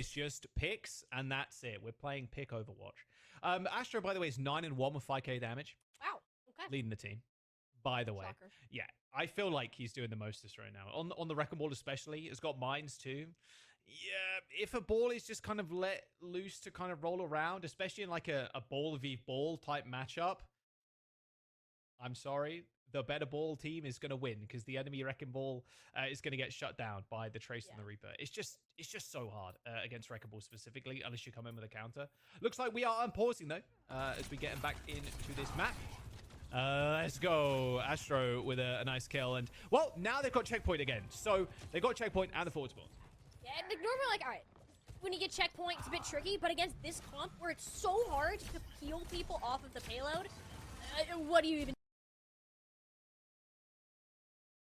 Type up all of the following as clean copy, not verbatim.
is just picks, and that's it. We're playing pick Overwatch. Astro, by the way, is 9-1 with 5k damage. Wow. Okay. Leading the team. By the way. Shocker. Yeah, I feel like he's doing the mostest right now. On the Wrecking Ball especially, has got mines too. Yeah, if a ball is just kind of let loose to kind of roll around, especially in like a ball v ball type matchup, I'm sorry, the better ball team is going to win because the enemy Wrecking Ball is going to get shut down by the Trace and the Reaper. It's just so hard against Wrecking Ball specifically, unless you come in with a counter. Looks like we are unpausing though as we get back into this map. Let's go. Astro with a nice kill. And, well, now they've got checkpoint again. So, they got checkpoint and the forward spawn. Yeah, like, normally, like, all right, when you get checkpoint, it's a bit tricky. But against this comp, where it's so hard to peel people off of the payload, what do you even...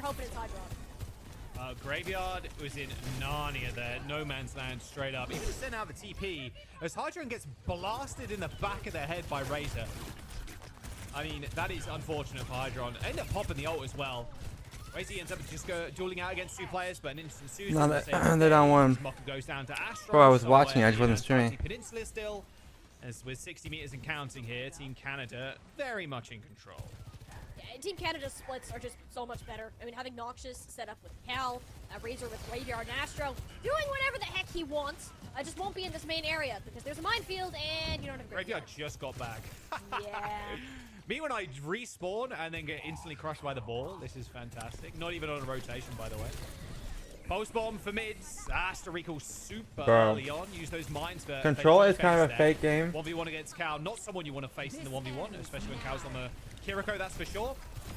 Hoping it's high drop. Graveyard was in Narnia there. No man's land straight up. Even sent out the TP as Hydron gets blasted in the back of the head by Razor. I mean, that is unfortunate for Hydron. End up popping the ult as well. Razor ends up just dueling out against two players, but an instant Susan. No, they're down one. Goes down to Astro. Bro, I was watching. I just wasn't streaming. Peninsula still, as with 60 meters and counting here, Team Canada very much in control. Yeah, Team Canada's splits are just so much better. I mean, having Noxious set up with Cal, Razor with Graveyard and Astro, doing whatever the heck he wants. I just won't be in this main area because there's a minefield and you don't have Graveyard just got back. Yeah. Me when I respawn and then get instantly crushed by the ball. This is fantastic. Not even on a rotation, by the way. Post bomb for mids. Astro recall super early on. Use those mines for Control is kind of a fake game. 1v1 against Cal. Not someone you want to face in the 1v1, especially when Cal's on the Kiriko, that's for sure.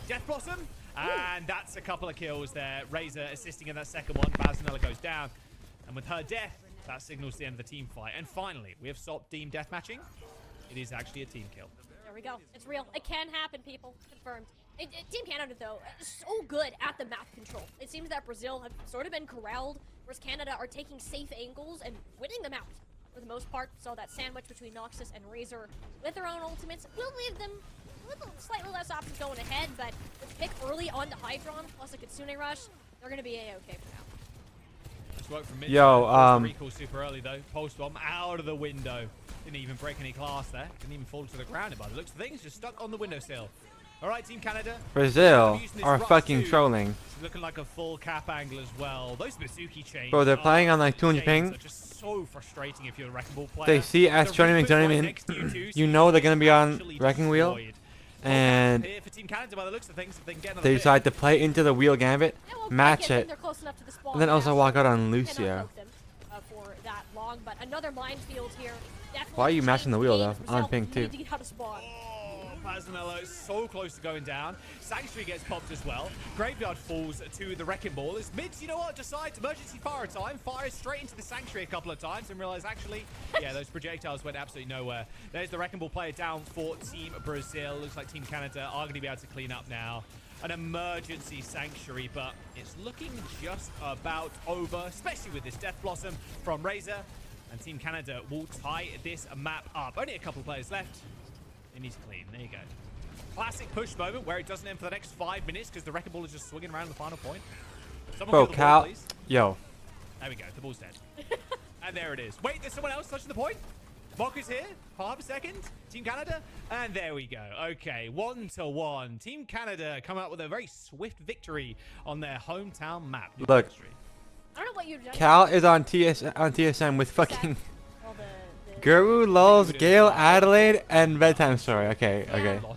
Death Blossom. And that's a couple of kills there. Razor assisting in that second one. Bazinella goes down. And with her death, that signals the end of the team fight. And finally, we have stopped team deathmatching. It is actually a team kill. There we go. It's real. It can happen, people. Confirmed. Team Canada, though, is so good at the map control. It seems that Brazil have sort of been corralled, whereas Canada are taking safe angles and winning them out for the most part. So that sandwich between Noxus and Razor with their own ultimates will leave them slightly less options going ahead, but with pick early on to Hydron plus a Kitsune Rush, they're going to be A-okay for now. Yo, recall super early though. Post bomb out of the window. Didn't even break any glass there. Didn't even fall to the ground by the looks of things. Just stuck on the windowsill. All right, Team Canada. Brazil are fucking trolling. It's looking like a full cap angle as well. Those Mizuki chains. Bro, they're playing on like 200 ping. Are just so frustrating if you're a Wrecking Ball player. They see us joining in. You know they're gonna be on Wrecking Wheel, and they decide to play into the wheel gambit, match it, and then also walk out on Lucio. But another minefield here. Why are you matching the wheel though? On ping too. Bazinella is so close to going down. Sanctuary gets popped as well. Graveyard falls to the Wrecking Ball. As mids, you know what, decides emergency fire time. Fires straight into the Sanctuary a couple of times and realize actually, yeah, those projectiles went absolutely nowhere. There's the Wrecking Ball player down for Team Brazil. Looks like Team Canada are going to be able to clean up now. An emergency Sanctuary, but it's looking just about over, especially with this Death Blossom from Razor. And Team Canada will tie this map up. Only a couple of players left. It needs clean. There you go. Classic push moment where it doesn't end for the next 5 minutes because the Wrecking Ball is just swinging around the final point. Bro, Cal. Ball, yo. There we go. The ball's dead. And there it is. Wait, there's someone else touching the point. Moku's here. Half a second. Team Canada. And there we go. Okay. 1-1. Team Canada come out with a very swift victory on their hometown map. Look. I don't know what you've done. Cal is on TSM with fucking Guru, Lulz, Gale, Adelaide, and Bedtime Story. Okay.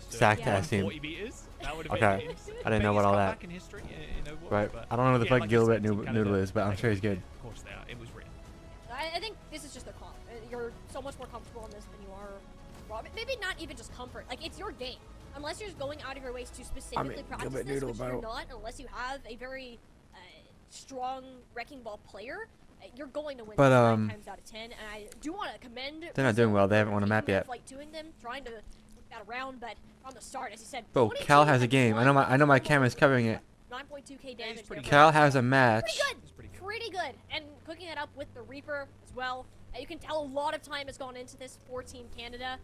Stack test team. Okay. I didn't know about all that. Right. I don't know who the fuck Gilbert Noodle is, but I'm sure he's good. Of course they are. It was real. I think this is just their comp. You're so much more comfortable in this than you are raw. Maybe not even just comfort. Like, it's your game. Unless you're going out of your ways to specifically practice this, which you're not, unless you have a very strong Wrecking Ball player, you're going to win 9 times out of 10. And I do want to commend. They're not doing well. They haven't won a map yet. Like doing them, trying to work that around, but from the start, as you said. Bro, Cal has a game. I know my camera's covering it. 9.2k damage. Cal has a match. Pretty good. And cooking it up with the Reaper as well. You can tell a lot of time has gone into this for Team Canada.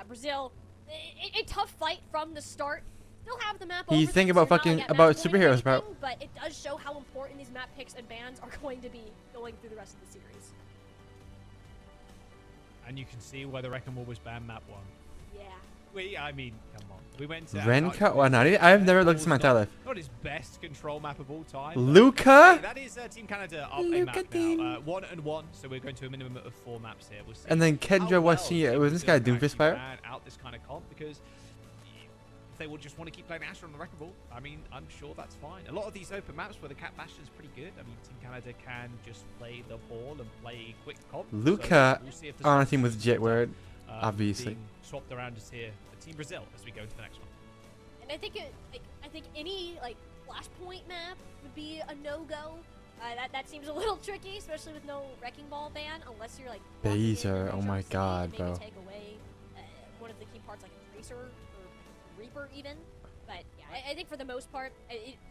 Brazil, a tough fight from the start. Still have the map. He's thinking about fucking about superheroes, bro. But it does show how important these map picks and bans are going to be going through the rest of the series. And you can see where the Wrecking Ball was banned map 1. Yeah. I mean, come on. We went to Renka? Well, not I've never looked at my entire life. Not his best control map of all time. Luca? Hey, that is Team Canada up a map now. 1-1, so we're going to a minimum of 4 maps here. We'll see. And then Kendra was this guy a Doomfist player? Out this kind of comp because if they will just want to keep playing Astra on the Wrecking Ball, I mean, I'm sure that's fine. A lot of these open maps where the Cat Bastion is pretty good. I mean, Team Canada can just play the ball and play quick comp. Luca so we'll see if the on a team with Jetward, obviously. Swapped around just here. Team Brazil as we go into the next one. And I think I think any Flashpoint map would be a no-go. That seems a little tricky, especially with no Wrecking Ball ban, unless you're Baser, oh my god, bro. Take away one of the key parts like a Tracer or Reaper even. But yeah, I think for the most part,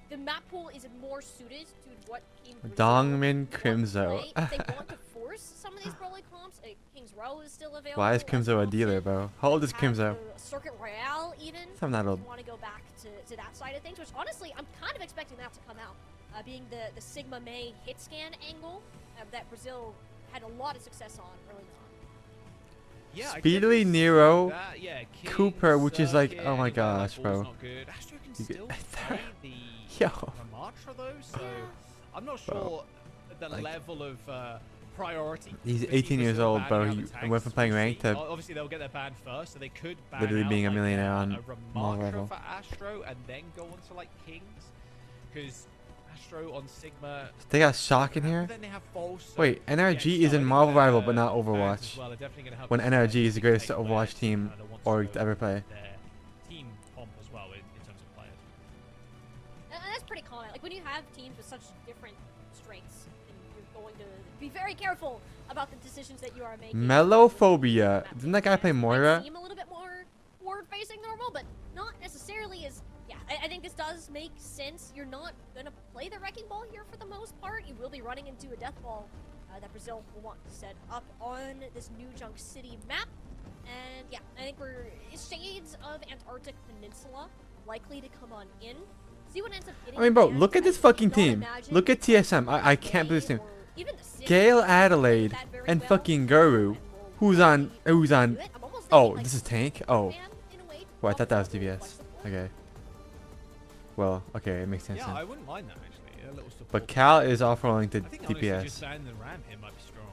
the map pool is more suited to what Team Dongmin Crimzo. If they want to force some of these Broly comps, King's Row is still available. Why is Crimzo a dealer, bro? How old is Crimzo? Circuit Royale even. I'm not old. Want to go back to that side of things, which honestly I'm kind of expecting that to come out, being the Sigma May hit scan angle that Brazil had a lot of success on early on. Yeah, Speedily Nero, Cooper, which is like, oh my gosh, bro. Yo. Though, so I'm not sure the level of priority. He's 18 years old, bro. He went from playing ranked to obviously they'll get their ban first, so they could ban literally being a millionaire on Ramatra for Astro and then go on to like Kings, because Astro on Sigma. They got Shock in here. Then they have False, wait, NRG is in Marvel Rival, but not Overwatch. Well. When NRG is the greatest Overwatch team or to ever play. Team comp as well in terms of players. And that's pretty common. Like when you have teams with such different strengths, you're going to be very careful about the decisions that you are making. Melophobia. Didn't that guy play Moira? Seem a little bit more forward-facing normal, but not necessarily as. Yeah, I think this does make sense. You're not gonna play the Wrecking Ball here for the most part. You will be running into a Death Ball that Brazil will want to set up on this New Junk City map. And yeah, I think we're shades of Antarctic Peninsula likely to come on in. See what ends up getting. I mean, bro, look at this fucking team. Look at TSM. I can't believe this team. Gale Adelaide and fucking Guru. Who's on? Oh, this is Tank? Oh. Well, I thought that was DBS. Okay. Well, okay, it makes sense. Yeah, I wouldn't mind that actually. A little support. But Cal is off-rolling to DPS. Just ban the Ram here might be strong.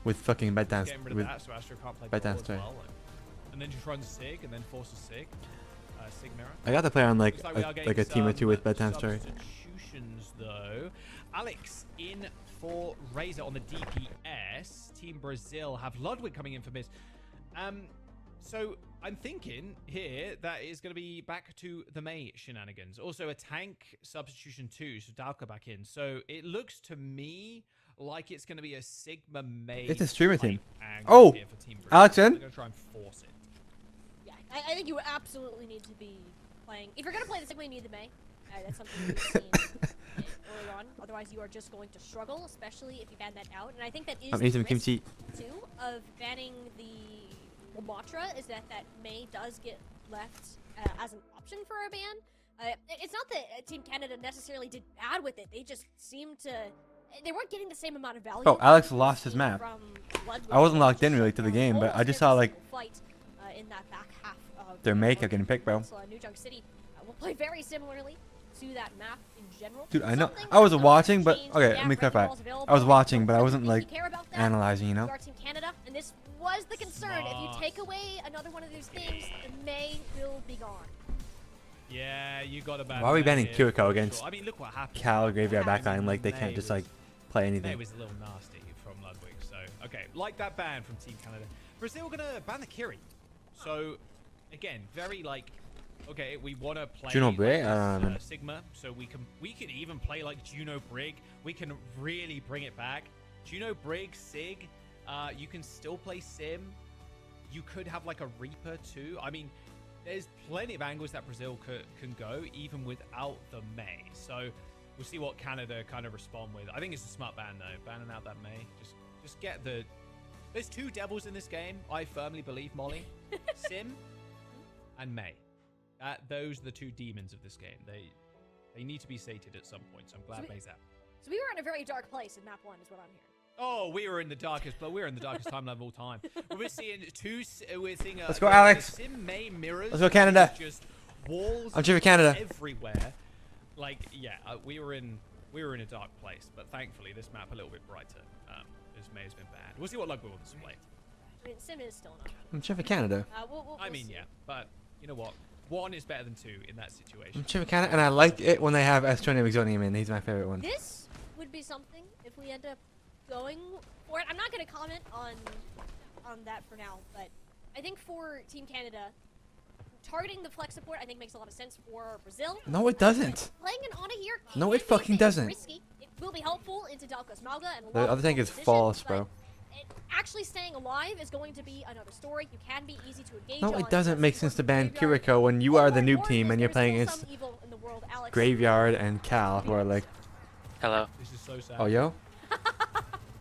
With fucking bedtime. With that, so Astro can't play bedtime as well, and then just runs Sig and then forces Sig. Sig mirror. I got to play on like a team or two with bedtime story. Substitutions though. Alex in for Razor on the DPS. Team Brazil have Ludwig coming in for Miz. So I'm thinking here that is going to be back to the May shenanigans. Also a tank substitution too, so Dalka back in. So it looks to me like it's going to be a Sigma May. It's a streamer team. Oh, Alex in? I'm going to try and force it. Yeah, I think you absolutely need to be playing. If you're going to play the Sigma, you need the May. That's something we've seen early on. Otherwise, you are just going to struggle, especially if you ban that out. And I think that is I'm eating some kimchi too of banning the Ramatra, is that May does get left as an option for a ban. It's not that Team Canada necessarily did bad with it. They just seemed to. They weren't getting the same amount of value. Oh, Alex lost his map. I wasn't locked in really to the game, but I just saw like in that back half of their makeup getting picked, bro. New Junk City will play very similarly to that map in general. Dude, I know. I was watching, but okay, let me clarify. I was watching, but I wasn't like analyzing, you know. Team Canada, and this was the concern. If you take away another one of these things, May will be gone. Yeah, you got about. Why are we banning Kiriko against I mean, look what happened. Cal Graveyard backline? Like they can't just like play anything. It was a little nasty from Ludwig. So okay, like that ban from Team Canada. Brazil gonna ban the Kiri. So again, very like. Okay, we want to play Juno Brig, like Sigma, so we can even play like Juno Brig. We can really bring it back. Juno Brig, Sig. You can still play Sim. You could have like a Reaper too. I mean, there's plenty of angles that Brazil can go even without the May. So we'll see what Canada kind of respond with. I think it's a smart ban though, banning out that May. Just get the. There's two devils in this game. I firmly believe, Molly. Sim and May. Those are the two demons of this game. They need to be sated at some point, so I'm glad May's out. So we were in a very dark place in map 1 is what I'm hearing. Oh, we were in the darkest, but we're in the darkest timeline of all time. We're seeing Let's go, Alex. Sim main mirrors. Let's go, Canada. Just walls. I'm cheering for Canada. Everywhere. Like, yeah, we were in a dark place, but thankfully this map a little bit brighter. This may have been bad. We'll see what luck we will display. I mean, Sim is still not. I'm cheering for Canada. We'll I mean, see. yeah, but you know what? 1 is better than 2 in that situation. I'm cheering for Canada, and I like it when they have Estronium Exonium in. He's my favorite one. This would be something if we end up going for it. I'm not going to comment on that for now, but I think for Team Canada, targeting the flex support I think makes a lot of sense for Brazil. No, it doesn't. Playing an Ana here. No, it fucking doesn't. Risky. It will be helpful into Dalka's Malga and a The lot other of thing is position, false, but bro. actually staying alive is going to be another story. You can be easy to engage No, on. it doesn't make sense to ban Graveyard. Kiriko when you are the noob Or team and you're there's playing still against some evil in the world, Alex. Graveyard and Cal, who are like, Hello. This is so sad. oh, yo?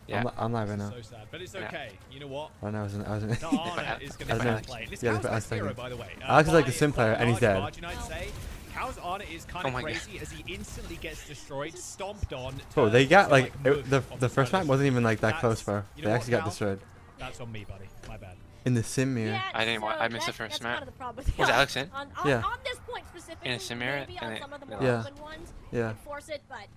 Yeah. I'm live right now. So sad, but it's Yeah. okay. You know what? Oh, no, I wasn't. The Ana is going I was to never- play. This yeah, Cal's I was nice hero, thinking. by the way. Alex is like by the sim player, and he's large dead. margin, I'd say. Cal's Ana is kind Oh of my God. crazy as he instantly gets destroyed, stomped on. Bro, they turned got to, like wood the off the first map surface. wasn't even like that close, That's- bro. you They know actually what, got Cal? destroyed That's on me, buddy. My bad. in the sim mirror. Yeah, I didn't so I missed the that- first that's map. kind of the problem with Was Cal. Alex in? On Yeah. this point specifically, In a sim mirror, maybe and on it- some of the more Yeah. open ones, Yeah. you could force it, but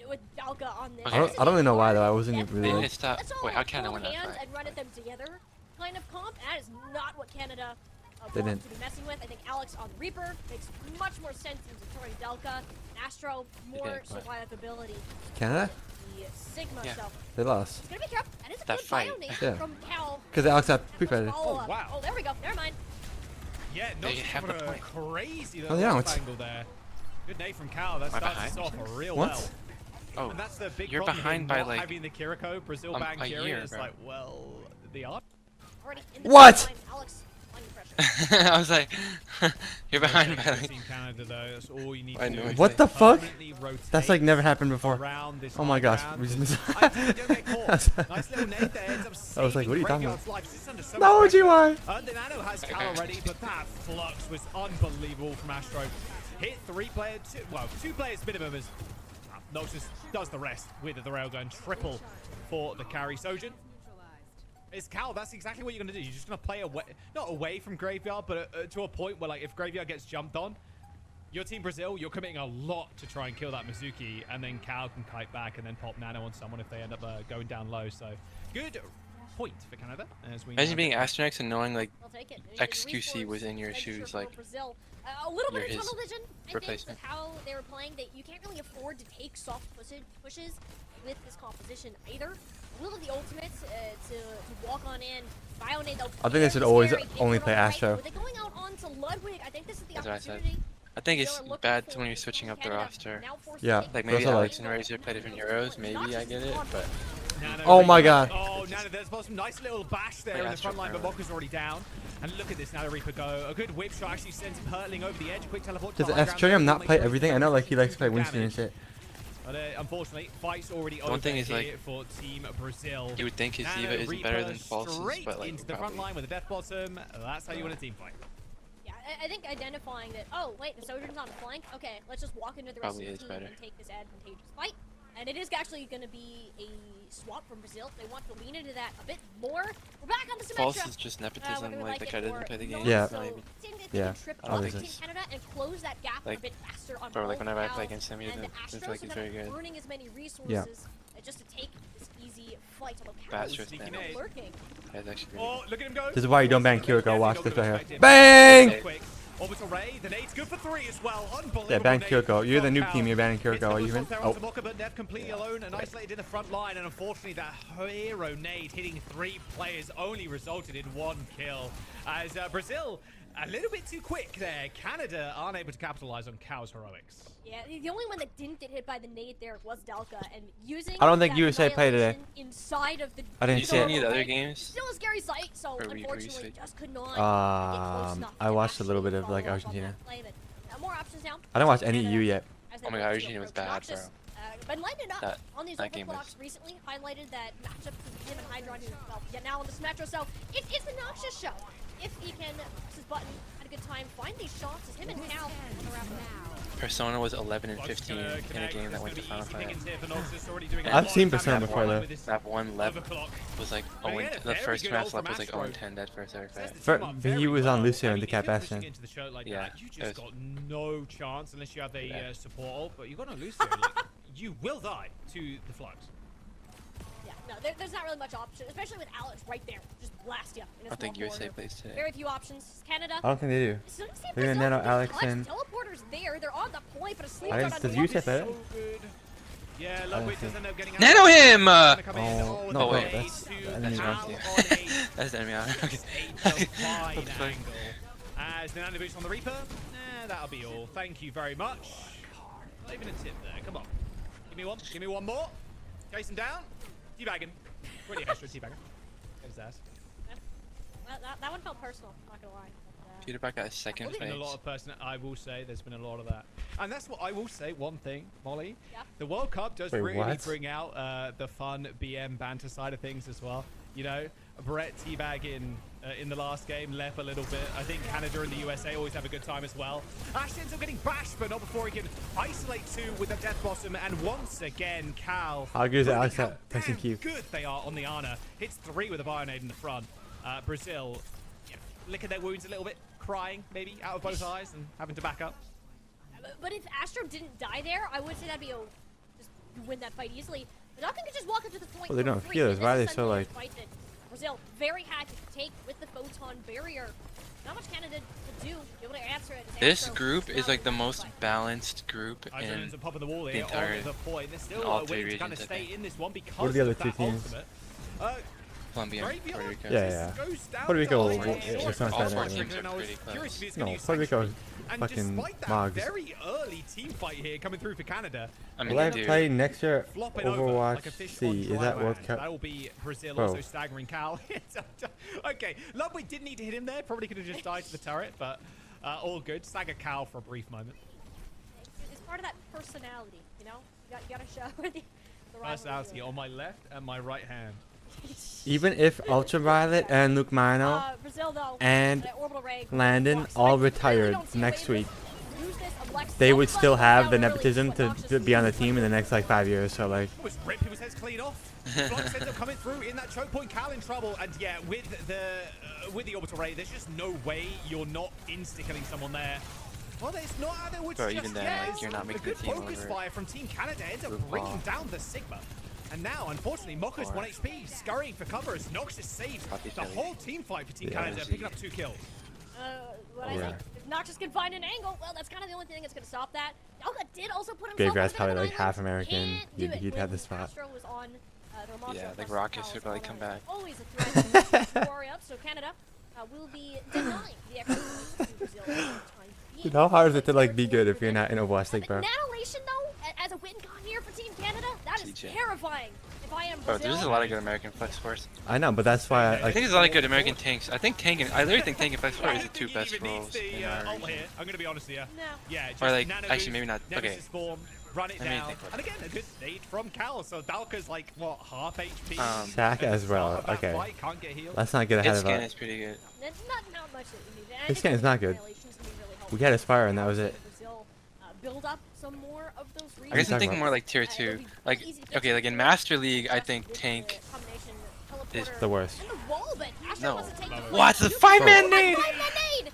with Dalka on this, Okay. I don't really know why though. I wasn't That's even They really. didn't Like, stop. That's all Wait, how Canada hold win that hands fight? and run at them together kind of comp. That is not what Canada They wants didn't. to be messing with. I think Alex on Reaper makes much more sense than Satori Delka. And Astro, more did, but- survivability. Canada? The Sigma Yeah. stuff. They lost. It's gonna be tough. That is a That good fight. bio nade Yeah. from Cal. Because Alex had That first pre-fed. follow-up. Oh, wow. Oh, there we go. Never mind. Yeah, They not have the point. crazy Oh, they don't. angle there. Good nade from Cal. That Am I starts us behind? off real What? well. Oh, And that's the big you're problem behind with by not like having the Kiriko. Brazil a bang Kiri year, is bro. like, well, the art. Already in the What? line. Alex, under pressure. I was like, you're behind by Okay, like. Team Canada though. That's all you need I to do. know. is What just the fuck? permanently rotate That's like never happened before. around this Oh my high gosh, ground. we just missed- I think you don't get caught. Nice little nade there. Ends up I was like, what are you talking Graveyard's life. This is under so No, much pressure. GY. The Nano has Cal Okay. already, but that flux was unbelievable from Astro. Hit two players minimum as Noxus does the rest with the railgun. Triple for the carry. Sojin. It's Cal, that's exactly what you're going to do. You're just going to play away, not away from Graveyard, but to a point where, like, if Graveyard gets jumped on, your Team Brazil, you're committing a lot to try and kill that Mizuki, and then Cal can kite back and then pop Nano on someone if they end up going down low. So, good point for Canada. As we Imagine now being get- Asterix and knowing like I'll take it. XQC was in your Resource shoes, expenditure like, for Brazil. A little bit you're of his tunnel vision, I think, replacement. with how they were playing. That you can't really afford to take soft pushes with this composition either. Will of the ultimates to walk on in. Bionade, though, I think they should very always scary. only It's play right. Astro. With it going out onto Ludwig, I think this is the That's what I said. opportunity. I think They it's are looking bad for when you're switching up the Canada, roster. now forced to Yeah, take Like the maybe Those are Alex lead. and Razor play different heroes. Maybe I get it, but Nano Oh my Reaper. God. Oh, Nano, there's some nice little bash there Like in the Astro front line, but Power. Moka's already down. And look at this Nano Reaper go. A good whip shot actually sends him hurtling over the edge. Quick teleport. Does to the high Estronium ground. not Make play sure he everything? I can know like he likes to play do Winston and damage. shit. But unfortunately, fight's already One over thing is, here like, for Team Brazil. you would think his Nano Diva isn't better Reaper than False's, straight but like into the front probably. line with a death bottom. That's how you win a team fight. Yeah, I think identifying that, oh, wait, the Sojourn's on the flank? Okay, let's just walk into the rest Probably of is the team better. and take this advantageous fight. And it is actually going to be a swap from Brazil. They want to lean into that a bit more. We're back on the Symmetra. False is just nepotism, whether we like the it guy or doesn't play the game. not. Yeah. So, Maybe. seeing that Yeah, they can trip I don't up think Team so. Canada and close that gap Like, a bit faster on bro, like both whenever I Cal play against him, he and doesn't Astro, feel like so he's they're very not good. burning as many resources just to take this easy fight. Although Cal Bats is just still then. lurking. That's actually Oh, really look at him go. This is why you don't ban Kiriko. Watch this right here. Expect him. Bang! Quick. Orbital Ray, the nade's good for 3 as well. Unbelievable. Yeah, ban nade Kiriko. You're the from noob Cal. team. You're banning Hits Kiriko. the Are you full even? there Oh. onto Moka, but Nev completely alone and isolated in the front line. And unfortunately, that hero nade hitting 3 players only resulted in 1 kill. As Brazil, a little bit too quick there. Canada aren't able to capitalize on Cal's heroics. Yeah, the only one that didn't get hit by the nade there was Dalka, and using I don't think that USA played today. annihilation inside of the I didn't Did you see see it. any of the other Right. games? Still a scary sight, so Or we unfortunately see? just could not get close enough I to watched a little actually bit of like follow up on Argentina. that play, but, more options now. I didn't watch any Canada, EU yet. as they Oh my look God, to Argentina was approach bad, Noxus. bro. But lighting it up That- on these that game was- overclocks recently highlighted that matchup between him and Hydron, who, well, yet now on the Symmetra, so it's the Noxus show. If he can press his button at a good time, find these shots, as him and Cal on the wrap up. Persona was 11 and 15 in a game that went to Final Fight. I've seen Persona before though. That one level was like the first match left was like 0-10 dead first ever fight. He was on Lucio in the Cap Bastion. Yeah, you just got no chance unless you have a support ult, but you got no Lucio. Like, you will die to the Flux. Yeah, no, there's not really much option, especially with Alex right there. Just blast you. I don't think USA plays today. Very few options. Canada. I don't think they do. They're gonna nano Alex and. Teleporters there. They're on the point, but a sleep Alex, does USA play it? Yeah, Ludwig does end up getting out. Nano him! Oh, no, wait. That's the enemy. That's the enemy. Okay. As the nano boost on the Reaper, that'll be all. Thank you very much. Not even a tip there. Come on. Give me one. Give me one more. Chase him down. Teabagging. Really extra teabagging. Get his ass. Well, that one felt personal. I'm not gonna lie. Peter back got a second There's been phase. a lot of I will say there's been a lot of that. And that's what I will say, one thing, Molly. Yeah. The World Cup does Wait, really what? bring out the fun BM banter side of things as well. You know, Brett teabagging in the last game, left a little bit. I think Canada and the USA always have a good time as well. Ash ends up getting bashed, but not before he can isolate two with the Death Blossom. And once again, Cal. How good is Alex how at pressing damn Q? good they are on the Ana. Hits 3 with a Bionade in the front. Brazil, licking their wounds a little bit. Crying, maybe, out of both eyes and having to back up. But if Astro didn't die there, I would say that'd be just win that fight easily. But Falcon could just walk up to the point. Well, they don't feel it. Why are they so like? Brazil very happy to take with the photon barrier. Not much Canada to do. Be able to answer it. This group is like the most balanced group in the entire all three regions. Kind of stay in this one because What are the other of two that teams? ultimate. Colombia, Puerto Rico. Yeah. Puerto Rico was not All that four bad. teams are pretty close. No, Puerto Rico fucking Mogs. Very early team fight here coming through for Canada. I mean, Will I dude, play next year Flopping over like a Overwatch fish C? on Is dry that World land. Cup? That will be Brazil Bro. also staggering Cal. Okay, Ludwig did need to hit him there. Probably could have just died to the turret, but all good. Stagger Cal for a brief moment. It's part of that personality, you know? You gotta show the Personality on my left and my right hand. Even if Ultraviolet and Luke Mino Brazil, though, and Orbital Ray, Landon all retired next week, they would still have the nepotism to be on the team in the next like 5 years. So like. Was rip people's heads clean off. Flux ends up coming through in that choke point. Cal in trouble, and yeah, with the orbital ray, there's just no way you're not insta-killing someone there. Well, there's not how they would Bro, just even then, guess. like, you're not making a good the team focus over. fire from Team Canada ends up bringing down the Sigma. And now, unfortunately, Moko's 1 HP, scurrying for cover as Nox is saved. The whole team fight for Team Canada, picking up 2 kills. What I think, if Noxus can find an angle, well, that's kind of the only thing that's going to stop that. Alka did also put himself Graveyard's on probably the like island. half American. Can't do He'd it have the when spot. Astro was on, their monster Yeah, like festival Rockets palace, would probably so come that back. is always a threat to worry up. So Canada will be denying the extra points to Brazil for the time being. Dude, how hard is it to like be good if you're not in Overwatch League, bro? Annihilation, though, as a win con here for Team Canada, that is TJ. terrifying. If I am Bro, Brazil, there's a lot of good American flex force. I know, but that's why I I like. think there's a lot of good American tanks. I literally think tank and flex force are the two best roles in our ult region. here. I'm gonna be honest here. No. Yeah, just Or like, nano actually boost, maybe not. Okay. Nemesis form, run it I mean, down. think about And again, a good nade from Cal. So Dalka's like what, half HP. Shaq as well. Okay. Fight, can't get healed. Let's not get ahead His of scan it. is pretty good. That's not much that you need. And I His think scan is not good. Annihilation's gonna be really helpful. We had Aspire and that was it. Brazil, build up some more of those I guess I'm talking thinking about? more like tier 2. Like, okay, like in Master League, I think tank is The worst. No. What? The 5-man nade!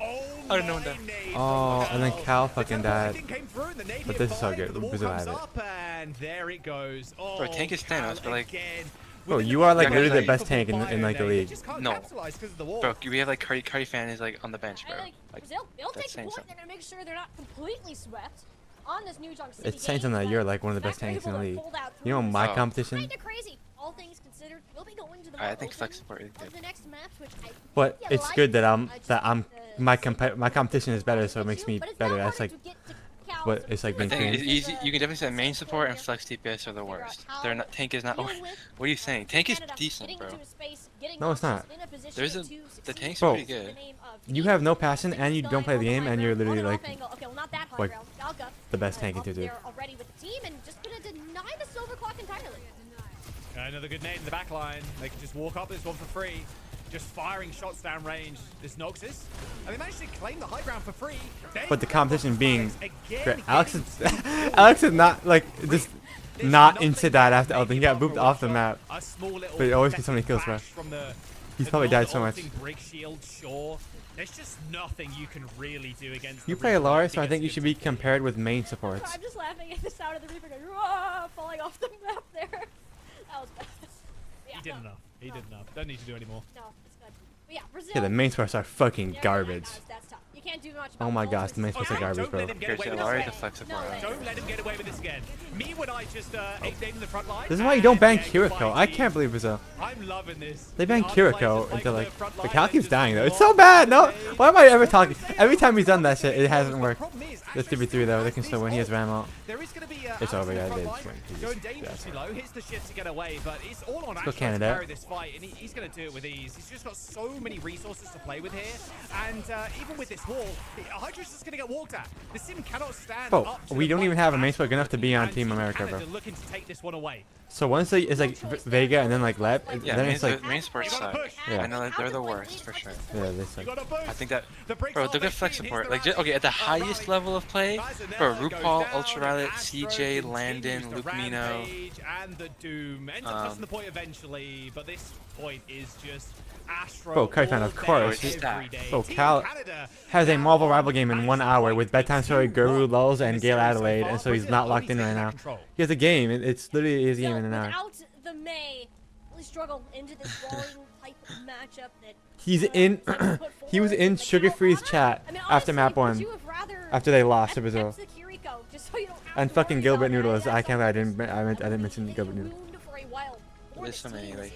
Oh, I don't know that. Oh, and then Cal fucking died. Came through and the nade But hit this is so fine, good. the wall Brazil comes have it. up, and there it goes. Oh, Bro, tank is Cal Thanos, but, like- again. Bro, Within you the are like Yeah, literally the like- best tank in like the league. Just can't No. capitalize 'cause of the wall. Bro, we have like Cardi fan is like on the bench, bro. Like, Brazil, they'll that's take saying point. something. They're gonna make sure they're not completely swept on this New York City. It's saying something that you're like one of the best tanks in the league. You know my Oh. competition? Kinda crazy. All things considered, we'll be going to the I think open flex support is of good. the next match, which I But think it's you good that like. my competition is better, so it makes me But it's better. now That's harder like to get to Cal, what so it's like I being think it's trained. easy. You can definitely say main support and flex DPS are the worst. They're not. Tank is not. deal What with are you saying? Tank is Canada decent, getting bro. into a space, getting No, it's not. in a position There's to the succeed tanks Bro, are pretty in the good. name of You team. have no passion and you don't play the game, and you're literally like Okay, well, not that high like, ground. Dalka, the best tank in up 2-2. there already with the team and just gonna deny the silver clock entirely. Another good nade in the back line. They can just walk up this one for free. just firing shots down range. This Noxus, and they managed to claim the high ground for free. But the competition being great. Alex is not like just not into that after Elden. He got moved off the map, but he always gets so many kills, bro. He's probably died so much. There's just nothing you can really do against. You play Lara, so I think you should be compared with main supports. I'm just laughing at the sound of the Reaper going, "Whoa," falling off the map there. That was bad. Yeah, he did enough. He did enough. Don't need to do any more. No, it's good. But yeah, Brazil. Yeah, the main supports are fucking garbage. That's tough. You can't do much about Oh my gosh, the main supports are garbage, bro. Don't let him get away with this again. Me when I just ate in the front line. This is why you don't ban Kiriko. I can't believe Brazil. I'm loving this. They ban Kiriko until like the Cal keeps dying though. It's so bad. No, why am I ever talking? Every time he's done that shit, it hasn't worked. It's 3v3 though. They can still win. He has ram out. It's over, guys. They just win. Going dangerously low. Hits the shit to get away, but it's all on Astro to carry this fight, and he's going to do it with ease. He's just got so many resources to play with here, and even with this wall, Hydra's just going to get walked at. The sim cannot stand up to we don't even have a main support good enough to be on Team America, bro. Looking to take this one away. So once it's like Vega and then like Leb, then it's like main sports suck. Yeah. I know they're the worst for sure. Yeah, they suck. I think that, bro, they're good flex support. Like, okay, at the highest level of play, bro, RuPaul, Ultraviolet, CJ, Landon, Luke Mino. And the Doom ends up pressing the point eventually, but this point is just Astro. Bro, Kaitan, of course. Bro, Cal has a Marvel rival game in 1 hour with Bedtime Story, Guru, Lulz, and Gale Adelaide, and so he's not locked in right now. He has a game. It's literally his game in an hour. Without the May, really struggle into this brawling type matchup that he's in. He was in Sugar Free's chat after map 1, after they lost to Brazil. And fucking Gilbert Noodles. I can't. I didn't mention Gilbert Noodles. There's so many like.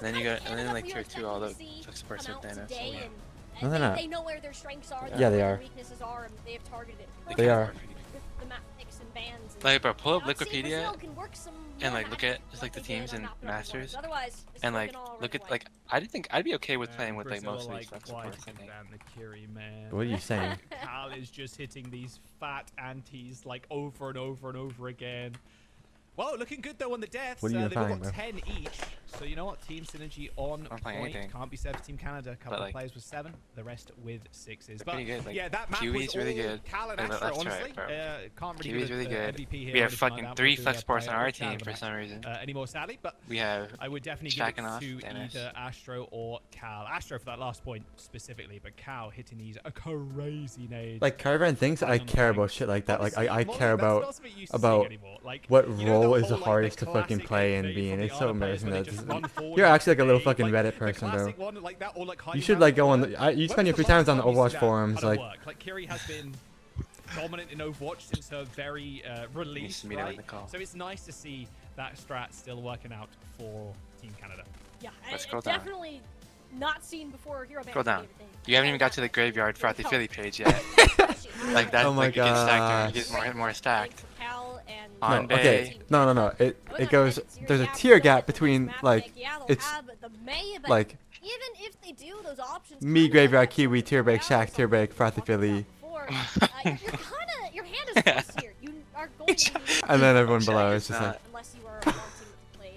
Then you got, and then like tier 2, all the flex supports with Thanos. No, they're not. They know where their strengths are. Yeah, they are. Weaknesses are, and they have targeted it. They are. The map picks and bans. Like, bro, pull up Wikipedia and like look at just like the teams and masters, and like look at like I'd be okay with playing with like most of these flex supports. I think. What are you saying? Cal is just hitting these fat antis like over and over and over again. Well, looking good though on the deaths. What are you they've all got bro? 10 each. So you know what? Team synergy on point. Can't be said for Team Canada. A couple of players with 7, the rest with 6s. But pretty good. Like, yeah, that map Kiwi's was really all good. Cal and Astro, honestly. Can't really Kiwi's really good. MVP here. We have fucking 3 flex sports on our team for some reason. Anymore, sadly, but we have. I would definitely give it to either Astro or Cal. Astro for that last point specifically, but Cal hitting these a crazy nade. Like Caravan thinks I care about shit like that. Like I care about what role is the hardest to fucking play and be in. It's so embarrassing that you're actually like a little fucking Reddit person, bro. You should like go on. You spend your free times on the Overwatch forums, like. Kiri has been dominant in Overwatch since her very release, right? So it's nice to see that strat still working out for Team Canada. Yeah, it's definitely not seen before Hero Band. Scroll down. You haven't even got to the graveyard for the Philly page yet. Like that's like you get stacked, you get more stacked. No, okay. No. It goes. There's a tier gap between like it's like even if they do those options. Me, Graveyard, Kiwi, tier break, Shaq, tier break, Frothy Philly. Your hand is close here. You are going to and then everyone below is just like. Unless you are wanting to play.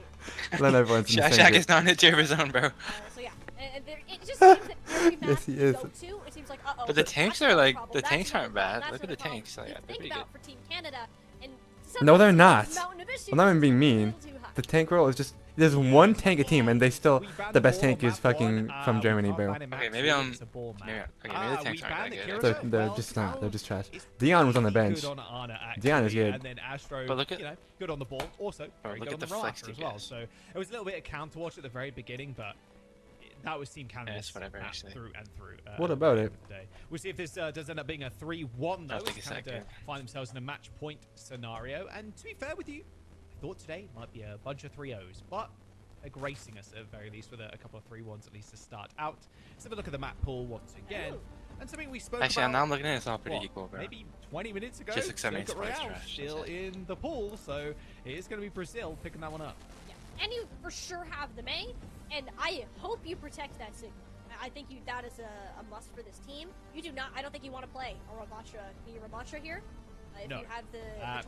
Then everyone's in the same Shaq is not in a tier of his own, bro. So yeah, it just seems that every map yes, he is. you go to, it seems like But the tanks are like the tanks aren't bad. Look at the tanks. Like, they're pretty good. For Team Canada, and no, they're not. I'm not even being mean. The tank roll is just. There's one tank a team, and they still. The best tank is fucking from Germany, bro. Okay, maybe I'm. Maybe the tanks aren't that good. They're just not. They're just trash. Dion was on the bench. Dion is good. But look at good on the ball. Also, look at the flex as well. So it was a little bit of counter watch at the very beginning, but. That was Team Canada's through and through. What about it? We'll see if this does end up being a 3-1 though. Canada find themselves in a match point scenario. And to be fair with you, I thought today might be a bunch of 3-0s, but they're gracing us at the very least with a couple of 3-1s at least to start out. Let's have a look at the map pool once again. And something we spoke about. Now I'm looking at it, it's all pretty equal, bro. Maybe 20 minutes ago. Just except it's still in the pool, so it is going to be Brazil picking that one up. And you for sure have the May, and I hope you protect that signal. I think that is a must for this team. You do not. I don't think you want to play a Ramatra here. if No, you have the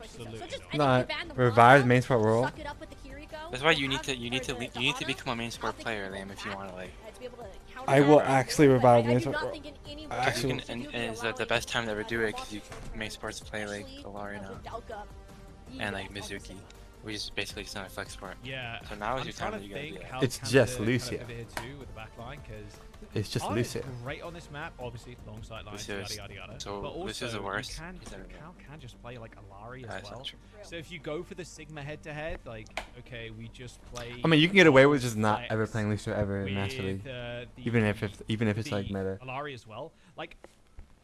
choice to do so. So absolutely just, not. I think you ban the Revive Mono, main sport role. suck it up with the Kiriko, That's why you and need have- to you need or to the you need to Ana, become a main sport have the player, Kiriko Liam, if you back, want to like. to be able to counter I will that. actually But revive I main do sport not role. think in any way Actually- And is the best time to ever do it because you main sports play like Alari now and like Mizuki, which is basically just not a flex sport. Yeah. So now is I'm your time trying that to you gotta do think that. how It's Canada just kind of Lucio. over here too with the back line because It's just Ana's Lucio. great on this map, obviously long sight lines, Lucio's- yada yada yada. so but also Lucio's the worst. You can, He's never Cal can just play like Alari That's as not well. true. So if you go for the Sigma head to head, like okay, we just play. I mean, you can get away with just not flex ever playing Lucio ever in with, Master League, the, even if it's like the meta. Alari as well. Like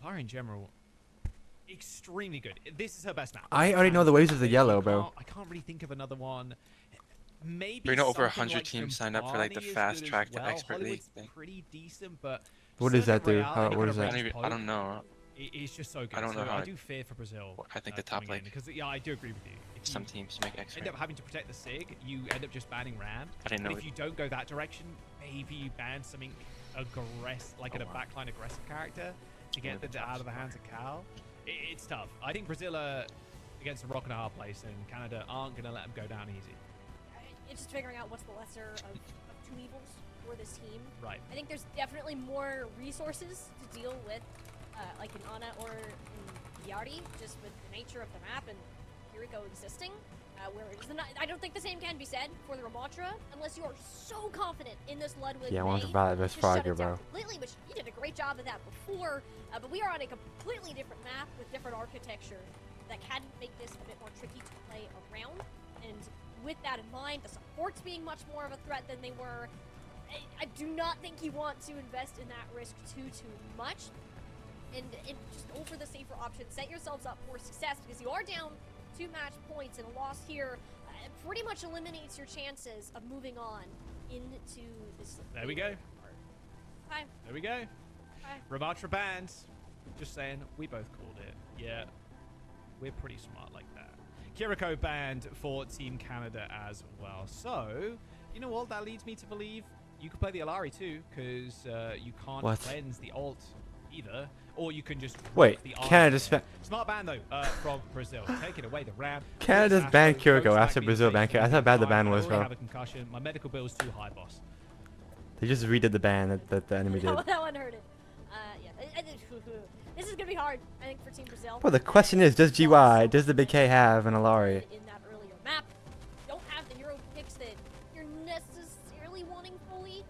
Alari in general, extremely good. This is her best map. I already know the ways of the You yellow, bro. can't- I can't really think of another one. Maybe We know over something 100 like teams signed up for like the Bombani is fast good as track to well. expert league Hollywood's thing. pretty decent, but What does that do? Royale, How- any what kind is of that? range I don't poke, know. It's just so good. I don't know So how I it- do fear for Brazil. I think the top, coming in, like, because yeah, I do agree with you. If Some you teams make expert. end up having to protect the Sig, you end up just banning Ram. I didn't But know if it. you don't go that direction, maybe you ban something aggressive, like Oh, a wow. backline aggressive character to get Only the the out top of the hands of scorer. Cal. It's tough. I think Brazil are against a rock and a hard place, and Canada aren't going to let them go down easy. It's just figuring out what's the lesser of two evils for this team. Right. I think there's definitely more resources to deal with, like in Ana or in Yari, just with the nature of the map and Kiriko existing. Where it is not, I don't think the same can be said for the Ramontra, unless you are so confident in this Ludwig. Yeah, I want to May revive this to shut Frogger, it down bro. completely, which you did a great job of that before. But we are on a completely different map with different architecture that can make this a bit more tricky to play around. And with that in mind, the supports being much more of a threat than they were, I do not think you want to invest in that risk too much. And just go for the safer option. Set yourselves up for success because you are down 2 match points, and a loss here pretty much eliminates your chances of moving on into this. There we go. Hi. There we go. Hi. Ramatra banned. Just saying, we both called it. Yeah, we're pretty smart like that. Kiriko banned for Team Canada as well. So, you know what? That leads me to believe you could play the Alari too, because you can't What? cleanse the ult either. Or you can just Wait, the Canada Arc. Smart ban though from Brazil. Take it away, the Ram. Canada's Astro, banned Kiriko Roach after Back Brazil being banned safe Kiriko. That's how bad the fine. ban I was, already bro. have a concussion. My medical bill's too high, boss. They just redid the ban that the enemy did. That one hurt it. Yeah. This is gonna be hard, I think, for Team Brazil. Well, the question is, does the Big K have an Alari? In that earlier map, you don't have the hero picks that you're necessarily wanting fully.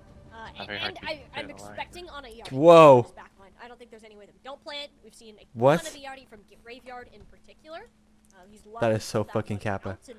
Not very hard And to I'm get an Alari. expecting on a Yard. Whoa. Backline. I don't think there's any way that we don't play it. We've seen a What? ton of Yardi from Graveyard in particular. He's That loved is so that fucking one Kappa. out, and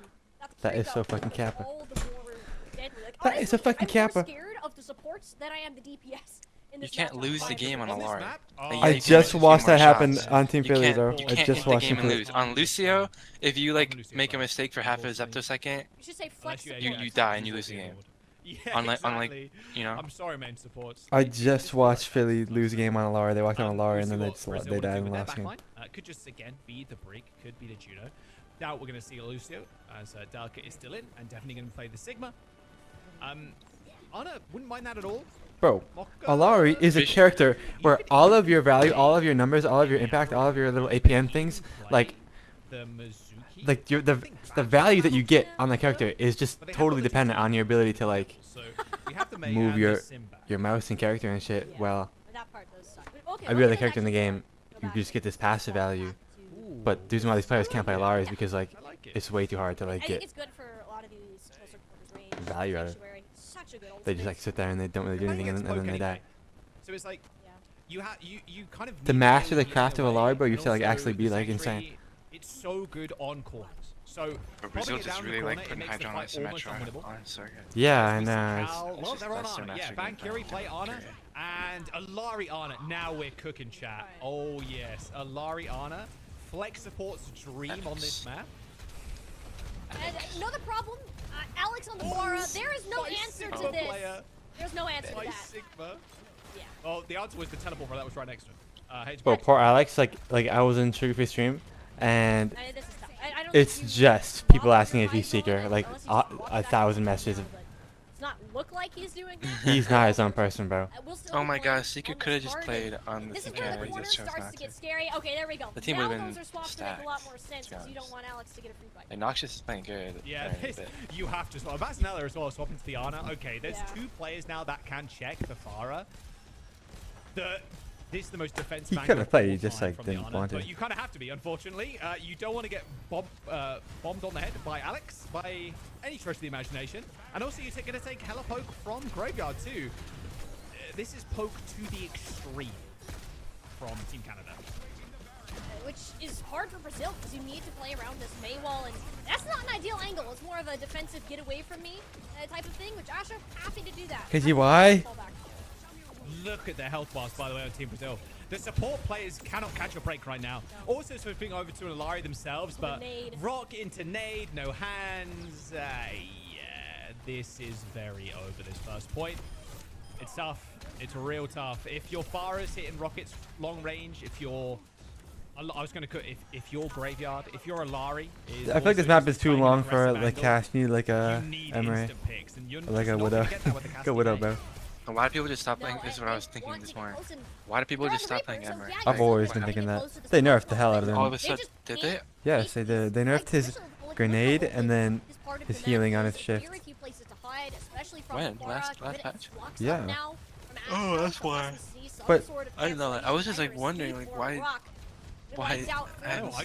That is Kiriko so fucking is Kappa. all the more deadly. Like, That is a honestly, fucking I'm Kappa. more scared of the supports than I am the DPS. In You this can't matchup. lose the By game on On this Alari. map? Like, Oh, yeah, I you can just make a watched few more that happen shots. on Team You Philly, can't- bro. You I can't just end the watched game Team and Philly. lose. On Lucio, if you like Lucio make a first, mistake for half a unfortunately. zeptosecond, You should say flex Unless support. you die and you lose the game. Yeah, Unlike exactly. you know. I'm sorry, main supports. I They just watched Philly lose a game on Alari. They walked on Alari and then we'll they see what they Brazil died would in do the with last their game. backline. Could just again be the Brig, could be the Juno. Doubt we're going to see Lucio as Delicate is still in and definitely going to play the Sigma. Anna wouldn't mind that at all. Bro, Mokka, Alari is a Fish. character you where could all of easily your value, play all of your numbers, all of your impact, all of your little APM things, like the Mizuki. like the value that you get on the character is just totally dependent on your ability to like So we have the Mei move and your the Simba. mouse and character and shit. Yeah. Well, That part does suck. But okay, every let's other go character in the back to game, go you back just get this passive back value. to- Ooh. But the reason why these players can't play Alari is because like I like it. it's way too hard to I like think get. it's good for a lot of these closer quarters range. Value out of it. Sanctuary. Such a good They just ultimate. like sit there and they don't really do But anything and it's then they poke die. anyway. So it's like Yeah. you kind of To need master the AoE in craft a of way, Alari, bro, you and have to like also actually be the like Sanctuary, insane. It's so good on corners. So But popping Brazil it just down the really like corner, it putting makes the Hydra on fight almost Symmetra. unwinnable. Oh, it's so good. Yeah, We and see it's Cal- It's well, just they're on less Ana. than Yeah, master Ban game Curie now. play Ana Okay. and Alari Ana. Now we're cooking, chat. Oh yes, Alari Ana. Flex support's dream on this map. And another problem, Alex on the Mara, there is no my answer Sigma to this. player. There's no answer to My that. Sigma. Yeah. Oh, the answer was the teleport that was right next to him. Bro, poor Alex. Like I was in Sugarface stream, and I mean, this is tough. I don't it's think you just people bother asking if he's Rifle Seeker. unless Like you just watch that 1,000 video, messages. but Does not look like he's doing that. He's not his own person, bro. We'll still Oh my gosh, Secret could have just played on the This team is where the camera. He corner just chose starts not to to. get scary. Okay, there we go. The team now would have been those are swaps to make a lot more sense because you don't want Alex to get a free fight. And Noxious is playing good. Yeah, you have to swap. Basanella as well, swapping to the Ana. Okay, there's 2 players now that can check the Pharah. This is the most defensive. He could have played, he just like didn't want to. But you kind of have to be, unfortunately. You don't want to get bombed on the head by Alex, by any stretch of the imagination. And also, you're going to take hella poke from Graveyard too. This is poke to the extreme from Team Canada. Which is hard for Brazil because you need to play around this Mei wall, and that's not an ideal angle. It's more of a defensive get away from me type of thing, which Asha happy to do that. KGY? Look at their health bars, by the way, on Team Brazil. The support players cannot catch a break right now. Also switching over to Alari themselves, but Rock into nade, no hands. Yeah, this is very over this first point. It's tough. It's real tough. If your Pharah's hitting rockets long range, if you're... I was going to if your Graveyard, if your Alari is... I feel like this map is too long for like Cash. You need like a Emery. Like a Widow. Go Widow, bro. Why do people just stop playing? This is what I was thinking this morning. Why do people just stop playing Emery? I've always been thinking that. They nerfed the hell out of him. All of a sudden, did they? Yes, they did. They nerfed his grenade and then his healing on his shift. When? Last patch? Yeah. Oh, that's why. But I didn't know that. I was just like wondering, like, why? I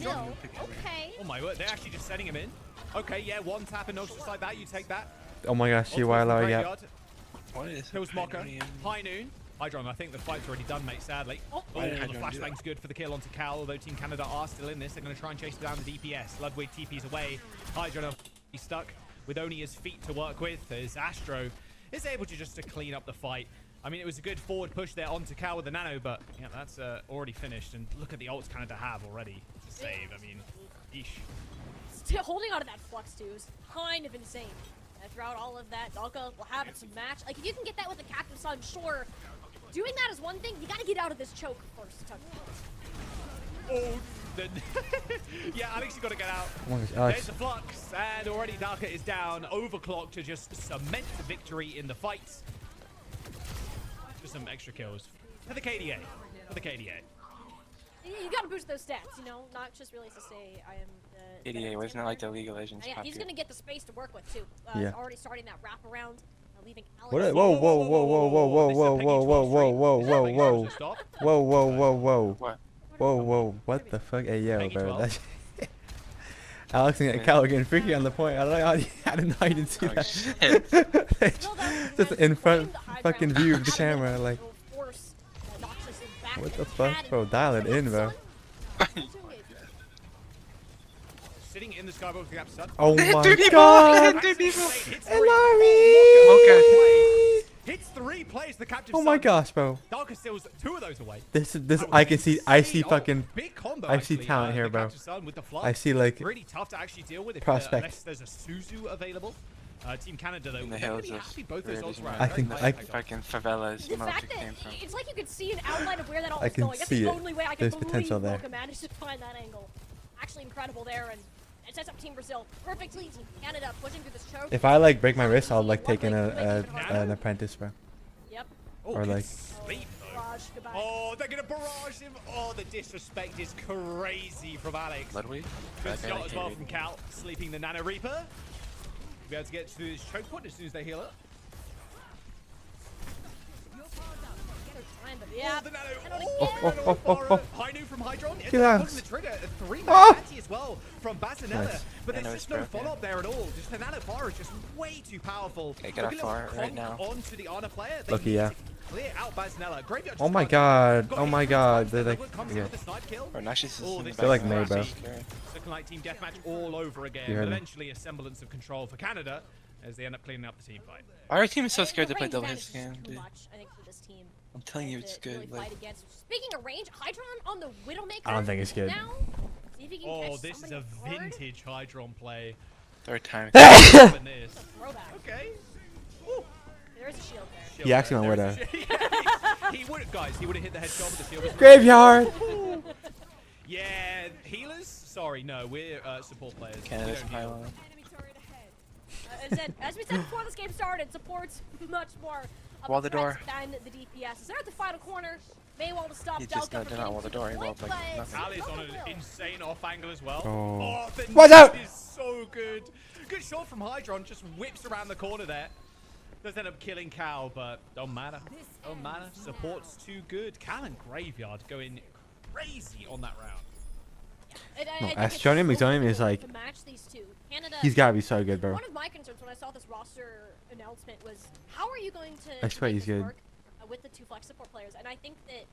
don't Okay. Oh my word, they're actually just setting him in. Okay, yeah, one tap and just like that, you take that. oh my gosh, GY Larry, yeah. What is Kills Mocha. High noon. Hydron, I think the fight's already done, mate, sadly. Oh, the flashbang's good for the kill onto Cal, although Team Canada are still in this. They're going to try and chase down the DPS. Ludwig TP's away. Hydron is stuck with only his feet to work with, as Astro is able to just clean up the fight. I mean, it was a good forward push there onto Cal with the nano, but yeah, that's already finished. And look at the ults Canada have already to save. I mean, eesh. Still holding on to that flux too is kind of insane. Throughout all of that, Dalka will have it some match. Like, if you can get that with the Captain Sun, sure. Doing that is one thing. You got to get out of this choke first. Oh, yeah, Alex, you got to get out. There's the flux, and already Dalka is down. Overclock to just cement the victory in the fight. Just some extra kills for the KDA. For the KDA. You gotta boost those stats, you know, not just really to say I am the... KDA, wasn't it like the League of Legends? Yeah, he's gonna get the space to work with too. Yeah. Already starting that wraparound, leaving Alex... Whoa, whoa, whoa, whoa, whoa, whoa, whoa, whoa, whoa, whoa, whoa, whoa, whoa. Whoa, whoa, whoa, whoa. What? Whoa, whoa, what the fuck? Hey, yo, bro. That's Alex and Cal are getting freaky on the point. I don't know. I didn't know you didn't see that. Just in front fucking view of the camera, like... What the fuck, bro? Dial it in, bro. Sitting in the skybox with the gap stun. Oh my god! Hilary! Hits 3 plays the captive. Oh my gosh, bro. Dalka steals 2 of those away. This I can see. I see fucking. Big combo, I see talent here, bro. I see like. Really tough to actually deal with. Prospect. Unless there's a Suzu available. Team Canada, though, in the hills both those ults were I think fucking favelas. The fact that it's like you could see an outline of where that ult I was can going. That's see the it. only way I can There's believe potential there. Mocha managed to find that angle. Actually incredible there, and it sets up Team Brazil perfectly. Team Canada pushing through this choke. If I like break my wrist, I'll like take in an apprentice, bro. Yep. Or like. Sleep, Barrage, goodbye. oh, they're gonna barrage him. Oh, the disrespect is crazy from Alex. Ludwig? Good shot as well from Cal, sleeping the Nano Reaper. Be able to get to this choke point as soon as they heal up. Yeah. Oh, the Nano. High noon from Hydron. Pulling the trigger. 3-man anti as well from Basanella. Nice. But there's just no follow-up there at all. Just the Nano Fire is just way too powerful. Okay, get our fire right now. Onto the Ana player. Lucky, yeah. Clear out Basanella. Graveyard Oh my god. Oh my god. They're like. Okay. Or Noxious is in the They're like May, bro. Looking like team deathmatch all over again. You But heard me. eventually a semblance of control for Canada as they end up cleaning up the team fight. Our team is so scared to play double hit scan, Too dude. much, I think, for this team. I'm telling you, it's to good. really Like, fight against. Speaking of range, Hydron on the Widowmaker. I don't think it's good. Now, see if he can Oh, catch this is somebody a hard. vintage Hydron play. third time. This. Throwback. Okay. Ooh. There is a shield there. Shield He actually there. went There with is he would have, guys. He would have hit the headshot with the shield. Was Graveyard! yeah, healers. Sorry, no, we're support players. Canada's We don't heal. pylon. As we said before this game started, support's much more Wall the door. Than the DPS. They're at the final corner. May want to stop. He just did not wall the door. He walled like nothing. Ali's on an insane off angle as well. Oh. The Watch out! is so good. Good shot from Hydron. Just whips around the corner there. Does end up killing Cal, but don't matter. Don't matter. Support's too good. Cal and Graveyard going crazy on that round. No, Astonium is like, he's gotta be so good, bro. One of my concerns when I saw this roster announcement was, how are you going to I swear make he's this good. work with the 2 flex support players? And I think that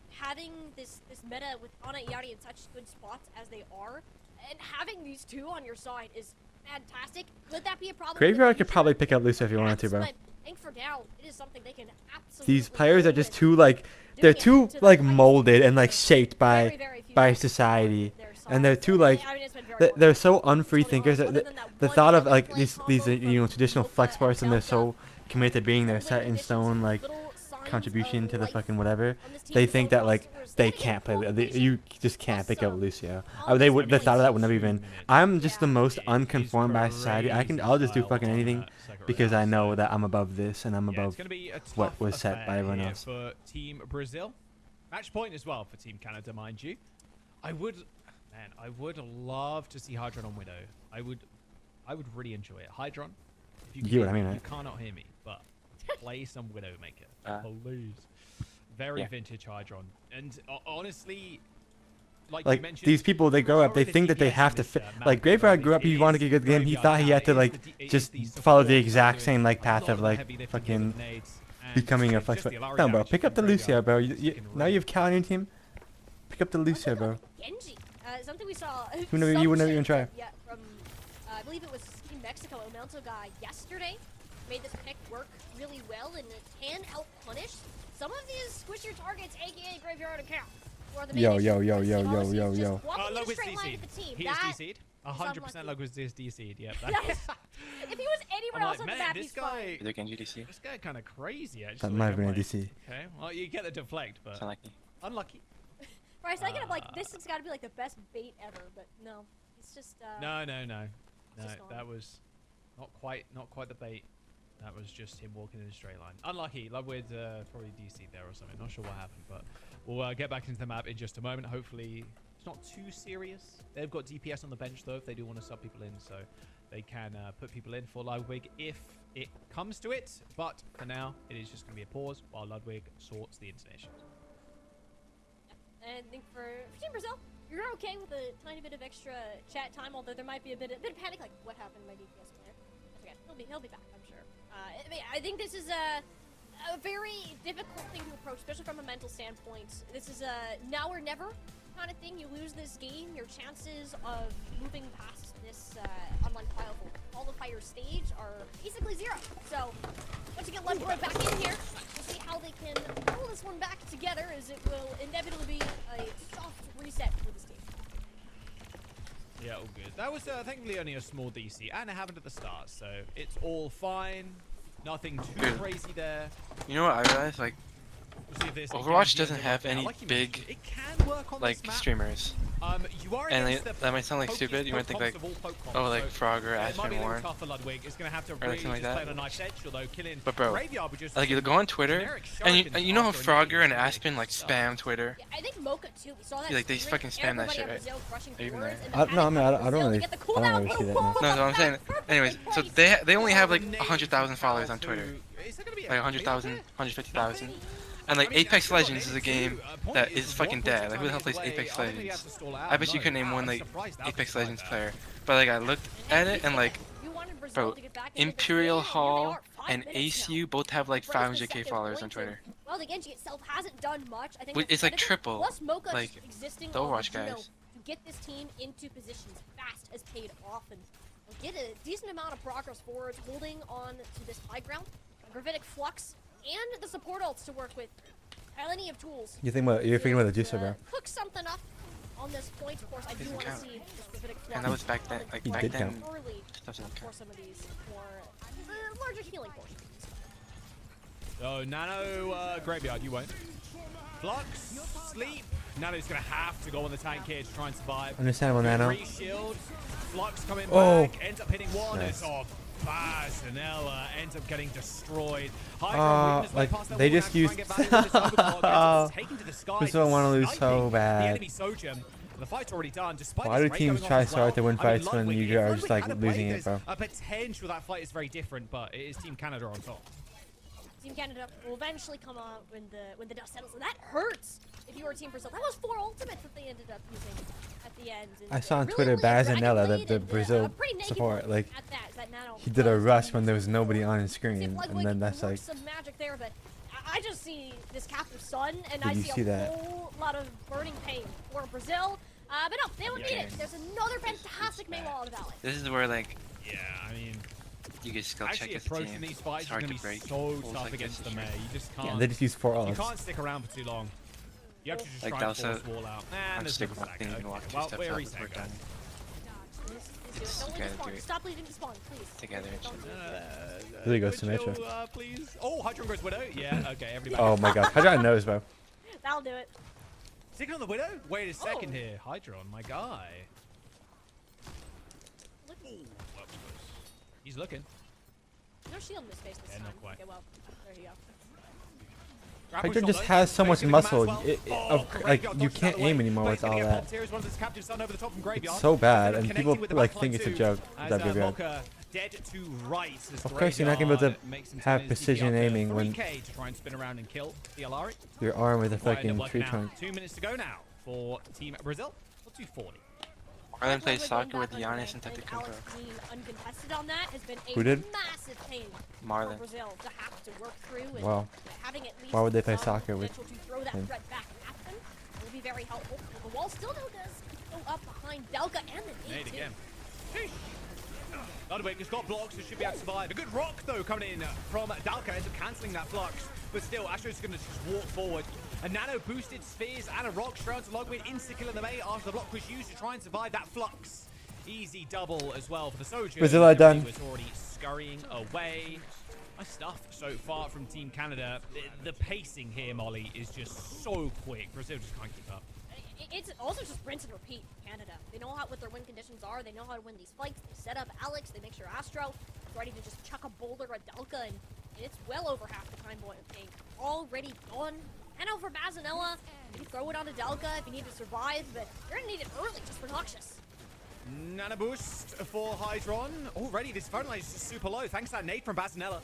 having this meta with Ana, Yari in such good spots as they are, and having these 2 on your side is fantastic. Could that be a problem? Graveyard could probably pick up Lucio if you wanted to, bro. But I think for now, it is something they can absolutely. These players are just too like, they're too like molded and like shaped by society, and they're too like, they're so unfree thinkers. The thought of like these traditional flex parts, and they're so committed to being their set in stone like contribution to the fucking whatever. They think that like they can't play. You just can't pick up Lucio. They would. The thought of that would never even. I'm just the most unconformed by society. I'll just do fucking anything because I know that I'm above this and I'm above what was set by everyone else. For Team Brazil, match point as well for Team Canada, mind you. I would love to see Hydron on Widow. I would really enjoy it. Hydron, if you get what I mean, right? You cannot hear me, but play some Widowmaker, please. Very vintage Hydron, and honestly, like you mentioned, these people, they grow up, they think that they have to fit. Like Graveyard grew up, he wanted to get a good game. He thought he had to like just follow the exact same like path of like fucking becoming a flex. No, bro, pick up the Lucio, bro. Now you have Cal on your team. Pick up the Lucio, bro. Genji, something we saw. You would never even try. Yeah, from I believe it was Team Mexico, El Melto guy yesterday. Made this pick work really well, and it can help punish some of these squish your targets, aka Graveyard and Cal. Yo. Lugwiz DC'd. He is DC'd. 100% Lugwiz is DC'd. Yep. If he was anywhere else on the map, he's fine. They're Genji DC. This guy kind of crazy, actually. That might have been a DC. Okay, well, you get the deflect, but unlucky. Right, so I get like this has got to be like the best bait ever, but no, it's just. No. That was not quite the bait. That was just him walking in a straight line. Unlucky. Lugwiz probably DC'd there or something. Not sure what happened, but we'll get back into the map in just a moment. Hopefully, it's not too serious. They've got DPS on the bench though, if they do want to sub people in, so they can put people in for Ludwig if it comes to it. But for now, it is just going to be a pause while Ludwig sorts the installations. And I think for Team Brazil, you're okay with a tiny bit of extra chat time, although there might be a bit of panic, like what happened to my DPS player. That's okay. He'll be back, I'm sure. I think this is a very difficult thing to approach, especially from a mental standpoint. This is a now or never kind of thing. You lose this game, your chances of moving past this qualifier stage are basically 0. So once you get Ludwig back in here, we'll see how they can pull this one back together, as it will inevitably be a soft reset for this team. Yeah, all good. That was thankfully only a small DC, and it happened at the start, so it's all fine. Nothing too crazy there. You know what I realized? Like, we'll see if this Overwatch doesn't have any big like streamers. You are and that might sound like stupid. You might think like, oh, like Frogger, Aspen, Warren, or anything like that. But bro, like you go on Twitter, and you know how Frogger and Aspen like spam Twitter. Yeah, I think Mocha too. We saw that. Like they fucking spam that shit, right? I don't really see that. No, so I'm saying. Anyways, so they only have like 100,000 followers on Twitter, like 100,000, 150,000. And like Apex Legends is a game that is fucking dead. Like who the hell plays Apex Legends? I bet you could name one like Apex Legends player. But like I looked at it and like, bro, Imperial Hall and ACU both have like 500k followers on Twitter. Well, the Genji itself hasn't done much. I think it's like triple. Plus Mocha's like existing the Overwatch guys. To get this team into positions fast has paid off and get a decent amount of progress forwards, holding on to this high ground. Gravitic Flux and the support ults to work with. Plenty of tools. You're thinking about the juicer, bro. Hook something up on this point. Of course, I do want to see this Gravitic Flux. And that was back then. Like back then. For some of these more larger healing portions. So Nano Graveyard, you won't. Flux, sleep. Nano's gonna have to go on the tank here to try and survive. Understandable, Nano. Shield. Flux coming back, ends up hitting one. Nice. It's a Basanella ends up getting destroyed. Like they just used. This one want to lose so bad. The fight's already done. Why do teams try so hard to win fights when you are just like losing it, bro? A potential that fight is very different, but it is Team Canada on top. Team Canada will eventually come out when the dust settles, and that hurts. If you were Team Brazil, that was 4 ultimates that they ended up using at the end. And I saw on really Twitter Basanella, the dragon-bladed, Brazil support, like he did a rush when there was nobody on his screen, and then that's like. Some magic there, but I just see this captive sun, and Did I you see see a that? whole lot of burning pain for Brazil. But no, they don't need it. There's another fantastic main wall on the valley. This is where like. Yeah, I mean. You can skill check Actually, this approaching team. these fights It's is hard going to to be break. so Pulls tough like against this the is May. You just can't. Yeah, they just use 4 You ults. can't stick around for too long. You have to just Like try and Dalsa, force wall out. I'm And just there's sticking no with stack. my thing and walk 2 Well, steps we're up reset, before guys. Don't leave the spawn. Stop leaving the spawn, please. Together. Really goes to Metro. Please. Oh, Hydron goes Widow. Yeah, okay, everybody. Oh my god, Hydron knows, bro. That'll do it. Sticking on the Widow? Wait a second here. Hydron, my guy. Look, Ooh, that was close. He's looking. no shield in his face this Yeah, time. not quite. Okay, well, there you go. Hydron just has so much muscle. Like you can't aim anymore with all that. It's so bad, and people like think it's a joke. Of course, you're not gonna be able to have precision aiming when your arm with a fucking tree trunk. 2 minutes to go now for Team Brazil. What's 240? Marlon plays soccer with Giannis and Tetekubo. Uncontested on that has been a Who did? massive pain Marlon. for Brazil to have to work through. And Wow. having at least Why would they play some soccer with potential to throw that him? threat back at them will be very helpful. The wall still though does go up behind Delka and the Nade too. again. Ludwig has got blocks, so should be able to survive. A good rock, though, coming in from Dalka, ends up cancelling that flux. But still, Astro's going to just walk forward. A nano-boosted spheres and a rock straight to Ludwig, insta-kill in the May after the block was used to try and survive that flux. Easy double as well for the soldier. Brazil are done. Was already scurrying away. Nice stuff so far from Team Canada. The pacing here, Molly, is just so quick. Brazil just can't keep up. It's also just rinse and repeat. Canada. They know what their win conditions are. They know how to win these fights. They set up Alex. They make sure Astro is ready to just chuck a boulder at Delka, and it's well over half the time being already gone. And over Basanella, you can throw it onto Delka if you need to survive, but you're gonna need it early just for Noxious. Nano boost for Hydron. Already, this phone line is just super low. Thanks to that nade from Basanella.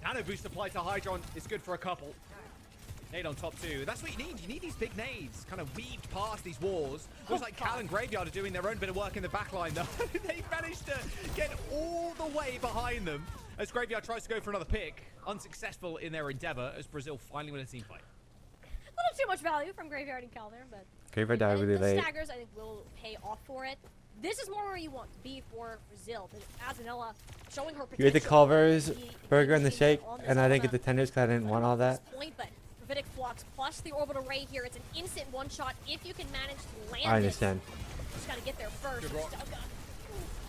Nano boost applied to Hydron is good for a couple. Nade on top two. That's what you need. You need these big nades kind of weaved past these walls. Looks like Cal and Graveyard are doing their own bit of work in the back line, though. They managed to get all the way behind them as Graveyard tries to go for another pick. Unsuccessful in their endeavor as Brazil finally win a team fight. A little too much value from Graveyard and Cal there, but Graveyard died really the late. staggers, I think, will pay off for it. This is more where you want to be for Brazil. Basanella showing her potential. You ate the Culver's burger and the shake, and I didn't get the tenders because I didn't want all that. Gravitic Flux plus the orbital ray here. It's an instant one shot if you can manage to land I understand. it. Just gotta get there first.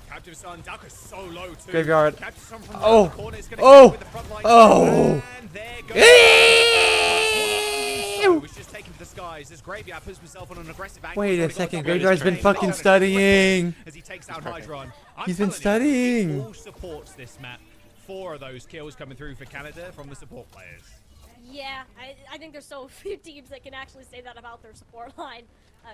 Captive Sun, Dalka's so low too. Graveyard. Captive Sun from Oh. the corner is gonna Oh. go with the front line. Oh. And there goes. Was just taken to the skies as Graveyard puts himself on an aggressive angle. Wait a He's second, already got Graveyard's been fucking studying. as he takes down Hydron. He's been studying. He all supports this map. 4 of those kills coming through for Canada from the support players. Yeah, I think there's so few teams that can actually say that about their support line,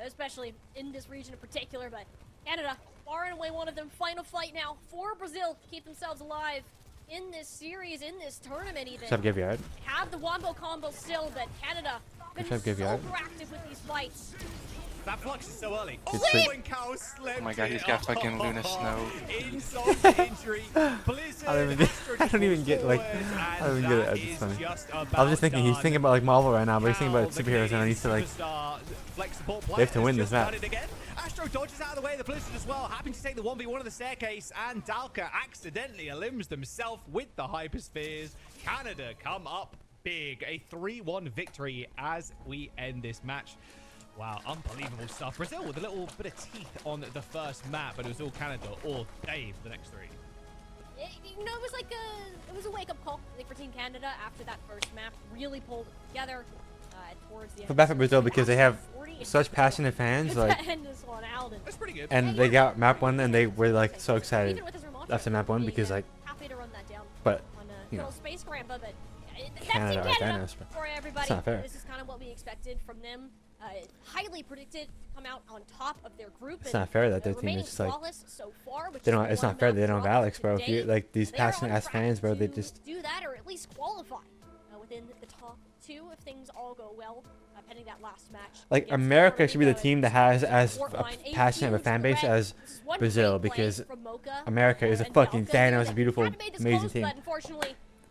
especially in this region in particular. But Canada, far and away one of them. Final fight now for Brazil to keep themselves alive in this series, in this tournament even. What's up, Graveyard? Have the wombo combo still, but Canada been What's up, so Graveyard? proactive with these fights. That flux is so early. Good Oh, sleep. and Cal slept Oh my god, he's it. got fucking Luna Snow. Insult to injury. Blizzard, I don't even get- Astro I don't even get, like, forward, I don't even and get it. that It's is funny. just I was about just thinking, he's done. thinking about like Marvel right now, but he's thinking Cal, about the superheroes, and I need Canadian to like. superstar, flex support They have to player, win has this just map. done it again. Astro dodges out of the way of the Blizzard as well, happy to take the 1v1 of the staircase, and Dalka accidentally elims themselves with the hyperspheres. Canada come up big, a 3-1 victory as we end this match. Wow, unbelievable stuff. Brazil with a little bit of teeth on the first map, but it was all Canada all day for the next 3. You know, it was like it was a wake-up call for Team Canada after that first map. Really pulled it together towards the end. Feel bad for Brazil because they have 40 such passionate fans, to like, end this one out. That's pretty good. and they got map 1 and they were like so excited Even with his remote after map 1 because like happy But on a you know, little space grandpa, but Canada, that's Team I Canada know, for everybody. It's not fair. This is kind of what we expected from them. Highly predicted to come out on top of their group. It's not fair that their team is just like so far, they don't. It's not fair that they don't have Alex, bro. If you like these passionate ass fans, bro, they just do that or at least qualify within the top 2 if things all go well. Pending that last match. Like America should be the team that has as passionate of a fan base as Brazil, because America is a fucking Thanos, beautiful, amazing team.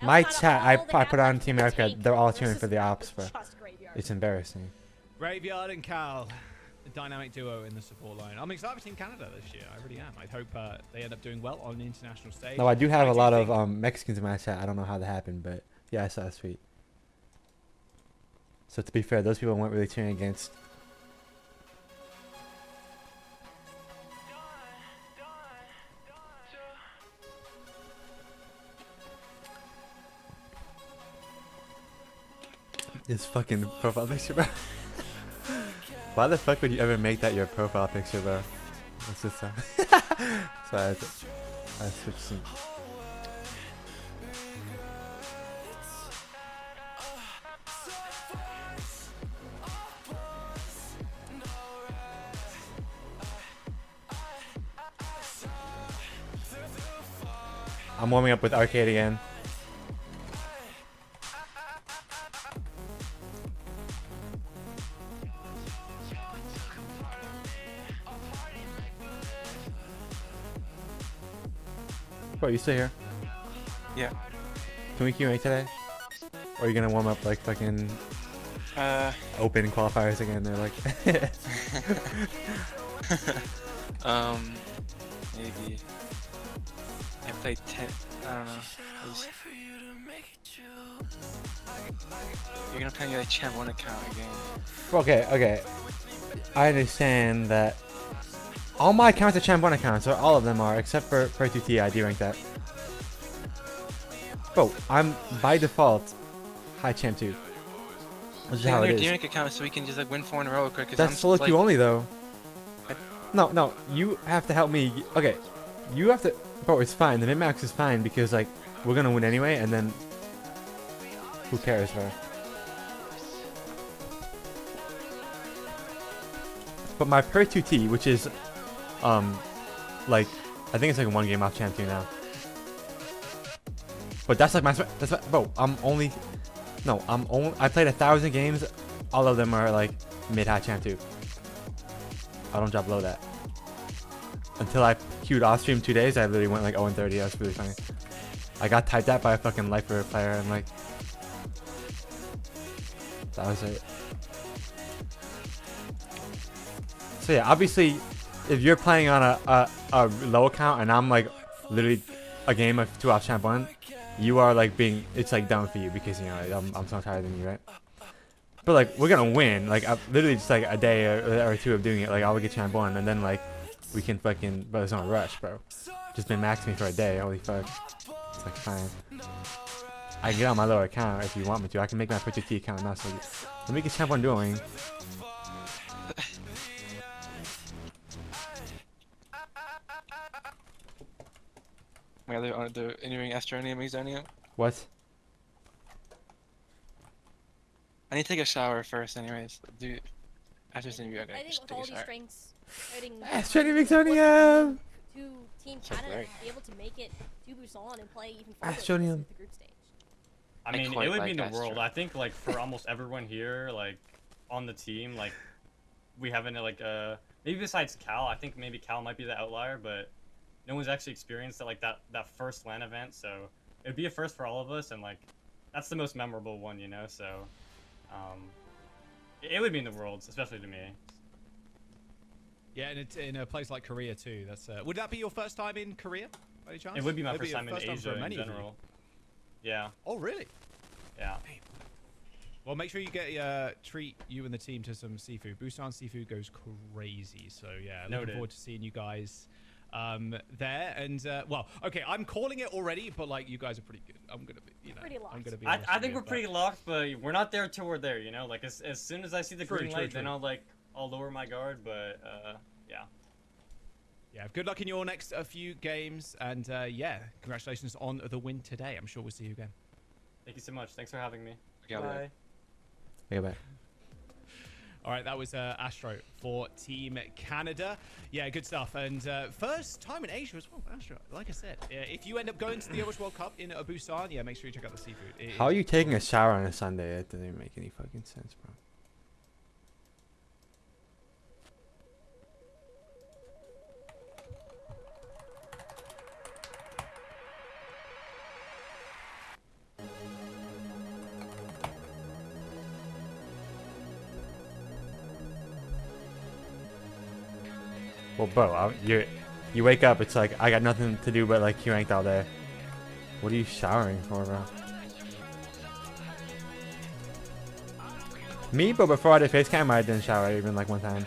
My chat, I put on Team America, they're all cheering for the Ops, bro. It's embarrassing. Graveyard and Cal, a dynamic duo in the support line. I'm excited for Team Canada this year. I really am. I hope they end up doing well on the international stage. No, I do have a lot of Mexicans in my chat. I don't know how that happened, but yeah, I saw that tweet. So to be fair, those people weren't really cheering against. This fucking profile picture, bro. Why the fuck would you ever make that your profile picture, bro? What's this? So I switched some. I'm warming up with arcade again. Bro, you still here? Yeah. Can we Q&A today? Or are you gonna warm up like fucking open qualifiers again? They're like maybe. I played 10. I don't know. You're gonna play like Champ 1 account again. Okay. I understand that all my accounts are Champ 1 accounts, or all of them are, except for 2T. I derank that. Bro, I'm by default high Champ 2. Which is how it is. Derank account so we can just like win 4 in a row quick. That's solo queue only though. No, you have to help me. Okay, you have to. Bro, it's fine. The min-max is fine because like we're gonna win anyway, and then who cares, bro? But my per 2T, which is like I think it's like 1 game off Champ 2 now. But that's like bro. I played 1,000 games. All of them are like mid-high Champ 2. I don't drop below that. Until I queued off stream 2 days, I literally went like 0-30. That was really funny. I got typed at by a fucking lifer player, and like that was it. So yeah, obviously, if you're playing on a low account and I'm like literally a game of 2 off Champ 1, you are like it's like down for you because you know I'm so tired than you, right? But like we're gonna win. Like I've literally just like a day or 2 of doing it. Like I'll get Champ 1 and then like we can fucking, but it's not a rush, bro. Just been maxing me for a day. Holy fuck. It's like fine. I can get on my lower account if you want me to. I can make my T account now. So let me get Champ 1 doing. Wait, are they interviewing Astroneum Exonium? What? I need to take a shower first, anyways. Dude, after this interview, I gotta I think just with take all a these shower. strengths, Astroneum Exonium! To Team Canada to be able to make it to Busan and play even further Astronium. the group stage. I mean, it would mean the world. I think like for almost everyone here, like on the team, like we haven't like maybe besides Cal. I think maybe Cal might be the outlier, but no one's actually experienced that that first LAN event. So it'd be a first for all of us, and like that's the most memorable one, you know. So it would mean the world, especially to me. Yeah, and it's in a place like Korea too. That's would that be your first time in Korea, by any chance? It would be my first time in Asia in general. Yeah. Oh, really? Yeah. Well, make sure you get treat you and the team to some seafood. Busan seafood goes crazy. So yeah, looking forward to seeing you guys there. And well, okay, I'm calling it already, but like you guys are pretty good. I'm gonna be, you know, pretty locked. I'm gonna be. I think we're pretty locked, but we're not there till we're there. You know, like as soon as I see the green light, then I'll lower my guard. But yeah. Yeah, good luck in your next few games, and yeah, congratulations on the win today. I'm sure we'll see you again. Thank you so much. Thanks for having me. Okay, Bye. Okay, bye. All right, that was Astro for Team Canada. Yeah, good stuff. And first time in Asia as well, Astro. Like I said, if you end up going to the Overwatch World Cup in Busan, yeah, make sure you check out the seafood. How are you taking a shower on a Sunday? That doesn't even make any fucking sense, bro. Well, bro, you wake up, it's like, I got nothing to do but like queue ranked all day. What are you showering for, bro? Me, but before I did face cam, I didn't shower even like one time.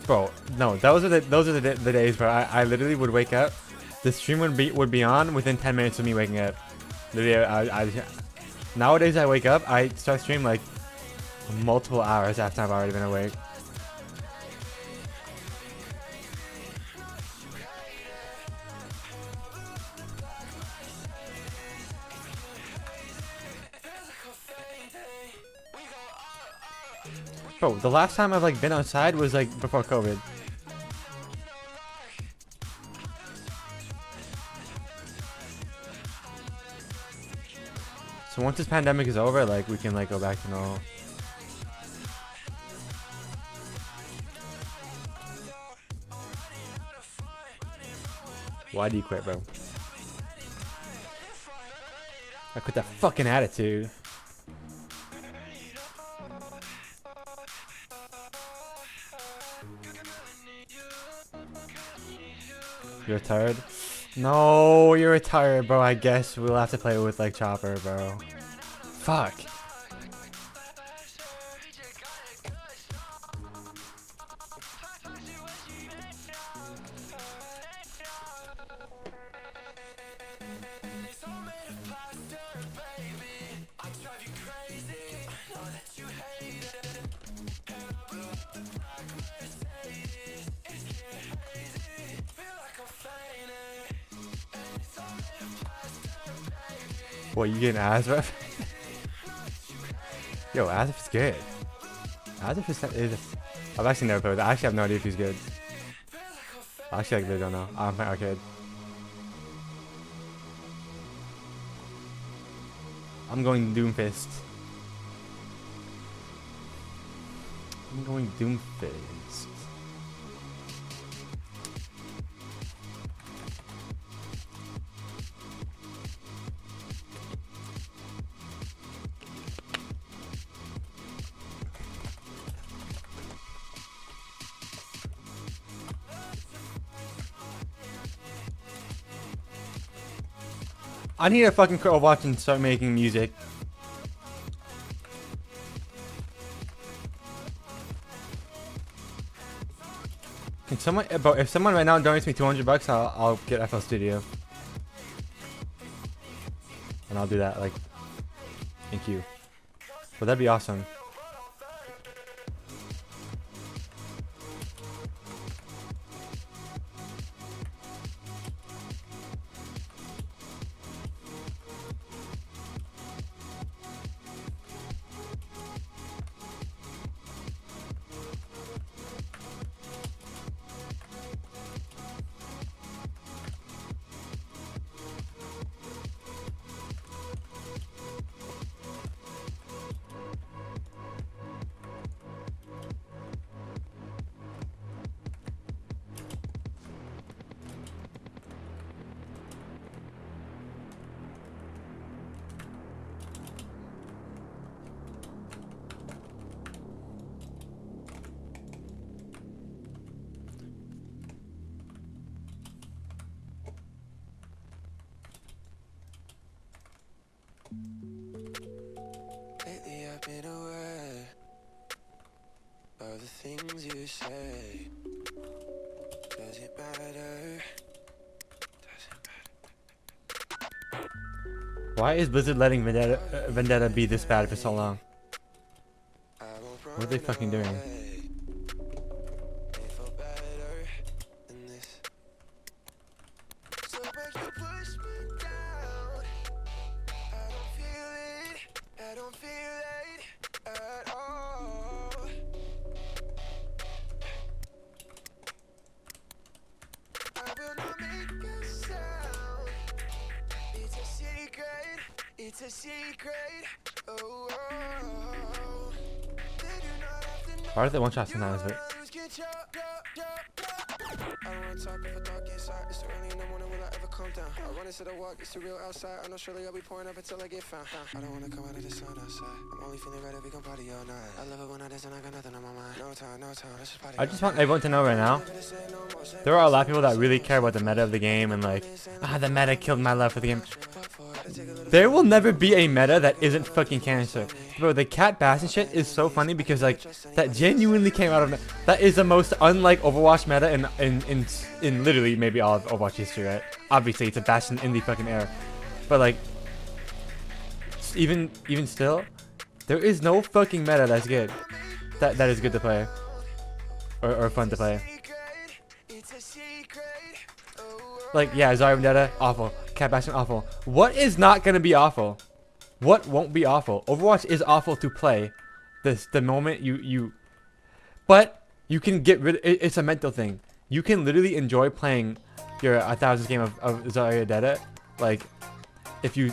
Bro, no, those are the days, bro. I literally would wake up, the stream would be on within 10 minutes of me waking up. Literally, nowadays I wake up, I start stream like multiple hours after I've already been awake. Bro, the last time I've like been outside was like before COVID. So once this pandemic is over, like we can like go back to normal. Why do you quit, bro? I quit that fucking attitude. You're tired? No, you're retired, bro. I guess we'll have to play with like Chopper, bro. Fuck. What, you getting Azref? Yo, Azref is good. Azref is I've actually never played with it. I actually have no idea if he's good. I actually like, really don't know. I'm playing arcade. I'm going Doomfist. I'm going Doomfist. I need to fucking quit Overwatch and start making music. Can someone, if someone right now donates me $200, I'll get FL Studio. And I'll do that, like, thank you. Well, that'd be awesome. Lately I've been aware of the things you say. Does it matter? Does it matter? Why is Blizzard letting Vendetta be this bad for so long? What are they fucking doing? It's a secret. Oh, Why are they one shot sometimes? But I don't wanna talk if I talk inside. It's early in the morning, will I ever calm down? I run into the walk, it's the real outside. I know surely I'll be pouring up until I get found. I don't wanna come out of the sun outside. I'm only feeling right if we can party all night. I love it when I dance and I got nothing on my mind. No time, let's just party. I just want everyone to know right now, there are a lot of people that really care about the meta of the game and like, the meta killed my love for the game. There will never be a meta that isn't fucking cancer. Bro, the cat bassin shit is so funny because like that genuinely came out of that is the most unlike Overwatch meta in literally maybe all of Overwatch history, right? Obviously it's a bastion in the fucking era. But like even still, there is no fucking meta that's good. That is good to play. Or fun to play. Like, yeah, Zarya Vendetta, awful. Cat Bastion, awful. What is not gonna be awful? What won't be awful? Overwatch is awful to play. The moment but you can get rid. It's a mental thing. You can literally enjoy playing your 1000th game of Zarya Vendetta, like if you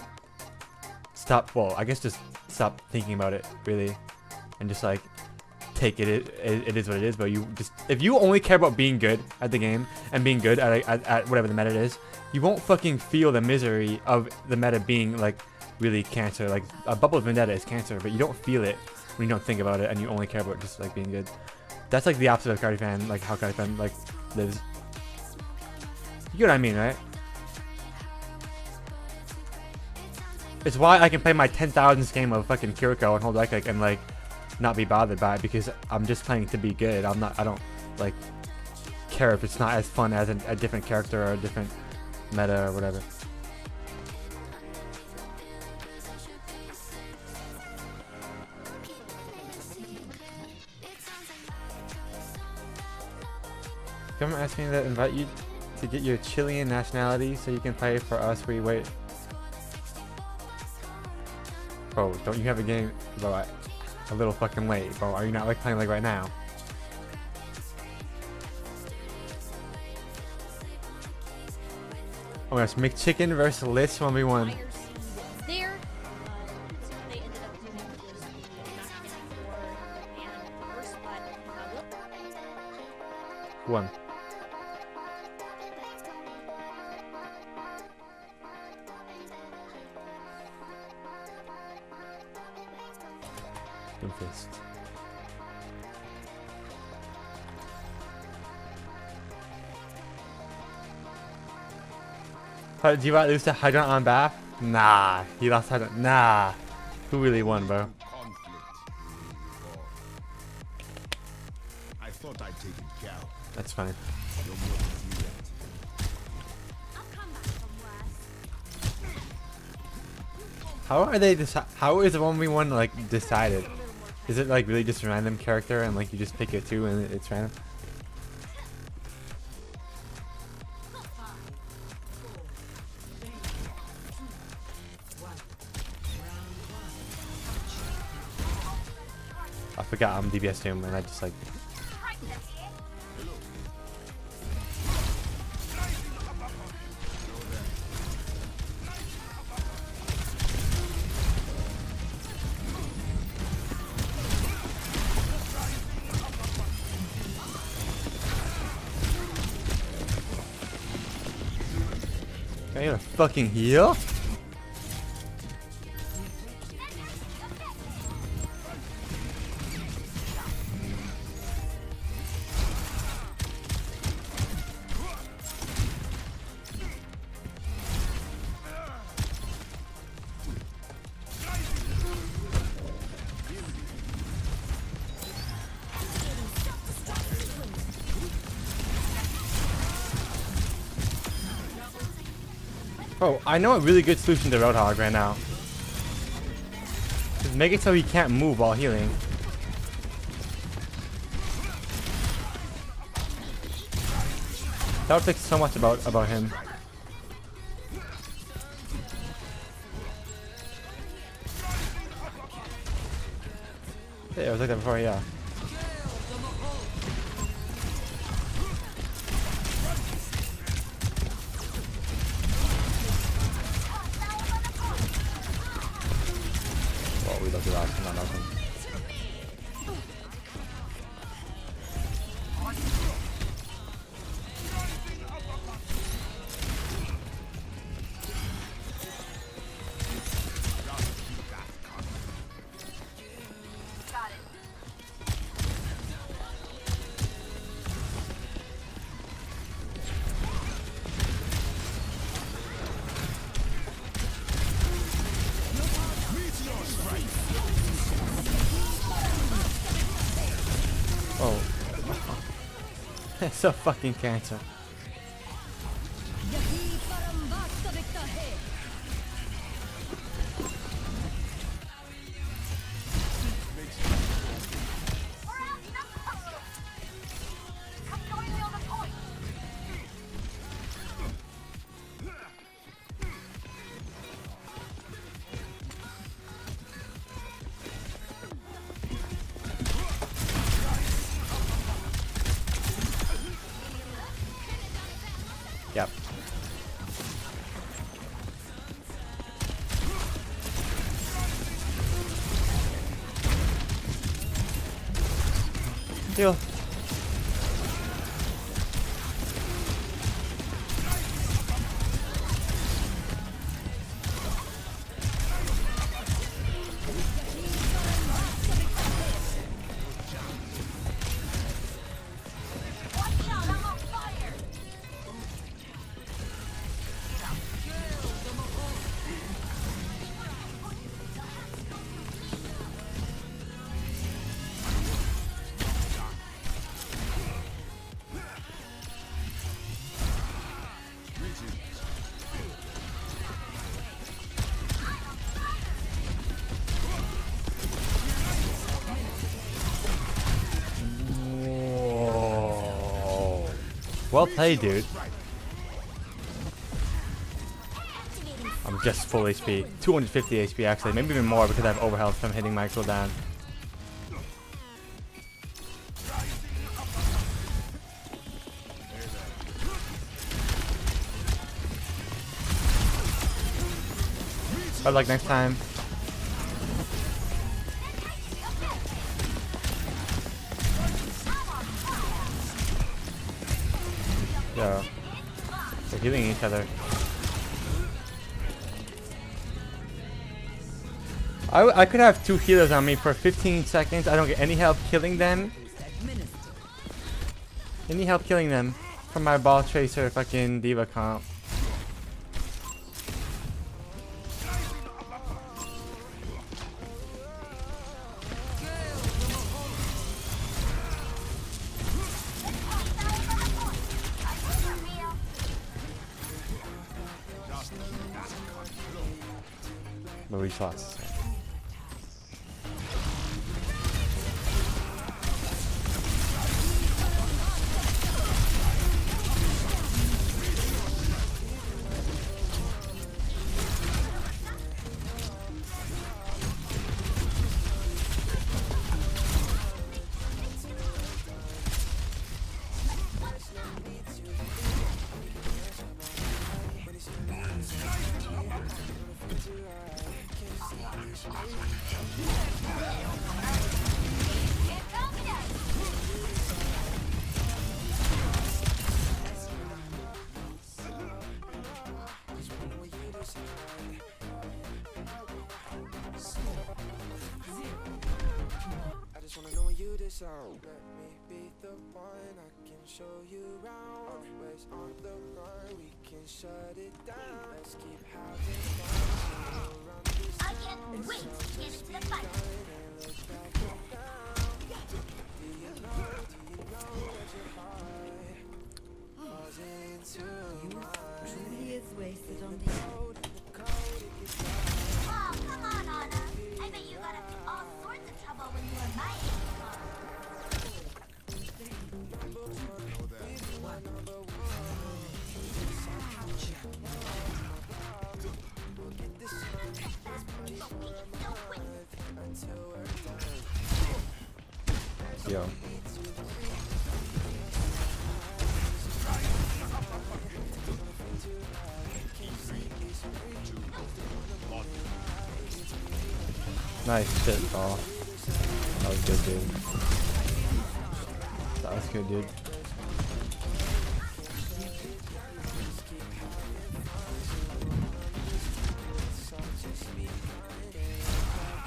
stop. Well, I guess just stop thinking about it really, and just like take it is what it is. But you just, if you only care about being good at the game and being good at whatever the meta is, you won't fucking feel the misery of the meta being like really cancer. Like a bubble of Vendetta is cancer, but you don't feel it when you don't think about it and you only care about just like being good. That's like the opposite of Cardi Fan, like how Cardi Fan like lives. You get what I mean, right? It's why I can play my 10,000th game of fucking Kiriko and hold like and like not be bothered by it, because I'm just playing to be good. I don't like care if it's not as fun as a different character or a different meta or whatever. Government asked me to invite you to get your Chilean nationality so you can play for us. We wait. Bro, don't you have a game? Bro, a little fucking late, bro. Are you not like playing like right now? Oh my gosh, McChicken versus Lich 1v1. There, so they ended up doing was the match 4 and first, but One. Fist. Do you want to lose to Hydron on Bath? Nah, he lost Hydron. Nah, who really won, bro? I thought I'd taken Cal. That's funny. How are they? How is the 1v1 like decided? Is it like really just a random character and like you just pick it too and it's random? I forgot I'm DBS Doom and I just like. Can I get a fucking heal? Oh, I know a really good solution to Roadhog right now. Just make it so he can't move while healing. That would fix so much about him. Yeah, it was like that before, yeah. Well, we looked at that, not nothing. Oh. It's so fucking cancer. Yep. Heal. Whoa. Well played, dude. I'm just full HP. 250 HP actually, maybe even more because I have overhealth from hitting my cooldown. But like next time. Yeah. They're healing each other. I could have two healers on me for 15 seconds. I don't get any help killing them. Any help killing them from my ball tracer fucking diva comp. But we lost. Let me be the one, I can show you around. Where's on the run, we can shut it down. Let's keep having fun. I can't wait to get into the fight. Do you know that your heart falls into mine? Truly is wasted on the Yo. Nice shit, ball. That was good, dude. That was good, dude.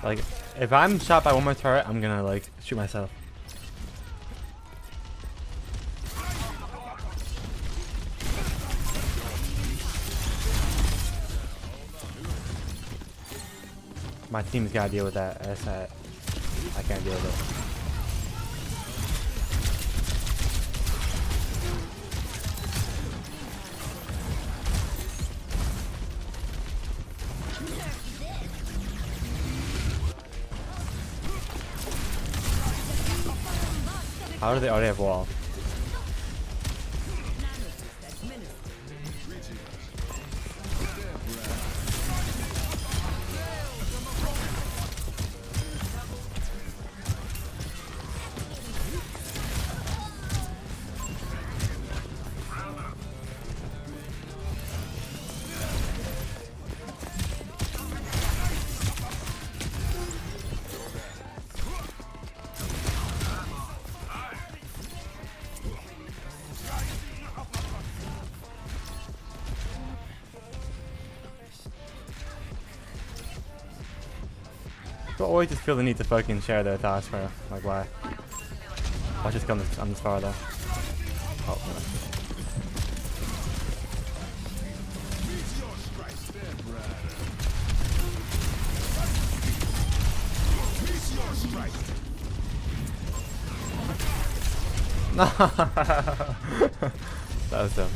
Like, if I'm shot by one more turret, I'm gonna like shoot myself. My team's gotta deal with that. I can't deal with it. How do they already have wall? People always just feel the need to fucking share their thoughts, bro. Like, why? I'll just come on this far, though. Oh, no. That was dumb.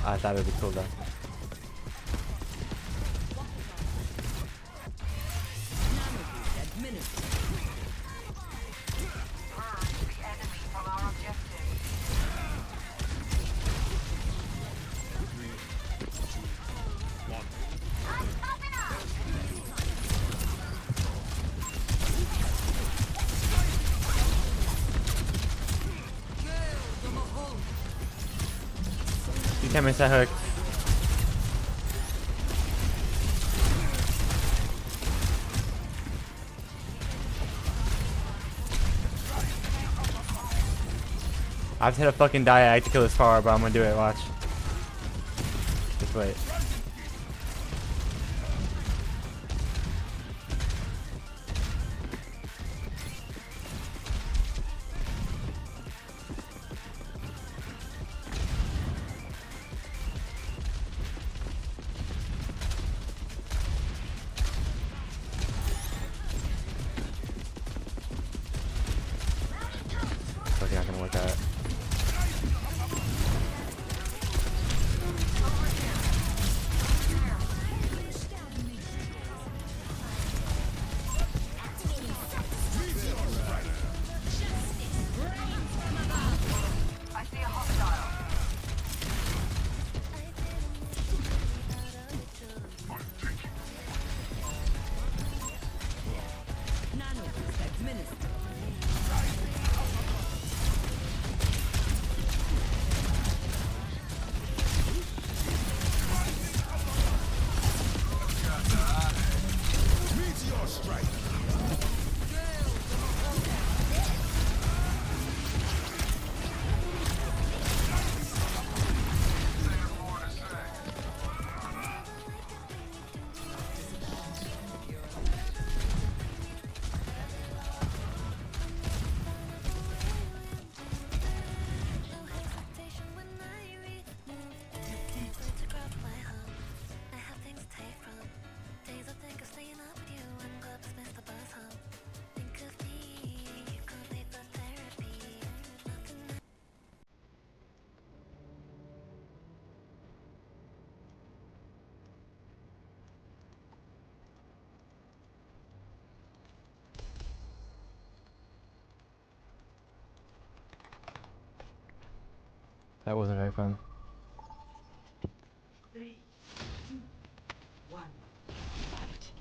I thought it would be cool, though. You can't miss that hook. I have to hit a fucking diag to kill this tower, but I'm gonna do it, watch. Just wait. Fucking not gonna work out. That wasn't very fun. 3, 2, 1, fight.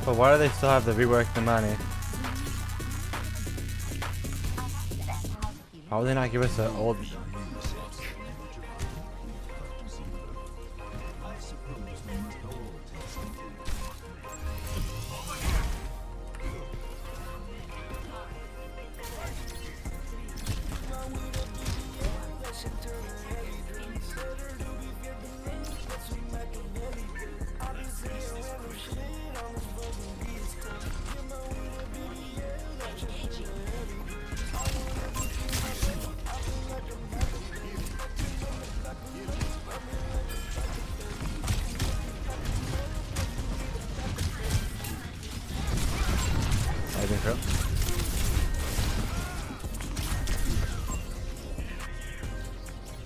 But why do they still have to rework the money? Why would they not give us an old...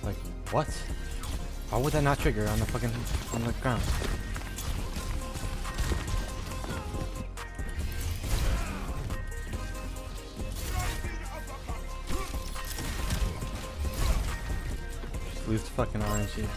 Like, what? Why would that not trigger on the fucking, on the ground? Just lose the fucking RNG.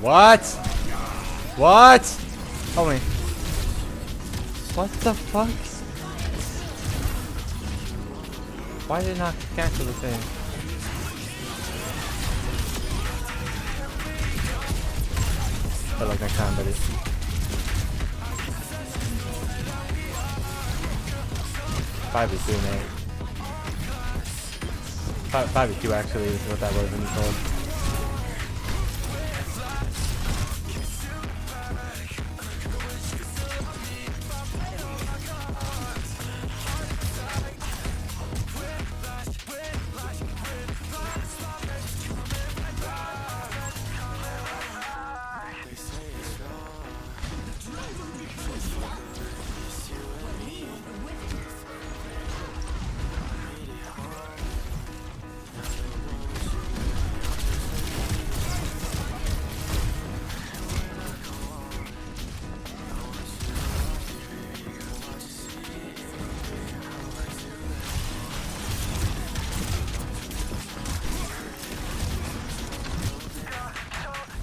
What? What? Help me. What the fuck? Why did it not cancel the thing? Good luck next time, buddy. 5v2, mate. 5v2 actually is what that was when you told.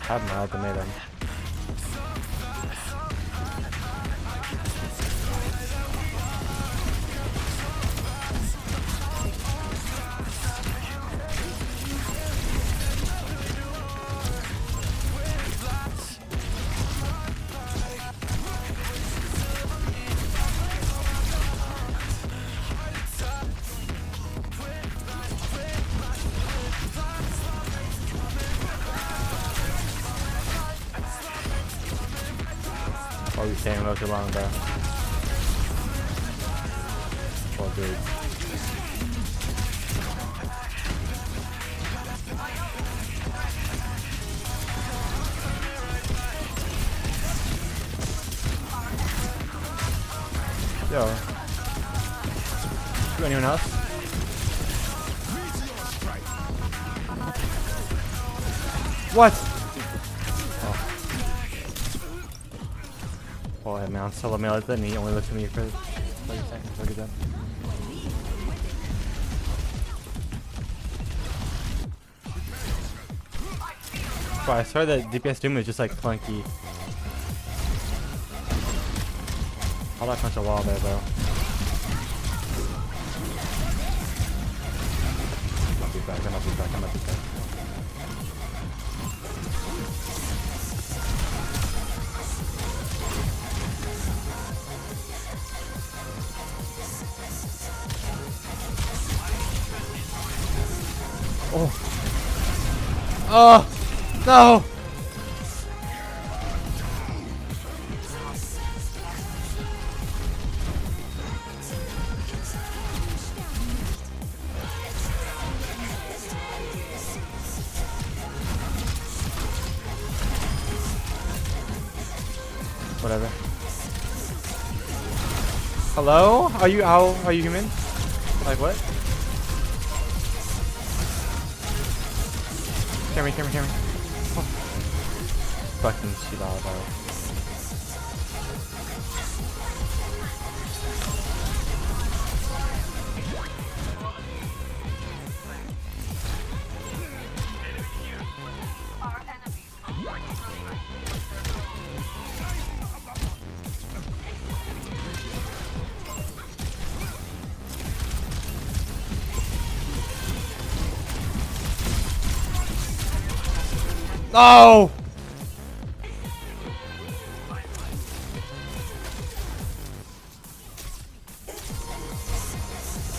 have my ultimatum. Oh, you're staying real too long, bro. Oh, dude. Yo. Do anyone else? What? Oh, man, I'm solo melee and he only looks at me for 30 seconds. Look at that. Bro, I swear that DPS Doom is just like clunky. How do I punch a wall there, bro? I'll be back, I'm not be back. Oh. Oh. No. Whatever. Hello? Are you owl? Are you human? Like what? Camera. Oh. Fucking shit all about it. No!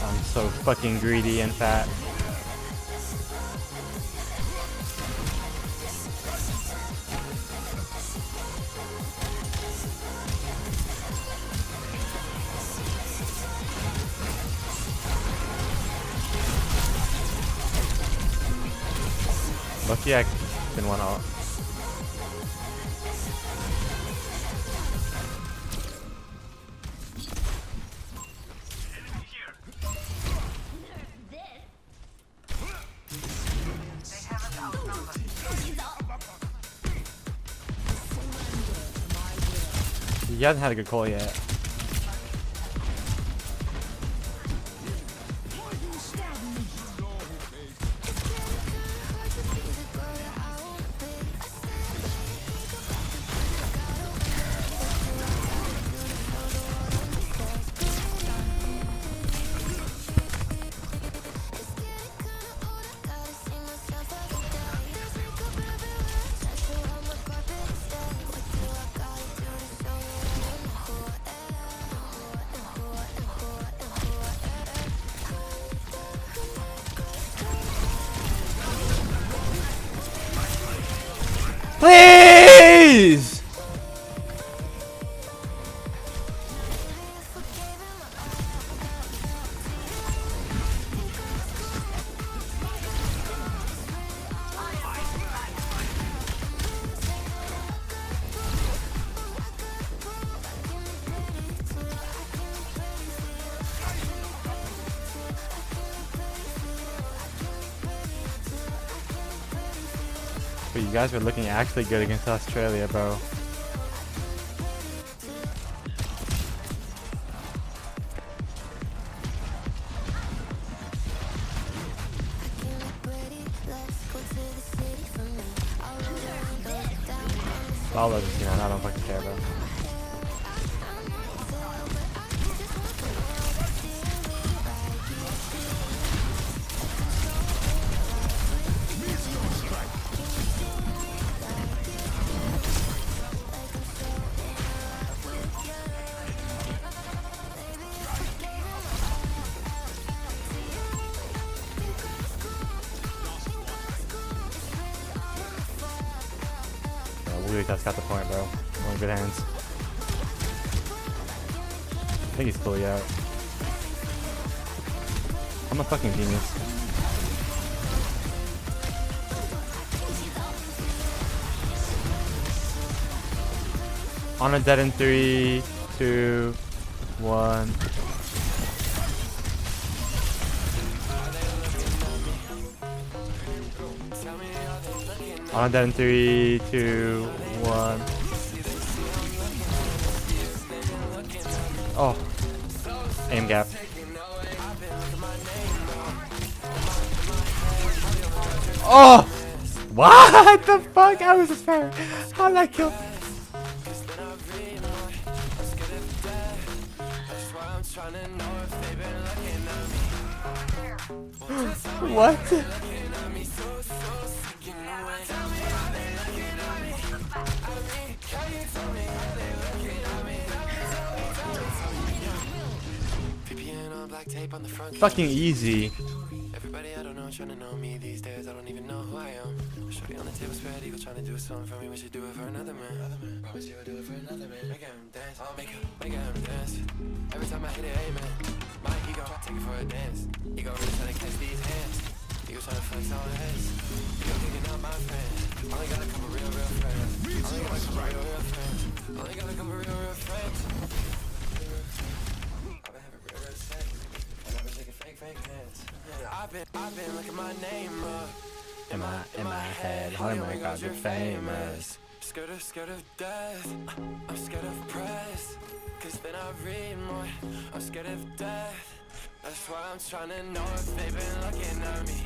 I'm so fucking greedy and fat. Lucky I can one out. He hasn't had a good call yet. Please! But you guys are looking actually good against Australia, bro. I'll let this, I don't fucking care, bro. That's got the point, bro. We're in good hands. I think he's fully out. I'm a fucking genius. On a dead in 3, 2, 1. On a dead in 3, 2, 1. Oh. Aim gap. Oh! What the fuck? How was this fair? How'd that kill? What? Fucking easy. Everybody I don't know trying to know me these days. I don't even know who I am. Shorty on the table spread eagle trying to do something for me. We should do it for another man. Promise you I'll do it for another man. Make him dance. I'll make him dance. Every time I hit it, amen. My ego take it for a dance. Ego really trying to catch these hands. Ego trying to flex all his. Ego kicking out my friend. Only got a couple real friends. Only got a couple real friends. Only got a couple real friends. I've been having real sex. And I've been shaking fake hands. I've been looking my name up in my head. Oh my god, you're famous. Scared of death. I'm scared of press. Cause then I read more. I'm scared of death. That's why I'm trying to know if they've been looking at me.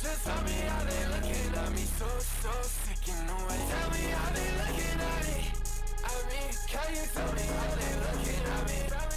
Just tell me how they looking at me. So sick in the way. Tell me how they looking at me. I mean, can you tell me how they looking at me? Tell me.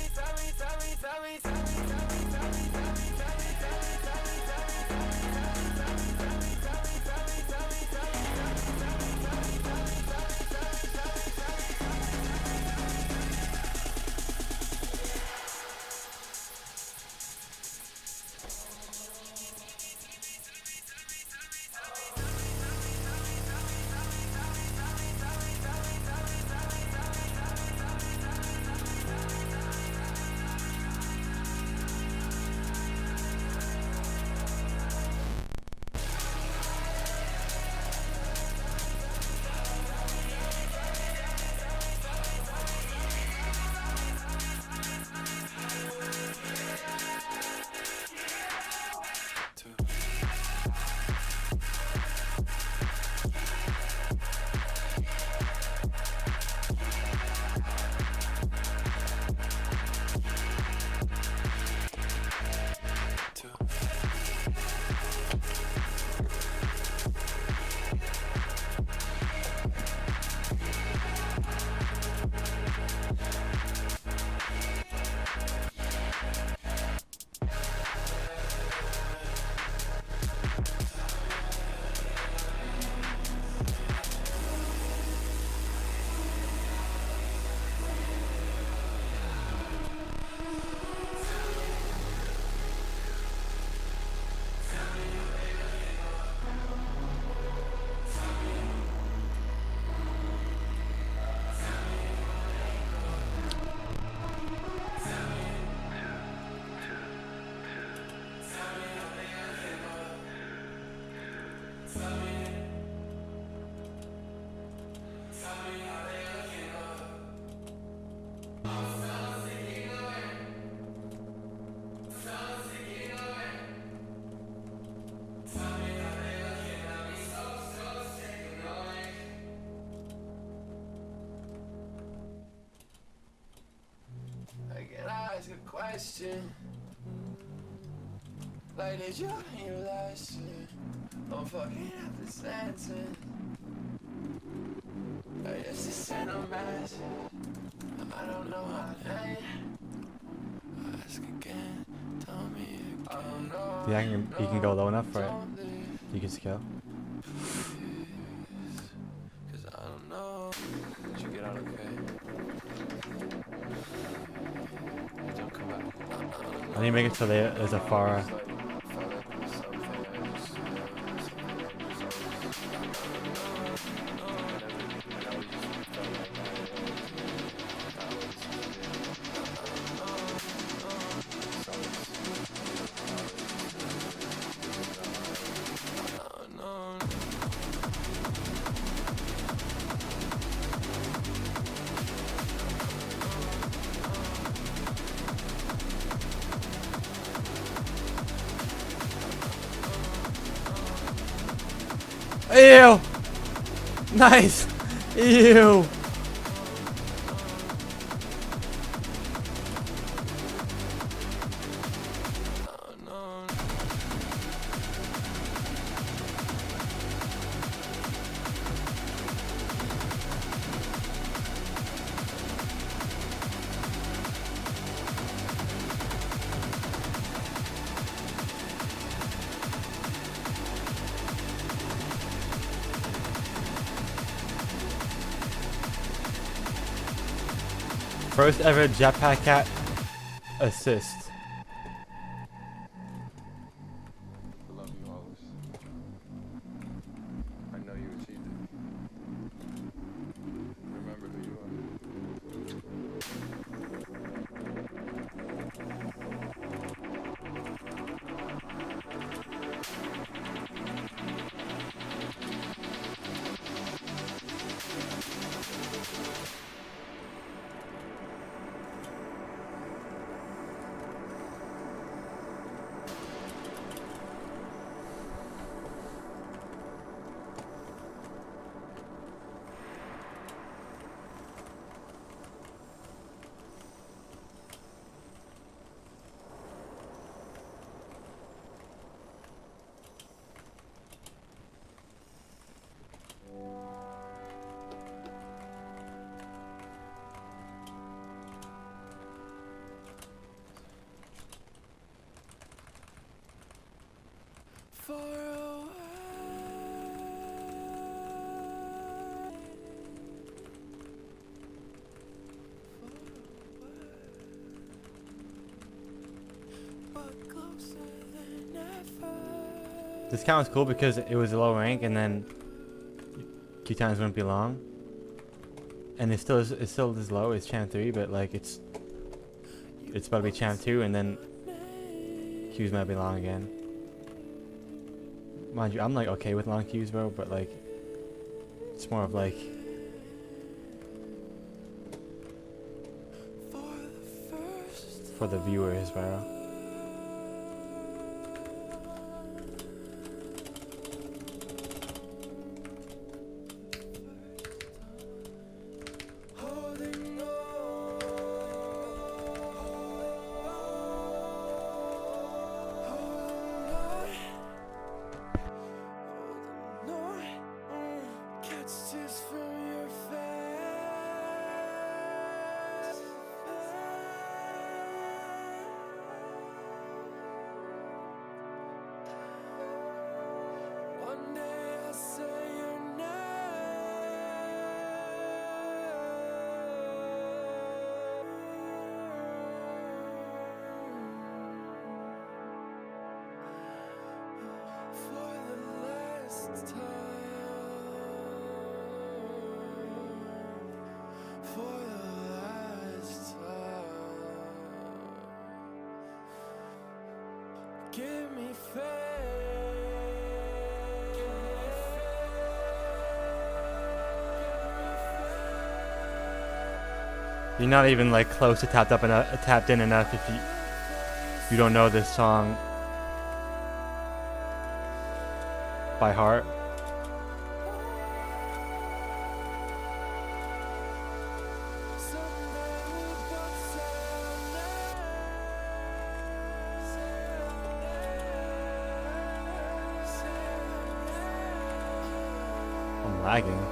Ask a question like, did you hear last shit? I'm fucking up the sentence. mess. I don't know how to end. Ask again, tell me again. Yeah, you can go low enough for it. You can scale. Cause I don't know. Did you get out okay? Don't come back. I need to make it so there's a far. Ew! Nice! Ew! First ever jetpack cat assist. I love you always. I know you achieved it. Remember who you This count was cool because it was a low rank and then queue times wouldn't be long. And it's still as low as champ 3, but like it's about to be champ 2 and then queues might be long again. Mind you, I'm like okay with long queues, bro, but like it's more of like for the viewers, bro. Give me faith. You're not even like close to tapped in enough if you don't know this song by heart. I'm lagging.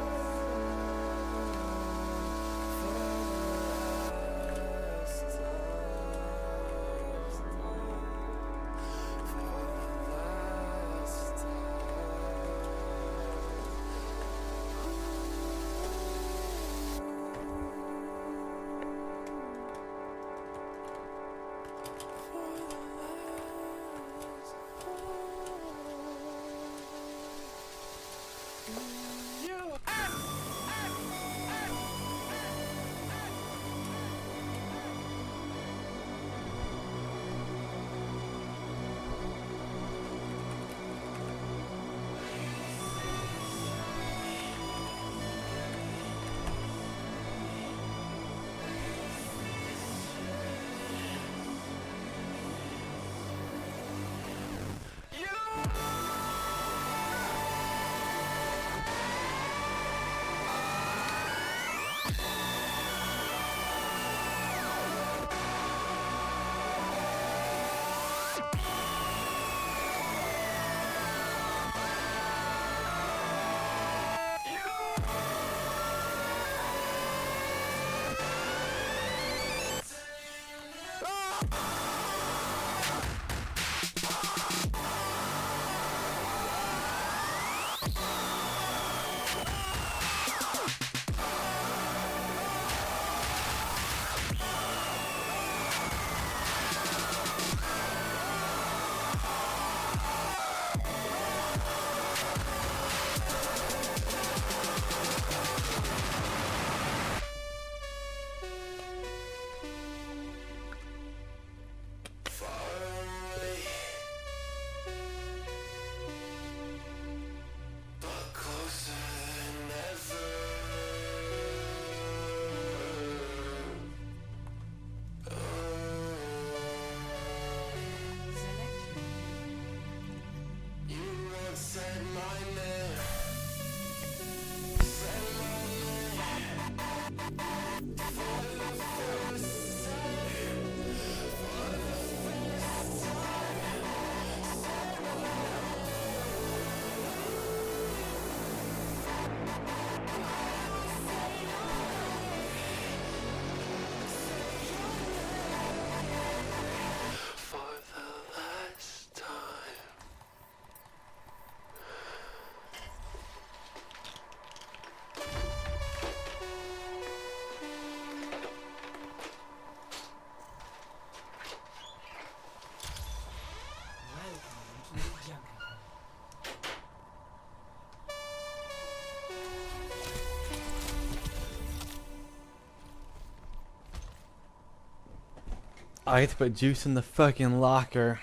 I had to put juice in the fucking locker.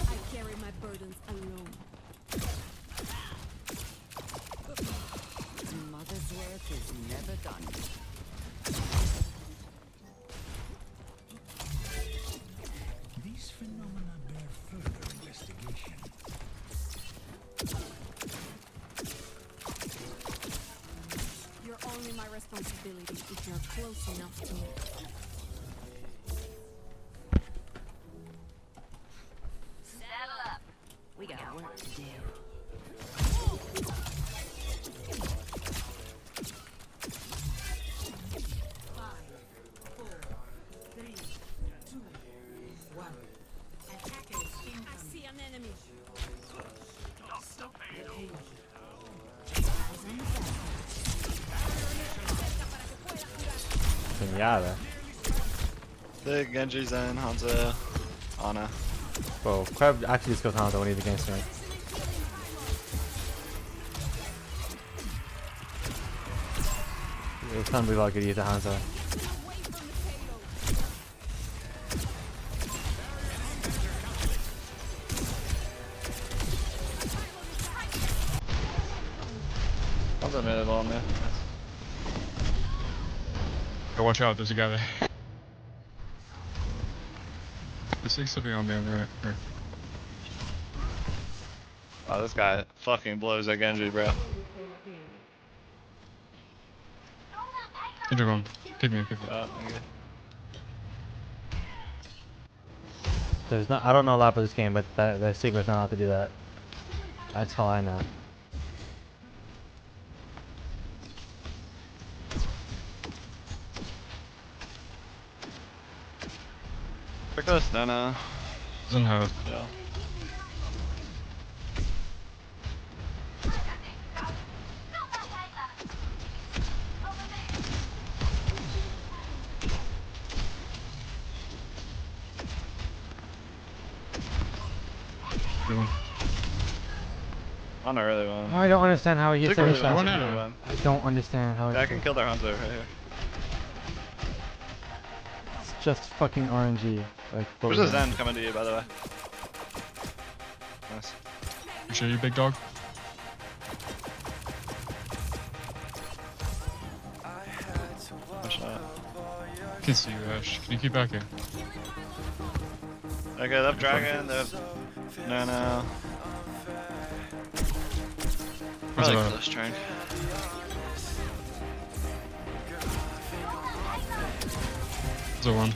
I carry my burdens alone. Mother's work is never done. These phenomena bear further investigation. You're only my responsibility if you're close enough to me. Settle up. We got work to do. Pinata. The Genji Zen, Hanzo, Ana. Bro, Crab actually just goes Hanzo when he's against me. It's unbelievable how good he is at Hanzo. Hanzo made it all, man. Oh, watch out, there's a guy there. There's something on there, right? Wow, this guy fucking blows that Genji, bro. You're going. Take me, take me. Okay. There's not. I don't know a lot about this game, but the secret's not allowed to do that. That's all I know. Pick this, no. Doesn't have. Yeah. Good one. On a really one. I don't understand how he hits every Really shot. one, One really out. one. I don't understand how. Yeah, I can kill their Hanzo right here. It's just fucking RNG. Like. There's a Zen coming to you, by the way. Nice. Appreciate you, big dog. Good shot. I can see you, Ash. Can you keep back here? Okay, they have Dragon, they have Nano. What's I like up? Flush Train. There's a one.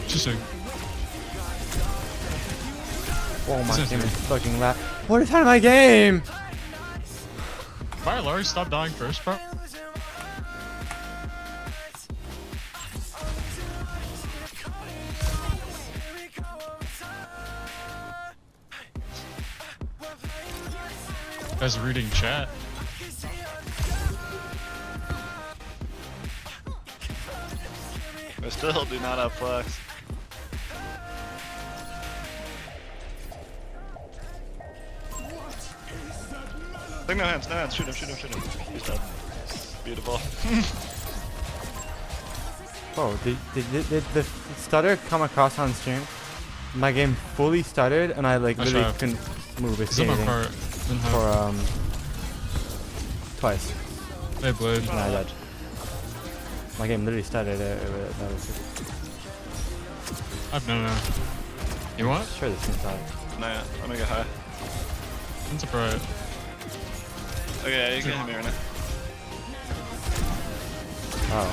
Just a. Oh my This is game it. is fucking loud. What is out of my game? my Larry stop dying first, bro? Guys reading chat. We still do not have flex. Think no hands, no hands. Shoot him, shoot him, shoot him. He's dead. Beautiful. Oh, did the stutter come across on stream? My game fully stuttered and I like literally couldn't move it for twice. Hey Blade. And I died. My game literally stuttered. No. You want? Sure, this thing's high. Nah, I'm gonna get high. It's a bright. Okay, yeah, you can hit me right now. Oh.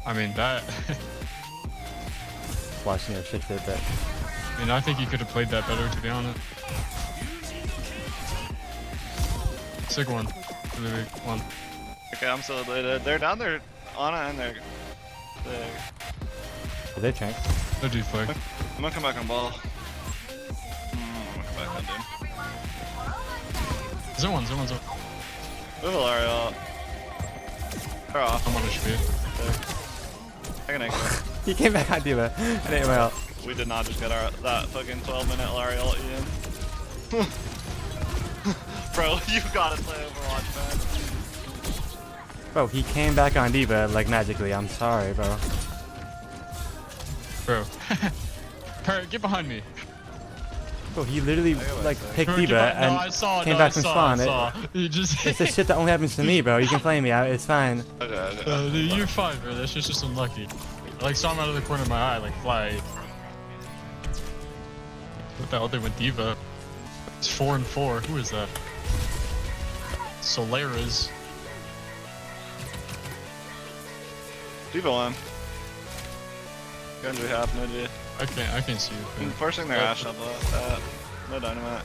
I mean that. Watching it fix it, but. I mean, I think you could have played that better, to be honest. Sick one. Really big one. Okay, I'm still deleted. They're down there, Anna, and they're. Are they tranked? No deflect. I'm gonna come back on ball. I'm gonna come back on dude. Zone one. Move Alario. They're off. I'm on HP. I can exit. He came back on Diva and ate my ult. We did not just get that fucking 12-minute Alario ult in. Bro, you gotta play Overwatch, man. Bro, he came back on Diva like magically. I'm sorry, bro. Bro. Parrot, get behind me. Bro, he literally like picked Parrot, Diva and came back from spawn. It's the shit that only happens to me, bro. You can flame me out. It's fine. Okay. Dude, you're fine, bro. That's just unlucky. I like saw him out of the corner of my eye, like fly. What the hell did with Diva? It's 4 and 4. Who is that? Solaris. Diva one. Genji half, no D. I can't see you. Forcing their Ashe up. No dynamite.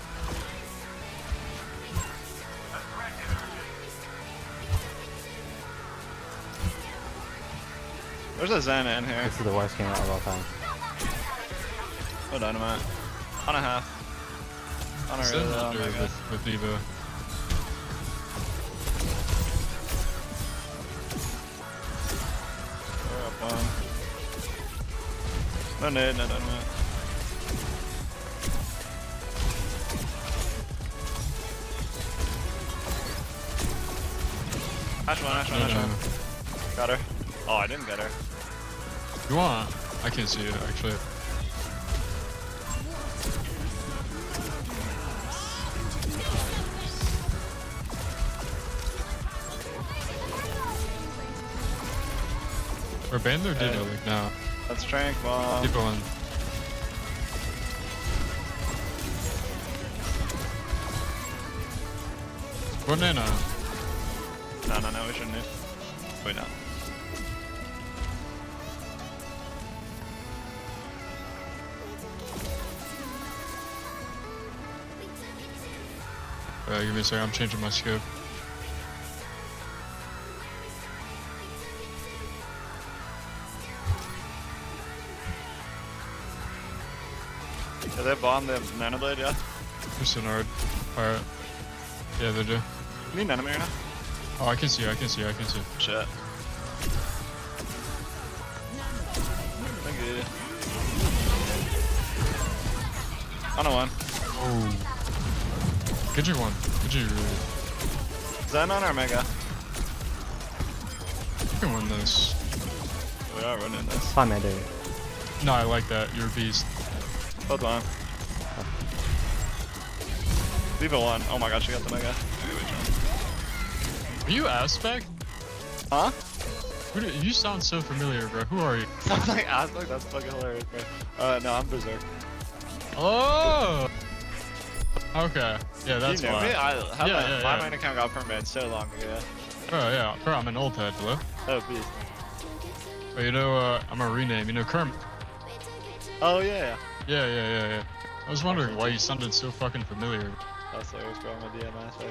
There's a Xana in here. This is the worst game of all time. No dynamite. On a half. On a really low. With Diva. We're up one. No nade, no dynamite. Ashe one. Got her. Oh, I didn't get her. You want? I can't see it actually. We're banned or Diva like now? That's Trank bomb. Diva one. Banana. No, we shouldn't have. Wait, no. Give me a second, I'm changing my scope. Yeah, they bombed the Nano Blade, yeah? Who's Sonard? Alright. Yeah, they do. You need Nano Mirror now? Oh, I can see. Shit. Thank you. On a one. Oh. Good you one. Zen on our Mega. You can win this. We are running this. Fine, man, dude. No, I like that. You're a beast. Both on. Diva one. Oh my god, she got the Mega. Are you Aspect? Huh? You sound so familiar, bro. Who are you? I'm like Aspect? That's fucking hilarious, bro. No, I'm Berserk. Oh! Okay. Yeah, that's you know why. me? My Yeah. main account got permitted so long ago. Yeah. Bro, I'm an old head, hello? Oh, beast. But you know, I'm gonna rename. You know, Kermit. Oh, yeah. Yeah. I was wondering why you sounded so fucking familiar. Hustler's growing with DMI, so.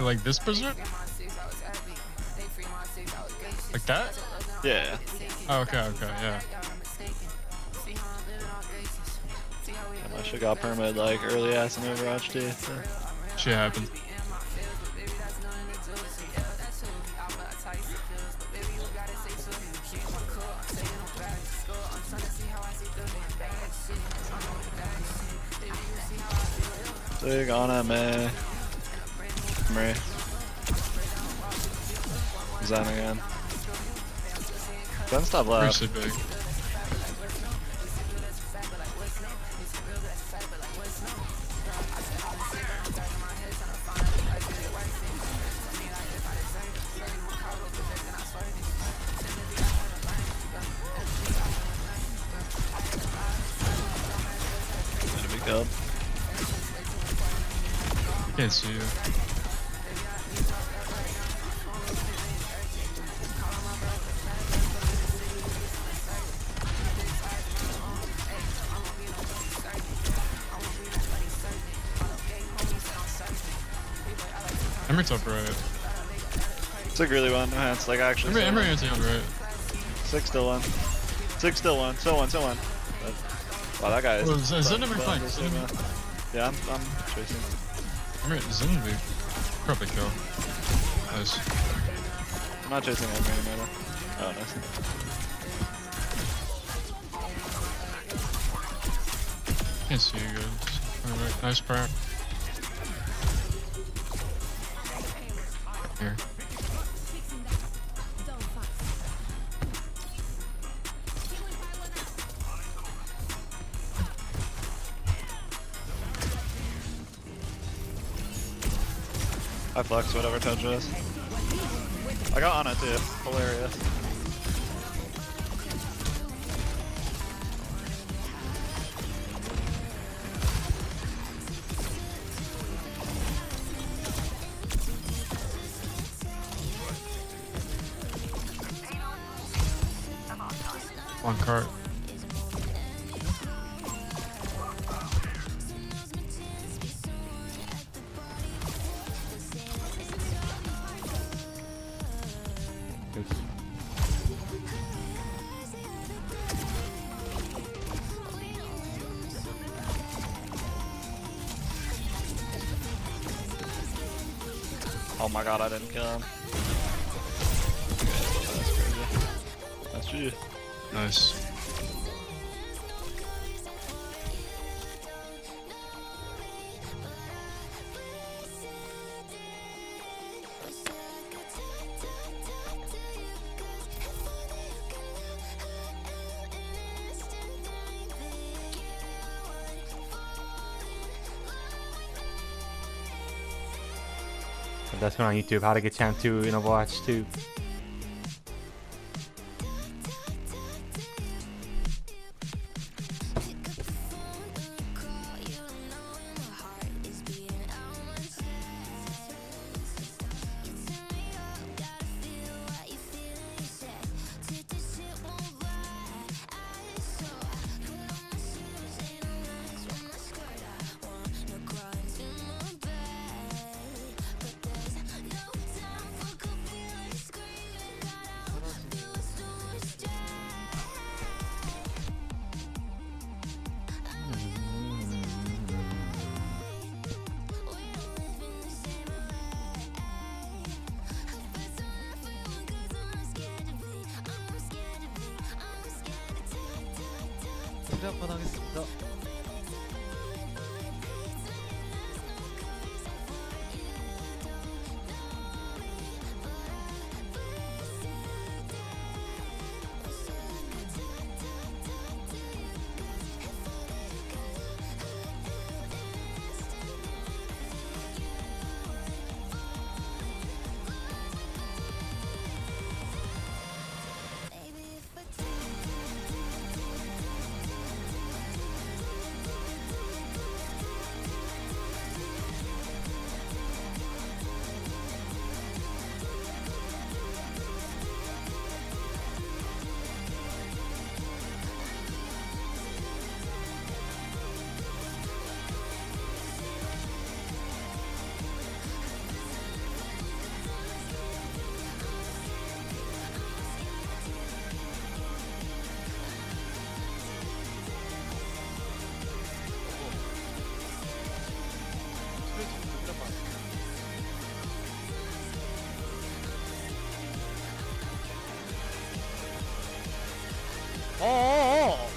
Like this berserk? Like that? Yeah. Oh, okay, yeah. I should got permit like early ass in Overwatch too. So. Shit happened. Big on it, man. Marie. Zen again. Zen stop left. Pretty big. Gonna be killed. Can't see you. Emery's up right. Sig really won. No hands. Like actually. Emery is on right. Sig still won. Sig still won. Still won. Still won. Wow, that guy is. Well, is that Emery flank? Yeah, I'm chasing. Emery is in the probably kill. Nice. I'm not chasing Emery anymore. Oh, nice. Can't see you guys. Alright, nice prayer. Here. I flex whatever touch is. I got on it too. Hilarious. One cart. Oh my god, I didn't kill him. That's crazy. That's GG. Nice. That's going on YouTube. How to get champ 2 in Overwatch 2. Oh!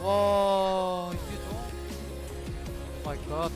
Oh, you don't. Oh my god.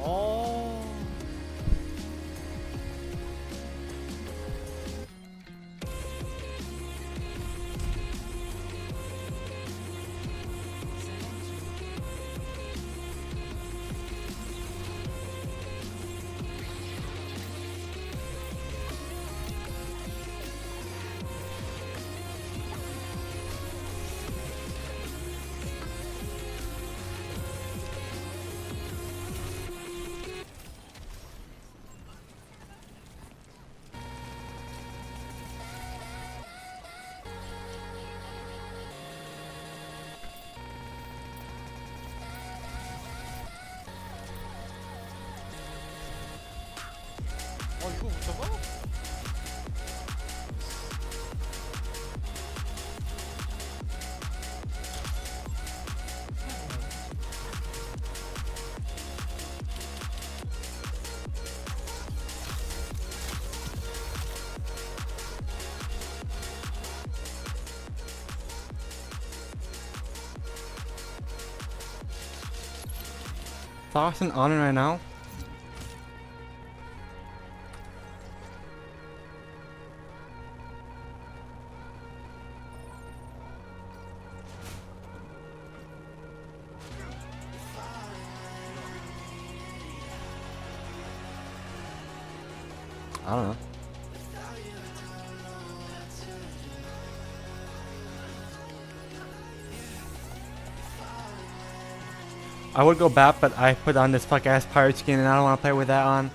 Oh. Oh, du coup, ça va? Thoughts and on right now? I don't know. I would go back, but I put on this fuck ass pirate skin and I don't want to play with that on.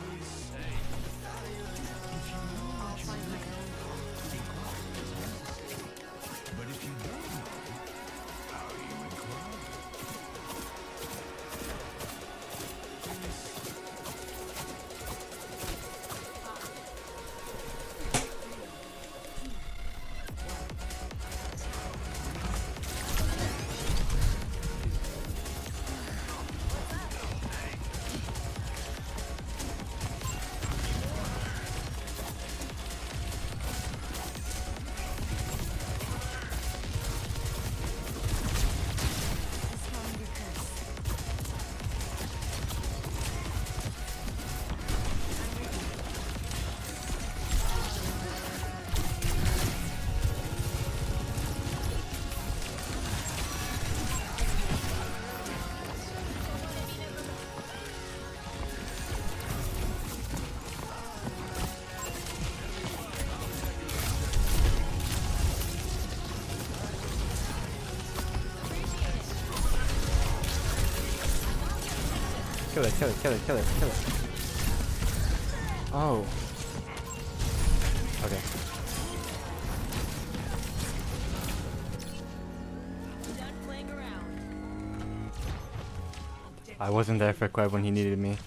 Kill it, kill it, kill it, kill it, kill it. Oh. Okay. I wasn't there for Queb when he needed me.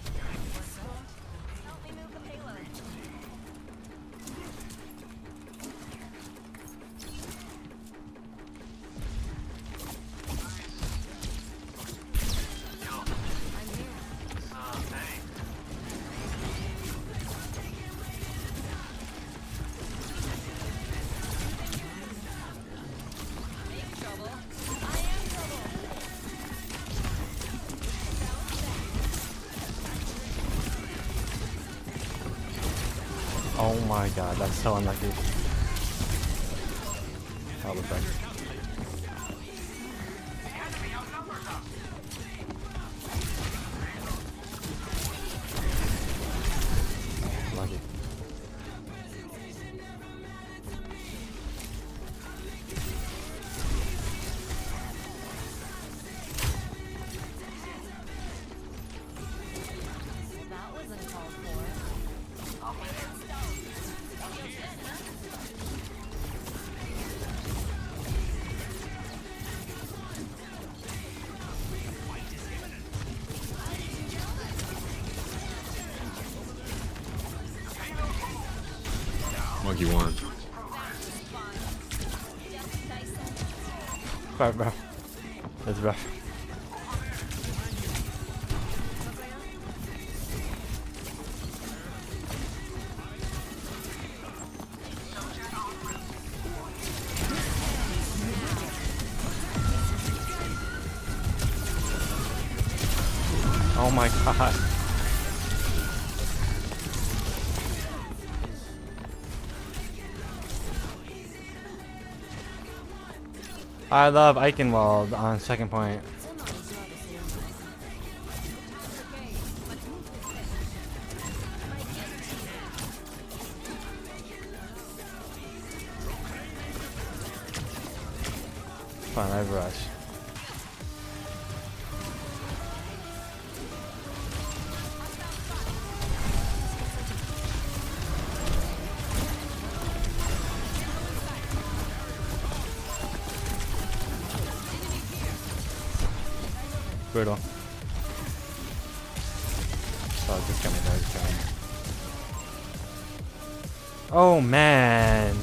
Oh my god, that's so unlucky. All the best. Lucky. Monkey one. Bro. That's rough. Oh my god. I love Eichenwald on second point. Fine, I have rush. Brutal. Oh, just coming there, just coming. Oh man.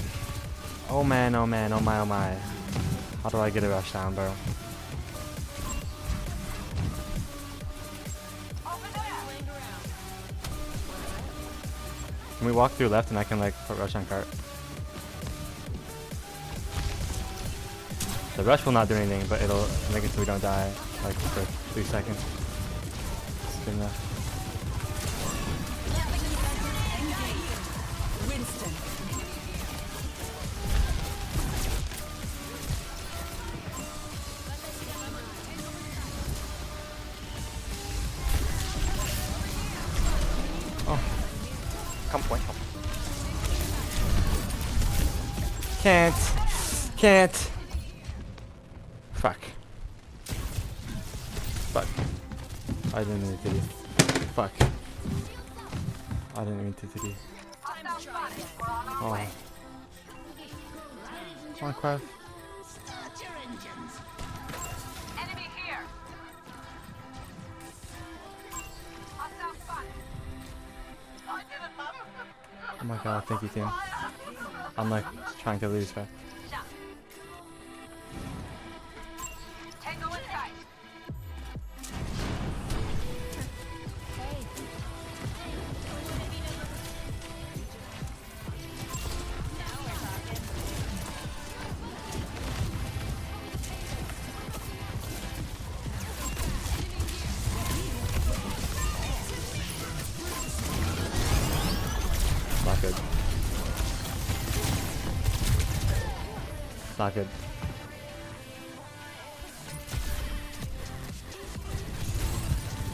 Oh man, oh man, oh my, oh my. How do I get a rush down, bro? Can we walk through left and I can like put rush on cart? The rush will not do anything, but it'll make it so we don't die like for 3 seconds. It's good enough. Oh. Come point. Can't. Fuck. Fuck. I didn't mean to do. Fuck. I didn't mean to do. Oh. Come on, Quav. Oh my god, thank you, team. I'm like trying to lose, but. Not good. Not good.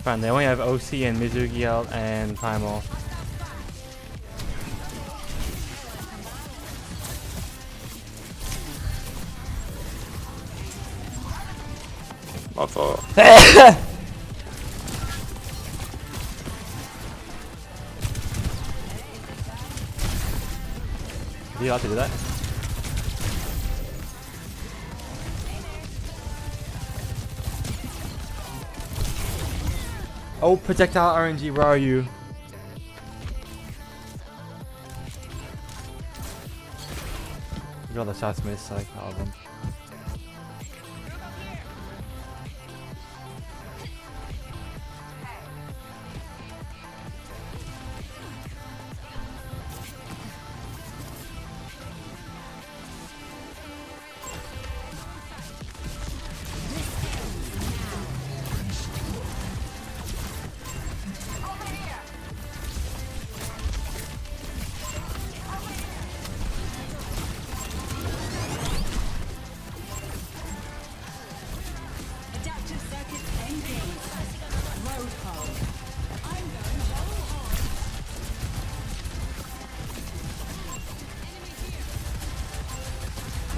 Fine, they only have OC and Mizugi out and Primal. Is he allowed to do that? Oh, projectile RNG, where are you? Look at all the shots missed, like all of them.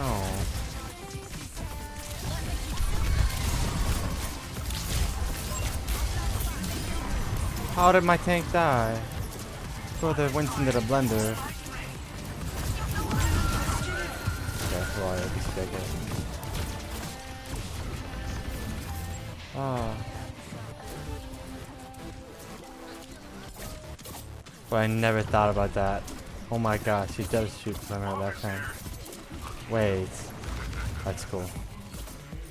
Oh. How did my tank die? Throw the Winston to the blender. Okay, well, I'll be sick. Oh. Well, I never thought about that. Oh my gosh, she does shoot from her left hand. Wait. That's cool.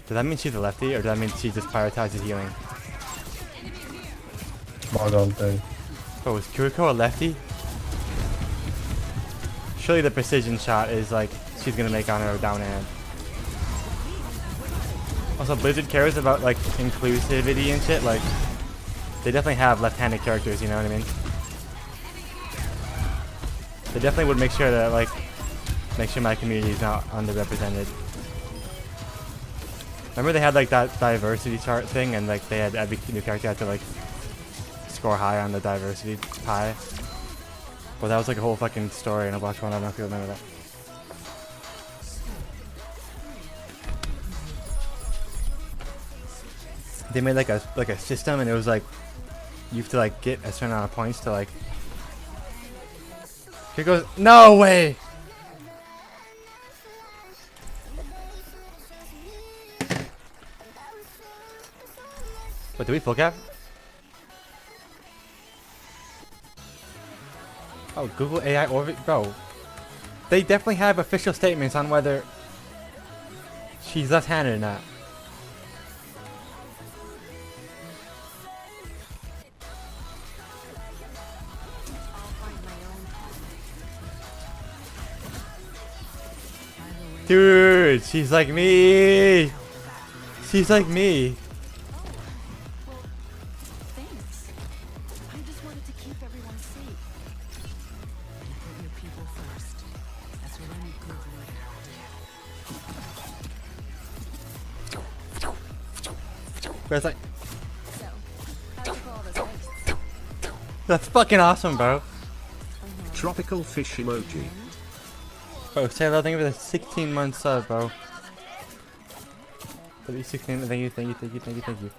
Does that mean she's a lefty, or does that mean she just prioritizes healing? I don't think. Oh, is Kuriko a lefty? Surely the precision shot is like she's gonna make on her down hand. Also, Blizzard cares about like inclusivity and shit. Like, they definitely have left-handed characters. You know what I mean? They definitely would make sure that like make sure my community is not underrepresented. Remember they had like that diversity chart thing, and like they had every new character had to like score high on the diversity pie. Well, that was like a whole fucking story in a Block 1. I don't know if you remember that. They made like a system, and it was like you have to like get a certain amount of points to like. Here goes. No way. What, do we full cap? Oh, Google AI Orbit, bro. They definitely have official statements on whether she's left-handed or not. Dude, she's like me. She's like me. It's like, that's fucking awesome, bro. Tropical fish emoji. Bro, Taylor, thank you for the 16-month sub, bro. For the 16, thank you, thank you, thank you, thank you, thank you.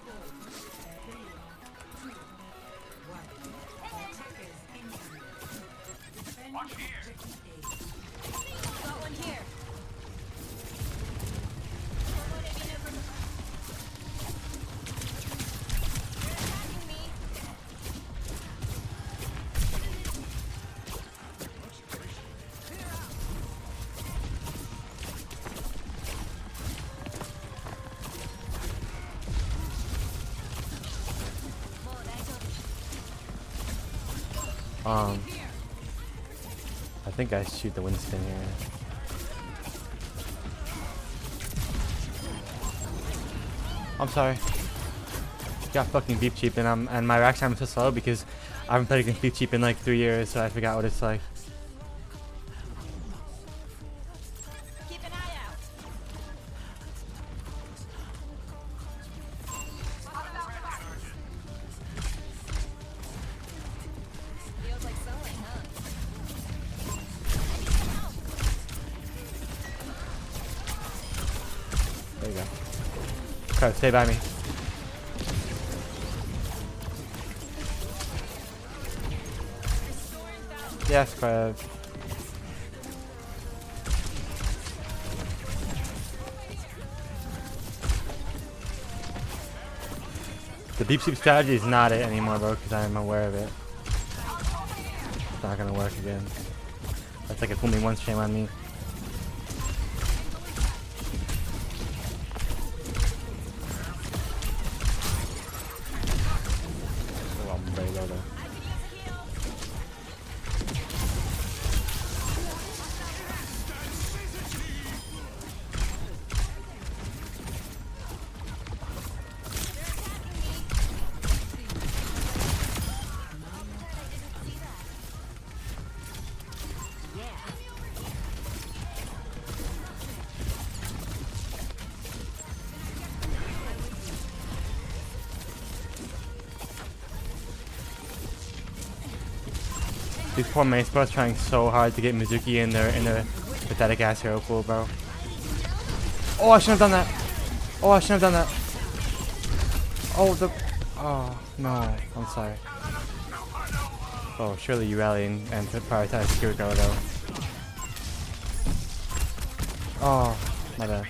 I think I shoot the Winston here. I'm sorry. Got fucking beef cheap, and my rack time is so slow because I haven't played against beef cheap in like 3 years, so I forgot what it's like. There you go. Okay, stay by me. Yes, Crab. The deep sleep strategy is not it anymore, bro, because I'm aware of it. It's not gonna work again. That's like a fool me once, shame on me. Oh, I'm very low though. These poor main spots trying so hard to get Mizuki in their pathetic ass hero pool, bro. Oh, I shouldn't have done that. Oh, I shouldn't have done that. Oh, no. I'm sorry. Oh, surely you rally and prioritize Kiriko, though. Oh, my bad.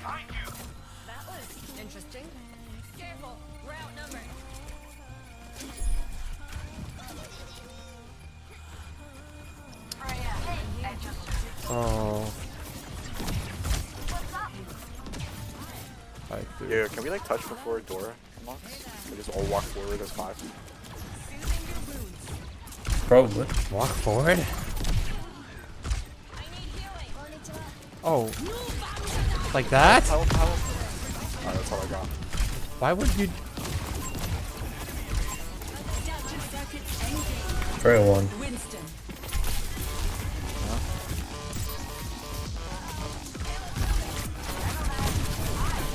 That was interesting. Careful, we're outnumbered. Oh. Yeah, can we like touch before Dora unlocks? We just all walk forward as 5. Probably. Walk forward? Oh. Like that? Help. Alright, that's all I got. Why would you... Trail one.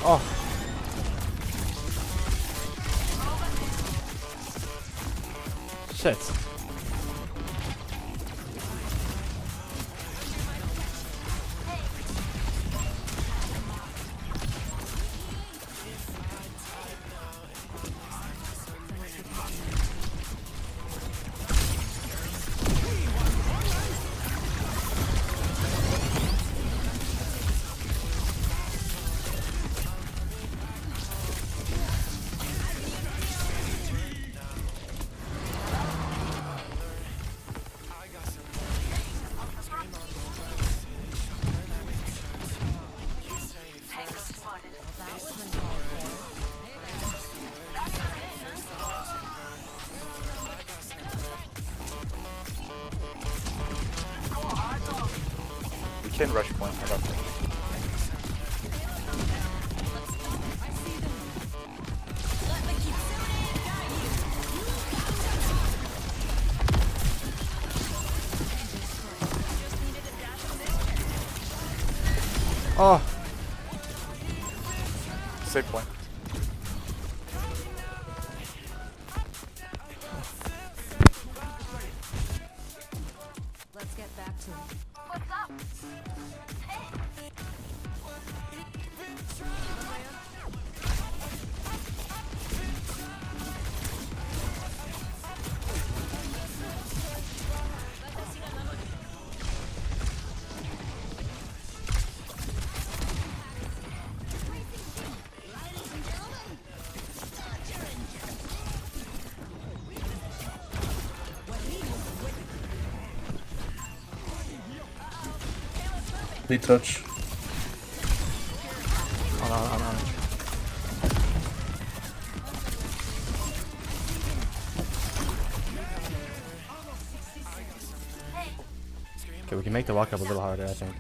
Oh. Shit. We can rush point. I got point. Oh. Save point. Let's get back to it. What's up? Lead touch. On. Okay, we can make the walk up a little harder, I think.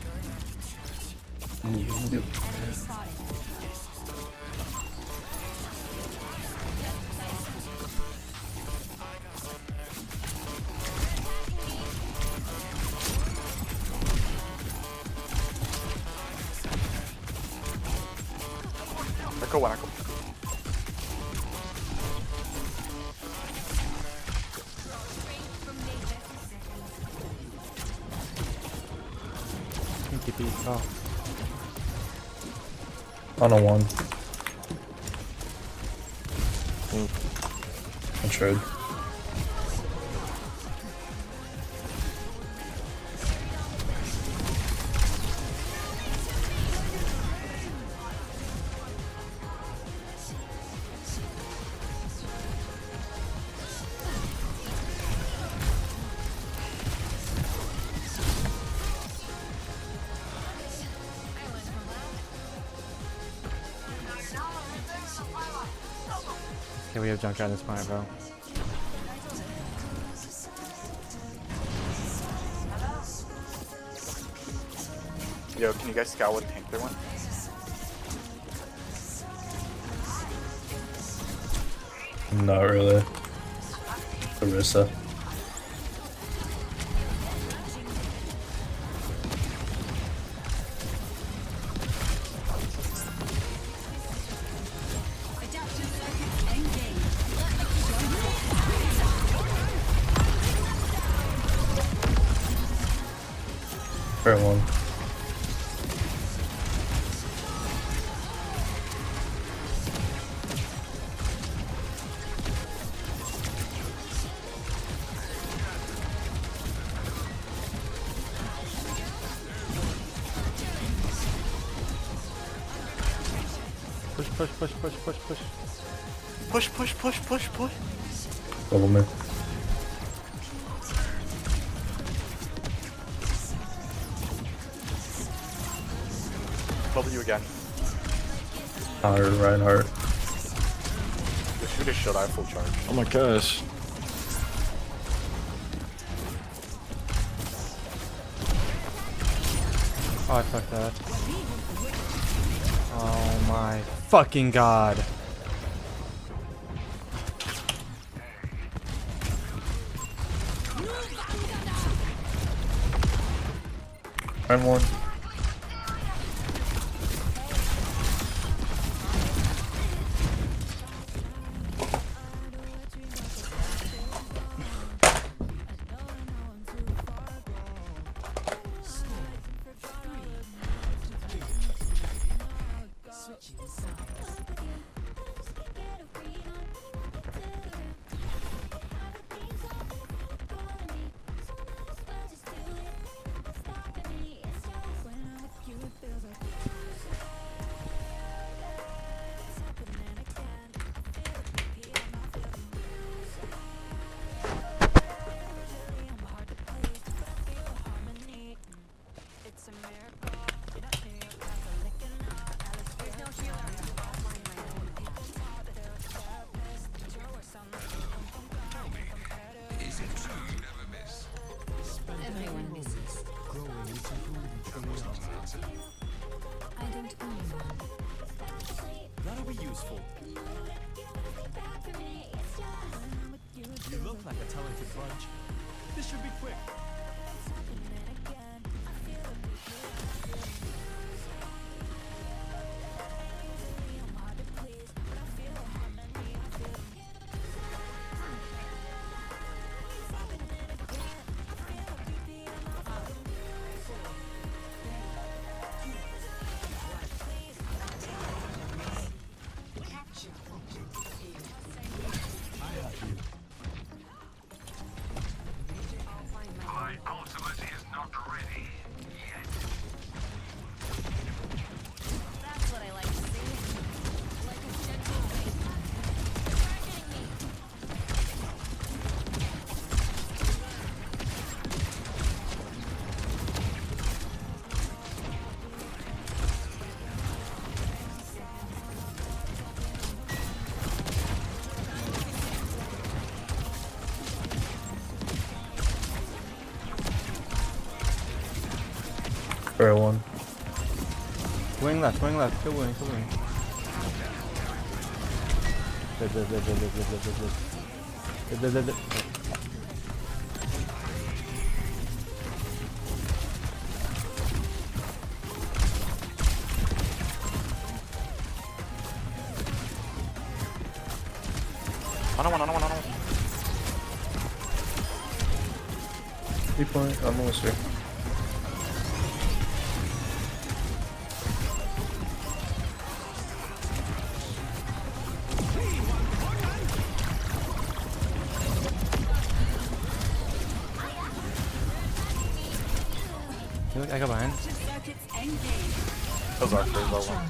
Echo 1, echo. Oh. On a 1. I tried. Okay, we have Junker on this point, bro. Yo, can you guys scout what tank they went? Not really. Orisa. Fair one. Push, push, push, push, push, push. Push, push, push, push, push. Double me. W again. Reinhardt. The shooter shield, I have full charge. Oh my gosh. Oh, I fucked that. Oh my fucking god. I'm one. That'll be useful. You look like a talented bunch. This should be quick. Fair one. Wing left, kill wing, kill wing. I don't want. 3 point, I'm almost here. Look, I go behind. Those are pretty low one.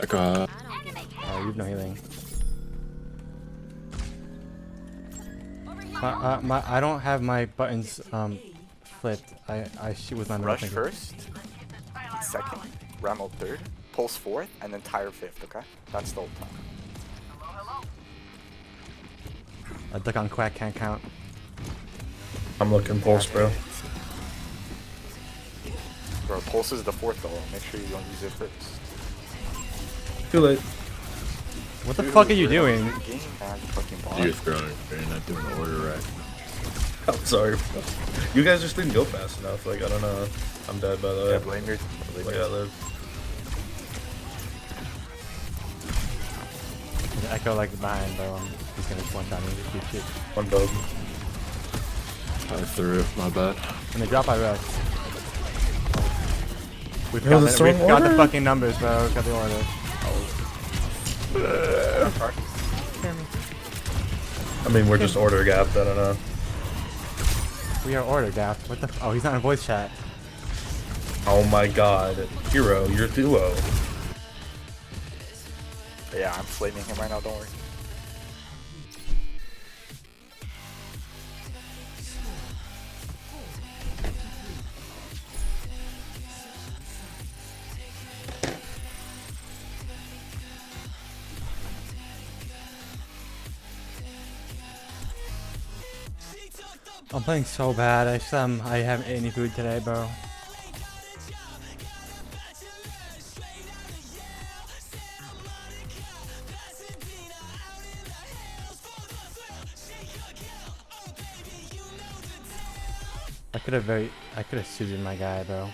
God. Oh, you've no healing. I don't have my buttons flipped. I shoot with my middle Rush finger. first, second, Ramo third, Pulse fourth, and then Tire fifth, okay? That's the whole plan. A duck on Quack can't count. I'm looking Pulse, bro. Bro, Pulse is the fourth though. Make sure you don't use it first. Too late. What the fuck are you doing? You're throwing. You're not doing the order right. I'm sorry, bro. You guys just didn't go fast enough. Like, I don't know. I'm dead, by the way. Yeah, blame your I live. There's Echo like behind, bro. He's gonna one shot me. Keep shit. One bug. I threw it. My bad. When they drop, I rush. We've It got, was a we've strong got the order. fucking numbers, bro. We've got the order. I mean, we're just order gapped. I don't know. We are order gap. What the? Oh, he's not in voice chat. Oh my god. Hero, you're duo. Yeah, I'm flaming him right now, don't worry. I'm playing so bad. I haven't ate any food today, bro. I could have suited my guy, bro.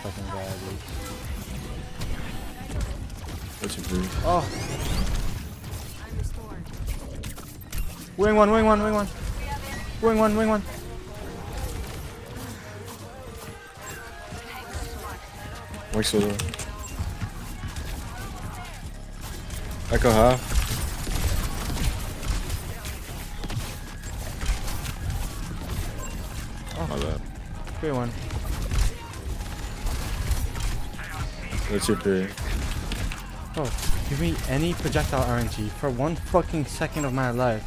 Fucking guy, dude. What's your food? Oh. Wing one, wing one, wing one. Wing one, wing one. Wing solo. Echo half. Oh, my bad. Great one. What's your three? Oh, give me any projectile RNG for 1 fucking second of my life.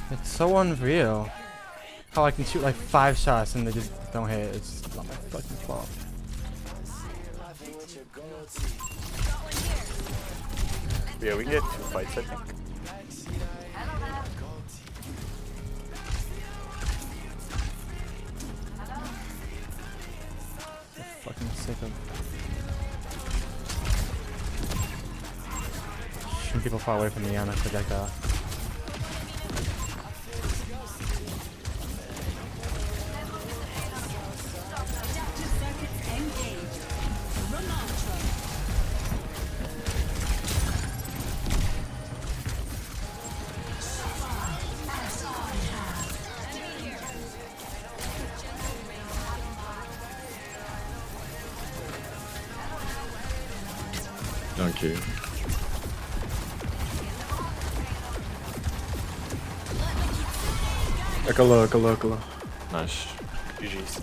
It's so unreal. How I can shoot like 5 shots and they just don't hit. It's not my fucking fault. Yeah, we can get 2 fights, I think. Fucking sick of shooting people far away from me on a projectile. Thank you. Echo low, echo low, echo low. Nice. GG's.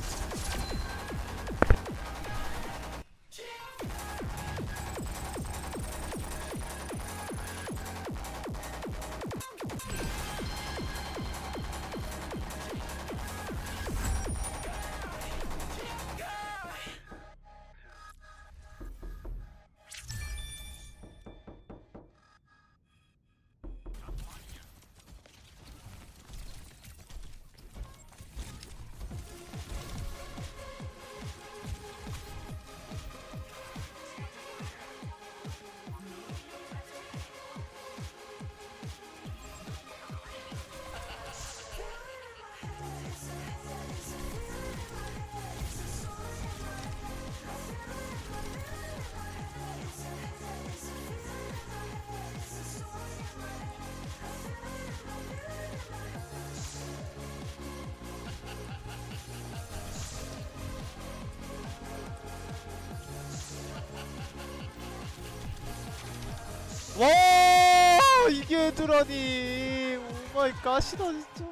와 이게 들어니. 오 마이 갓이다 진짜.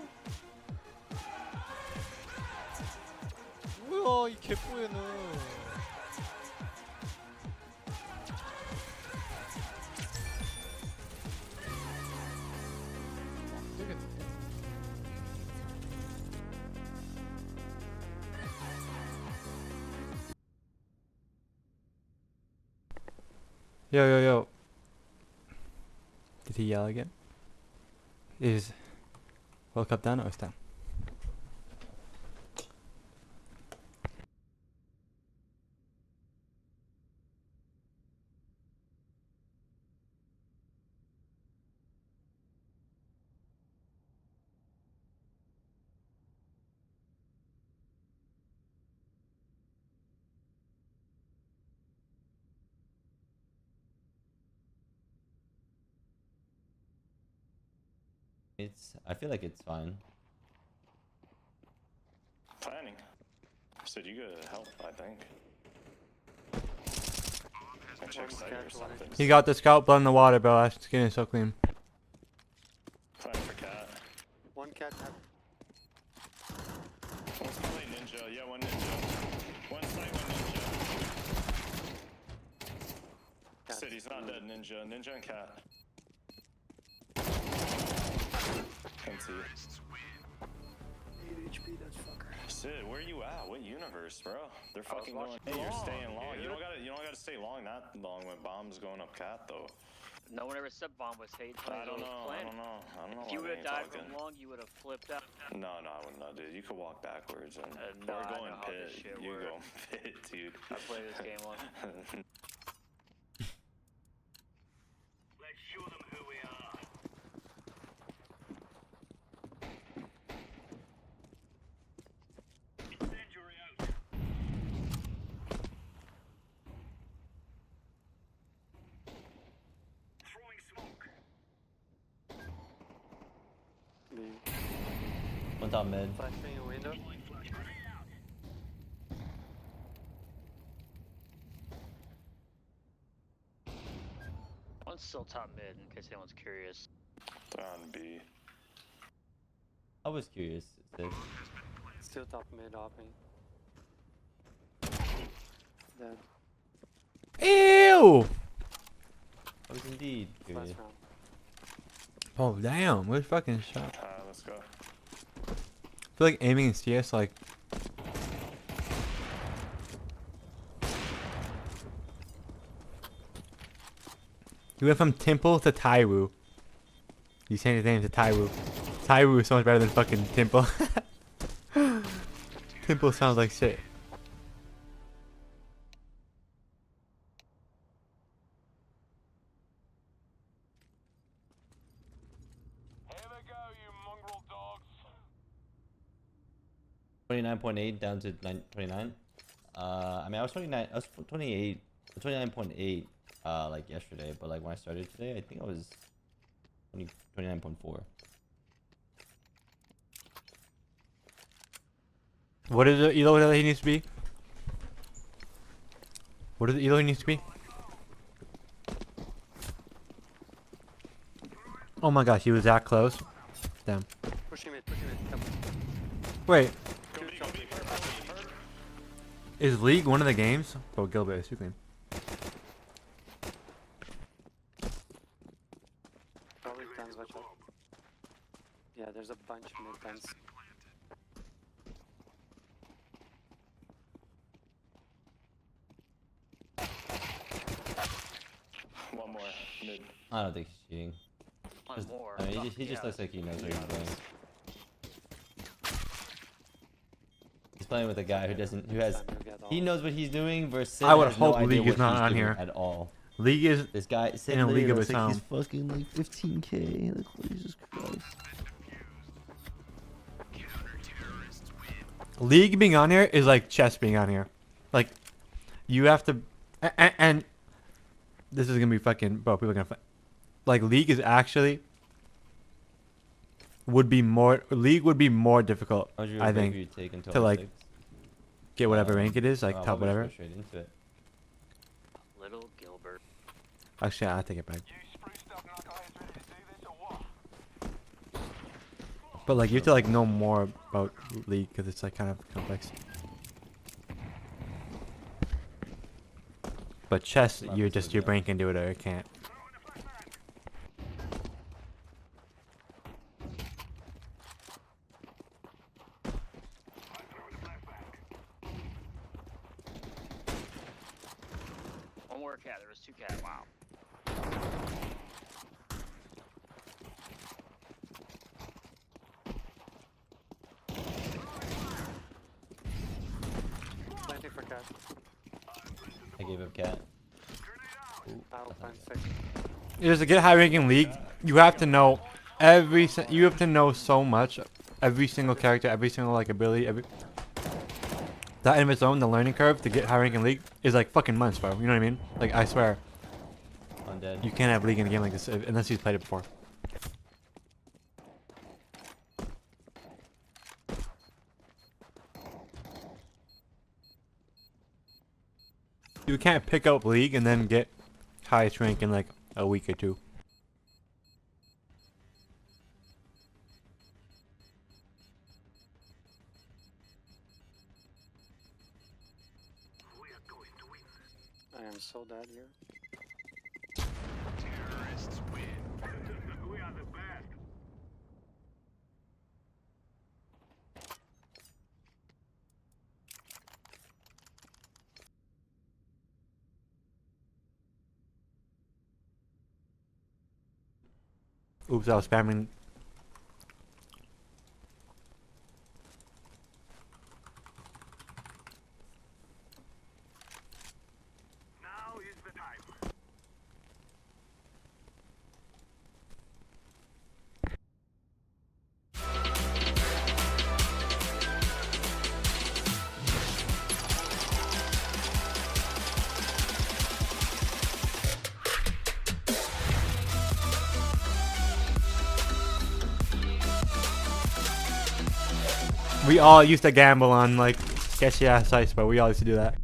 뭐야 이 개뽀에는. Yo, yo, yo. Did he yell again? Is World Cup done or is done? I feel like it's fine. Planning. Said you gotta help, I think. I checked site or something. He got the scalp blood in the water, bro. That skin is so clean. Planning for cat. One cat. One's probably ninja. Yeah, one ninja. One snipe, one ninja. City's not dead, ninja. Ninja and cat. Can see. 8 HP, that fucker. Sid, where you at? What universe, bro? They're fucking going. Hey, you're staying long. You don't gotta stay long that long when bombs going up cat though. No one ever said bomb was hate. I don't know. If you would have died from long, you would have flipped out. No, I would not, dude. You could walk backwards and no, or I go know in how pit. this shit You works. go in pit, dude. I played this game once. Let's show them who we are. Incendiary out. Throwing smoke. One top mid. Flashing a window. One's still top mid, in case anyone's curious. On B. I was curious, Sid. Still top mid hopping. Dead. Ew! I was indeed curious. Last round. Oh damn! What fucking shot? Let's go. I feel like aiming in CS like. You went from Temple to Taiwu. You changed his name to Taiwu. Taiwu is so much better than fucking Temple. Temple sounds like shit. Here they go, you mongrel dogs. 29.8 down to 29. I mean, I was 29. I was 28, 29.8. Like yesterday, but like when I started today, I think I was 29.4. What is the elo that he needs to be? What is the elo he needs to be? Oh my gosh, he was that close. Damn. Pushing it, pushing it. Come. Wait. Is League one of the games? Oh, Gilbert is too clean. Probably guns, watch out. Yeah, there's a bunch mid guns. One more mid. I don't think he's cheating. One more. I mean, he just looks like he knows what he's doing. He's playing with a guy he knows what he's doing versus I would has no hope idea League what is not he's on doing here. at all. League is this guy in a league of its own. He's fucking like 15k. Like Jesus Christ. League being on here is like chess being on here. Like, you have to, and this is gonna be fucking, bro. People are gonna, like, League is actually League would be more difficult, I think, to like get whatever rank it is, like top whatever. Straight into it. Little Gilbert. Actually, I'll take it back. But like you have to like know more about League because it's like kind of complex. But chess, your brain can do it or it can't. One more cat. There was 2 cat. Wow. Plenty for cat. I gave up cat. I'll find 6. There's a get high ranking League. You have to know you have to know so much, every single character, every single like ability, that in its own, the learning curve to get high ranking League is like fucking months, bro. You know what I mean? Like I swear. Undead. You can't have League in a game like this unless you've played it before. You can't pick up League and then get highest rank in like a week or 2. I am so dead here. Terrorists win. We are the best. Oops, I was spamming. Now is the time. We all used to gamble on like sketchy ass sites, but we all used to do that.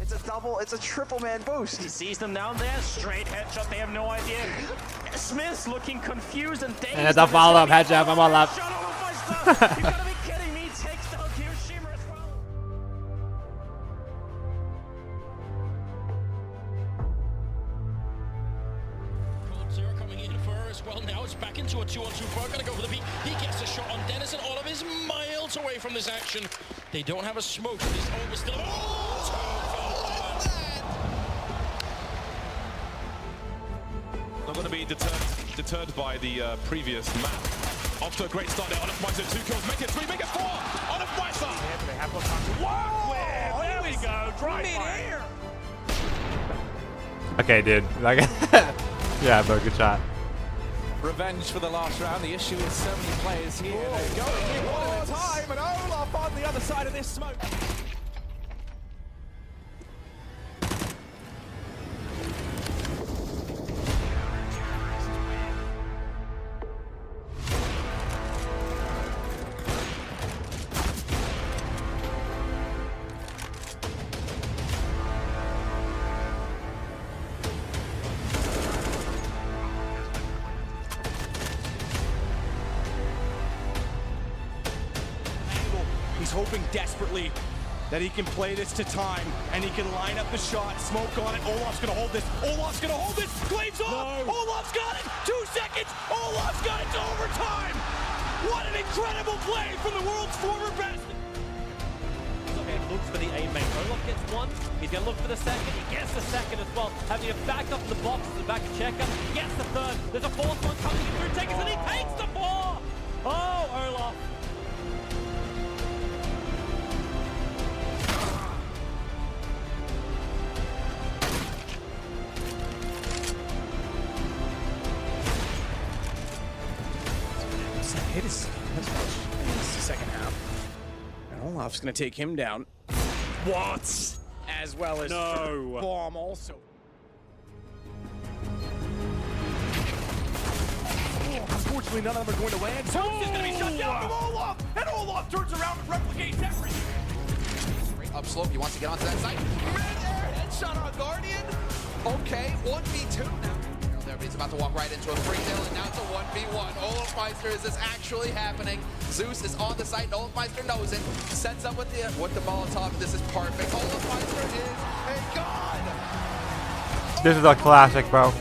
It's a double, it's a triple man boost. He sees them down there, straight headshot, they have no idea. Smith's looking confused and dazed. And it's a follow up headshot from all up. You gotta be kidding me, takes down Hiroshima as well. Zero coming in for her as well. Now it's back into a 2-on-2 fight. Gonna go for the peak. He gets a shot on Dennis, and Olive is miles away from this action. They don't have a smoke. This over still. Not going to be deterred by the previous map. Off to a great start there. Olive Meister, 2 kills. Make it 3, make it 4. Olive Meister. They have got time to work with. There we go. Drive fire. Okay, dude. Like, yeah, bro, good shot. Revenge for the last round. The issue is so many players here. They're going in one at a time, and Olaf on the other side of this smoke. He's hoping desperately that he can play this to time and he can line up the shot, smoke on it. Olaf's gonna hold this. Olaf's gonna hold this. Glaives off. No. Olaf's got it. 2 seconds. Olaf's got it to overtime. What an incredible play from the world's former best. Okay, looks for the aim mate. Olaf gets 1. He's gonna look for the second. He gets the second as well. Having it backed up in the box at the back of checker. He gets the 3rd. There's a 4th one coming in through Takers, and he takes the 4. Oh, Olaf. Hit his second half. And Olaf's gonna take him down. What? As well as bomb also. Oh, unfortunately, none of them are going to land. So he's gonna be shut down from Olaf, and Olaf turns around and replicates everything. Upslope, he wants to get onto that side. Mid-air headshot on Guardian. Okay, 1v2 now. He's about to walk right into a free kill, and now it's a 1v1. Olafmeister, is this actually happening? Zeus is on the site, and Olafmeister knows it. Sets up with the Molotov. This is perfect. Olafmeister is a god! This is a classic, bro.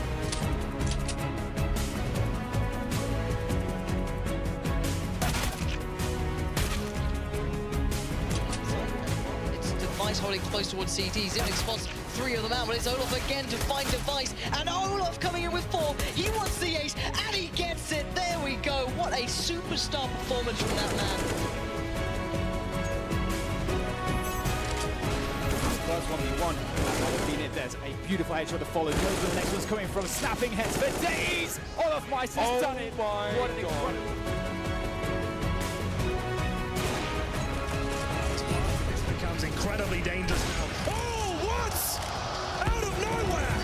Device holding close towards CT. Zimnik spots 3 of them out, but it's Olaf again to find Device. And Olaf coming in with 4. He wants the ace, and he gets it. There we go. What a superstar performance from that man. First 1v1. That would be it. There's a beautiful headshot to follow. The next one's coming from snapping heads for days. Olafmeister's done it. What an incredible. Becomes incredibly dangerous now. Oh, what? Out of nowhere!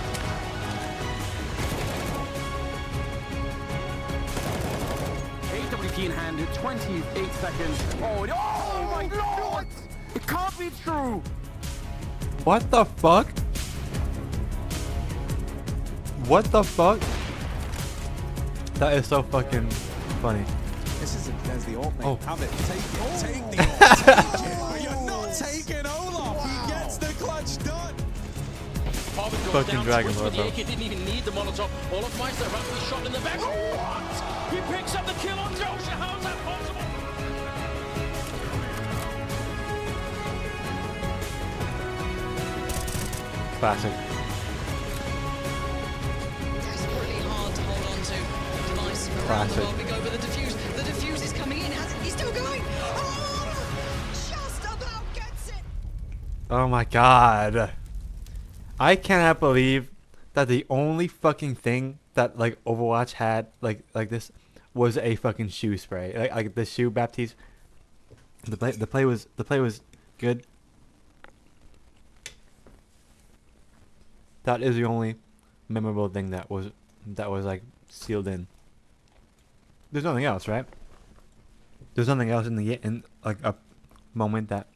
AWP in hand at 28 seconds. Oh my lord! It can't be true! What the fuck? What the fuck? That is so fucking funny. This isn't, there's the ult, mate. Oh. Have it. Take the ult. Take it. You're not taking Olaf. He gets the clutch done. Fucking Dragon Lord, bro. He didn't even need the Molotov. Olafmeister rapidly shot in the back. What? He picks up the kill on Josh. How is that possible? Classic. Desperately hard to hold on to. Device around the Classic. world. We go for the defuse. The defuse is coming in. He's still going. Oh, just about gets it. Oh my god. I cannot believe that the only fucking thing that like Overwatch had like this was a fucking shoe spray. Like the shoe Baptiste. The play was good. That is the only memorable thing that was like sealed in. There's nothing else, right? There's nothing else in like a moment that.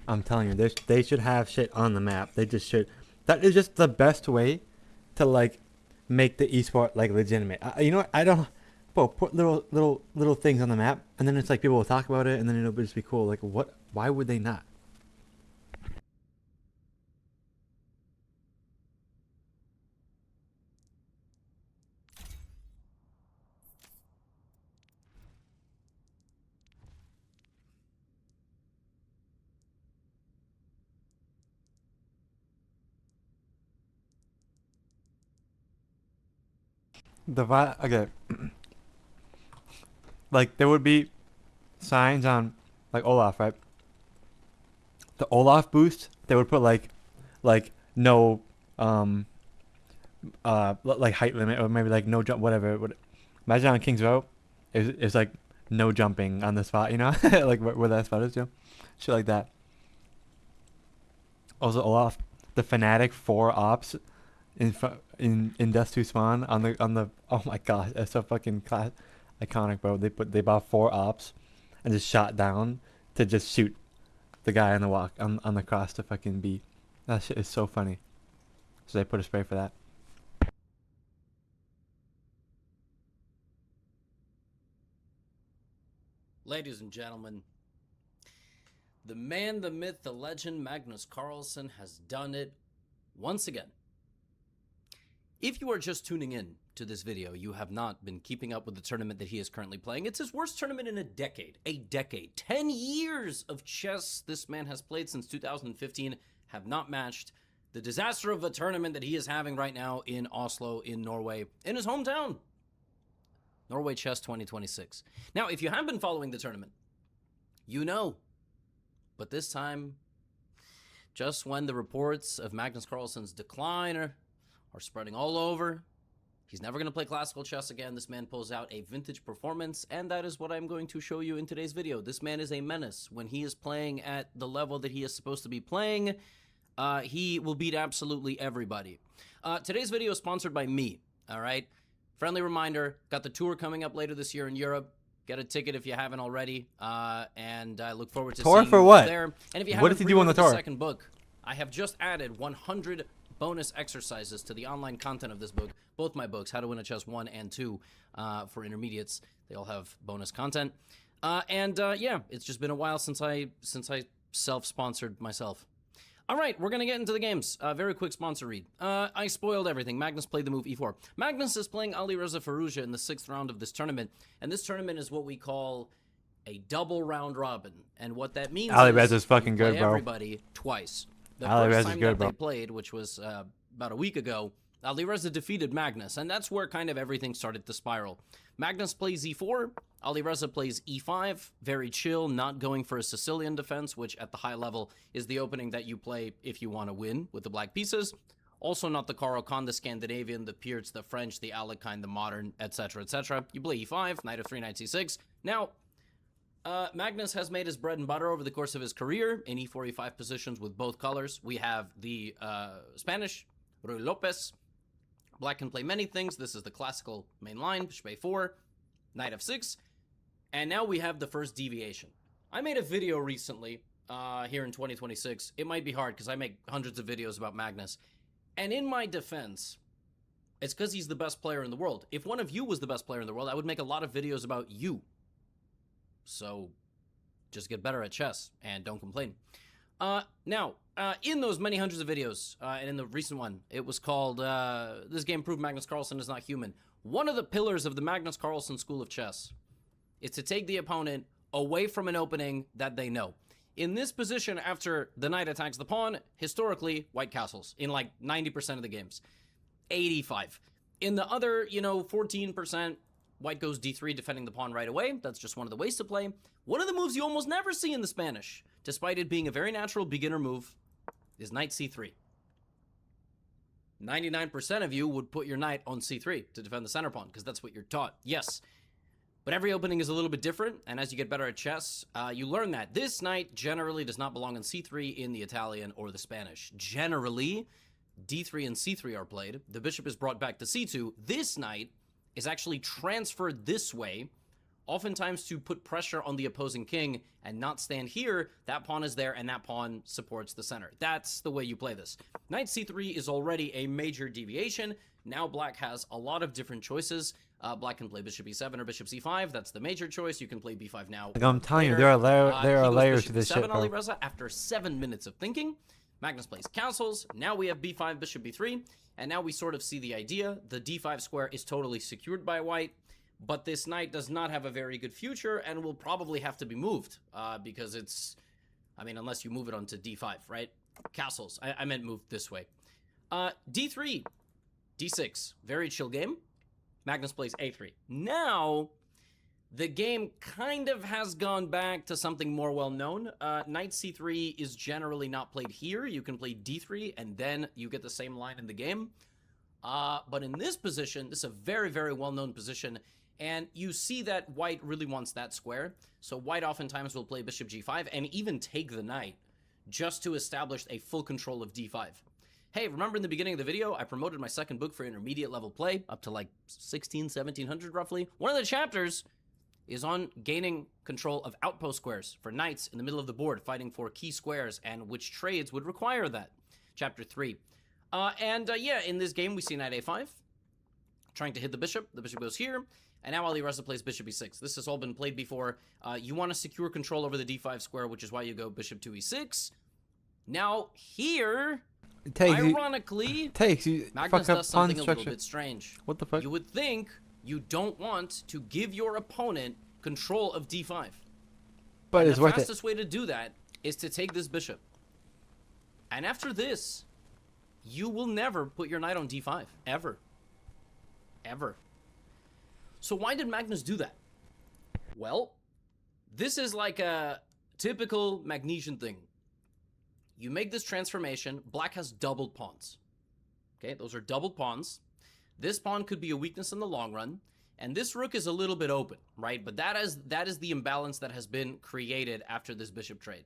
I'm telling you, they should have shit on the map. They just should. That is just the best way to like make the esport like legitimate. You know what? I don't. Bro, put little things on the map, and then it's like people will talk about it, and then it'll just be cool. Like what? Why would they not? Okay. Like there would be signs on like Olaf, right? The Olaf boost, they would put like no like height limit, or maybe like no jump, whatever. Imagine on King's Row, it's like no jumping on the spot, you know, like where that spot is, you know, shit like that. Also Olaf, the Fnatic 4 ops in Dust 2 spawn on the oh my gosh, that's so fucking iconic, bro. They bought 4 ops and just shot down to just shoot the guy on the walk on the cross to fucking be. That shit is so funny. So they put a spray for that. Ladies and gentlemen, the man, the myth, the legend, Magnus Carlsen has done it once again. If you are just tuning in to this video, you have not been keeping up with the tournament that he is currently playing. It's his worst tournament in a decade. 10 years of chess this man has played since 2015 have not matched the disaster of a tournament that he is having right now in Oslo, in Norway, in his hometown. Norway Chess 2026. Now, if you have been following the tournament, you know. But this time, just when the reports of Magnus Carlsen's decline are spreading all over, he's never going to play classical chess again. This man pulls out a vintage performance, and that is what I'm going to show you in today's video. This man is a menace. When he is playing at the level that he is supposed to be playing, he will beat absolutely everybody. Today's video is sponsored by me, all right? Friendly reminder, got the tour coming up later this year in Europe. Get a ticket if you haven't already, and I look forward to tour seeing for you what? there. And if you What haven't does he do on the pre-ordered tour? second book, I have just added 100 bonus exercises to the online content of this book. Both my books, How to Win at Chess 1 and 2 for intermediates. They all have bonus content. Yeah, it's just been a while since I self-sponsored myself. All right, we're going to get into the games. Very quick sponsor read. I spoiled everything. Magnus played the move e4. Magnus is playing Alireza Firouzja in the 6th round of this tournament, and this tournament is what we call a double round robin. And what that means Alireza's fucking you play good, bro. everybody twice. The Alireza's first time good, that bro. they played, which was about a week ago, Alireza defeated Magnus, and that's where kind of everything started to spiral. Magnus plays e4, Alireza plays e5, very chill, not going for a Sicilian defense, which at the high level is the opening that you play if you want to win with the black pieces. Also not the Caro Kann, the Scandinavian, the Pierce, the French, the Alekhine, the modern, etc., etc. You play e5, knight of 3, knight c6. Now, Magnus has made his bread and butter over the course of his career in e4, e5 positions with both colors. We have the Spanish, Ruy Lopez. Black can play many things. This is the classical main line, bishop a4, knight f6. And now we have the first deviation. I made a video recently here in 2026. It might be hard because I make hundreds of videos about Magnus. And in my defense, it's because he's the best player in the world. If one of you was the best player in the world, I would make a lot of videos about you. So just get better at chess and don't complain. In those many hundreds of videos, and in the recent one, it was called, This Game Proved Magnus Carlsen is Not Human. One of the pillars of the Magnus Carlsen School of Chess is to take the opponent away from an opening that they know. In this position, after the knight attacks the pawn, historically, white castles in like 90% of the games. 85. In the other, 14%, white goes d3, defending the pawn right away. That's just one of the ways to play. One of the moves you almost never see in the Spanish, despite it being a very natural beginner move, is knight c3. 99% of you would put your knight on c3 to defend the center pawn, because that's what you're taught. Yes. But every opening is a little bit different, and as you get better at chess, you learn that. This knight generally does not belong on c3 in the Italian or the Spanish. Generally, d3 and c3 are played. The bishop is brought back to c2. This knight is actually transferred this way, oftentimes to put pressure on the opposing king and not stand here. That pawn is there, and that pawn supports the center. That's the way you play this. Knight c3 is already a major deviation. Now black has a lot of different choices. Black can play bishop e7 or bishop c5. That's the major choice. You can play b5 now. Like I'm telling you, there are layers to this shit, bro. Alireza, after 7 minutes of thinking, Magnus plays castles. Now we have b5, bishop b3, and now we sort of see the idea. The d5 square is totally secured by white, but this knight does not have a very good future and will probably have to be moved because it's, unless you move it onto d5, right? Castles. I meant moved this way. d3, d6. Very chill game. Magnus plays a3. Now, the game kind of has gone back to something more well-known. Knight c3 is generally not played here. You can play d3, and then you get the same line in the game. But in this position, this is a very, very well-known position, and you see that white really wants that square. So white oftentimes will play bishop g5 and even take the knight just to establish a full control of d5. Hey, remember in the beginning of the video, I promoted my second book for intermediate level play, up to like 1700 roughly. One of the chapters is on gaining control of outpost squares for knights in the middle of the board, fighting for key squares and which trades would require that. Chapter 3. In this game, we see knight a5, trying to hit the bishop. The bishop goes here, and now Alireza plays bishop e6. This has all been played before. You want to secure control over the d5 square, which is why you go bishop to e6. Now, here, ironically, Magnus does something a little bit strange. What the fuck? You would think you don't want to give your opponent control of d5. But it's worth it. The fastest way to do that is to take this bishop. And after this, you will never put your knight on d5. Ever. Ever. So why did Magnus do that? Well, this is like a typical Magnesian thing. You make this transformation, black has doubled pawns. Okay, those are doubled pawns. This pawn could be a weakness in the long run, and this rook is a little bit open, right? But that is the imbalance that has been created after this bishop trade.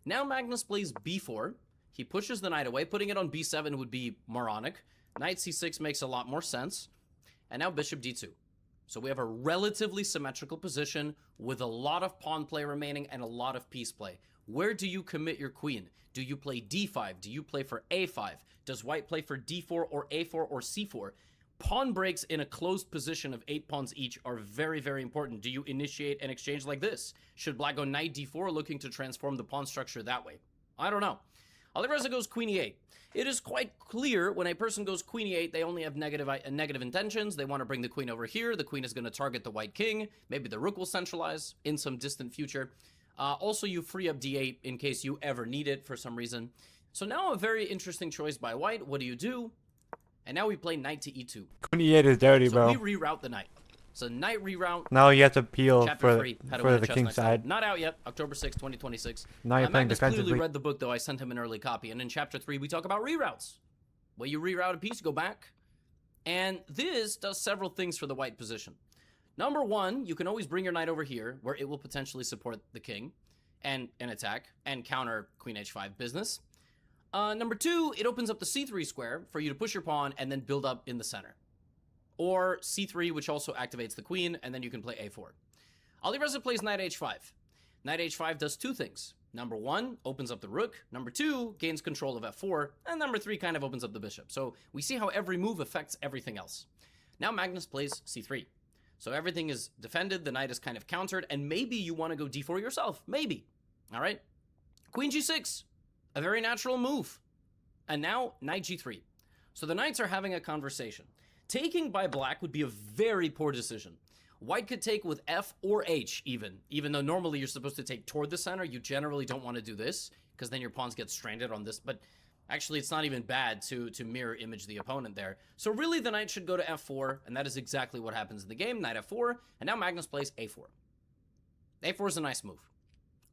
Now Magnus plays b4. He pushes the knight away. Putting it on b7 would be moronic. Knight c6 makes a lot more sense. And now bishop d2. So we have a relatively symmetrical position with a lot of pawn play remaining and a lot of piece play. Where do you commit your queen? Do you play d5? Do you play for a5? Does white play for d4 or a4 or c4? Pawn breaks in a closed position of 8 pawns each are very, very important. Do you initiate an exchange like this? Should black go knight d4 looking to transform the pawn structure that way? I don't know. Alireza goes queen e8. It is quite clear when a person goes queen e8, they only have negative intentions. They want to bring the queen over here. The queen is going to target the white king. Maybe the rook will centralize in some distant future. Also, you free up d8 in case you ever need it for some reason. So now a very interesting choice by white. What do? And now we play knight to e2. Queen e8 is dirty, bro. So we reroute the knight. So knight reroute. Now you have to peel Chapter for 3, the king side. Not out yet. October 6, 2026. Now you're playing Magnus defensively. clearly read the book, though. I sent him an early copy. And in chapter 3, we talk about reroutes. Where you reroute a piece, go back. And this does several things for the white position. Number one, you can always bring your knight over here, where it will potentially support the king and an attack and counter queen h5 business. Number two, it opens up the c3 square for you to push your pawn and then build up in the center. Or c3, which also activates the queen, and then you can play a4. Alireza plays knight h5. Knight h5 does two things. Number one, opens up the rook. Number two, gains control of f4. And number three kind of opens up the bishop. So we see how every move affects everything else. Now Magnus plays c3. So everything is defended, the knight is kind of countered, and maybe you want to go d4 yourself. Maybe. All right? Queen g6. A very natural move. And now knight g3. So the knights are having a conversation. Taking by black would be a very poor decision. White could take with f or h even though normally you're supposed to take toward the center. You generally don't want to do this because then your pawns get stranded on this. But actually, it's not even bad to mirror image the opponent there. So really, the knight should go to f4, and that is exactly what happens in the game. Knight f4, and now Magnus plays a4. a4 is a nice move.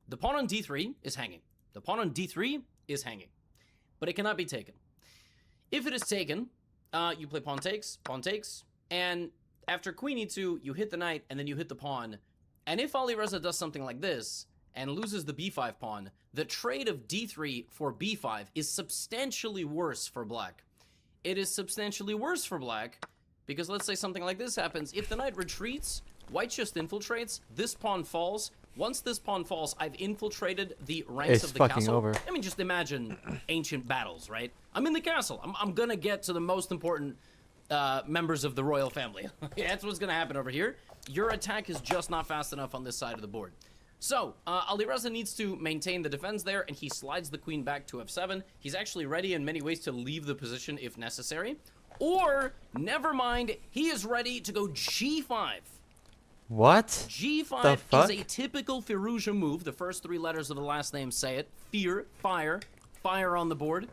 The pawn on d3 is hanging. The pawn on d3 is hanging, but it cannot be taken. If it is taken, you play pawn takes, and after queen e2, you hit the knight, and then you hit the pawn. And if Alireza does something like this, and loses the b5 pawn, the trade of d3 for b5 is substantially worse for black. It is substantially worse for black, because let's say something like this happens. If the knight retreats, white just infiltrates, this pawn falls. Once this pawn falls, I've infiltrated the ranks of the castle. It's fucking over. I mean, just imagine ancient battles, right? I'm in the castle. I'm gonna get to the most important members of the royal family. That's what's gonna happen over here. Your attack is just not fast enough on this side of the board. So, Alireza needs to maintain the defense there, and he slides the queen back to f7. He's actually ready in many ways to leave the position if necessary. Or, never mind, he is ready to go g5. What? G5 is a typical Firouzja move. The first three letters of the last name say it. Fear, fire, fire on the board.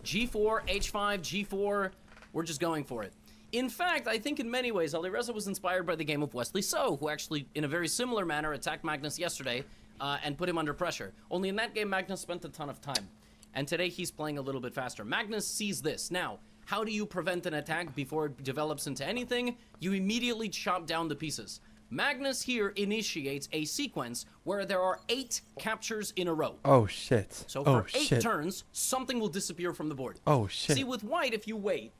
G4, H5, G4, we're just going for it. In fact, I think in many ways, Alireza was inspired by the game of Wesley So, who actually, in a very similar manner, attacked Magnus yesterday and put him under pressure. Only in that game, Magnus spent a ton of time. And today, he's playing a little bit faster. Magnus sees this. Now, how do you prevent an attack before it develops into anything? You immediately chop down the pieces. Magnus here initiates a sequence where there are 8 captures in a row. Oh, shit. So for 8 turns, something will disappear from the board. Oh, shit. See, with white, if you wait,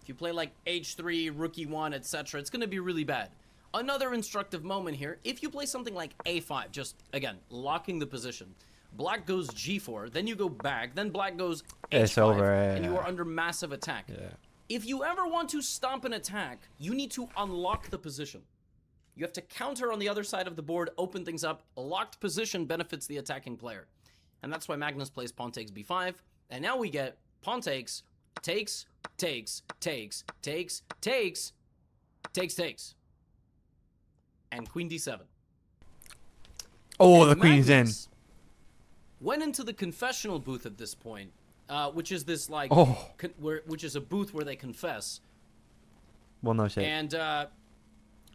if you play like h3, rook e1, etc., it's going to be really bad. Another instructive moment here, if you play something like a5, just, again, locking the position. Black goes g4, then you go back, then black goes h5, it's over, and you are under massive attack. Yeah. If you ever want to stop an attack, you need to unlock the position. You have to counter on the other side of the board, open things up. A locked position benefits the attacking player. And that's why Magnus plays pawn takes b5. And now we get pawn takes, takes, takes, takes, takes, takes, takes, takes. And queen d7. Oh, and the queen's in. Went into the confessional booth at this point, which is this like, which is a booth where they confess. Well, no shit. And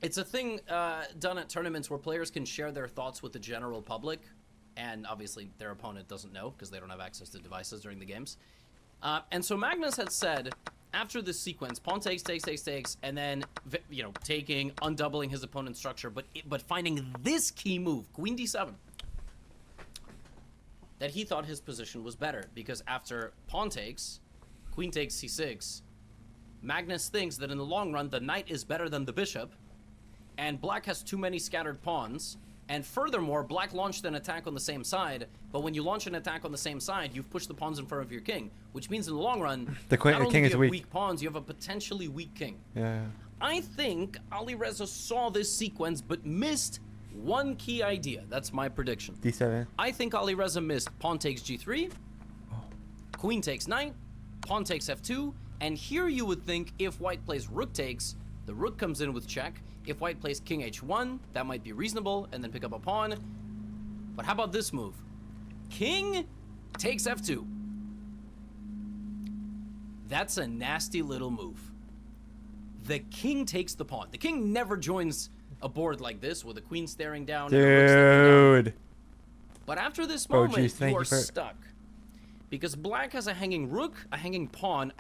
It's a thing done at tournaments where players can share their thoughts with the general public, and obviously their opponent doesn't know because they don't have access to devices during the games. And so Magnus had said, after this sequence, pawn takes, and then, you know, taking, undoubling his opponent's structure, but finding this key move, queen d7, that he thought his position was better, because after pawn takes, queen takes c6, Magnus thinks that in the long run, the knight is better than the bishop, and black has too many scattered pawns, and furthermore, black launched an attack on the same side, but when you launch an attack on the same side, you've pushed the pawns in front of your king, which means in the long run, the not king only is do you have weak. weak pawns, you have a potentially weak king. Yeah. I think Alireza saw this sequence, but missed one key idea. That's my prediction. D7. I think Alireza missed pawn takes g3, queen takes knight, pawn takes f2, and here you would think if white plays rook takes, the rook comes in with check. If white plays king h1, that might be reasonable, and then pick up a pawn. But how about this move? King takes f2. That's a nasty little move. The king takes the pawn. The king never joins a board like this with a queen staring down. And a rook staring down. But after this moment, you are stuck. Because black has a hanging rook, a hanging pawn,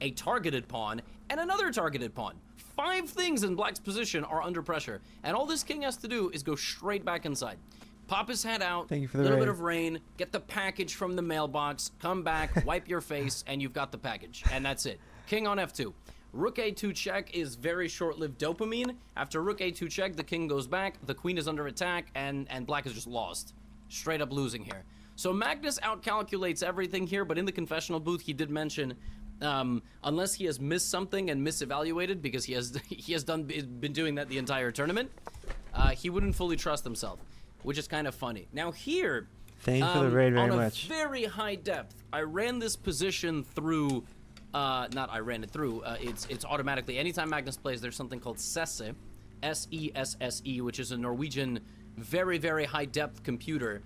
a targeted pawn, and another targeted pawn. 5 things in black's position are under pressure, and all this king has to do is go straight back inside. Pop his head out, Thank you for the little raid. bit of rain, get the package from the mailbox, come back, wipe your face, and you've got the package. And that's it. King on f2. Rook a2 check is very short-lived dopamine. After rook a2 check, the king goes back, the queen is under attack, and black is just lost. Straight up losing here. So Magnus outcalculates everything here, but in the confessional booth, he did mention, unless he has missed something and misevaluated, because he has been doing that the entire tournament, he wouldn't fully trust himself, which is kind of funny. Now here, thank you for the raid very on much. a very high depth, I ran this position through, not I ran it through, it's automatically, anytime Magnus plays, there's something called Sesse, S-E-S-S-E, which is a Norwegian very, very high depth computer,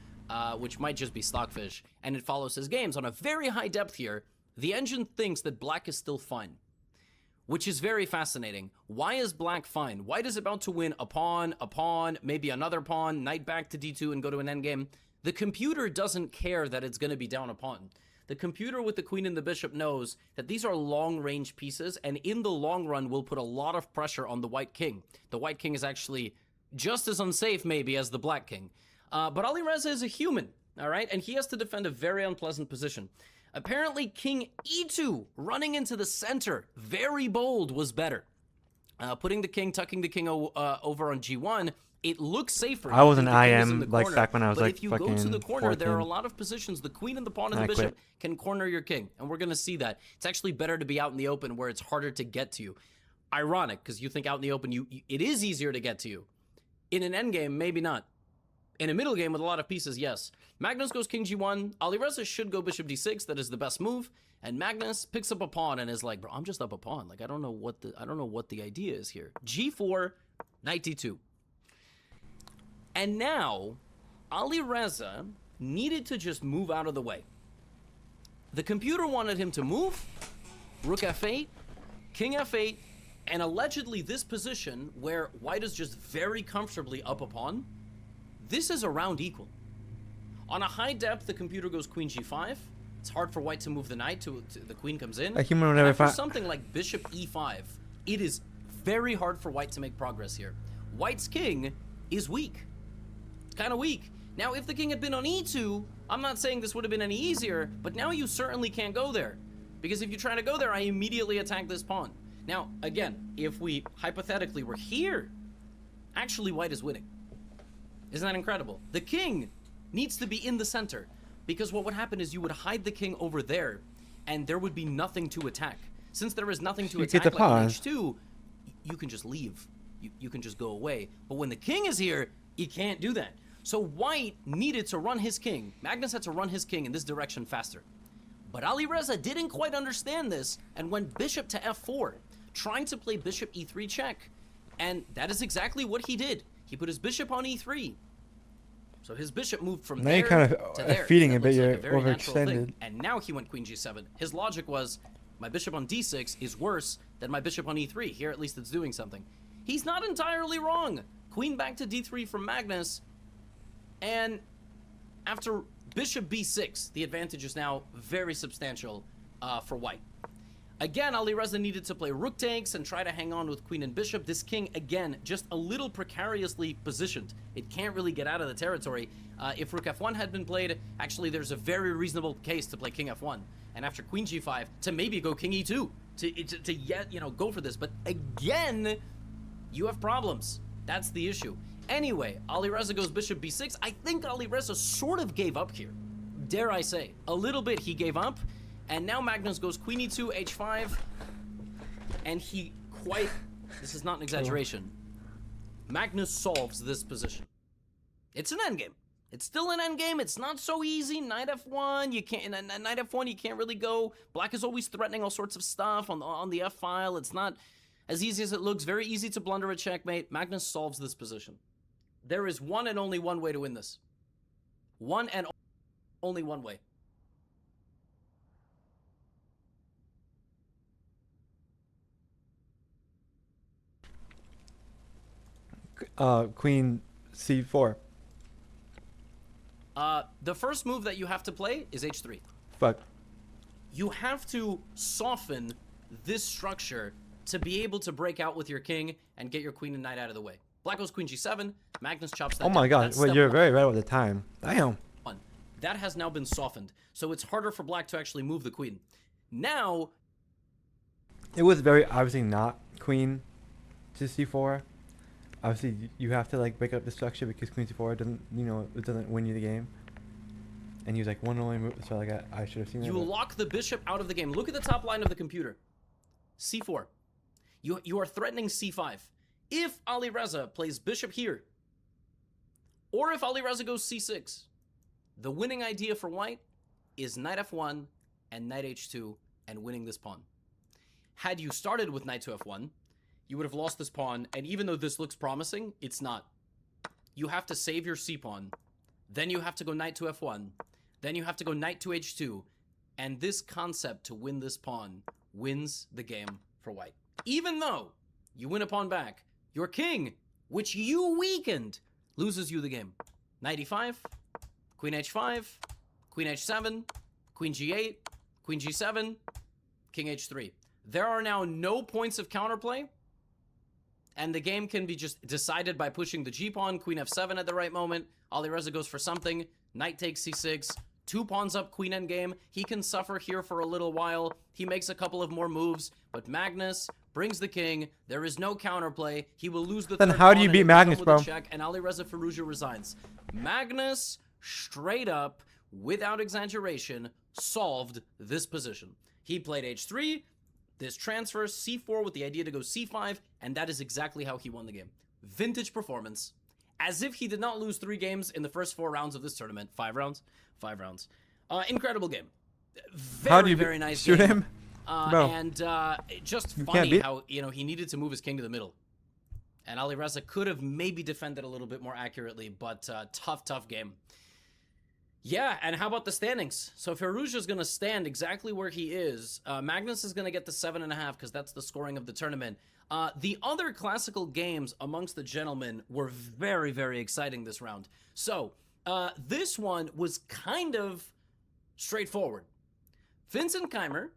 which might just be Stockfish, and it follows his games on a very high depth here. The engine thinks that black is still fine, which is very fascinating. Why is black fine? White is about to win a pawn, maybe another pawn, knight back to d2 and go to an endgame. The computer doesn't care that it's going to be down a pawn. The computer with the queen and the bishop knows that these are long-range pieces, and in the long run will put a lot of pressure on the white king. The white king is actually just as unsafe, maybe, as the black king. But Alireza is a human, all right? And he has to defend a very unpleasant position. Apparently, king e2, running into the center, very bold, was better. Putting the king, tucking the king over on g1, it looks safer. I was an IM, like, back when I was, like, if you go to the corner, 14. there are a lot of positions. The queen and the pawn and the bishop can corner your king, and we're going to see that. It's actually better to be out in the open where it's harder to get to you. Ironic, because you think out in the open, it is easier to get to you. In an endgame, maybe not. In a middle game with a lot of pieces, yes. Magnus goes king g1. Alireza should go bishop d6. That is the best move. And Magnus picks up a pawn and is like, bro, I'm just up a pawn. Like, I don't know what the idea is here. g4, knight d2. And now, Alireza needed to just move out of the way. The computer wanted him to move. Rook f8, king f8, and allegedly this position where white is just very comfortably up a pawn. This is around equal. On a high depth, the computer goes queen g5. It's hard for white to move the knight to the queen comes in. After something like bishop e5, it is very hard for white to make progress here. White's king is weak. It's kind of weak. Now, if the king had been on e2, I'm not saying this would have been any easier, but now you certainly can't go there. Because if you try to go there, I immediately attack this pawn. Now, again, if we hypothetically were here, actually white is winning. Isn't that incredible? The king needs to be in the center, because what would happen is you would hide the king over there, and there would be nothing to attack. Since there is nothing to attack, like in h2, you can just leave. You can just go away. But when the king is here, you can't do that. So white needed to run his king. Magnus had to run his king in this direction faster. But Alireza didn't quite understand this and went bishop to f4, trying to play bishop e3 check. And that is exactly what he did. He put his bishop on e3. So his bishop moved from there kind to there. of feeding a bit, Like you're a very natural thing. overextended. And now he went queen g7. His logic was, my bishop on d6 is worse than my bishop on e3. Here at least it's doing something. He's not entirely wrong. Queen back to d3 from Magnus, and after bishop b6, the advantage is now very substantial for white. Again, Alireza needed to play rook takes and try to hang on with queen and bishop. This king, again, just a little precariously positioned. It can't really get out of the territory. If rook f1 had been played, actually there's a very reasonable case to play king f1. And after queen g5, to maybe go king e2. To yet, you know, go for this. But again, you have problems. That's the issue. Anyway, Alireza goes bishop b6. I think Alireza sort of gave up here. Dare I say. A little bit he gave up. And now Magnus goes queen e2, h5. And he quite... This is not an exaggeration. Magnus solves this position. It's an endgame. It's still an endgame. It's not so easy. Knight f1, you can't... Knight f1, you can't really go. Black is always threatening all sorts of stuff on the f-file. It's not as easy as it looks. Very easy to blunder a checkmate. Magnus solves this position. There is one and only one way to win this. One and only one way. Queen c4. The first move that you have to play is h3. Fuck. You have to soften this structure to be able to break out with your king and get your queen and knight out of the way. Black goes queen g7. Magnus chops that Oh my down. god, That's wait, step you're one. very right with the time. Damn. That has now been softened, so it's harder for black to actually move the queen. Now... It was very obviously not queen to c4. Obviously, you have to like break up the structure because queen c4 doesn't, you know, it doesn't win you the game. And he was like one only move, so like I should have seen that. You lock the bishop out of the game. Look at the top line of the computer. c4. You are threatening c5. If Alireza plays bishop here, or if Alireza goes c6, the winning idea for white is knight f1 and knight h2 and winning this pawn. Had you started with knight to f1, you would have lost this pawn, and even though this looks promising, it's not. You have to save your c-pawn, then you have to go knight to f1, then you have to go knight to h2, and this concept to win this pawn wins the game for white. Even though you win a pawn back, your king, which you weakened, loses you the game. Knight e5, queen h5, queen h7, queen g8, queen g7, king h3. There are now no points of counterplay, and the game can be just decided by pushing the g-pawn, queen f7 at the right moment. Alireza goes for something, knight takes c6, 2 pawns up, queen endgame. He can suffer here for a little while. He makes a couple of more moves, but Magnus brings the king. There is no counterplay. He will lose the Then third how do pawn you and beat it will come Magnus, with bro? a check, and Alireza Firouzja resigns. Magnus, straight up, without exaggeration, solved this position. He played h3, this transfer, c4 with the idea to go c5, and that is exactly how he won the game. Vintage performance. As if he did not lose 3 games in the first 4 rounds of this tournament. 5 rounds? 5 rounds. Incredible game. How do you Very nice shoot game. him? Bro. And just You can't funny beat- how, you know, he needed to move his king to the middle. And Alireza could have maybe defended a little bit more accurately, but tough game. Yeah, and how about the standings? So Firouzja's going to stand exactly where he is. Magnus is going to get the 7.5 because that's the scoring of the tournament. The other classical games amongst the gentlemen were very, very exciting this round. So this one was kind of straightforward. Vincent Keimer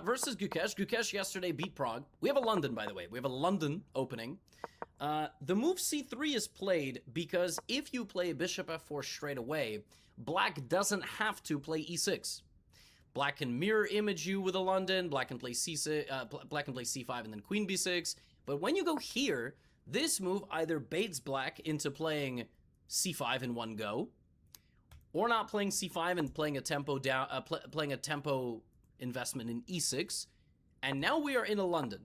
versus Gukesh. Gukesh yesterday beat Prague. We have a London, by the way. We have a London opening. The move c3 is played because if you play bishop f4 straight away, black doesn't have to play e6. Black can mirror image you with a London. Black can play c6. Black can play c5 and then queen b6. But when you go here, this move either baits black into playing c5 in one go, or not playing c5 and playing a tempo down, playing a tempo investment in e6. And now we are in a London.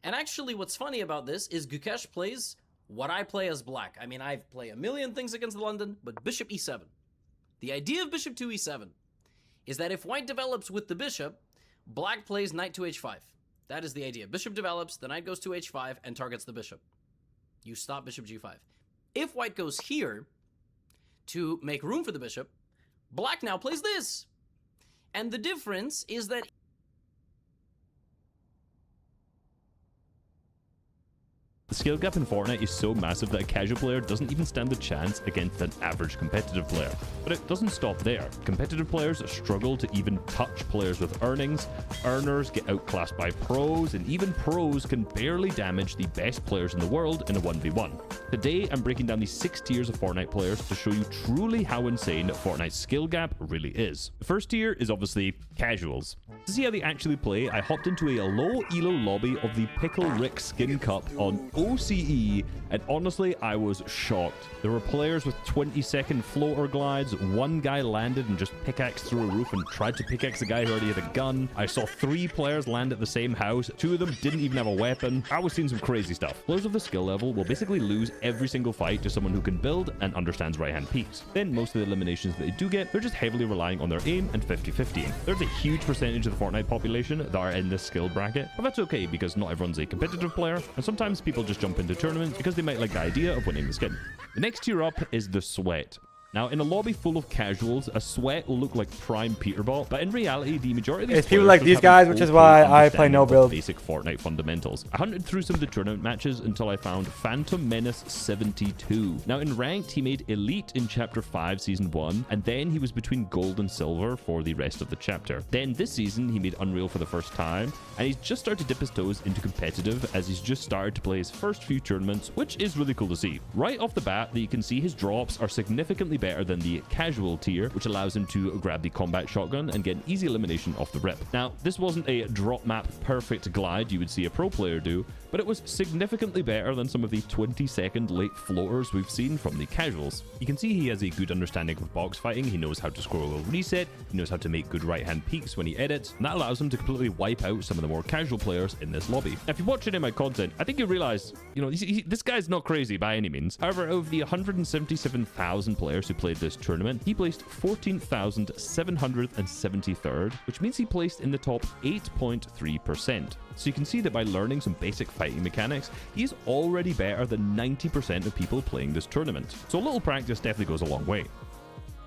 And actually, what's funny about this is Gukesh plays what I play as black. I mean, I play a million things against the London, but bishop e7. The idea of bishop to e7 is that if white develops with the bishop, black plays knight to h5. That is the idea. Bishop develops, the knight goes to h5 and targets the bishop. You stop bishop g5. If white goes here to make room for the bishop, black now plays this. And the difference is that The skill gap in Fortnite is so massive that a casual player doesn't even stand a chance against an average competitive player. But it doesn't stop there. Competitive players struggle to even touch players with earnings, earners get outclassed by pros, and even pros can barely damage the best players in the world in a 1v1. Today, I'm breaking down the 6 tiers of Fortnite players to show you truly how insane Fortnite's skill gap really is. The first tier is obviously casuals. To see how they actually play, I hopped into a low elo lobby of the Pickle Rick Skin Cup on OCE, and honestly, I was shocked. There were players with 20-second floater glides, one guy landed and just pickaxed through a roof and tried to pickaxe a guy who already had a gun. I saw 3 players land at the same house, 2 of them didn't even have a weapon. I was seeing some crazy stuff. Players of the skill level will basically lose every single fight to someone who can build and understands right-hand peaks. Then most of the eliminations that they do get, they're just heavily relying on their aim and 50-50. There's a huge percentage of the Fortnite population that are in this skill bracket, but that's okay because not everyone's a competitive player, and sometimes people just jump into tournaments because they might like the idea of winning the skin. The next tier up is the Sweat. Now, in a lobby full of casuals, a Sweat will look like prime Peterball, but in reality, the majority of these it's people like these guys, which is why I play no build. Basic Fortnite fundamentals. I hunted through some of the tournament matches until I found Phantom Menace 72. Now, in ranked, he made Elite in Chapter 5, Season 1, and then he was between Gold and Silver for the rest of the chapter. Then this season, he made Unreal for the first time, and he's just started to dip his toes into competitive as he's just started to play his first few tournaments, which is really cool to see. Right off the bat, you can see his drops are significantly better than the casual tier, which allows him to grab the combat shotgun and get an easy elimination off the rip. Now, this wasn't a drop map perfect glide you would see a pro player do, but it was significantly better than some of the 20-second late floaters we've seen from the casuals. You can see he has a good understanding of box fighting, he knows how to scroll a reset, he knows how to make good right-hand peaks when he edits, and that allows him to completely wipe out some of the more casual players in this lobby. Now, if you watch any of my content, I think you realize, this guy's not crazy by any means. However, out of the 177,000 players who played this tournament, he placed 14,773rd, which means he placed in the top 8.3%. So you can see that by learning some basic fighting mechanics, he is already better than 90% of people playing this tournament. So a little practice definitely goes a long way.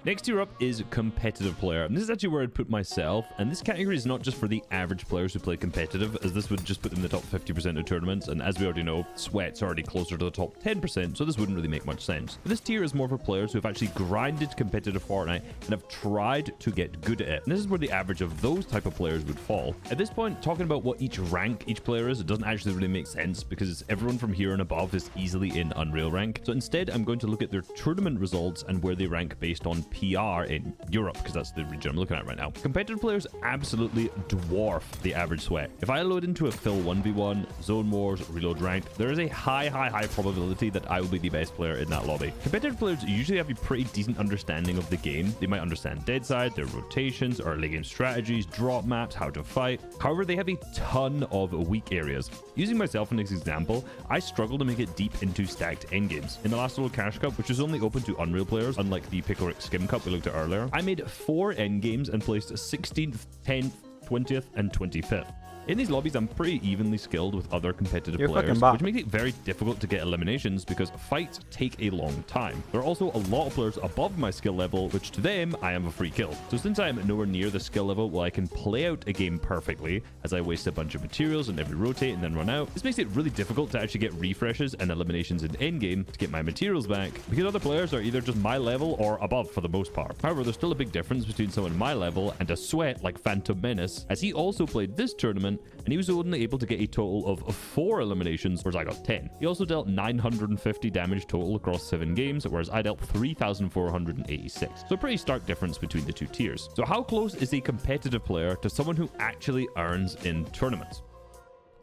Next tier up is competitive player, and this is actually where I'd put myself, and this category is not just for the average players who play competitive, as this would just put them in the top 50% of tournaments, and as we already know, Sweat's already closer to the top 10%, so this wouldn't really make much sense. But this tier is more for players who have actually grinded competitive Fortnite and have tried to get good at it, and this is where the average of those type of players would fall. At this point, talking about what each rank each player is, it doesn't actually really make sense, because everyone from here and above is easily in Unreal rank. So instead, I'm going to look at their tournament results and where they rank based on PR in Europe, because that's the region I'm looking at right now. Competitive players absolutely dwarf the average Sweat. If I load into a Phil 1v1, Zone Wars, Reload Ranked, there is a high probability that I will be the best player in that lobby. Competitive players usually have a pretty decent understanding of the game. They might understand Deadside, their rotations, early game strategies, drop maps, how to fight. However, they have a ton of weak areas. Using myself as an example, I struggle to make it deep into stacked endgames. In the last little Cash Cup, which is only open to Unreal players, unlike the Pickle Rick Skim Cup we looked at earlier, I made 4 endgames and placed 16th, 10th, 20th, and 25th. In these lobbies, I'm pretty evenly skilled with other competitive players, which makes it very difficult to get eliminations because fights take a long time. There are also a lot of players above my skill level, which to them, I am a free kill. So since I am nowhere near the skill level where I can play out a game perfectly, as I waste a bunch of materials and every rotate and then run out, this makes it really difficult to actually get refreshes and eliminations in endgame to get my materials back, because other players are either just my level or above for the most part. However, there's still a big difference between someone my level and a Sweat like Phantom Menace, as he also played this tournament, and he was only able to get a total of 4 eliminations, whereas I got 10. He also dealt 950 damage total across 7 games, whereas I dealt 3,486. So a pretty stark difference between the 2 tiers. So how close is a competitive player to someone who actually earns in tournaments?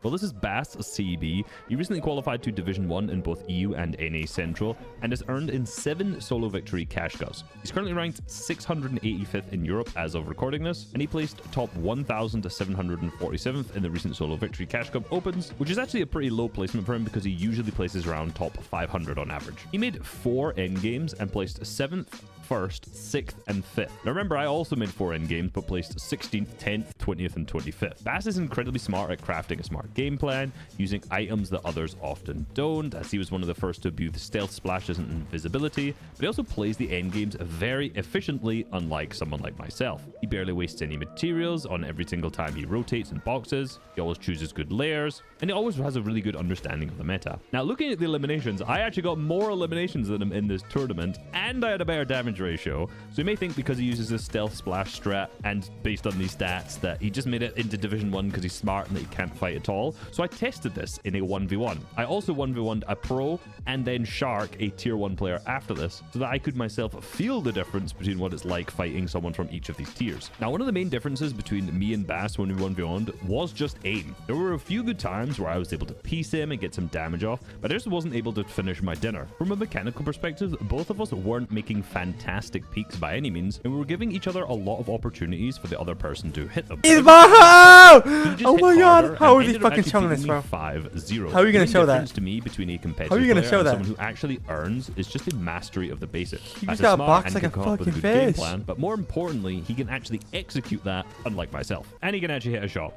Well, this is Bass CB. He recently qualified to Division 1 in both EU and NA Central and has earned in 7 solo victory cash cups. He's currently ranked 685th in Europe as of recording this, and he placed top 1,747th in the recent solo victory cash cup opens, which is actually a pretty low placement for him because he usually places around top 500 on average. He made 4 endgames and placed 7th, 1st, 6th, and 5th. Now remember, I also made 4 endgames but placed 16th, 10th, 20th, and 25th. Bass is incredibly smart at crafting a smart smart game plan, using items that others often don't, as he was one of the first to abuse stealth splashes and invisibility, but he also plays the endgames very efficiently, unlike someone like myself. He barely wastes any materials on every single time he rotates in boxes, he always chooses good layers, and he always has a really good understanding of the meta. Now, looking at the eliminations, I actually got more eliminations than him in this tournament, and I had a better damage ratio, so you may think because he uses this stealth splash strat, and based on these stats, that he just made it into Division 1 because he's smart and that he can't fight at all. So I tested this in a 1v1. I also 1v1'd a pro and then Shark, a tier 1 player after this, so that I could myself feel the difference between what it's like fighting someone from each of these tiers. Now, one of the main differences between me and Bass when we 1v1'd was just aim. There were a few good times where I was able to piece him and get some damage off, but I just wasn't able to finish my dinner. From a mechanical perspective, both of us weren't making fantastic peaks by any means, and we were giving each other a lot of opportunities for the other person to hit them. Oh my god, how are they fucking showing this, bro? 5-0. How are you gonna show that? To me, between a competitive How are you gonna player show and that? someone who actually earns is just a mastery of the basics. He As just got smart boxed and like a can come up with fucking good game fish. plan, but more importantly, he can actually execute that, unlike myself. And he can actually hit a shot.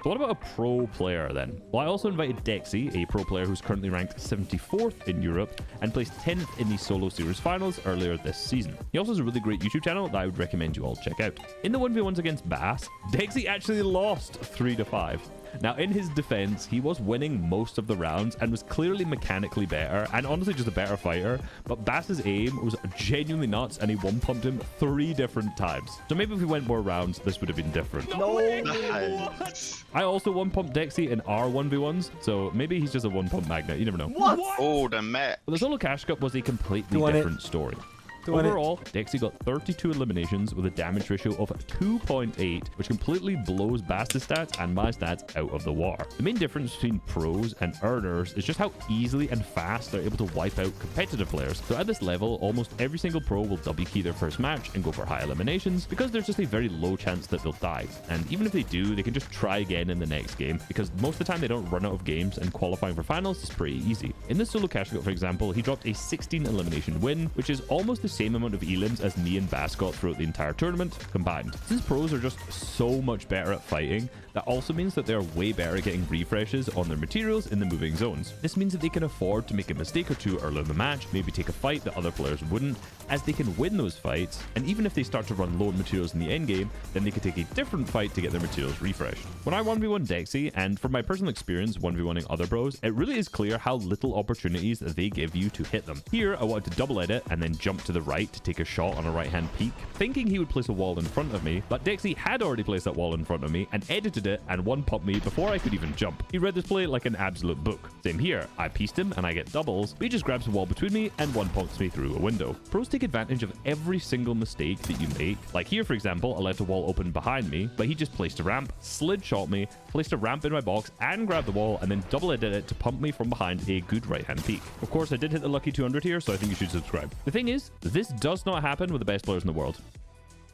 So what about a pro player then? Well, I also invited Dexy, a pro player who's currently ranked 74th in Europe and placed 10th in the solo series finals earlier this season. He also has a really great YouTube channel that I would recommend you all check out. In the 1v1s against Bass, Dexy actually lost 3-5. Now, in his defense, he was winning most of the rounds and was clearly mechanically better and honestly just a better fighter, but Bass's aim was genuinely nuts and he one-pumped him 3 different times. So maybe if we went more rounds, this would have been different. No. I also one-pumped Dexy in our 1v1s, so maybe he's just a one-pump magnet. You never know. What? Oh, the Met. Well, the solo cash cup was a completely different story. Overall, Dexy got 32 eliminations with a damage ratio of 2.8, which completely blows Bass's stats and my stats out of the water. The main difference between pros and earners is just how easily and fast they're able to wipe out competitive players. So at this level, almost every single pro will W key their first match and go for high eliminations because there's just a very low chance that they'll die. And even if they do, they can just try again in the next game because most of the time they don't run out of games and qualifying for finals is pretty easy. In this solo cash cup, for example, he dropped a 16 elimination win, which is almost the same amount of elims as me and Bass got throughout the entire tournament combined. Since pros are just so much better at fighting, that also means that they're way better at getting refreshes on their materials in the moving zones. This means that they can afford to make a mistake or two early in the match, maybe take a fight that other players wouldn't, as they can win those fights, and even if they start to run low on materials in the endgame, then they can take a different fight to get their materials refreshed. When I 1v1 Dexy, and from my personal experience 1v1ing other pros, it really is clear how little opportunities they give you to hit them. Here, I wanted to double edit and then jump to the right to take a shot on a right-hand peak, thinking he would place a wall in front of me, but Dexy had already placed that wall in front of me and edited it and one-pumped me before I could even jump. He read this play like an absolute book. Same here, I pieced him and I get doubles, but he just grabs a wall between me and one-pumps me through a window. Pros take advantage of every single mistake that you make. Like here, for example, I left a wall open behind me, but he just placed a ramp, slid shot me, placed a ramp in my box and grabbed the wall and then double edited it to pump me from behind a good right-hand peak. Of course, I did hit the lucky 200 here, so I think you should subscribe. The thing is, this does not happen with the best players in the world.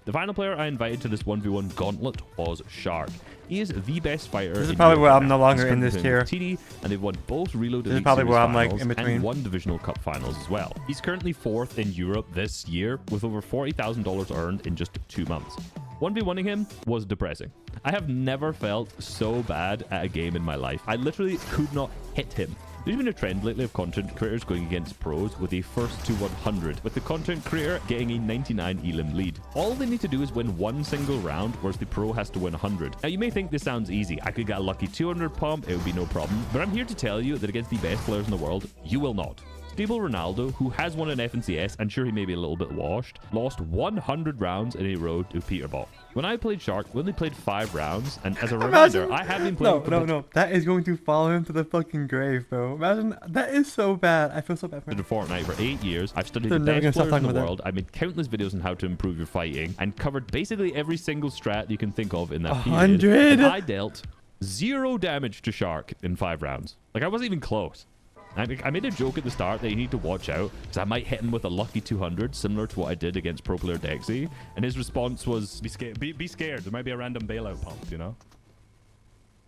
The final player I invited to this 1v1 gauntlet was Shark. He is the best fighter. This is probably where I'm no longer in this tier. TD, and they've won both Reload This is probably where I'm like in between. and 1 Divisional Cup finals as well. He's currently 4th in Europe this year with over $40,000 earned in just 2 months. 1v1ing him was depressing. I have never felt so bad at a game in my life. I literally could not hit him. There's been a trend lately of content creators going against pros with a first to 100, with the content creator getting a 99 elim lead. All they need to do is win one single round, whereas the pro has to win 100. Now, you may think this sounds easy. I could get a lucky 200 pump, it would be no problem. But I'm here to tell you that against the best players in the world, you will not. Stable Ronaldo, who has won an FNCS, and sure he may be a little bit washed, lost 100 rounds in a row to Peterball. When I played Shark, we only played 5 rounds, and as a reminder, I have been playing... No. That is going to follow him to the fucking grave, bro. Imagine, that is so bad. I feel so bad for him. Fortnite for 8 years. I've studied the best players in the world. I've made countless videos on how to improve your fighting, and covered basically every single strat you can think of in that period. 100! And I dealt 0 damage to Shark in 5 rounds. Like, I wasn't even close. I made a joke at the start that you need to watch out because I might hit him with a lucky 200, similar to what I did against pro player Dexy, and his response was, be scared. There might be a random bailout pump, you know?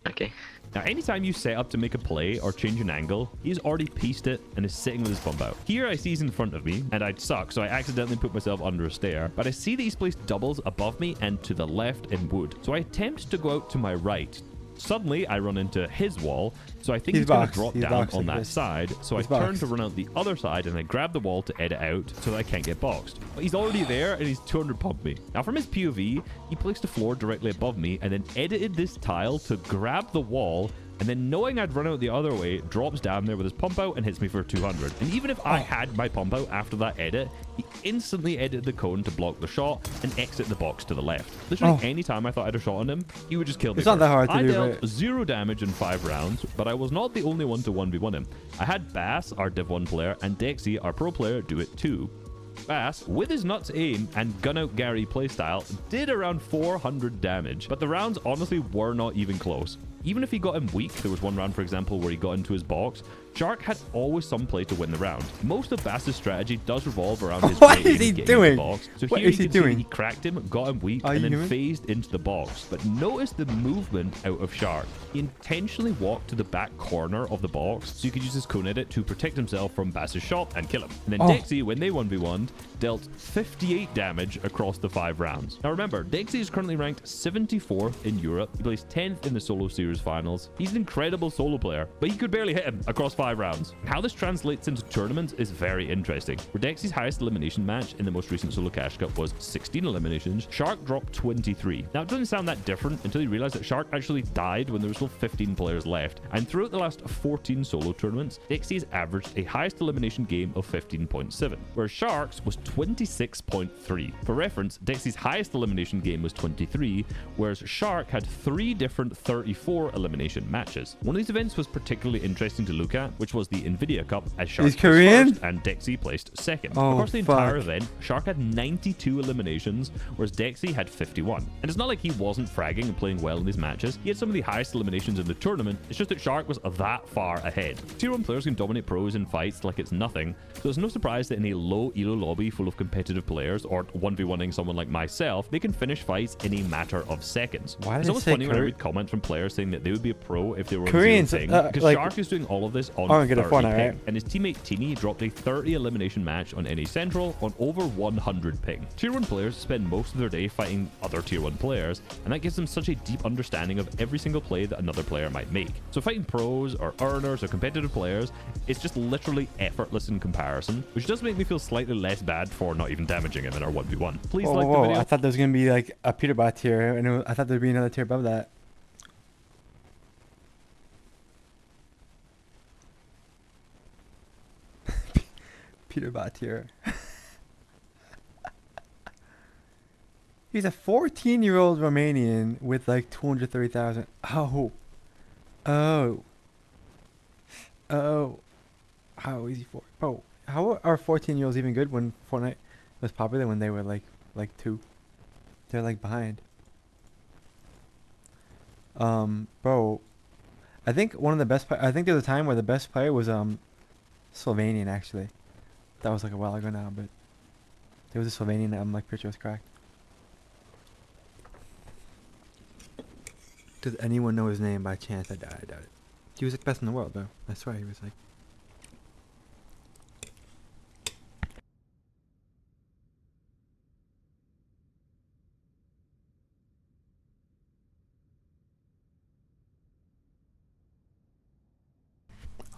Okay. Now, anytime you set up to make a play or change an angle, he's already pieced it and is sitting with his bump out. Here, I see he's in front of me, and I'd suck, so I accidentally put myself under a stair, but I see that he's placed doubles above me and to the left in wood. So I attempt to go out to my right, Suddenly, I run into his wall, so I think He's he's going to boxed. drop He's down boxing, on that Chris. side, so He's I turn boxed. to run out the other side, and I grab the wall to edit out so that I can't get boxed. But he's already there, and he's 200 pumped me. Now, from his POV, he placed the floor directly above me, and then edited this tile to grab the wall, and then knowing I'd run out the other way, drops down there with his pump out and hits me for 200. And even if I had my pump out after that edit, he instantly edited the cone to block the shot and exit the box to the left. Literally any time I thought I had a shot on him, he would just kill me. It's not that hard to I do, dealt but- 0 damage in 5 rounds, but I was not the only one to 1v1 him. I had Bass, our Div 1 player, and Dexy, our pro player, do it too. Bass, with his nuts aim and gun out Gary playstyle, did around 400 damage, but the rounds honestly were not even close. Even if he got him weak, there was one round, for example, where he got into his box, Shark had always some play to win the round. Most of Bass's strategy does revolve around his What great is he aim getting doing? in the box. So What here is you he can see doing? he cracked him, got him weak, Are and you then human? phased into the box. But notice the movement out of Shark. He intentionally walked to the back corner of the box so you could use his cone edit to protect himself from Bass's shot and kill him. And then Dexy, when they 1v1'd, dealt 58 damage across the 5 rounds. Now remember, Dexy is currently ranked 74th in Europe. He placed 10th in the solo series finals. He's an incredible solo player, but he could barely hit him across 5 rounds. How this translates into tournaments is very interesting. Where Dexy's highest elimination match in the most recent solo cash cup was 16 eliminations, Shark dropped 23. Now it doesn't sound that different until you realize that Shark actually died when there were still 15 players left. And throughout the last 14 solo tournaments, Dexy's averaged a highest elimination game of 15.7, whereas Shark's was 26.3. For reference, Dexy's highest elimination game was 23, whereas Shark had 3 different 34 elimination matches. One of these events was particularly interesting to look at, which was the Nvidia Cup, as Shark He's placed Korean? first and Dexy placed second. Oh, Across the entire fuck. event, Shark had 92 eliminations, whereas Dexy had 51. And it's not like he wasn't fragging and playing well in these matches. He had some of the highest eliminations in the tournament. It's just that Shark was that far ahead. Tier 1 players can dominate pros in fights like it's nothing, so it's no surprise that in a low elo lobby full of competitive players, or 1v1ing someone like myself, they can finish fights in a matter of seconds. Why It's did it always say funny when I Korean? read comments from players saying that they would be a pro if they were Koreans, on 0 ping, because like, Shark is doing all of this on aren't good 30 at Fortnite, ping, right? and his teammate Teeny dropped a 30 elimination match on NA Central on over 100 ping. Tier 1 players spend most of their day fighting other Tier 1 players, and that gives them such a deep understanding of every single play that another player might make. So fighting pros or earners or competitive players, it's just literally effortless in comparison, which does make me feel slightly less bad for not even damaging him in our 1v1. Please like the video. I thought there was gonna be like a Peterbot tier, and I thought there'd be another tier above that. Peterbot tier. He's a 14-year-old Romanian with like 230,000. Oh. How is he for? Oh, how are 14-year-olds even good when Fortnite was popular when they were like 2? They're like behind. Bro, I think one of the best. I think there was a time where the best player was Slovenian actually. That was like a while ago now, but there was a Slovenian that I'm like pretty sure was cracked. Does anyone know his name by chance? I doubt it. He was like best in the world though. I swear he was like.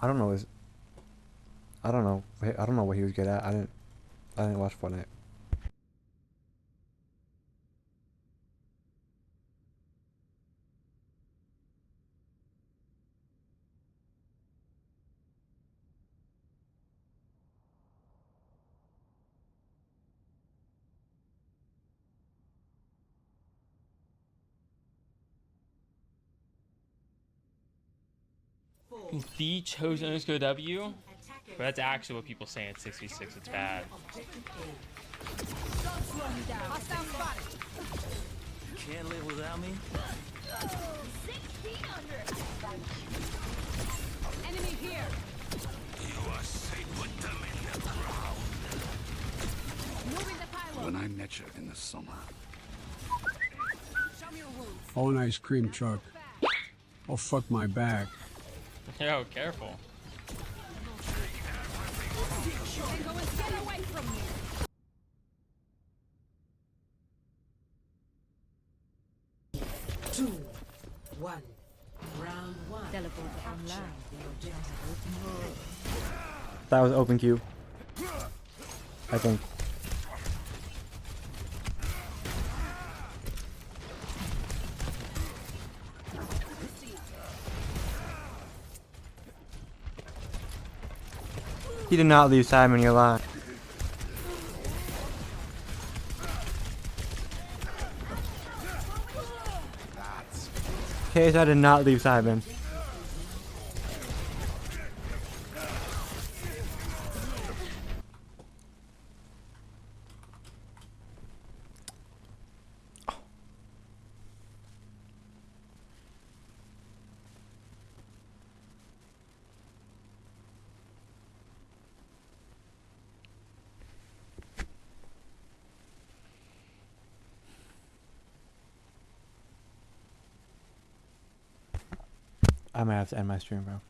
I don't know what he was good at. I didn't watch Fortnite. The chosen underscore W? But that's actually what people say in 6v6. It's bad. Can't live without me? Enemy here. You are safe with them in the ground. Moving the pylon. When I met you in the summer. Show me your wounds. Oh, an ice cream truck. Oh, fuck my back. Yo, careful. And go and get away from me. Two, one, Teleporter online. That was open queue. I think. He did not leave Simon, you're lying. Case, I did not leave Simon. I might have to end my stream, bro.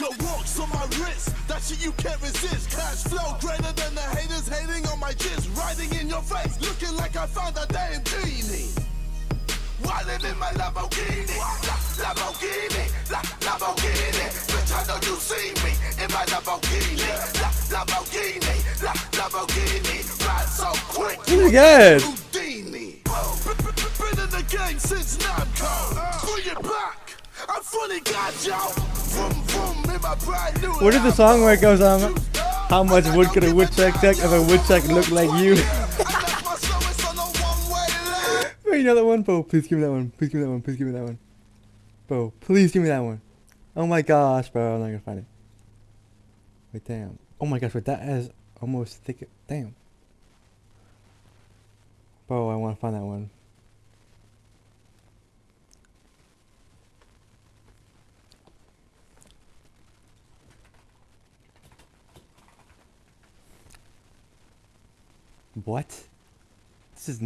Got rocks on my wrist, that shit you can't resist. Cash flow greater than the haters hating on my jizz. Riding in your face, looking like I found a damn genie. Riding in my Lamborghini, Lamborghini, Lamborghini. Bitch, I know you see me in my Lamborghini, Lamborghini, Lamborghini. Ride so quick. This is good. Houdini. Been in the game since Namco. Bring it back. I fully got y'all. Vroom, vroom, in my brand new. What is the song where it goes on? How much wood could a woodchuck take if a woodchuck looked like you? Wait, you know that one? Bo, please give me that one. Please give me that one. Please give me that one. Bo, please give me that one. Oh my gosh, bro. I'm not gonna find it. Wait, damn. Oh my gosh, wait, that is almost thick. Damn. Bro, I want to find that one. What? This is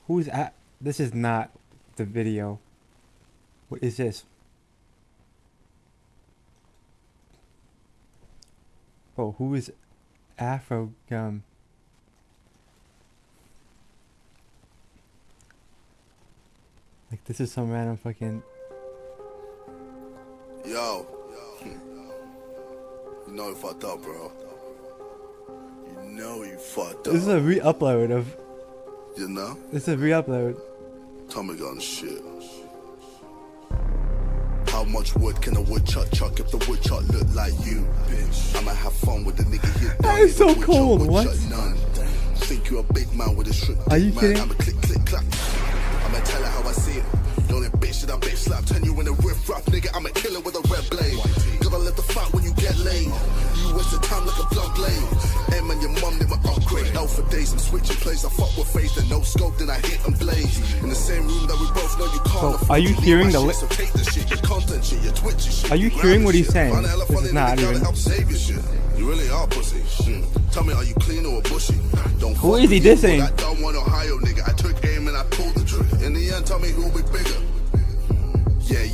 who's at? This is not the video. What is this? Oh, who is Afro Gum? Like this is some random fucking. Yo. You know you fucked up, bro. You know you fucked up. This is a re-upload of. You know? This is a re-upload. Tommy gun shit. How much wood can a woodchuck chuck if the woodchuck look like you, bitch? I'ma have fun with the nigga here. That is so cold. What? None. Think you're a big man with a strip. Are you kidding? I'ma click, click, clap. I'ma tell her how I see it. Don't let bitch that I bitch slap. Turn you in a riff rap, nigga. I'm a killer with a red blade. Gotta let the fight when you get laid. You waste the time like a blunt blade. M and your mum never upgrade. Out for days, I'm switching plays. I fuck with faith and no scope, then I hit and blaze. In the same room that we both know you can't. Oh, are you hearing the? So take the shit, your content shit, your Twitch shit. Are you hearing what he's saying? This is not even. You really are pussy. Tell me, are you clean or bushy? Don't. Who is he dissing? That dumb one Ohio nigga. I took aim and I pulled the trigger. In the end, tell me who'll be bigger.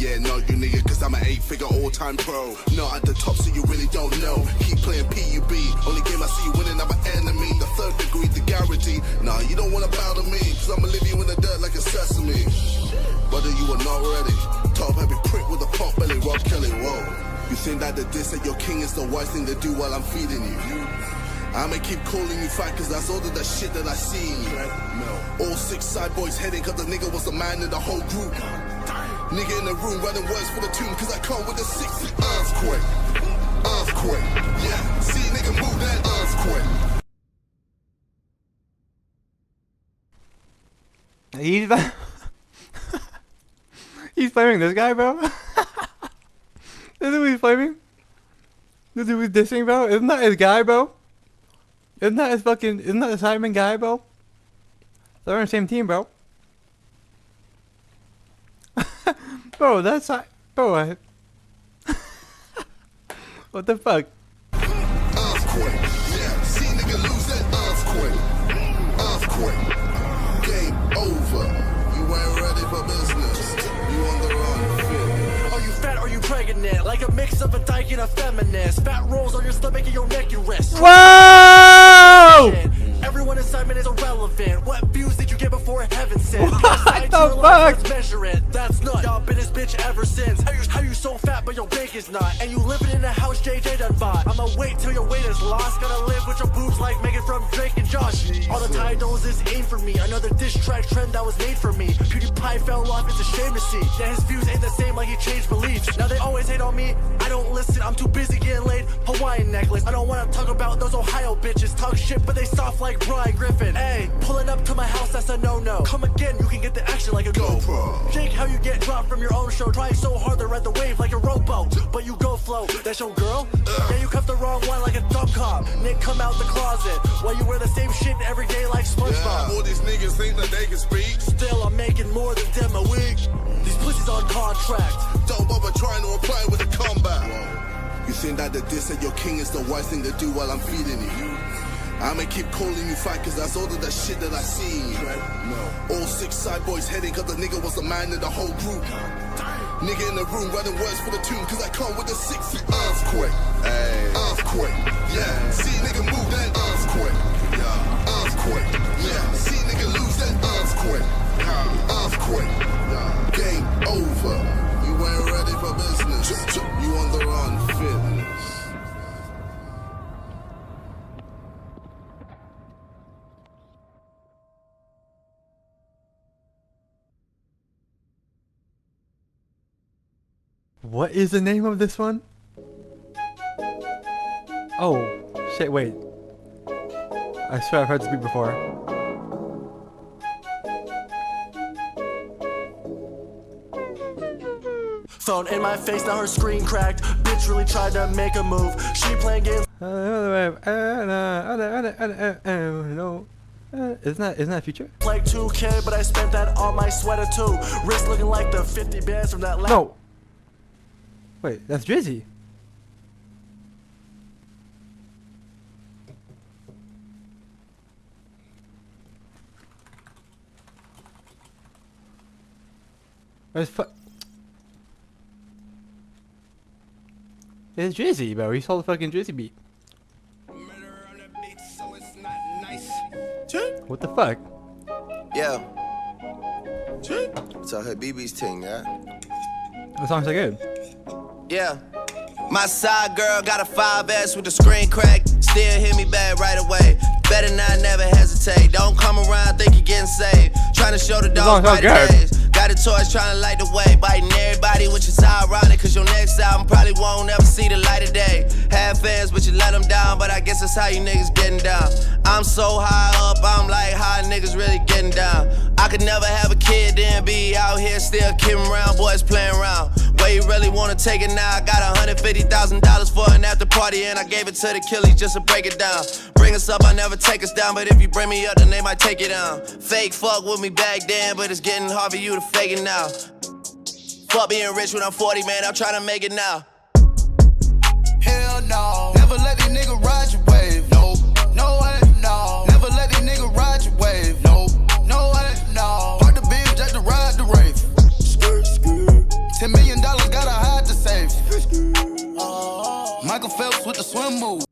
Yeah, no, you nigga, cause I'm an 8-figure all-time pro. Not at the top, so you really don't know. Keep playing PUB. Only game I see you winning, I'm an enemy. The third degree, the guarantee. Nah, you don't wanna bow to me, cause I'ma leave you in the dirt like a sesame. Brother, you are not ready. Top heavy prick with a pot belly, Rob Kelly, whoa. You think that the diss at your king is the wise thing to do while I'm feeding you? I'ma keep calling you fat cause that's all of the shit that I see in you. No. All 6 side boys heading cause the nigga was the man in the whole group. Nigga in the room running words for the tune cause I come with a 6 earthquake. Earthquake. Yeah, see nigga move that earthquake. He's flaming this guy, bro. This is who he's flaming. This is who he's dissing, bro. Isn't that his guy, bro? Isn't that his fucking? Isn't that the Simon guy, bro? They're on the same team, bro. Bro, that's bro. What the fuck? Earthquake. Yeah, see nigga lose that earthquake. Earthquake. Game over. You ain't ready for business. You on the run. Are you fat? Are you pregnant? Like a mix of a dyke and a feminist. Fat rolls on your stomach and your neck, your wrist. Whoa! Everyone assignment is irrelevant. What views did you get before heaven sent? What the fuck? Let's measure it. That's not. Y'all been this bitch ever since. How you so fat but your bank is not? And you living in a house JJ done bought. I'ma wait till your weight is lost. Gotta live with your boobs like Megan from Drake and Josh. All the titles is aim for me. Another diss track trend that was made for me. PewDiePie fell off, it's a shame to see that his views ain't the same, like he changed beliefs. Now they always hate on me. I don't listen, I'm too busy getting laid. Hawaiian necklace. I don't wanna talk about those Ohio bitches. Talk shit but they soft like Brian Griffin. Hey, pulling up to my house, that's a no-no. Come again, you can get the action like a GoPro. Jake, how you get dropped from your own show. Trying so hard to ride the wave like a rowboat, but you go float. That's your girl? Yeah, you cuffed the wrong one like a dumb cop. Nick, come out the closet while you wear the same shit every day like SpongeBob. All these niggas think that they can speak. Still, I'm making more than them a week. These pussies on contract. Don't bother trying to reply with a comeback. You think that the diss at your king is the wise thing to do while I'm feeding you? I'ma keep calling you fat cause that's all of the shit that I see. No. All 6 side boys heading cause the nigga was the man in the whole group. Nigga in the room writing words for the tune cause I come with a 6 earthquake. Ay. Earthquake. Yeah. See nigga move that earthquake. Yeah. Earthquake. Yeah. See nigga lose that earthquake. Earthquake. Game over. You ain't ready for business. You on the run. Fitness. What is the name of this one? Oh, shit, wait. I swear I've heard this beat before. Phone in my face, now her screen cracked. Bitch really tried to make a move. She playing games. No. Isn't that Future? Like 2K, but I spent that on my sweater too. Wrist looking like the 50 bands from that last. No. Wait, that's Drizzy. Where's It's Drizzy, bro. He saw the fucking Drizzy beat. What the fuck? Yeah. It's all her BB's thing, yeah. The song's so good. Yeah. My side girl got a 5S with the screen crack. Still hit me back right away. Better not never hesitate. Don't come around, think you're getting saved. Trying to show the dogs brighter days. Got a torch trying to light the way. Biting everybody, which is ironic. Cause your next album probably won't ever see the light of day. Have fans, but you let them down. But I guess that's how you niggas getting down. I'm so high up, I'm like how niggas really getting down. I could never have a kid, then be out here still kidding around. Boys playing around. Where you really wanna take it now? I got $150,000 for an after party. And I gave it to the killies just to break it down. Bring us up, I never take us down. But if you bring me up, then they might take it down. Fake fuck with me back then, but it's getting hard for you to fake it now. Fuck being rich when I'm 40, man, I'm trying to make it now. Hell no. Never let these niggas ride your wave. Nope. No way, no. Never let these niggas ride your wave. Nope. No way, no. Park the bitch just to ride the rave. $10 million gotta hide the safe. Michael Phelps with the swim move.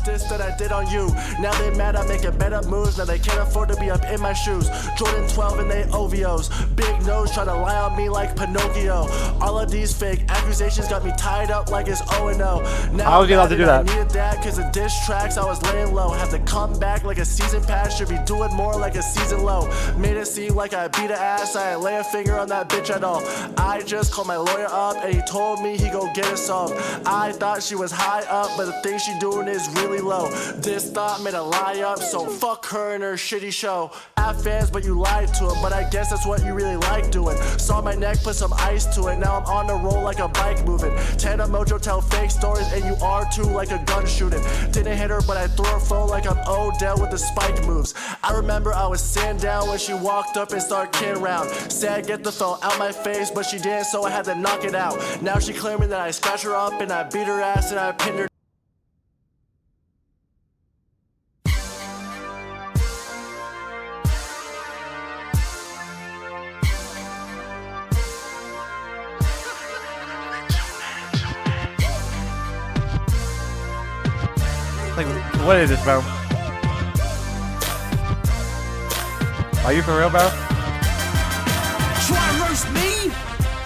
This that I did on you. Now they mad I'm making better moves. Now they can't afford to be up in my shoes. Jordan 12 and they OVOs. Big nose try to lie on me like Pinocchio. All of these fake accusations got me tied up like it's 0-0. Now how was you allowed to do that? I needed that cause of diss tracks I was laying low. Have to come back like a season pass. Should be doing more like a season low. Made it seem like I beat a ass. I ain't lay a finger on that bitch at all. I just called my lawyer up and he told me he go get it solved. I thought she was high up, but the thing she doing is really low. This thought made a lie up, so fuck her and her shitty show. Have fans, but you lied to him, but I guess that's what you really like doing. Saw my neck, put some ice to it, now I'm on the roll like a bike moving. Tana Mojo tell fake stories, and you are too like a gun shooting. Didn't hit her, but I threw her phone like I'm Odell with the spike moves. I remember I was sitting down when she walked up and started kidding around. Said get the phone out my face, but she didn't, so I had to knock it out. Now she claiming that I scratched her up and I beat her ass and I pinned her. Like, what is this, bro? Are you for real, bro? Try and roast me?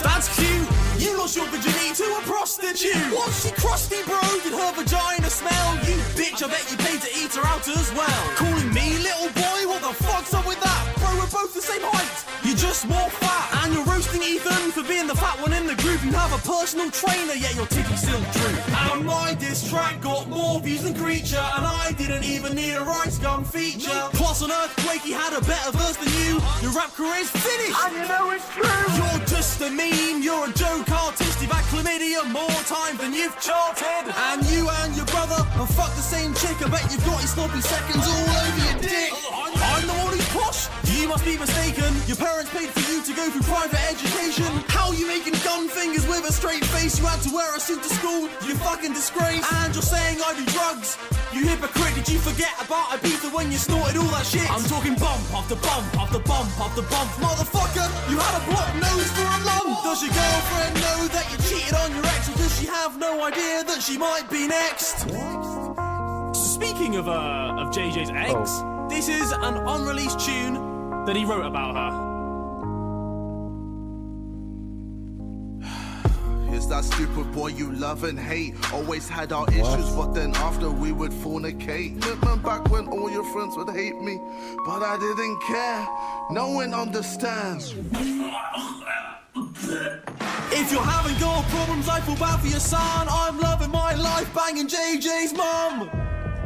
That's cute. You lost your virginity to a prostitute. Was she crusty, bro? Did her vagina smell? You bitch, I bet you paid to eat her out as well. Calling me little boy? What the fuck's up with that? Bro, we're both the same height. You're just more fat. And you're roasting Ethan for being the fat one in the group. You have a personal trainer, yet your titties still droop. And my diss track got more views than Creature, and I didn't even need a Rice Gum feature. Plus on Earthquake, he had a better verse than you. Your rap career's finished, and you know it's true. You're just a meme, you're a joke artist. You've had chlamydia more times than you've charted. And you and your brother have fucked the same chick. I bet you've got your sloppy seconds all over your dick. I'm the one who's posh? You must be mistaken. Your parents paid for you to go through private education. How you making gun fingers with a straight face? You had to wear a suit to school, you fucking disgrace. And you're saying I do drugs, you hypocrite. Did you forget about Ibiza when you snorted all that shit? I'm talking bump after bump after bump after bump. Motherfucker, you had a blocked nose for a lump. Does your girlfriend know that you cheated on your ex, or does she have no idea that she might be next? Speaking of JJ's ex, this is an unreleased tune that he wrote about her. Here's that stupid boy you love and hate. Always had our issues, but then after we would fornicate. Remember back when all your friends would hate me, but I didn't care. No one understands. If you're having girl problems, I feel bad for your son. I'm loving my life, banging JJ's mum.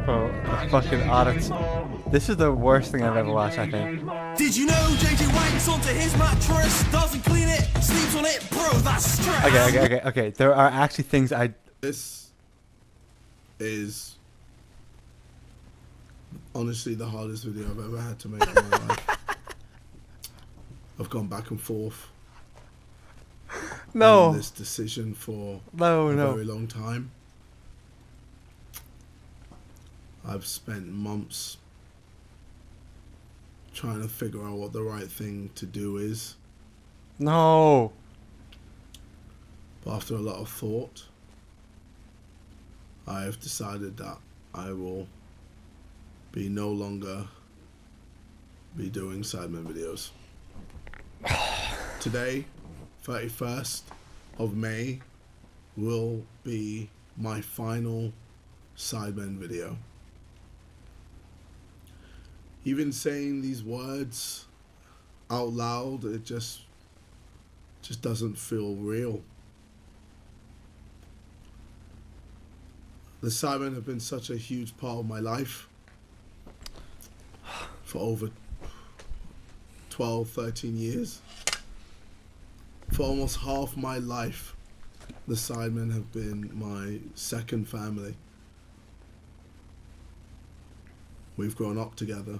Bro, fucking audits. This is the worst thing I've ever watched, I think. Did you know JJ wanks onto his mattress, doesn't clean it, sleeps on it? Bro, that's stress. Okay. There are actually things I... This is honestly the hardest video I've ever had to make in my life. I've gone back and forth. No. On this decision for a very long time. I've spent months trying to figure out what the right thing to do is. No. But after a lot of thought, I have decided that I will no longer be doing Sidemen videos. Today, 31st of May, will be my final Sidemen video. Even saying these words out loud, it just doesn't feel real. The Sidemen have been such a huge part of my life for over 12, 13 years. For almost half my life, the Sidemen have been my second family. We've grown up together.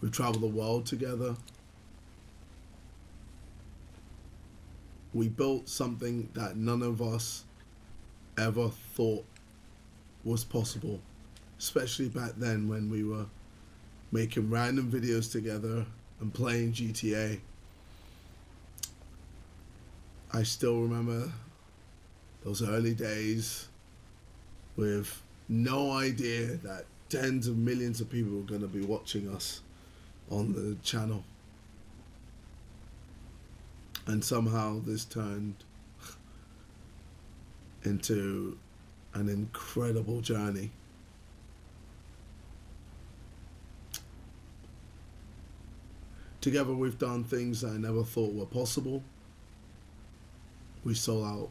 We've traveled the world together. We built something that none of us ever thought was possible, especially back then when we were making random videos together and playing GTA. I still remember those early days with no idea that tens of millions of people were going to be watching us on the channel. And somehow this turned into an incredible journey. Together we've done things I never thought were possible. We sold out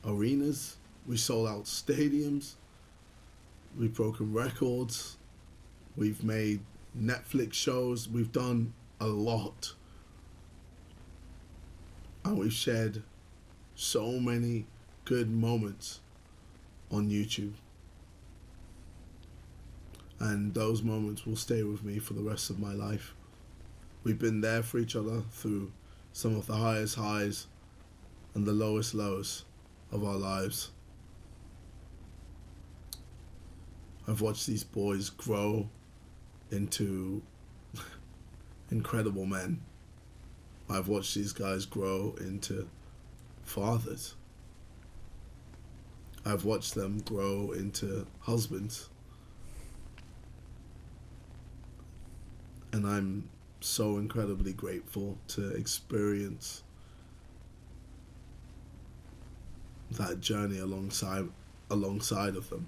arenas, we sold out stadiums, we've broken records, we've made Netflix shows, we've done a lot. And we've shared so many good moments on YouTube. And those moments will stay with me for the rest of my life. We've been there for each other through some of the highest highs and the lowest lows of our lives. I've watched these boys grow into incredible men. I've watched these guys grow into fathers. I've watched them grow into husbands. And I'm so incredibly grateful to experience that journey alongside of them.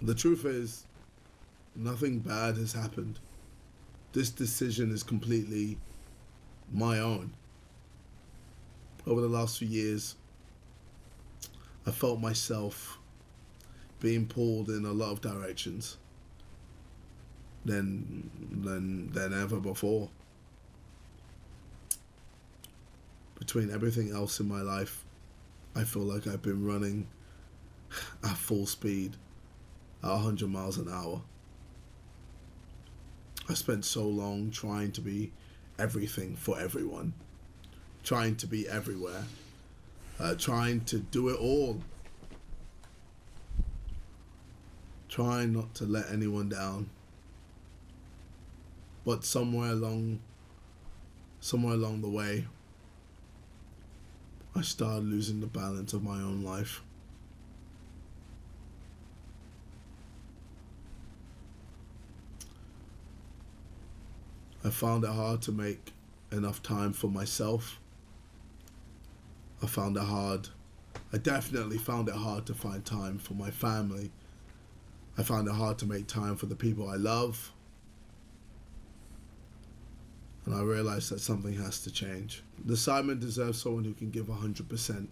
The truth is, nothing bad has happened. This decision is completely my own. Over the last few years, I felt myself being pulled in a lot of directions than ever before. Between everything else in my life, I feel like I've been running at full speed at 100 miles an hour. I spent so long trying to be everything for everyone, trying to be everywhere, trying to do it all, trying not to let anyone down. But somewhere along the way, I started losing the balance of my own life. I found it hard to make enough time for myself. I definitely found it hard to find time for my family. I found it hard to make time for the people I love. And I realized that something has to change. The Simon deserves someone who can give 100%.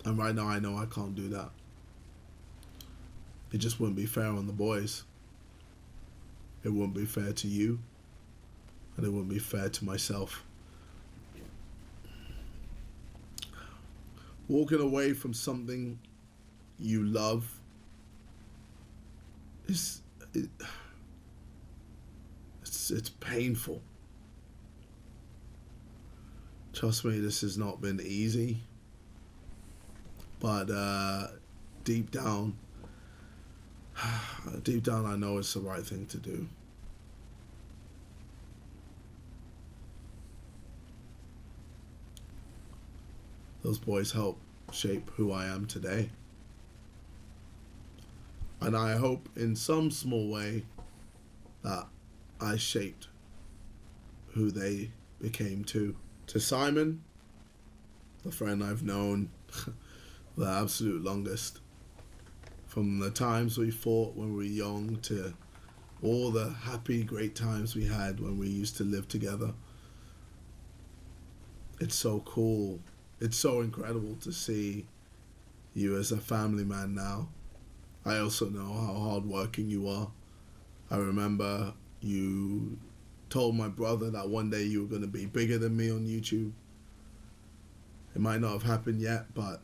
And right now I know I can't do that. It just wouldn't be fair on the boys. It wouldn't be fair to you. And it wouldn't be fair to myself. Walking away from something you love it's painful. Trust me, this has not been easy. But deep down, I know it's the right thing to do. Those boys help shape who I am today. And I hope in some small way that I shaped who they became too. To Simon, the friend I've known the absolute longest, from the times we fought when we were young to all the happy, great times we had when we used to live together. It's so cool. It's so incredible to see you as a family man now. I also know how hardworking you are. I remember you told my brother that one day you were going to be bigger than me on YouTube. It might not have happened yet, but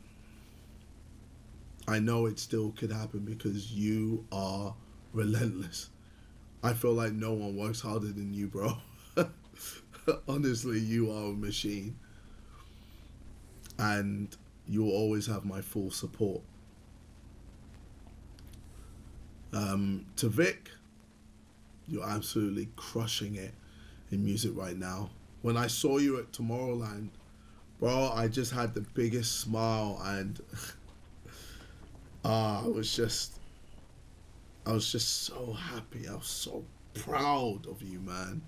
I know it still could happen because you are relentless. I feel like no one works harder than you, bro. Honestly, you are a machine. And you'll always have my full support. To Vic, you're absolutely crushing it in music right now. When I saw you at Tomorrowland, bro, I just had the biggest smile, and I was just so happy. I was so proud of you, man.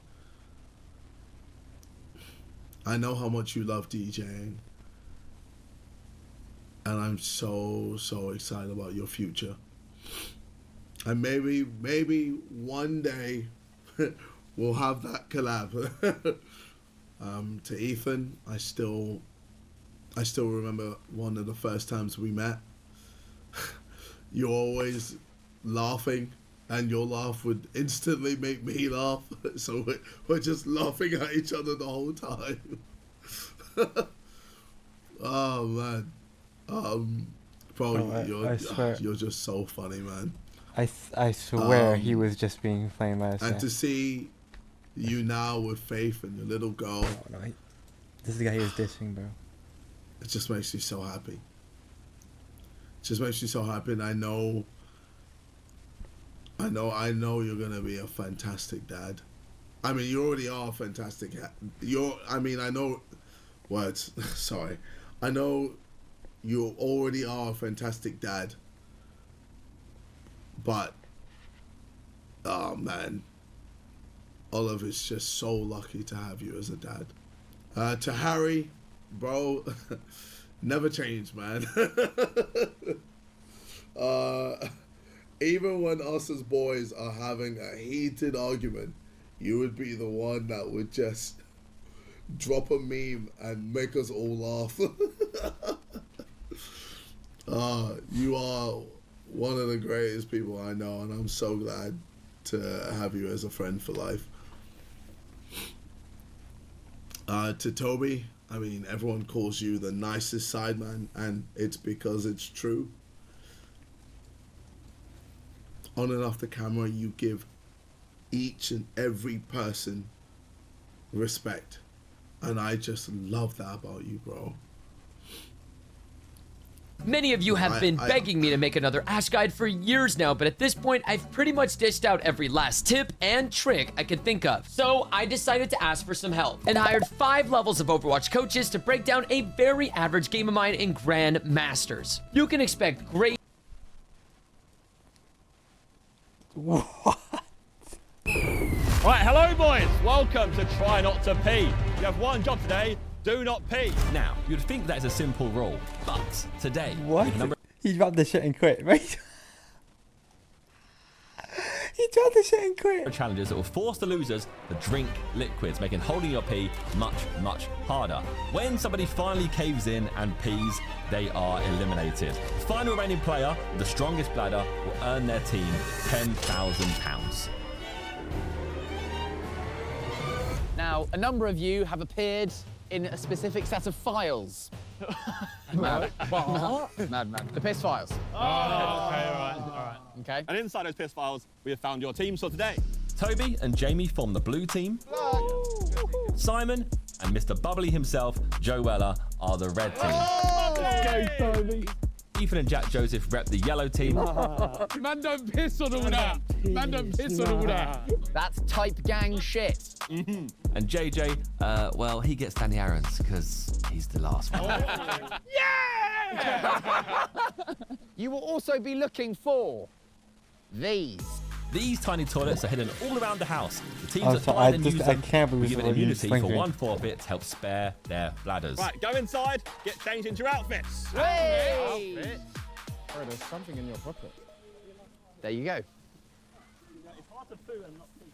I know how much you love DJing, and I'm so excited about your future. And maybe one day we'll have that collab. To Ethan, I still I still remember one of the first times we met. You're always laughing, and your laugh would instantly make me laugh. So we're just laughing at each other the whole time. Oh man, bro, I swear. you're just so funny, man. I swear he was just being plain last And night. to see you now with Faith and your little girl, This is the guy he was dissing, bro. it just makes me so happy. It just makes me so happy, and I know you're gonna be a fantastic dad. I mean, you already are a fantastic. I know words. Sorry, I know you already are a fantastic dad. But, oh man, Oliver's just so lucky to have you as a dad. To Harry, bro, never change, man. Even when us as boys are having a heated argument, you would be the one that would just drop a meme and make us all laugh. You are one of the greatest people I know, and I'm so glad to have you as a friend for life. To Toby, I mean, everyone calls you the nicest sideman, and it's because it's true. On and off the camera, you give each and every person respect, and I just love that about you, bro. Many of you have been begging me to make another Ash Guide for years now, but at this point, I've pretty much dished out every last tip and trick I could think of. So I decided to ask for some help and hired 5 levels of Overwatch coaches to break down a very average game of mine in Grand Masters. You can expect great... What? Right, hello boys, welcome to Try Not to Pee. You have one job today. Do not pee. Now, you'd think that is a simple rule, but today... What? He dropped the shit and quit, right? He dropped the shit and quit. Challenges that will force the losers to drink liquids, making holding your pee much, much harder. When somebody finally caves in and pees, they are eliminated. The final remaining player with the strongest bladder will earn their team £10,000. Now, a number of you have appeared in a specific set of files. Mad. What? Mad. The piss files. Oh, okay, all right. Okay. And inside those piss files, we have found your teams for today. Toby and Jamie form the blue team. Simon and Mr. Bubbly himself, Joe Weller, are the red team. Let's go, Toby. Ethan and Jack Joseph rep the yellow team. Man, don't piss on all that. Man, don't piss on all that. That's type gang shit. And JJ, well, he gets Danny Aaron's because he's the last one. Yeah! You will also be looking for these. These tiny toilets are hidden all around the house. The teams that So find and use I them can't will believe give an what immunity for thinking. 1 forfeit to help spare their bladders. Right, go inside, get changed into your outfits. Hey! Outfit. Oh, there's something in your pocket. There you go. It's hard to poo and not pee.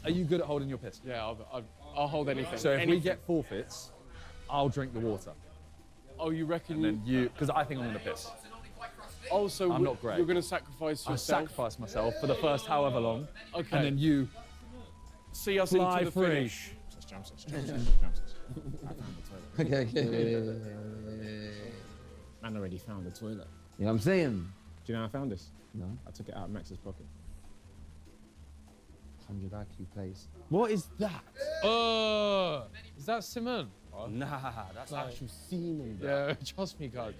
Are you good at holding your piss? Yeah, I'll hold anything. So if we get forfeits, I'll drink the water. Oh, you reckon And then you, because I think I'm going to piss. Oh, so I'm not great. You're going to sacrifice I yourself? sacrifice myself for the first however long. Okay. And then you see us fly into the free. finish. Okay. Man already found the toilet. You know what I'm saying? Do you know how I found this? No. I took it out of Max's pocket. 100 IQ plays. What is that? Is that Simon? Nah, that's actual semen, bro. Yeah, trust me, guys.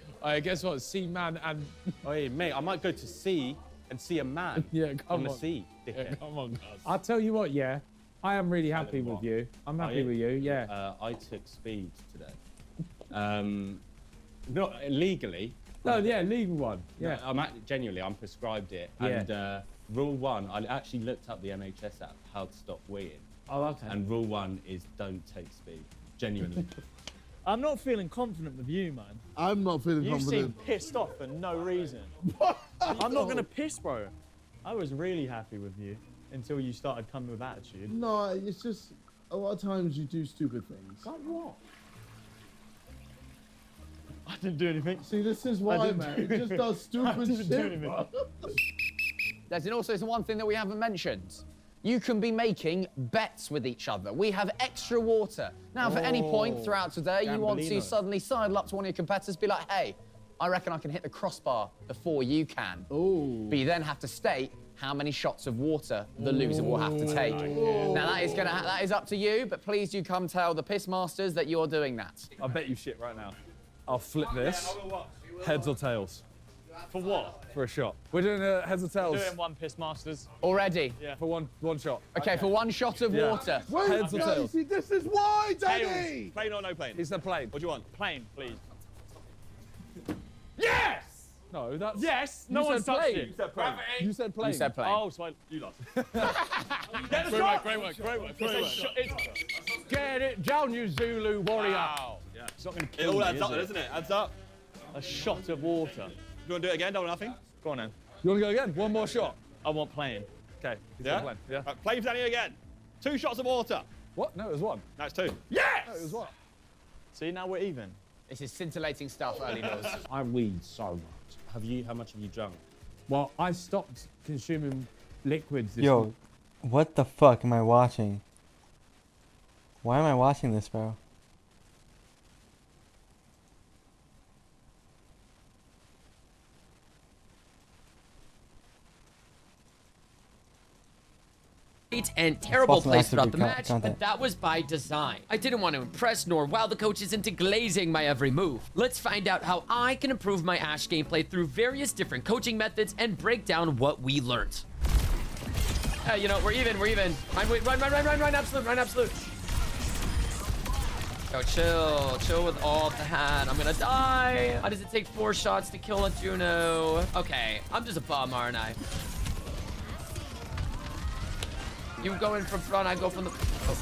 Guess what? Seaman and... Hey, mate, I might go to sea and see a man Yeah, come on the on. sea. Yeah, come on, guys. I'll tell you what, yeah. I am really happy with you. I'm happy with you, yeah. I took speed today. Not legally. No, yeah, legal one. Yeah. No, genuinely, I'm prescribed it. Yeah. And rule 1, I actually looked up the NHS app, how to stop weeing. Oh, okay. And rule 1 is don't take speed. Genuinely. I'm not feeling confident with you, man. I'm not feeling You confident. seem pissed off for no reason. I'm not gonna piss, bro. I was really happy with you until you started coming with attitude. No, it's just a lot of times you do stupid things. Like what? I didn't do anything. See, this is why, man. It just does stupid shit. There's also one thing that we haven't mentioned. You can be making bets with each other. We have extra water. Now, for any point throughout today, you want to suddenly sidle up to one of your competitors, be like, hey, I reckon I can hit the crossbar before you can. Ooh. But you then have to state how many shots of water the loser will have to take. Now, that is up to you, but please do come tell the piss masters that you're doing that. I bet you shit right now. I'll flip this. Heads or tails? For what? For a shot. We're doing heads or tails. Doing one piss masters. Already? Yeah. For one shot. Okay, for one shot of water. Wait, Heads or tails? see, this is why, Daddy! Plain or no plain? He said plain. What do you want? Plain, please. Yes! No, that's... Yes! You No one's said touched plain. it. You said plain. You said plain. You said plain. Oh, so you lost. Get the shot! Great work. Get it down, you Zulu warrior. Wow. Yeah. It's not going to It kill all me, adds is up, it? doesn't it? Adds up. A shot of water. Do you want to do it again? Double nothing? Go on then. You want to go again? One more shot. I want plain. Okay. Yeah? Plain. Yeah. Right, play for Danny again. 2 shots of water. What? No, it was one. No, it's 2. Yes! No, it was one. See, now we're even. This is scintillating stuff, early doors. I weed so much. How much have you drunk? Well, I stopped consuming liquids this Yo, what the fuck am I watching? Why am I watching this, bro? And terrible Awesome plays throughout active the match, content. but that was by design. I didn't want to impress nor wow the coaches into glazing my every move. Let's find out how I can improve my Ashe gameplay through various different coaching methods and break down what we learned. You know, we're even. Run, absolute. Yo, chill with all the hat. I'm gonna die. Why does it take 4 shots to kill a Juno? Okay, I'm just a bum, aren't I? You go in from front, I go from the... Oh.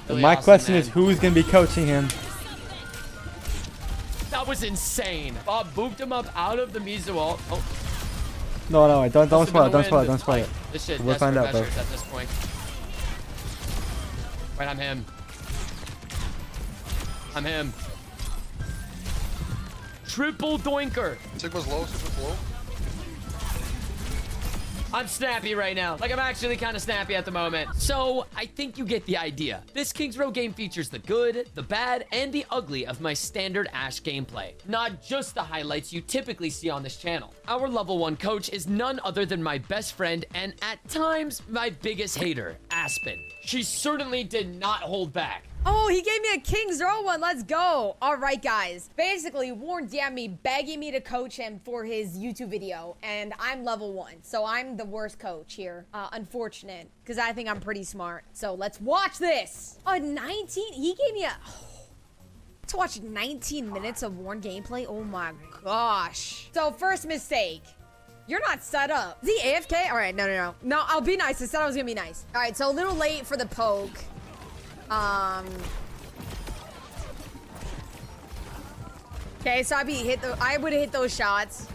Really My awesome, question man. is, who's gonna be coaching him? That was insane. Bob booped him up out of the Mizu ult. Oh, No, don't must have spoil it, been don't a spoil it, win. don't spoil it. Like, this shit, We'll find out, bro. measures at this point. Right, I'm him. Triple doinker. Sigma's low, Sigma's low. I'm snappy right now. Like, I'm actually kind of snappy at the moment. So, I think you get the idea. This Kings Row game features the good, the bad, and the ugly of my standard Ashe gameplay. Not just the highlights you typically see on this channel. Our level 1 coach is none other than my best friend and, at times, my biggest hater, Aspen. She certainly did not hold back. Oh, he gave me a Kings Row one. Let's go. All right, guys. Basically, Warren DM'd me begging me to coach him for his YouTube video, and I'm level 1. So I'm the worst coach here. Unfortunate, because I think I'm pretty smart. So let's watch this. 19? He gave me a... Let's watch 19 minutes of Warren gameplay. Oh my gosh. So first mistake. You're not set up. Is he AFK? All right, no. No, I'll be nice. I said I was gonna be nice. All right, so a little late for the poke. Okay, so I would have hit those shots.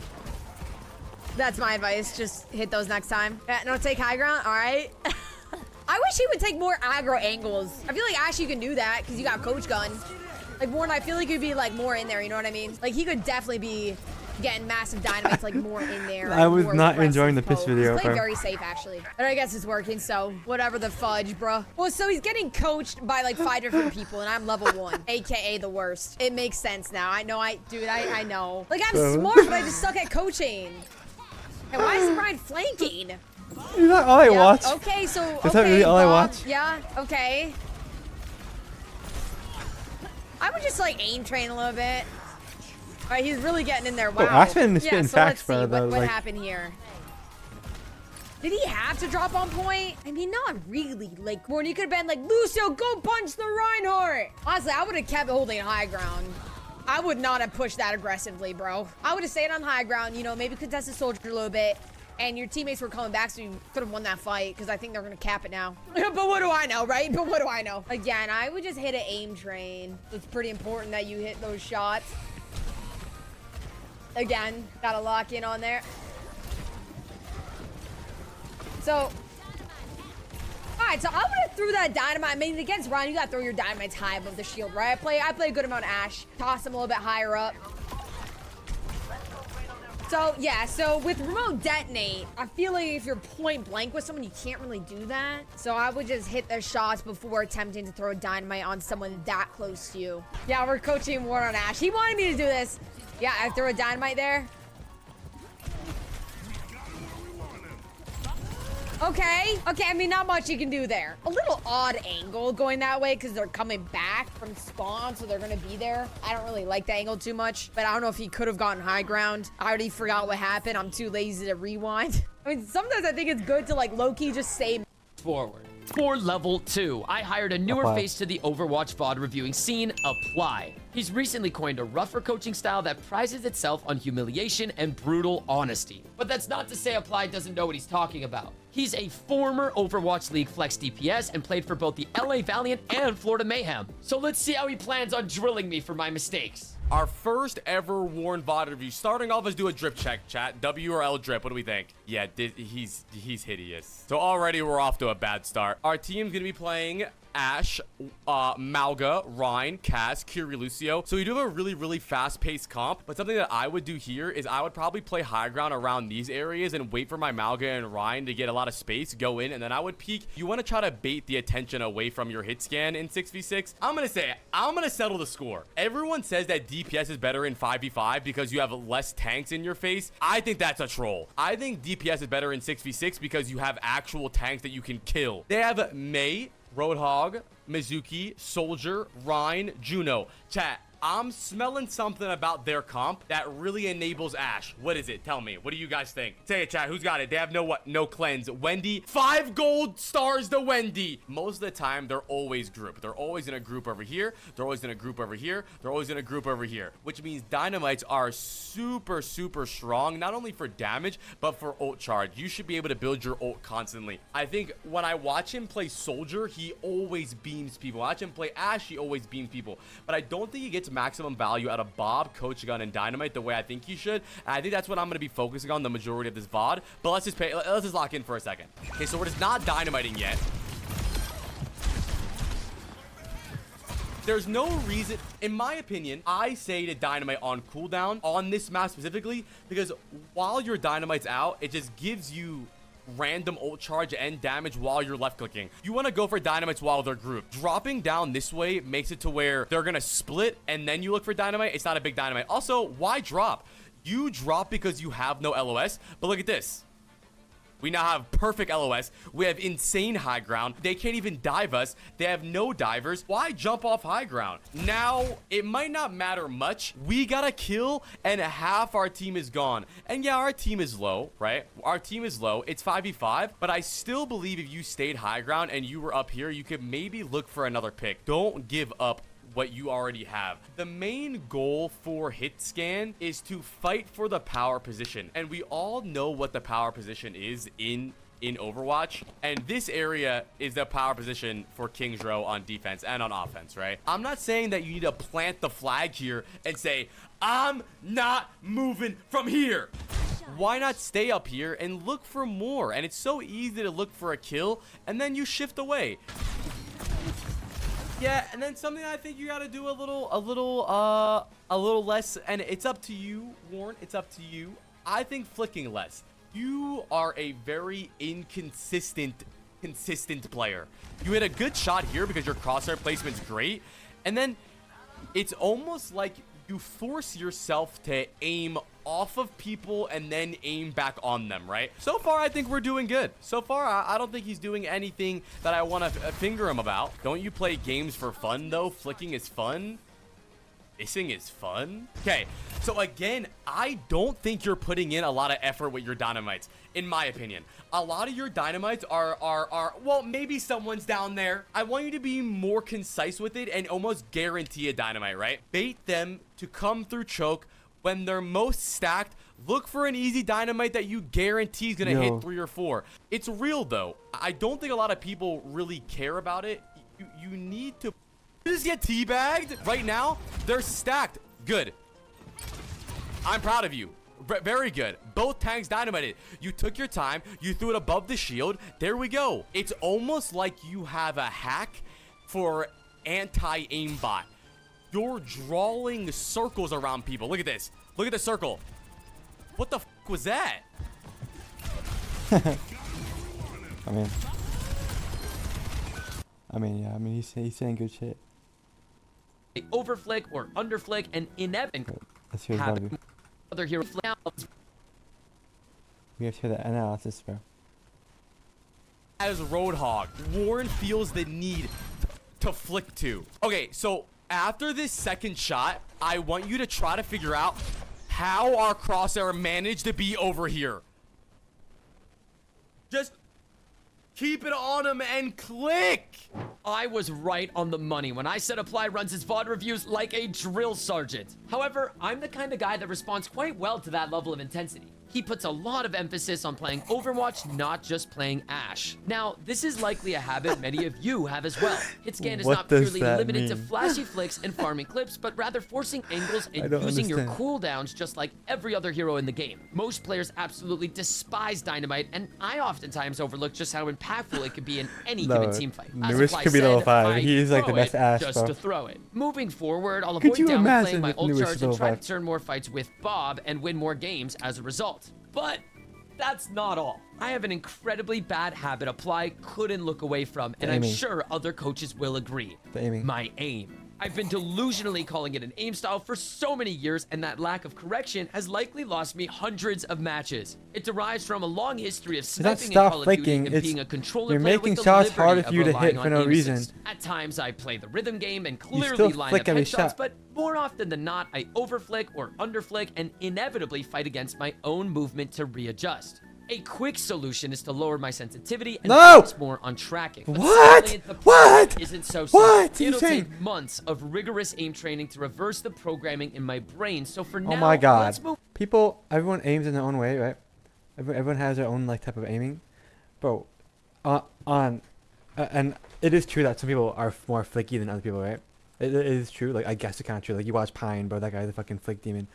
That's my advice. Just hit those next time. Yeah, no, take high ground. All right. I wish he would take more aggro angles. I feel like Ashe, you can do that because you got coach gun. Like Warren, I feel like you'd be like more in there. You know what I mean? Like he could definitely be getting massive dynamites like more in there. I was more not aggressive enjoying the pitch poke. video, He's playing bro. very safe actually, but I guess it's working. So whatever the fudge, bro. Well, so he's getting coached by like 5 different people, and I'm level 1, aka the worst. It makes sense now. I know, I know. Like I'm smart, but I just suck at coaching. And why is Brian flanking? Is that all I watch? Okay, so Is that really all I Bob, watch? Yeah. Okay. I would just like aim train a little bit. All right, he's really getting in there. Wow. Aspen is yeah, spitting so facts, let's see bro, though, what like- happened here. Did he have to drop on point? I mean, not really. Like, Warren, you could have been like, Lucio, go punch the Reinhardt. Honestly, I would have kept holding high ground. I would not have pushed that aggressively, bro. I would have stayed on high ground, you know, maybe contest the soldier a little bit. And your teammates were coming back, so you could have won that fight, because I think they're going to cap it now. But what do I know, right? But what do I know? Again, I would just hit an aim train. It's pretty important that you hit those shots. Again, got to lock in on there. So, right, so I would have threw that dynamite. I mean, against Ryan, you gotta throw your dynamites high above the shield, right? I play a good amount of Ashe. Toss him a little bit higher up. So, yeah, so with remote detonate, I feel like if you're point blank with someone, you can't really do that. So I would just hit the shots before attempting to throw a dynamite on someone that close to you. Yeah, we're coaching war on Ashe. He wanted me to do this. Yeah, I threw a dynamite there. Okay, I mean, not much you can do there. A little odd angle going that way because they're coming back from spawn, so they're gonna be there. I don't really like the angle too much, but I don't know if he could have gotten high ground. I already forgot what happened. I'm too lazy to rewind. I mean, sometimes I think it's good to like low-key just say forward. For level 2, I hired a newer face to the Overwatch VOD reviewing scene, Apply. He's recently coined a rougher coaching style that prizes itself on humiliation and brutal honesty. But that's not to say Apply doesn't know what he's talking about. He's a former Overwatch League Flex DPS and played for both the LA Valiant and Florida Mayhem. So let's see how he plans on drilling me for my mistakes. Our first ever Warren VOD review. Starting off, let's do a drip check, chat. W or L drip, what do we think? Yeah, he's hideous. So already we're off to a bad start. Our team's gonna be playing Ashe, Malga, Ryan, Cass, Kiri, Lucio. So we do have a really fast-paced comp, but something that I would do here is I would probably play high ground around these areas and wait for my Malga and Ryan to get a lot of space, go in, and then I would peek. You want to try to bait the attention away from your hit scan in 6v6. I'm gonna say it. I'm gonna settle the score. Everyone says that DPS is better in 5v5 because you have less tanks in your face. I think that's a troll. I think DPS is better in 6v6 because you have actual tanks that you can kill. They have Mei, Roadhog, Mizuki, Soldier, Rhine, Juno. Chat, I'm smelling something about their comp that really enables Ashe. What is it? Tell me. What do you guys think? Say it, chat. Who's got it? They have no cleanse. Wendy, 5 gold stars to Wendy. Most of the time, they're always grouped. They're always in a group over here. They're always in a group over here. They're always in a group over here, which means dynamites are super strong, not only for damage, but for ult charge. You should be able to build your ult constantly. I think when I watch him play Soldier, he always beams people. Watch him play Ashe, he always beams people. But I don't think he gets maximum value out of Bob, Coach Gun, and Dynamite the way I think he should. And I think that's what I'm going to be focusing on the majority of this VOD. But let's just lock in for a second. Okay, so we're just not dynamiting yet. There's no reason, in my opinion, I say to dynamite on cooldown on this map specifically, because while your dynamite's out, it just gives you random ult charge and damage while you're left clicking. You want to go for dynamites while they're grouped. Dropping down this way makes it to where they're gonna split and then you look for dynamite. It's not a big dynamite. Also, why drop? You drop because you have no LOS, but look at this. We now have perfect LOS. We have insane high ground. They can't even dive us. They have no divers. Why jump off high ground? Now, it might not matter much. We got a kill and half our team is gone. And yeah, our team is low, right? Our team is low. It's 5v5, but I still believe if you stayed high ground and you were up here, you could maybe look for another pick. Don't give up what you already have. The main goal for hit scan is to fight for the power position, and we all know what the power position is in Overwatch, and this area is the power position for King's Row on defense and on offense, right? I'm not saying that you need to plant the flag here and say, I'm not moving from here. Why not stay up here and look for more? And it's so easy to look for a kill and then you shift away. Yeah, and then something I think you got to do a little less, and it's up to you, Warren. It's up to you. I think flicking less. You are a very consistent player. You hit a good shot here because your crosshair placement's great, and then it's almost like you force yourself to aim off of people and then aim back on them, right? So far, I think we're doing good. So far, I don't think he's doing anything that I want to finger him about. Don't you play games for fun, though? Flicking is fun. Missing is fun. Okay, so again, I don't think you're putting in a lot of effort with your dynamites, in my opinion. A lot of your dynamites are well, maybe someone's down there. I want you to be more concise with it and almost guarantee a dynamite, right? Bait them to come through choke. When they're most stacked, look for an easy dynamite that you guarantee is going to hit 3 or 4. It's real, though. I don't think a lot of people really care about it. You need to just get teabagged right now. They're stacked. Good. I'm proud of you. Very good. Both tanks dynamited. You took your time. You threw it above the shield. There we go. It's almost like you have a hack for anti-aimbot. You're drawing circles around people. Look at this. Look at the circle. What the f was that? I mean, yeah. I mean, he's saying good shit. Overflick or underflick and inevitably Let's hear have his other hero flick. We have to hear the analysis, bro. As Roadhog, Warren feels the need to flick to. Okay, so after this second shot, I want you to try to figure out how our crosshair managed to be over here. Just keep it on him and click. I was right on the money when I said Apply runs his VOD reviews like a drill sergeant. However, I'm the kind of guy that responds quite well to that level of intensity. He puts a lot of emphasis on playing Overwatch, not just playing Ashe. Now, this is likely a habit many of you have as well. Hitscan is not purely limited to flashy flicks and farming clips, but rather forcing angles and using your cooldowns just like every other hero in the game. Most players absolutely despise Dynamite, and I oftentimes overlook just how impactful it could be in any given teamfight. Newest could be level 5. He's like the best Ashe, just bro. to throw it. Moving forward, I'll avoid downplaying my ult charge and try to turn more fights with Bob and win more games as a result. But that's not all. I have an incredibly bad habit Apply couldn't look away from, and I'm sure other coaches will agree. My aim. I've been delusionally calling it an aim style for so many years, and that lack of correction has likely lost me hundreds of matches. It derives from a long history of sniping in Call of Duty and being a controller player with the liberty of relying on aim assist. At times, I play the rhythm game and clearly line up headshots, but more often than not, I overflick or underflick and inevitably fight against my own movement to readjust. A quick solution is to lower my sensitivity and focus more on tracking. What? What? Isn't so simple. What? It'll take months of rigorous aim training to reverse the programming in my brain. So for now, Oh my god. let's move. People, everyone aims in their own way, right? Everyone has their own like type of aiming. Bro, and it is true that some people are more flicky than other people, right? It is true. Like, I guess it's kind of true. Like, you watch Pine, bro, that guy's a fucking flick demon.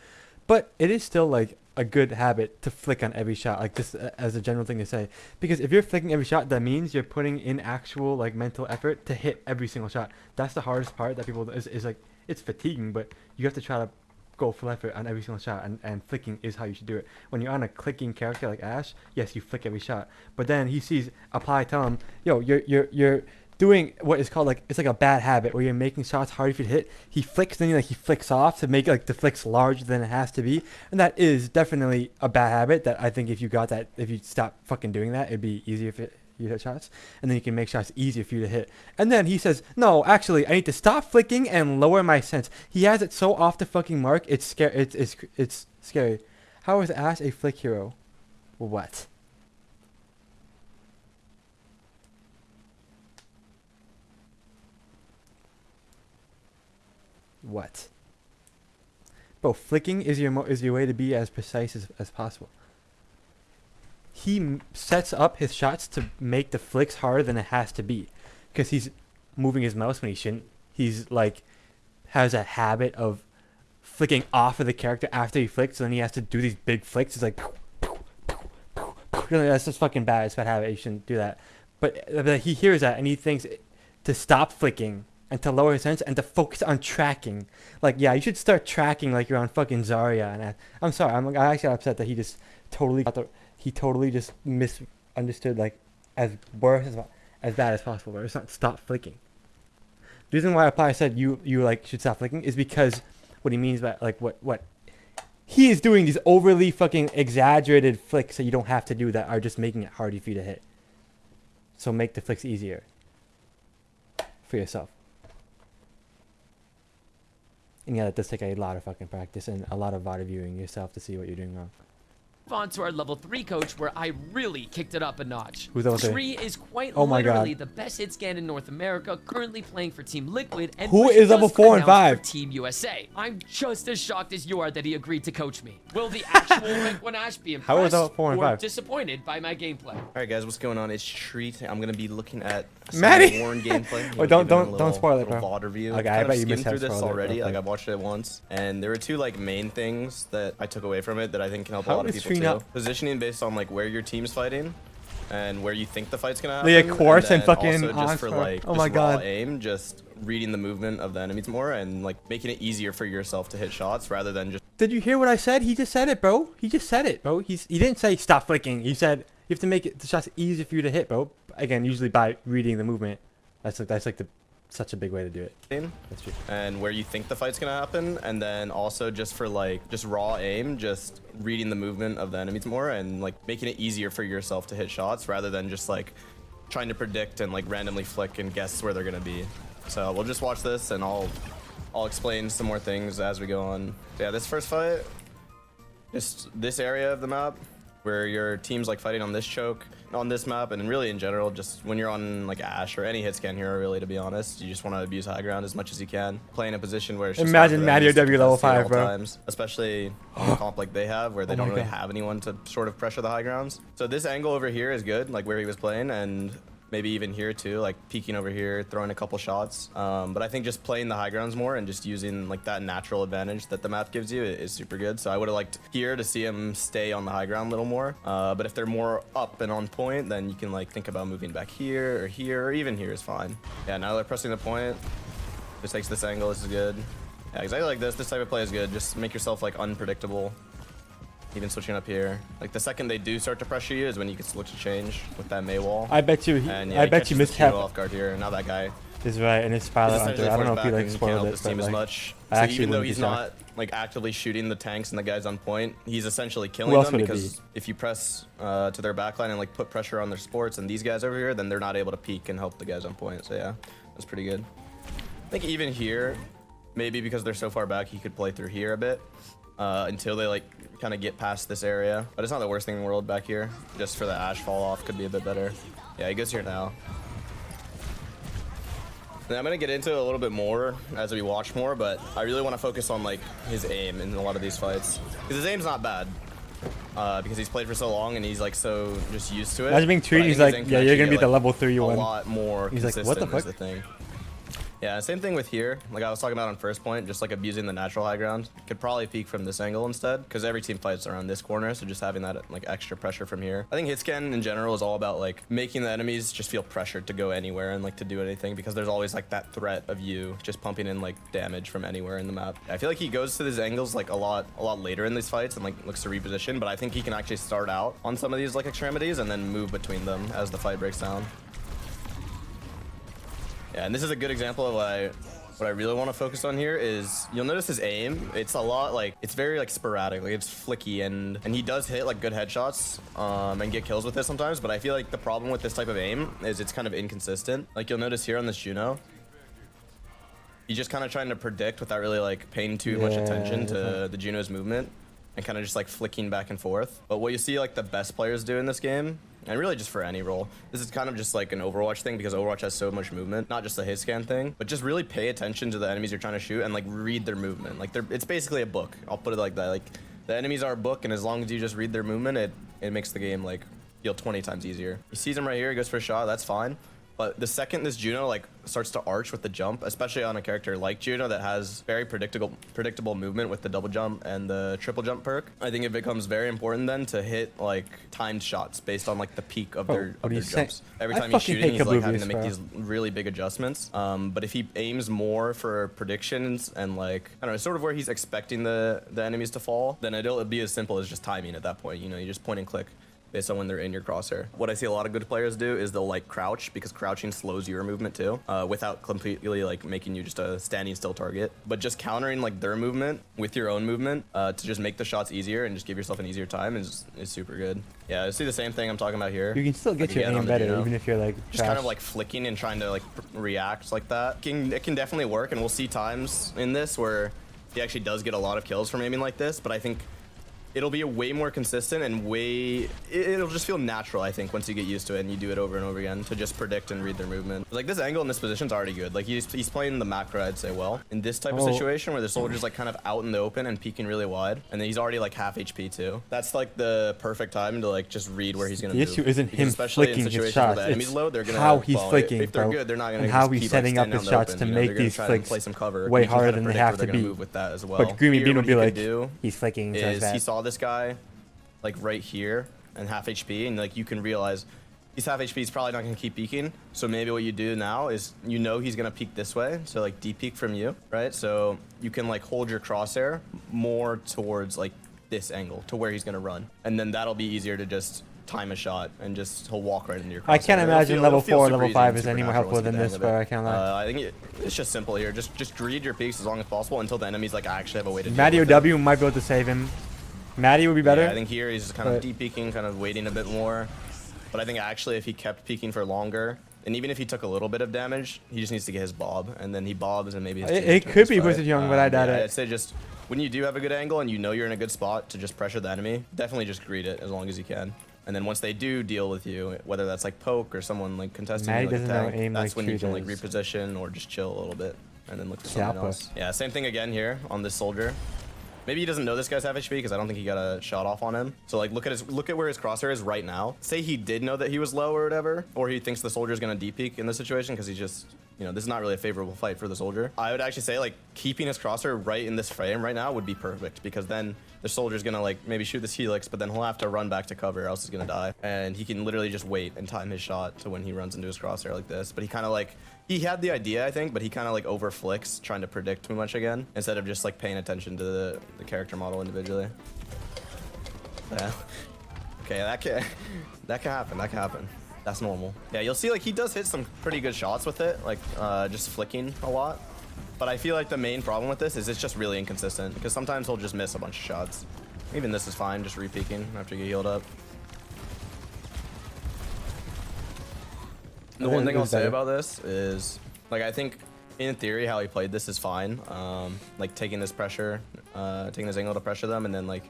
But it is still like a good habit to flick on every shot, like just as a general thing to say. Because if you're flicking every shot, that means you're putting in actual like mental effort to hit every single shot. That's the hardest part that people is like, it's fatiguing, but you have to try to go full effort on every single shot, and flicking is how you should do it. When you're on a clicking character like Ashe, yes, you flick every shot. But then he sees Apply, tell him, yo, you're doing what is called like, it's like a bad habit where you're making shots hard for you to hit. He flicks, then he flicks off to make like the flicks larger than it has to be, and that is definitely a bad habit that I think if you stop fucking doing that, it'd be easier if you hit shots, and then you can make shots easier for you to hit. And then he says, no, actually, I need to stop flicking and lower my sense. He has it so off the fucking mark, it's scary. It's scary. How is Ashe a flick hero? What? What? Bro, flicking is your way to be as precise as possible. He sets up his shots to make the flicks harder than it has to be, because he's moving his mouse when he shouldn't. He's like has a habit of flicking off of the character after he flicks, so then he has to do these big flicks. It's like that's just fucking bad. It's a bad habit. You shouldn't do that. But he hears that and he thinks to stop flicking and to lower his sense and to focus on tracking. Like, yeah, you should start tracking like you're on fucking Zarya. And I'm sorry, I actually upset that he just totally just misunderstood, like as bad as possible. Where it's not stop flicking. The reason why Apply said you like should stop flicking is because what he means by like what he is doing, these overly fucking exaggerated flicks that you don't have to do, that are just making it harder for you to hit. So make the flicks easier for yourself. And yeah, that does take a lot of fucking practice and a lot of VOD viewing yourself to see what you're doing wrong. On to our level 3 coach, where I really kicked it up a notch. Who's level 3? Tree is quite Oh my literally God. the best hit scan in North America, currently playing for Team Liquid, and Who was is level just 4 and announced 5? for Team USA. I'm just as shocked as you are that he agreed to coach me. Will the actual Rank 1 Ash be How is impressed level 4 and or 5? disappointed by my gameplay? All right, guys, what's going on? It's Treat. I'm gonna be looking at some Maddie! Warren gameplay. Oh, don't spoil it, bro. VOD review. Okay, Kind I of bet you skimmed missed through that this spoiler, already. bro. Like I watched it once, and there were two like main things that I took away from it that I think can help How a lot of is people Tree too. not- Positioning based on like where your team's fighting. And where you think the fight's gonna happen. Yeah, course and then fucking also just for Oxford. like Oh just my raw God. aim, just reading the movement of the enemies more and like making it easier for yourself to hit shots rather than just. Did you hear what I said? He just said it, bro. He just said it, bro. He didn't say stop flicking. He said you have to make the shots easier for you to hit, bro. Again, usually by reading the movement. That's like such a big way to do it. That's true. And where you think the fight's gonna happen, and then also just for like just raw aim, just reading the movement of the enemies more and like making it easier for yourself to hit shots rather than just like trying to predict and like randomly flick and guess where they're gonna be. So we'll just watch this and I'll explain some more things as we go on. Yeah, this first fight, just this area of the map where your team's like fighting on this choke on this map, and really in general, just when you're on like Ash or any hit scan hero, really, to be honest, you just want to abuse high ground as much as you can. Play in a position where it's just Imagine hard for Maddie enemies to W level contest you at 5, all bro. times, especially on a comp like they have, where they Oh don't my really God. have anyone to sort of pressure the high grounds. So this angle over here is good, like where he was playing, and maybe even here too, like peeking over here, throwing a couple shots. But I think just playing the high grounds more and just using like that natural advantage that the map gives you is super good. So I would have liked here to see him stay on the high ground a little more. But if they're more up and on point, then you can like think about moving back here, or even here is fine. Yeah, now they're pressing the point. Just takes this angle, this is good. Yeah, exactly like this type of play is good. Just make yourself like unpredictable. Even switching up here. Like the second they do start to pressure you is when you can look to change with that May wall. I bet you. And, yeah, I he bet you catches the miscap. Kilo off guard here. And now that guy Is right, and his pilot is under. I don't know if he like can't spoiled help it, his but team as like, much. I So actually even though wouldn't he's be not shocked. like actively shooting the tanks and the guys on point, he's essentially killing Who else them would it because if you press to their backline and like put pressure on their supports and these guys over here, then they're not able to peek and help the guys on point. So yeah, that's pretty good. I think even here, maybe because they're so far back, he could play through here a bit until they like kind of get past this area. But it's not the worst thing in the world back here. Just for the Ash fall off could be a bit better. Yeah, he goes here now. And I'm gonna get into it a little bit more as we watch more, but I really want to focus on like his aim in a lot of these fights because his aim's not bad because he's played for so long and he's like so just used to it. Imagine being But I treated. think He's his like, aim yeah, can you're actually gonna be get, the like, level 3 a one. lot more He's like, consistent what the is fuck? the thing. Yeah, same thing with here. Like I was talking about on first point, just like abusing the natural high ground. Could probably peek from this angle instead, because every team fights around this corner, so just having that like extra pressure from here. I think hit scan in general is all about like making the enemies just feel pressured to go anywhere and like to do anything, because there's always like that threat of you just pumping in like damage from anywhere in the map. I feel like he goes to these angles like a lot later in these fights and like looks to reposition, but I think he can actually start out on some of these like extremities and then move between them as the fight breaks down. Yeah, and this is a good example of what I really want to focus on here is you'll notice his aim. It's a lot like it's very like sporadic, like it's flicky, and he does hit like good headshots and get kills with it sometimes. But I feel like the problem with this type of aim is it's kind of inconsistent. Like you'll notice here on this Juno, he's just kind of trying to predict without really like paying too much attention to the Juno's movement and kind of just like flicking back and forth. But what you see like the best players do in this game, and really just for any role, this is kind of just like an Overwatch thing because Overwatch has so much movement, not just a hit scan thing, but just really pay attention to the enemies you're trying to shoot and like read their movement. Like it's basically a book. I'll put it like that. Like the enemies are a book, and as long as you just read their movement, it makes the game like feel 20 times easier. He sees him right here, he goes for a shot, that's fine. But the second this Juno like starts to arch with the jump, especially on a character like Juno that has very predictable movement with the double jump and the triple jump perk, I think it becomes very important then to hit like timed shots based on like the peak of their jumps. Every time he's shooting, he's like having to make these really big adjustments. But if he aims more for predictions and like I don't know, sort of where he's expecting the enemies to fall, then it'll be as simple as just timing at that point. You know, you just point and click based on when they're in your crosshair. What I see a lot of good players do is they'll like crouch, because crouching slows your movement too, without completely like making you just a standing still target. But just countering like their movement with your own movement to just make the shots easier and just give yourself an easier time is super good. Yeah, I see the same thing I'm talking about here. You can still get like, your again, aim on the better, Juno. even if you're like just kind trash. of like flicking and trying to like react like that. It can definitely work, and we'll see times in this where he actually does get a lot of kills from aiming like this, but I think it'll be a way more consistent and it'll just feel natural, I think, once you get used to it and you do it over and over again to just predict and read their movement. Like, this angle in this position is already good. Like, he's playing the macro, I'd say, well. In this type of situation where the soldier's like kind of out in the open and peeking really wide, and then he's already like half HP too. That's like the perfect time to like just read where he's gonna move. The issue isn't him flicking his shots. It's low, they're gonna, how he's flicking, if they're bro, good, they're not gonna and how just he's keep, setting like, up his standing shots open, to you know, make they're gonna these try to flicks play some cover. way You can harder kinda than they predict have where to they're gonna be. move with that as well. But Groomy Here, Bean what will be he like, could do he's flicking. is he saw this guy like right here and half HP, and like you can realize he's half HP, he's probably not gonna keep peeking. So maybe what you do now is, you know, he's gonna peek this way, so like deep peek from you, right? So you can like hold your crosshair more towards like this angle to where he's gonna run, and then that'll be easier to just time a shot and just he'll walk right into your crosshair. I can't imagine level 4 level 5 is super any more natural helpful once you than get the this, hang bro. of it. I can't lie. I think it's just simple here. Just greed your peaks as long as possible until the enemies like actually have a way to deal Matty with W might be able to save him. Matty would be better. Yeah, I think here he's kind of deep peeking, kind of waiting a bit more. But I think actually if he kept peeking for longer, and even if he took a little bit of damage, he just needs to get his bob, and then he bobs, and maybe his it could be Wizard Young, but I doubt it. I'd say just when you do have a good angle and you know you're in a good spot to just pressure the enemy, definitely just greet it as long as you can. And then once they do deal with you, whether that's like poke or someone like contesting you, like a tank, that's when you can like reposition or just chill a little bit and then look for something else. Yeah, same thing again here on this soldier. Maybe he doesn't know this guy's half HP because I don't think he got a shot off on him. So like look at where his crosshair is right now. Say he did know that he was low or whatever, or he thinks the soldier's gonna deep peek in this situation because he just, you know, this is not really a favorable fight for the soldier. I would actually say like keeping his crosshair right in this frame right now would be perfect, because then the soldier's gonna like maybe shoot this helix, but then he'll have to run back to cover or else he's gonna die. And he can literally just wait and time his shot to when he runs into his crosshair like this. But he kind of like, he had the idea, I think, but he kind of like over flicks trying to predict too much again instead of just like paying attention to the character model individually. Yeah. Okay, that can happen. That can happen. That's normal. Yeah, you'll see like he does hit some pretty good shots with it, like just flicking a lot. But I feel like the main problem with this is it's just really inconsistent, because sometimes he'll just miss a bunch of shots. Even this is fine, just re-peeking after you get healed up. The one thing I'll say about this is, like, I think in theory how he played this is fine. Like taking this pressure, taking this angle to pressure them, and then like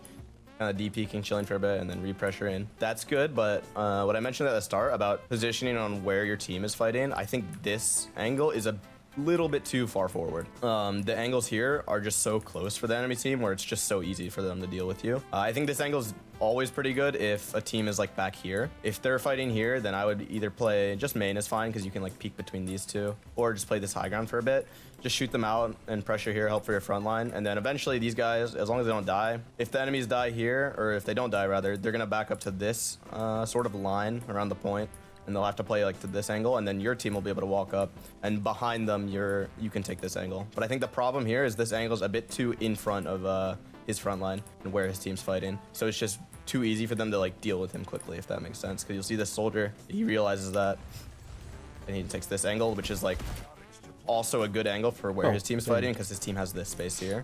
kind of de-peeking, chilling for a bit, and then re-pressure in. That's good, but what I mentioned at the start about positioning on where your team is fighting, I think this angle is a little bit too far forward. The angles here are just so close for the enemy team where it's just so easy for them to deal with you. I think this angle is always pretty good if a team is like back here. If they're fighting here, then I would either play just main is fine because you can like peek between these two, or just play this high ground for a bit. Just shoot them out and pressure here, help for your front line. And then eventually these guys, as long as they don't die, if the enemies die here, or if they don't die rather, they're gonna back up to this sort of line around the point, and they'll have to play like to this angle, and then your team will be able to walk up, and behind them you can take this angle. But I think the problem here is this angle's a bit too in front of his front line and where his team's fighting, so it's just too easy for them to like deal with him quickly, if that makes sense. Because you'll see this soldier, he realizes that, and he takes this angle, which is like also a good angle for where his team's fighting, because his team has this space here.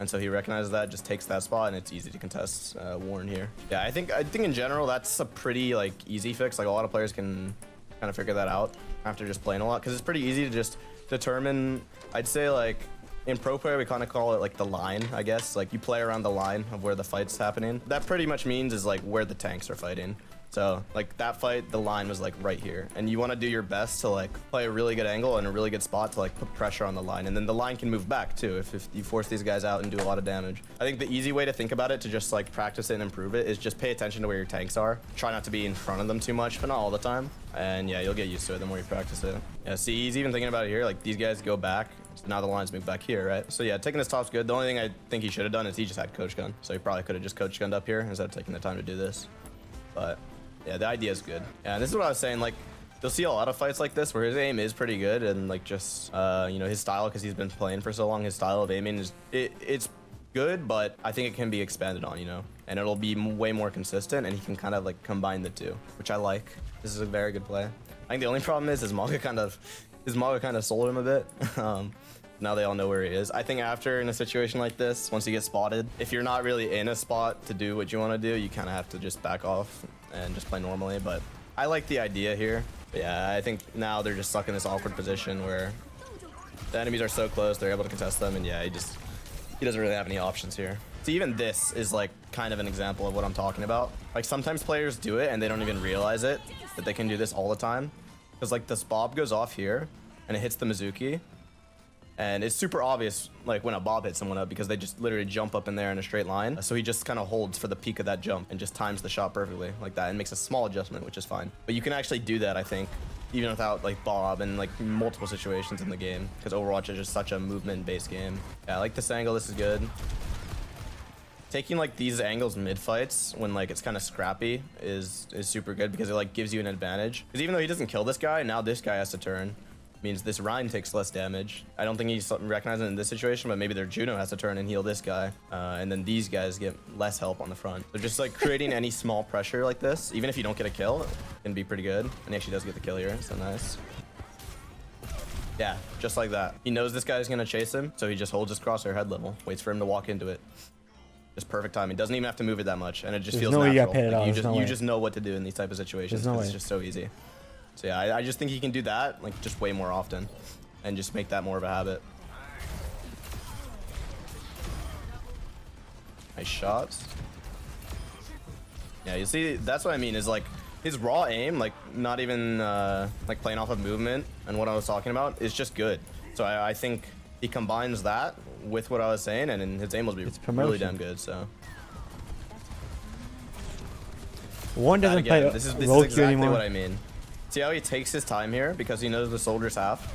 And so he recognizes that, just takes that spot, and it's easy to contest Warren here. Yeah, I think in general that's a pretty like easy fix. Like a lot of players can kind of figure that out after just playing a lot, because it's pretty easy to just determine. I'd say like in pro player we kind of call it like the line, I guess. Like you play around the line of where the fight's happening. That pretty much means is like where the tanks are fighting. So like that fight, the line was like right here, and you want to do your best to like play a really good angle and a really good spot to like put pressure on the line, and then the line can move back too if you force these guys out and do a lot of damage. I think the easy way to think about it, to just like practice it and improve it, is just pay attention to where your tanks are. Try not to be in front of them too much, but not all the time. And yeah, you'll get used to it the more you practice it. Yeah, see, he's even thinking about it here. Like these guys go back, so now the lines move back here, right? So yeah, taking this top's good. The only thing I think he should have done is he just had coach gun. So he probably could have just coach gunned up here instead of taking the time to do this. But yeah, the idea is good. Yeah, and this is what I was saying. Like, you'll see a lot of fights like this where his aim is pretty good, and like just you know, his style, because he's been playing for so long, his style of aiming is it's good, but I think it can be expanded on, you know, and it'll be way more consistent, and he can kind of like combine the two, which I like. This is a very good play. I think the only problem is his Maga kind of sold him a bit. Now they all know where he is. I think after, in a situation like this, once you get spotted, if you're not really in a spot to do what you want to do, you kind of have to just back off and just play normally. But I like the idea here. But yeah, I think now they're just stuck in this awkward position where the enemies are so close, they're able to contest them, and yeah, he doesn't really have any options here. So even this is like kind of an example of what I'm talking about. Like sometimes players do it and they don't even realize it, that they can do this all the time. Because like this bob goes off here and it hits the Mizuki. And it's super obvious like when a bob hits someone up because they just literally jump up in there in a straight line. So he just kind of holds for the peak of that jump and just times the shot perfectly like that and makes a small adjustment, which is fine. But you can actually do that, I think, even without like bob and like multiple situations in the game, because Overwatch is just such a movement-based game. Yeah, I like this angle. This is good. Taking like these angles mid fights when like it's kind of scrappy is super good because it like gives you an advantage. Because even though he doesn't kill this guy, now this guy has to turn. Means this Ryan takes less damage. I don't think he's recognizing it in this situation, but maybe their Juno has to turn and heal this guy. And then these guys get less help on the front. So just like creating any small pressure like this, even if you don't get a kill, can be pretty good. And he actually does get the kill here, so nice. Yeah, just like that. He knows this guy's gonna chase him, so he just holds his crosshair head level, waits for him to walk into it. Just perfect timing. Doesn't even have to move it that much, and it just feels natural. You just know what to do in these type of situations. It's just so easy. So yeah, I just think he can do that like just way more often and just make that more of a habit. Nice shots. Yeah, you see, that's what I mean is like his raw aim, like not even like playing off of movement and what I was talking about is just good. So I think he combines that with what I was saying and his aim will be really damn good, so. One doesn't play this is exactly anymore. What I mean. See how he takes his time here because he knows the soldier's half.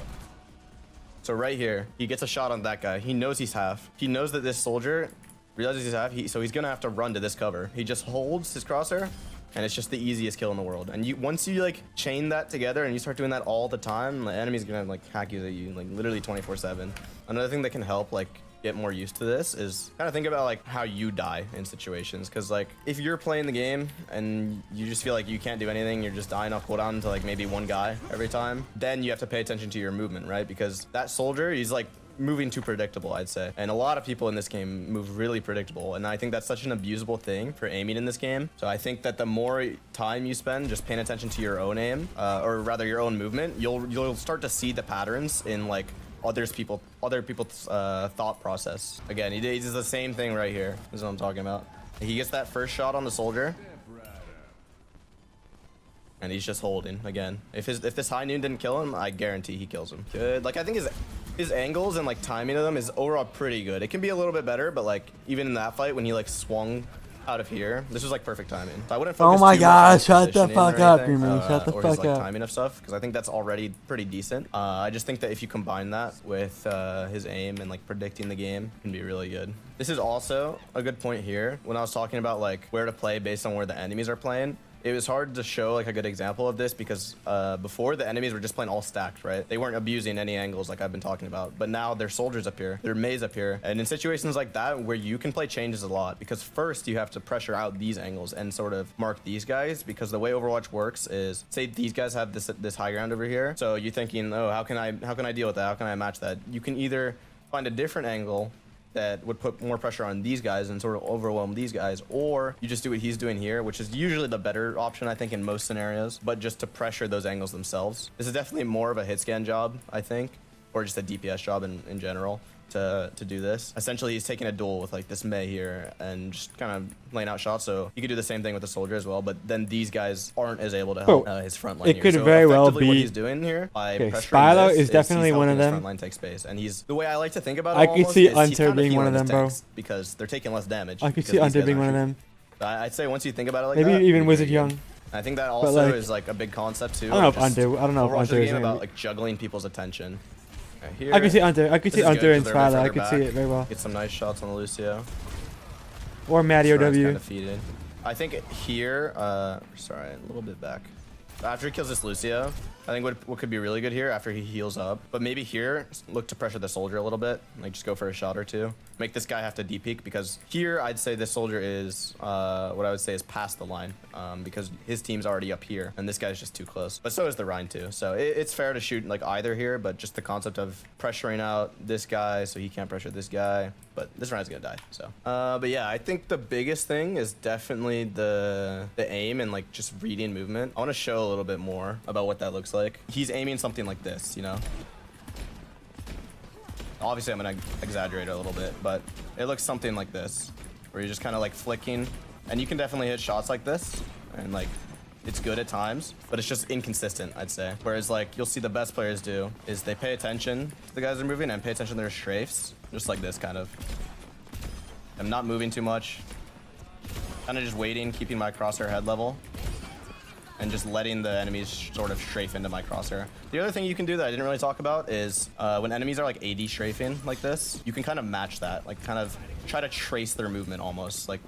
So right here, he gets a shot on that guy. He knows he's half. He knows that this soldier realizes he's half, so he's gonna have to run to this cover. He just holds his crosshair, and it's just the easiest kill in the world. And once you like chain that together and you start doing that all the time, the enemy's gonna like hack you at you like literally 24/7. Another thing that can help like get more used to this is kind of think about like how you die in situations, because like if you're playing the game and you just feel like you can't do anything, you're just dying off cooldown to like maybe one guy every time, then you have to pay attention to your movement, right? Because that soldier, he's like moving too predictable, I'd say, and a lot of people in this game move really predictable, and I think that's such an abusable thing for aiming in this game. So I think that the more time you spend just paying attention to your own aim, or rather your own movement, you'll start to see the patterns in like other people's thought process. Again, he does the same thing right here. This is what I'm talking about. He gets that first shot on the soldier, and he's just holding again. If this high noon didn't kill him, I guarantee he kills him. Good. Like I think his angles and like timing of them is overall pretty good. It can be a little bit better, but like even in that fight when he like swung out of here, this was like perfect timing. So I wouldn't focus oh my too god, much on shut the fuck up, Dreamer. Shut the or fuck his, like, up. timing of stuff, because I think that's already pretty decent. I just think that if you combine that with his aim and like predicting the game, it can be really good. This is also a good point here. When I was talking about like where to play based on where the enemies are playing, it was hard to show like a good example of this because before the enemies were just playing all stacked, right? They weren't abusing any angles like I've been talking about, but now there's soldiers up here, their maze up here, and in situations like that where you can play changes a lot, because first you have to pressure out these angles and sort of mark these guys, because the way Overwatch works is, say these guys have this high ground over here, so you're thinking, oh, how can I deal with that? How can I match that? You can either find a different angle that would put more pressure on these guys and sort of overwhelm these guys, or you just do what he's doing here, which is usually the better option, I think, in most scenarios, but just to pressure those angles themselves. This is definitely more of a hit scan job, I think, or just a DPS job in general to do this. Essentially, he's taking a duel with like this Mei here and just kind of laying out shots, so you could do the same thing with the soldier as well, but then these guys aaren't as able to help his front line. It could very well be what he's doing here by pressuring Spylo this is definitely he's one of helping his them. front line take space, and he's the way I like to think about it. I could see is he's Hunter kinda being one of healing them, his bro. tanks because they're taking less damage. I could see Hunter being one of them. I'd say once you think about it like maybe that, even Wizard Young. I think that also like, is like a big concept too. I don't know if Hunter is game about like juggling people's attention. Here, I could see Hunter. I could see Hunter and Spylo. I could see it very well. Get some nice shots on the Lucio. Or Matty OW. Kind of feeded. I think here, sorry, a little bit back. After he kills this Lucio, I think what could be really good here after he heals up, but maybe here, look to pressure the soldier a little bit, like just go for a shot or two. Make this guy have to de-peek, because here I'd say this soldier is, what I would say is past the line, because his team's already up here, and this guy's just too close. But so is the Rhine too, so it's fair to shoot like either here, but just the concept of pressuring out this guy so he can't pressure this guy, but this Rhine's gonna die, so. But yeah, I think the biggest thing is definitely the aim and like just reading movement. I wanna show a little bit more about what that looks like. He's aiming something like this, you know? Obviously, I'm gonna exaggerate it a little bit, but it looks something like this. where you're just kind of like flicking, and you can definitely hit shots like this, and like it's good at times, but it's just inconsistent, I'd say. Whereas like you'll see the best players do is they pay attention to the guys they're moving and pay attention to their strafes, just like this kind of. I'm not moving too much, kind of just waiting, keeping my crosshair head level, and just letting the enemies sort of strafe into my crosshair. The other thing you can do that I didn't really talk about is when enemies are like AD strafing like this, you can kind of match that, like kind of try to trace their movement almost, like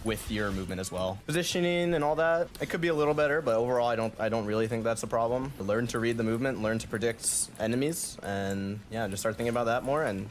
with your movement as well. Positioning and all that, it could be a little better, but overall I don't really think that's a problem. Learn to read the movement, learn to predict enemies, and yeah, just start thinking about that more, and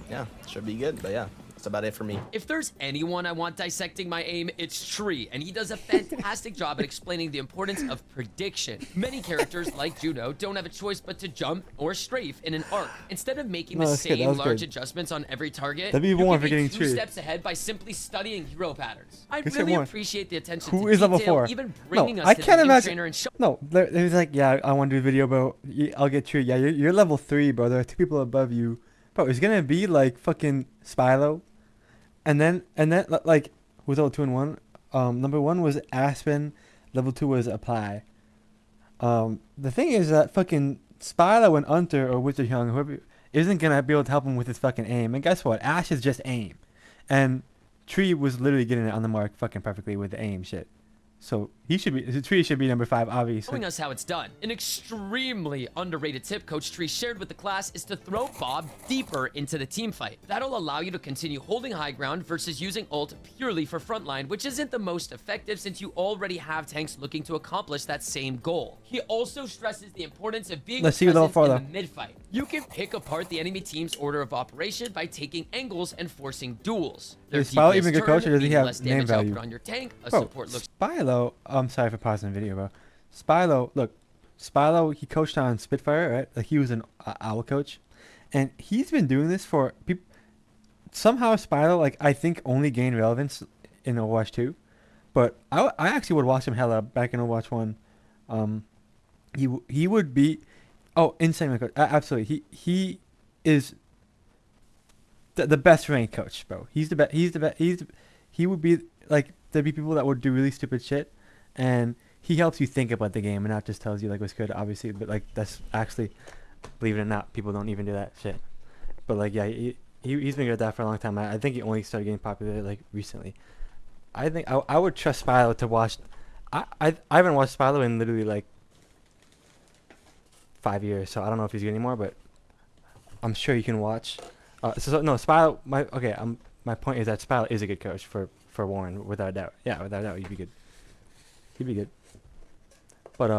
yeah, it should be good. But yeah, that's about it for me. If there's anyone I want dissecting my aim, it's Tree, and he does a fantastic job at explaining the importance of prediction. Many characters, like Juno, don't have a choice but to jump or strafe in an arc. Instead of making the same large adjustments on every target, you can be 2 steps ahead by simply studying hero patterns. I really appreciate the attention to detail, level 4? even bringing us I to can't the imagine. trainer and show. No, he's like, yeah, I want to do a video, bro. I'll get Tree. Yeah, you're level 3, bro. There are 2 people above you. Bro, it's gonna be like fucking Spylo. And then like with all 2 and 1, number 1 was Aspen, level 2 was Apply. The thing is that fucking Spylo and Unter or Wizard Young, whoever, isn't gonna be able to help him with his fucking aim. And guess what? Ash is just aim, and Tree was literally getting it on the mark fucking perfectly with the aim shit. So Tree should be number 5, obviously. Showing us how it's done. An extremely underrated tip Coach Tree shared with the class is to throw Bob deeper into the team fight. That'll allow you to continue holding high ground versus using ult purely for frontline, which isn't the most effective since you already have tanks looking to accomplish that same goal. He also stresses the importance of being present in the mid-fight. You can pick apart the enemy team's order of operation by taking angles and forcing duels. Is Spylo even a good coach, or does he have name value? On your tank, a bro, support looks Spylo, I'm sorry for pausing the video, bro. Spylo, he coached on Spitfire, right? Like he was an owl coach, and he's been doing this for people. Somehow Spylo, like I think, only gained relevance in Overwatch 2, but I actually would watch him hella back in Overwatch 1. He would be, insane coach. Absolutely, he is the best ranked coach, bro. He's the best. He would be like, there'd be people that would do really stupid shit, and he helps you think about the game and not just tells you like what's good, obviously, but like that's actually, believe it or not, people don't even do that shit. But like, yeah, he's been good at that for a long time. I think he only started getting popular like recently. I think I would trust Spylo to watch. I haven't watched Spylo in literally like 5 years, so I don't know if he's good anymore, but I'm sure you can watch. No, Spylo. My point is that Spylo is a good coach for Warren, without a doubt. Yeah, without a doubt, he'd be good. He'd be good. But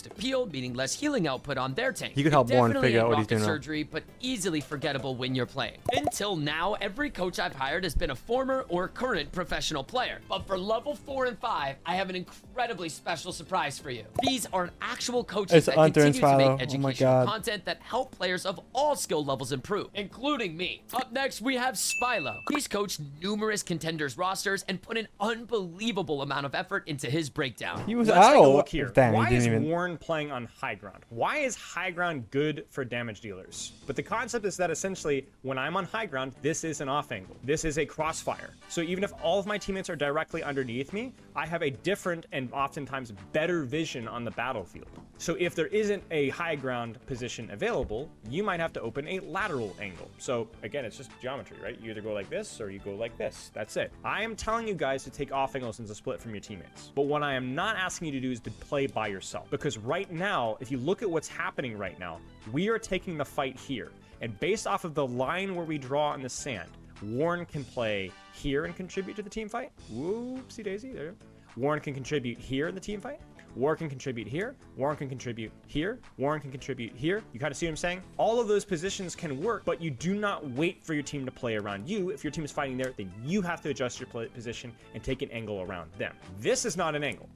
appeal, meaning less healing output on their tank. He could help Warren figure out what he's doing. Surgery, but easily forgettable when you're playing. Until now, every coach I've hired has been a former or current professional player. But for level 4 and 5, I have an incredibly special surprise for you. These are actual coaches that continue to make educational content that help players of all skill levels improve, including me. Up next, we have Spylo. He's coached numerous contenders rosters and put an unbelievable amount of effort into his breakdown. He was Let's take a out. look here. Damn, Why he is didn't even... Warren playing on high ground? Why is high ground good for damage dealers? But the concept is that essentially when I'm on high ground, this is an off angle. This is a crossfire. So even if all of my teammates are directly underneath me, I have a different and oftentimes better vision on the battlefield. So if there isn't a high ground position available, you might have to open a lateral angle. So again, it's just geometry, right? You either go like this or you go like this. That's it. I am telling you guys to take off angles and to split from your teammates. But what I am not asking you to do is to play by yourself. Because right now, if you look at what's happening right now, we are taking the fight here. And based off of the line where we draw in the sand, Warren can play here and contribute to the team fight. Whoopsie daisy, there you go. Warren can contribute here in the team fight. Warren can contribute here. Warren can contribute here. Warren can contribute here. You kind of see what I'm saying? All of those positions can work, but you do not wait for your team to play around you. If your team is fighting there, then you have to adjust your position and take an angle around them. This is not an angle.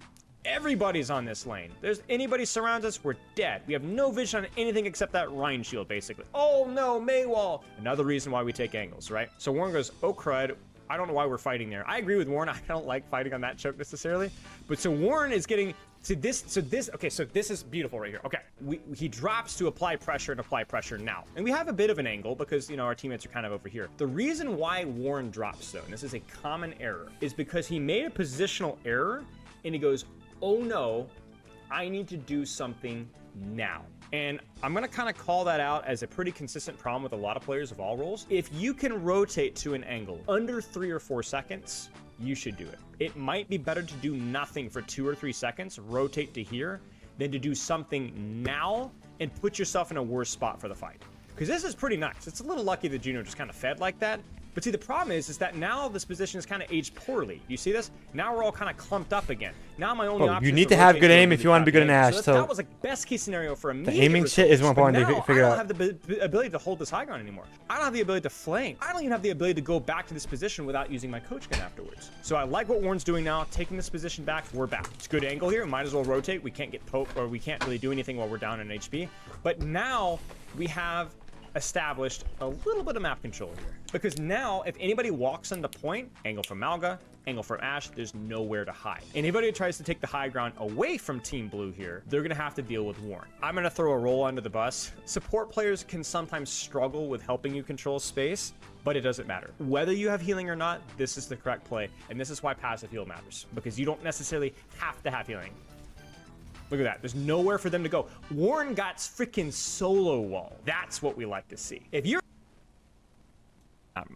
Everybody's on this lane. There's anybody surrounds us, we're dead. We have no vision on anything except that Rhine shield, basically. Oh no, Maywall. Another reason why we take angles, right? So Warren goes, oh crud, I don't know why we're fighting there. I agree with Warren, I don't like fighting on that choke necessarily. But so Warren is getting See this, so this is beautiful right here. Okay, he drops to apply pressure now. And we have a bit of an angle because, you know, our teammates are kind of over here. The reason why Warren drops though, and this is a common error, is because he made a positional error and he goes, oh no, I need to do something now. And I'm gonna kind of call that out as a pretty consistent problem with a lot of players of all roles. If you can rotate to an angle under 3 or 4 seconds, you should do it. It might be better to do nothing for 2 or 3 seconds, rotate to here, than to do something now and put yourself in a worse spot for the fight. Because this is pretty nice. It's a little lucky that Juno just kind of fed like that. But see, the problem is that now this position is kind of aged poorly. You see this? Now we're all kind of clumped up again. Now my only option you is need to rotate have good aim really if you want to be good in Ash. So So that was like best case scenario for the immediate aiming shit is more results. important But to now figure I out. don't have the ability to hold this high ground anymore. I don't have the ability to flame. I don't even have the ability to go back to this position without using my coach gun afterwards. So I like what Warren's doing now, taking this position back. We're back. It's a good angle here. Might as well rotate. We can't get poked, or we can't really do anything while we're down in HP. But now we have established a little bit of map control here. Because now, if anybody walks on the point, angle from Malga, angle from Ash, there's nowhere to hide. Anybody who tries to take the high ground away from Team Blue here, they're gonna have to deal with Warren. I'm gonna throw a roll under the bus. Support players can sometimes struggle with helping you control space, but it doesn't matter. Whether you have healing or not, this is the correct play, and this is why passive heal matters, because you don't necessarily have to have healing. Look at that. There's nowhere for them to go. Warren got freaking solo wall. That's what we like to see. If you're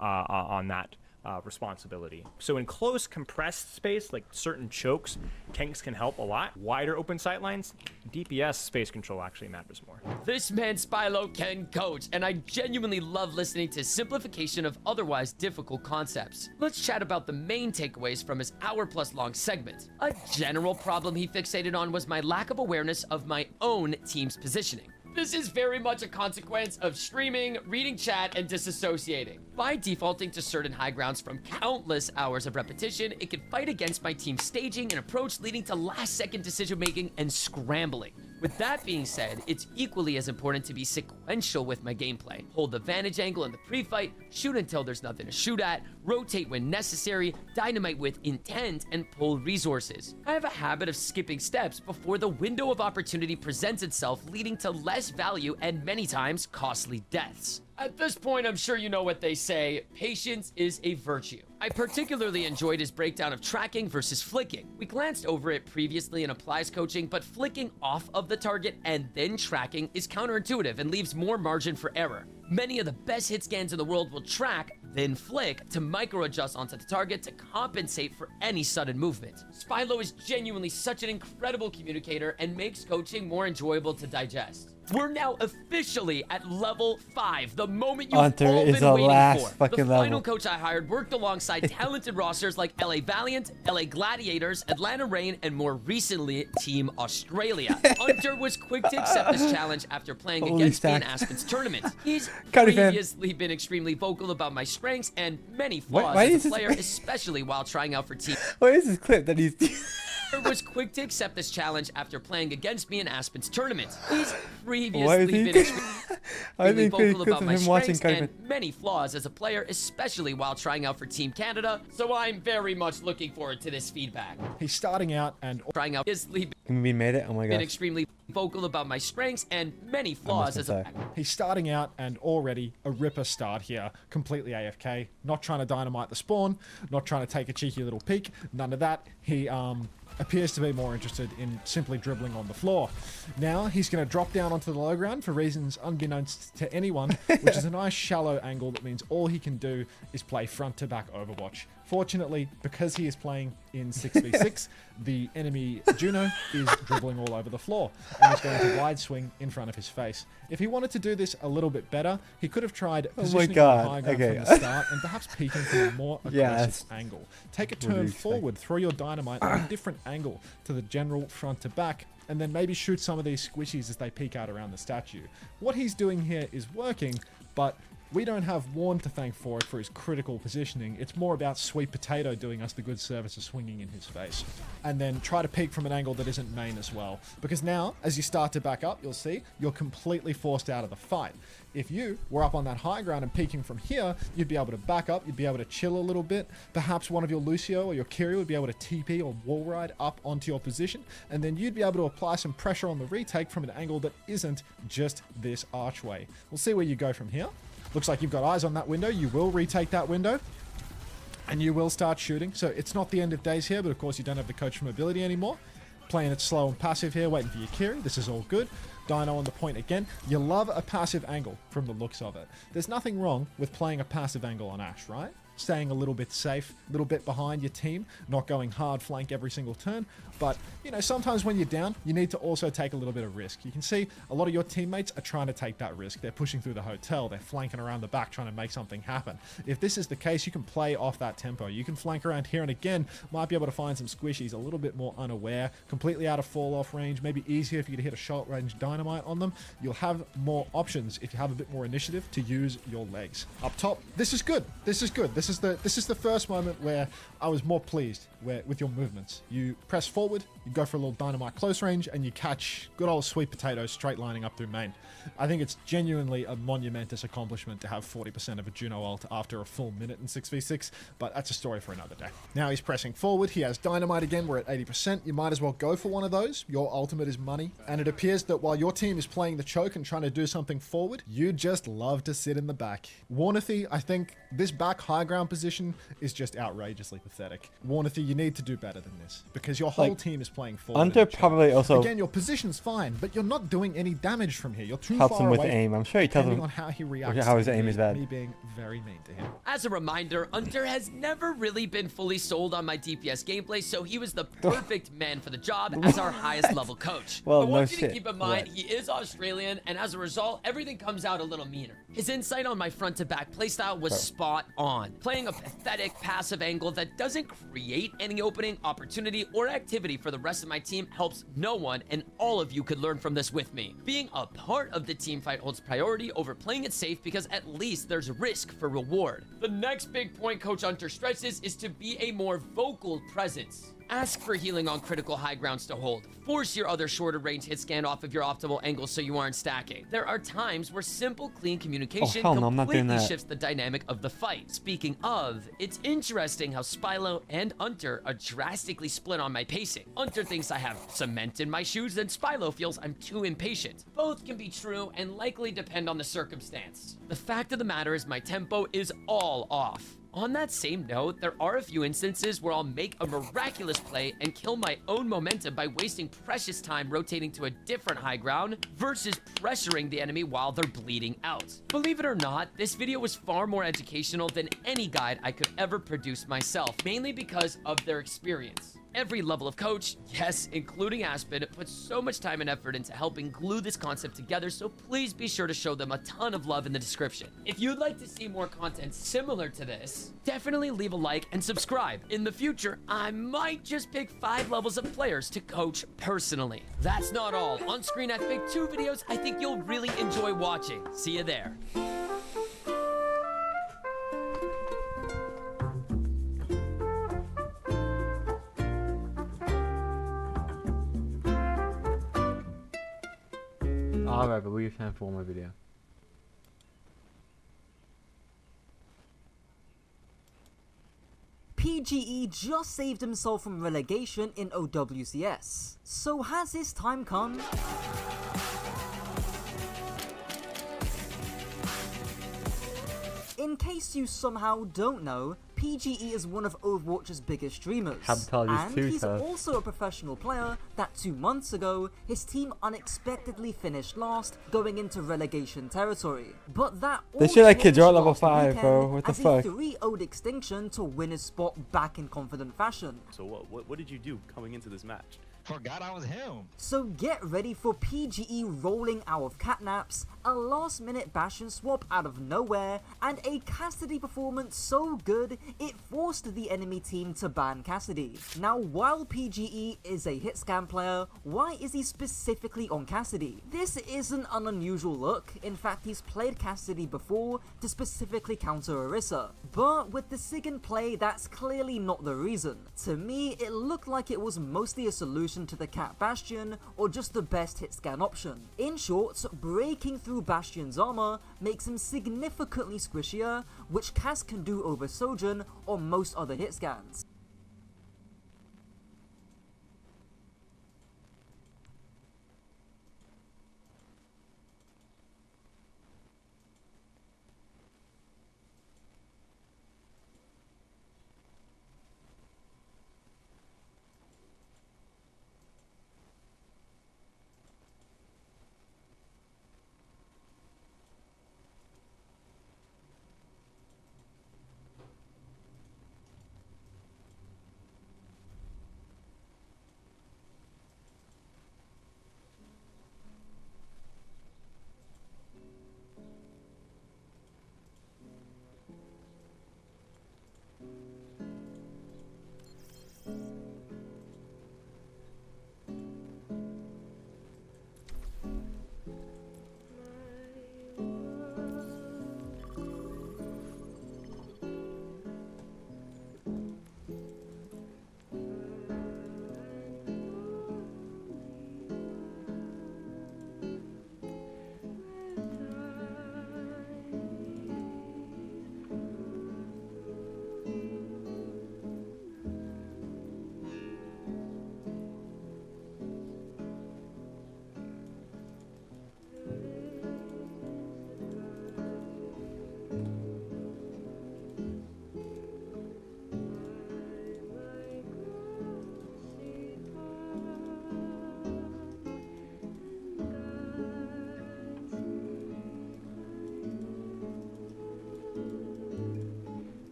on that responsibility. So in close compressed space, like certain chokes, tanks can help a lot. Wider open sight lines, DPS space control actually matters more. This man Spylo can coach, and I genuinely love listening to his simplification of otherwise difficult concepts. Let's chat about the main takeaways from his hour-plus long segment. A general problem he fixated on was my lack of awareness of my own team's positioning. This is very much a consequence of streaming, reading chat, and disassociating. By defaulting to certain high grounds from countless hours of repetition, it can fight against my team's staging and approach, leading to last-second decision-making and scrambling. With that being said, it's equally as important to be sequential with my gameplay. Hold the vantage angle in the pre-fight, shoot until there's nothing to shoot at, rotate when necessary, dynamite with intent, and pull resources. I have a habit of skipping steps before the window of opportunity presents itself, leading to less value and many times costly deaths. At this point, I'm sure you know what they say, patience is a virtue. I particularly enjoyed his breakdown of tracking versus flicking. We glanced over it previously in applies coaching, but flicking off of the target and then tracking is counterintuitive and leaves more margin for error. Many of the best hit scans in the world will track, then flick to micro-adjust onto the target to compensate for any sudden movement. Spylo is genuinely such an incredible communicator and makes coaching more enjoyable to digest. We're now officially at level 5, the moment you've Hunter all is been the waiting last for. fucking The final level. coach I hired worked alongside talented rosters like LA Valiant, LA Gladiators, Atlanta Reign, and more recently, Team Australia. Hunter was quick to accept this challenge after playing Holy against me in stacks. Aspen's tournament. He's Cody fan. previously been extremely vocal about my strengths and many Why flaws is as a this- player, especially while trying out for Team. What is this clip that he's? Was quick to accept this challenge after playing against me in Aspen's tournament. He's Why is previously he? been extremely I think vocal clips about of my him watching strengths Cody and many flaws as a player, especially while trying out for Team Canada, so I'm very much looking forward to this feedback. He's starting out and trying out is We made it. Oh my been gosh. extremely vocal about my strengths and many flaws as a he's starting out and already a ripper start here, completely AFK, not trying to dynamite the spawn, not trying to take a cheeky little peek, none of that. He appears to be more interested in simply dribbling on the floor. Now he's going to drop down onto the low ground for reasons unbeknownst to anyone, which is a nice shallow angle that means all he can do is play front to back Overwatch. Fortunately, because he is playing in 6v6, the enemy Juno is dribbling all over the floor and is going to wide swing in front of his face. If he wanted to do this a little bit better, he could have tried positioning on the high ground from the start and perhaps peeking from a more aggressive angle. Take a turn forward, throw your dynamite at a different angle to the general front to back, and then maybe shoot some of these squishies as they peek out around the statue. What he's doing here is working, but We don't have Warren to thank for it for his critical positioning. It's more about Sweet Potato doing us the good service of swinging in his face. And then try to peek from an angle that isn't main as well. Because now, as you start to back up, you'll see you're completely forced out of the fight. If you were up on that high ground and peeking from here, you'd be able to back up, you'd be able to chill a little bit. Perhaps one of your Lucio or your Kiri would be able to TP or wall ride up onto your position, and then you'd be able to apply some pressure on the retake from an angle that isn't just this archway. We'll see where you go from here. Looks like you've got eyes on that window. You will retake that window, and you will start shooting. So it's not the end of days here, but of course you don't have the coach from ability anymore. Playing it slow and passive here, waiting for your Kiri. This is all good. Dino on the point again. You love a passive angle from the looks of it. There's nothing wrong with playing a passive angle on Ashe, right? Staying a little bit safe, a little bit behind your team, not going hard flank every single turn. But, you know, sometimes when you're down, you need to also take a little bit of risk. You can see a lot of your teammates are trying to take that risk. They're pushing through the hotel. They're flanking around the back trying to make something happen. If this is the case, you can play off that tempo. You can flank around here and again, might be able to find some squishies a little bit more unaware, completely out of fall off range, maybe easier if you could hit a short range dynamite on them. You'll have more options if you have a bit more initiative to use your legs. Up top, this is good. This is good. This is the first moment where I was more pleased with your movements. You press forward, you go for a little dynamite close range, and you catch good old Sweet Potato straight lining up through main. I think it's genuinely a monumentous accomplishment to have 40% of a Juno ult after a full minute in 6v6, but that's a story for another day. Now he's pressing forward, he has dynamite again, we're at 80%. You might as well go for one of those. Your ultimate is money, and it appears that while your team is playing the choke and trying to do something forward, you just love to sit in the back. Warnethy, I think this back high ground position is just outrageously pathetic. Warnethy, you need to do better than this, because your whole team is playing forward. Hunter probably also... Again, your position's fine, but you're not doing any damage from here. You're too helps far him with away, aim. I'm sure he tells him on how he reacts how his aim is bad. Me being very mean to him. As a reminder, Hunter has never really been fully sold on my DPS gameplay, so he was the perfect man for the job as our highest level coach. Well, I want no you to shit. keep in mind, he is Australian, and as a result, everything comes out a little meaner. His insight on my front to back playstyle was spot on. Playing a pathetic passive angle that doesn't create any opening, opportunity, or activity for the rest of my team helps no one, and all of you could learn from this with me. Being a part of the team fight holds priority over playing it safe because at least there's risk for reward. The next big point Coach Hunter stresses is to be a more vocal presence. Ask for healing on critical high grounds to hold. Force your other shorter range hit scan off of your optimal angles so you aren't stacking. There are times where simple, clean communication completely shifts the dynamic of the fight. Speaking of, it's interesting how Spylo and Hunter are drastically split on my pacing. Hunter thinks I have cement in my shoes, and Spylo feels I'm too impatient. Both can be true and likely depend on the circumstance. The fact of the matter is my tempo is all off. On that same note, there are a few instances where I'll make a miraculous play and kill my own momentum by wasting precious time rotating to a different high ground versus pressuring the enemy while they're bleeding out. Believe it or not, this video was far more educational than any guide I could ever produce myself, mainly because of their experience. Every level of coach, yes, including Aspen, puts so much time and effort into helping glue this concept together, so please be sure to show them a ton of love in the description. If you'd like to see more content similar to this, definitely leave a like and subscribe. In the future, I might just pick 5 levels of players to coach personally. That's not all. On screen, I've picked 2 videos I think you'll really enjoy watching. See you there. Alright, but we have time for one more video. PGE just saved himself from relegation in OWCS. So has his time come? In case you somehow don't know, PGE is one of Overwatch's biggest streamers, and he's also a professional player that 2 months ago, his team unexpectedly finished last, going into relegation territory. But that all This shit like kids are at level last 5, weekend bro. What the as fuck? he 3-0'd Extinction to win his spot back in confident fashion. So what did you do coming into this match? Forgot I was him. So get ready for PGE rolling out of catnaps, a last-minute Bastion swap out of nowhere, and a Cassidy performance so good it forced the enemy team to ban Cassidy. Now, while PGE is a hit scan player, why is he specifically on Cassidy? This isn't an unusual look. In fact, he's played Cassidy before to specifically counter Orisa. But with the Sig in play, that's clearly not the reason. To me, it looked like it was mostly a solution to the Cat Bastion, or just the best hit scan option. In short, breaking through Bastion's armor makes him significantly squishier, which Cass can do over Sojourn or most other hit scans.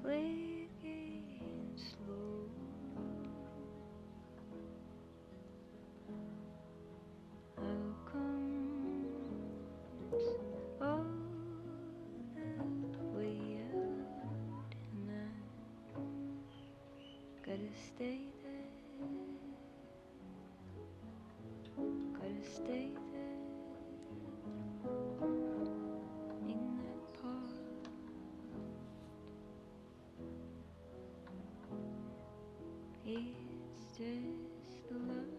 Play it again slow. How comes all the way out and I gotta stay there, gotta stay there in that part. It's just luck.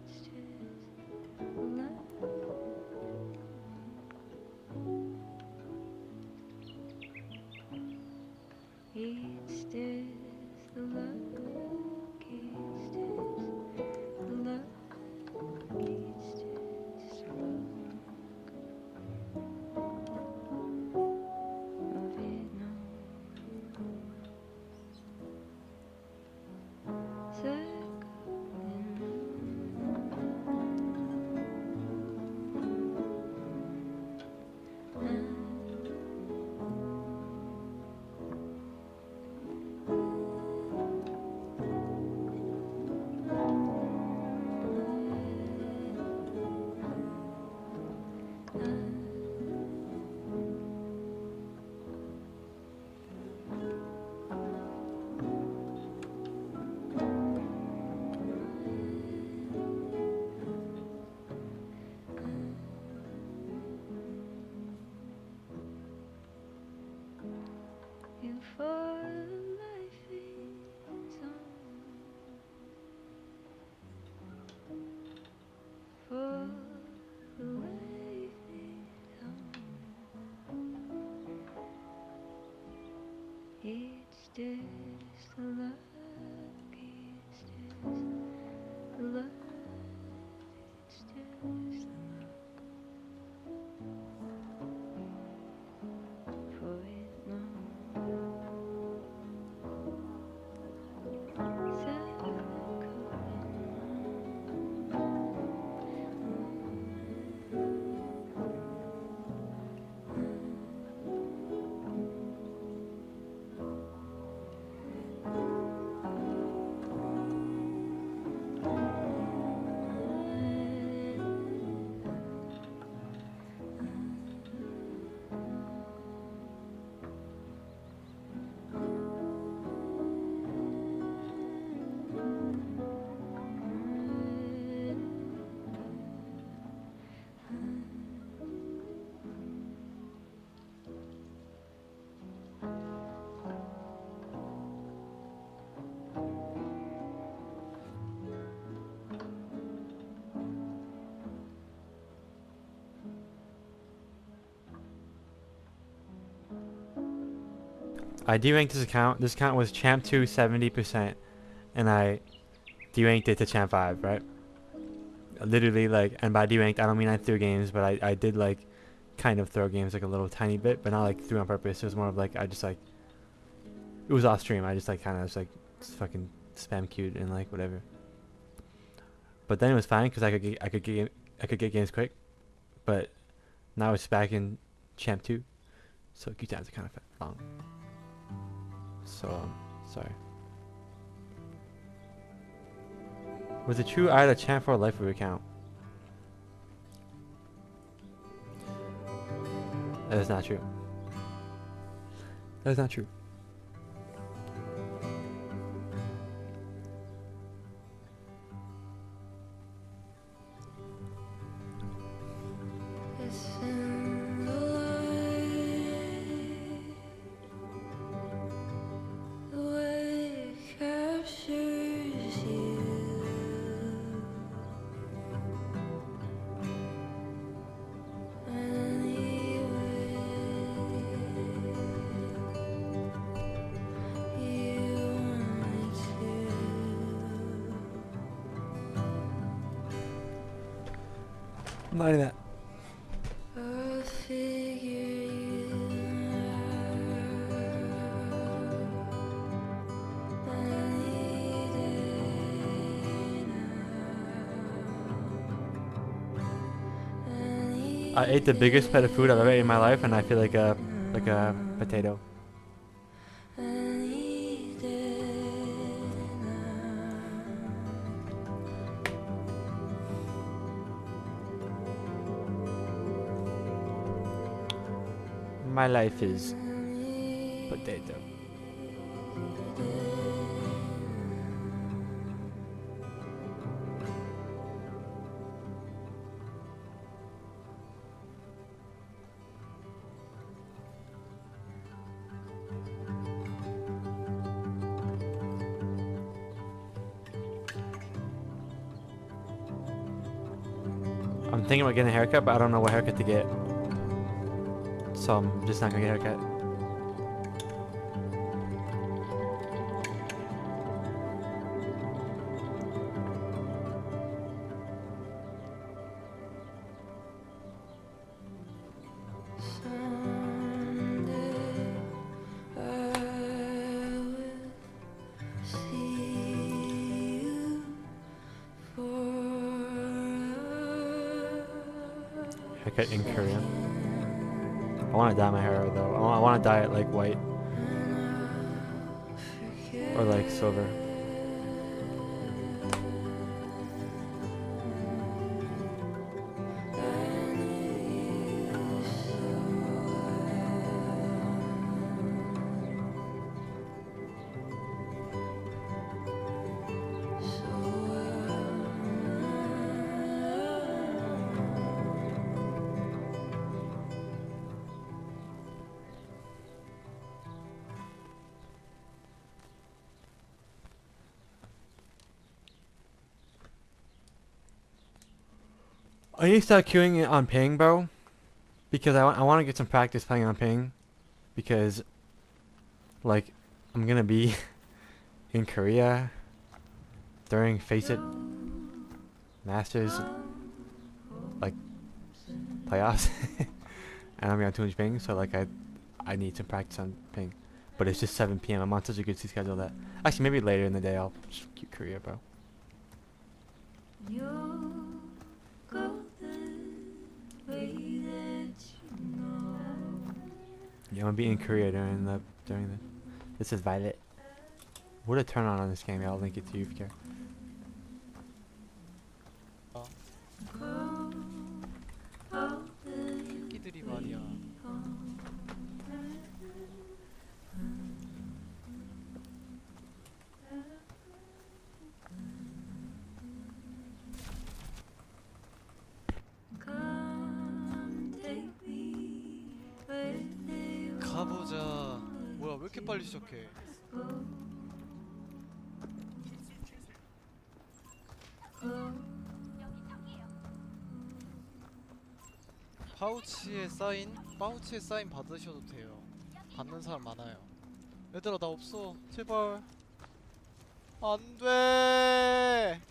It's just luck. It's just luck. It's just luck. It's just luck. Of it now. And for life is on. For life is on. It's just luck. It's just luck. It's just luck. For it now. I deranked this account. This account was champ 2 70%, and I deranked it to champ 5, right? Literally, like, and by deranked, I don't mean I threw games, but I did, like, kind of throw games, like, a little tiny bit, but not, like, threw on purpose. It was more of, like, I just, like, it was off stream. I just, like, kind of just, like, just fucking spam queued and, like, whatever. But then it was fine, because I could get games quick, but now it's back in champ 2, so queue times are kind of long. So, sorry. Was it true I had a champ 4 life account? That is not true. That is not true. I'm not in that. I ate the biggest plate of food I've ever ate in my life, and I feel like a potato. My life is potato. I'm thinking about getting a haircut, but I don't know what haircut to get. So I'm just not gonna get a haircut. Haircut in Korean. I want to dye my hair though. I want to dye it like white or like silver. I need to start queuing it on ping, bro, because I want to get some practice playing on ping, because, like, I'm gonna be in Korea during Face It Masters, like, playoffs, and I'm gonna have too much ping, so like I need some practice on ping, but it's just 7 p.m. I'm on such a good schedule that actually maybe later in the day I'll just queue Korea, bro. Yeah, I'm gonna be in Korea during the this is Violet. What a turn on this game, yeah, I'll link it to you if you care. 새끼들이 말이야. 가보자. 뭐야, 왜 이렇게 빨리 시작해? 파우치에 사인 받으셔도 돼요. 받는 사람 많아요. 얘들아, 나 없어. 제발. 안 돼.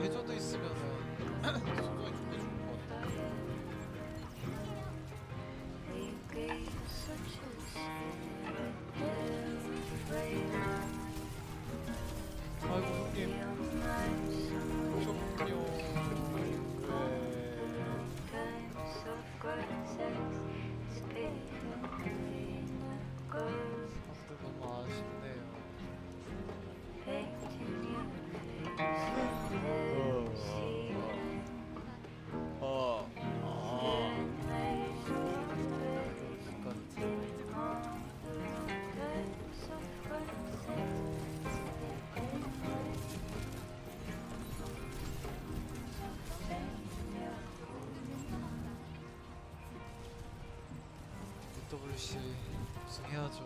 해저도 있으면은 소정이 존나 좋을 것 같아. 아이고 형님 오셨군요. 너무 아쉽네요. WC 우승해야죠.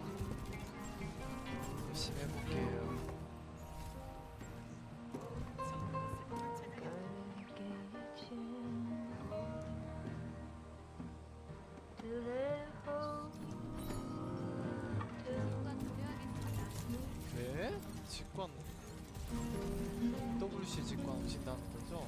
열심히 해볼게요. 네? 직관 WC 직관 오신다는 거죠?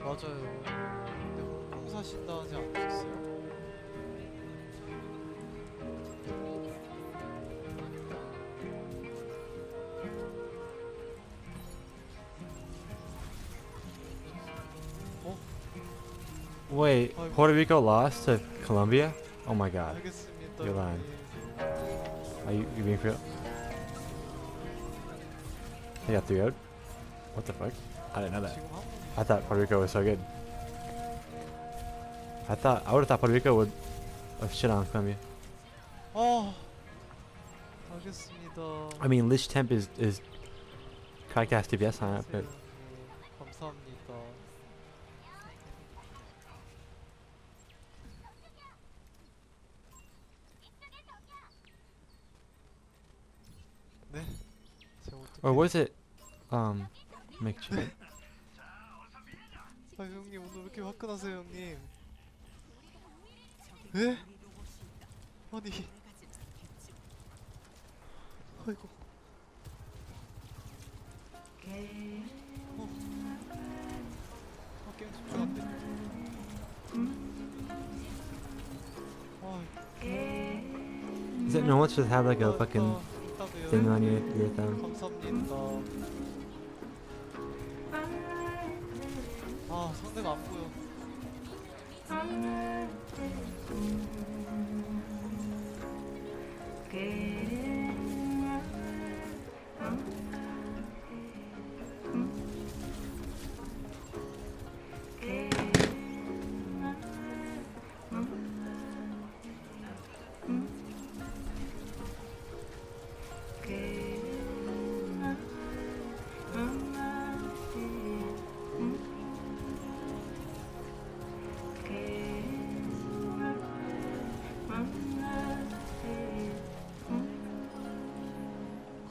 맞아요. 근데 홍콩 사신다 하지 않으셨어요? Wait, Puerto Rico lost to Colombia? Oh my god. 알겠습니다. You're lying. Are you being real? They got 3-0'd? What the fuck? I didn't know that. I thought Puerto Rico was so good. I would have thought Puerto Rico would have shit on Colombia. 알겠습니다. I mean, Lich Temp is Podcast TBS on it, but 감사합니다. 네? or was it McChicken? 아 형님 오늘 왜 이렇게 화끈하세요 형님? 에? 아니 아이고 게임 집중 안 돼. Is it normal to just have like a fucking thing on your thumb? 감사합니다. 아 상대가 안 보여.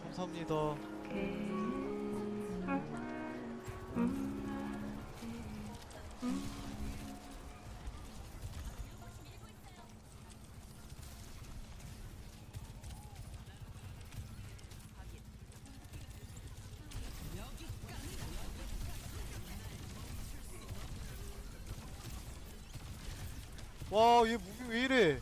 감사합니다. 와, 얘 무기 왜 이래?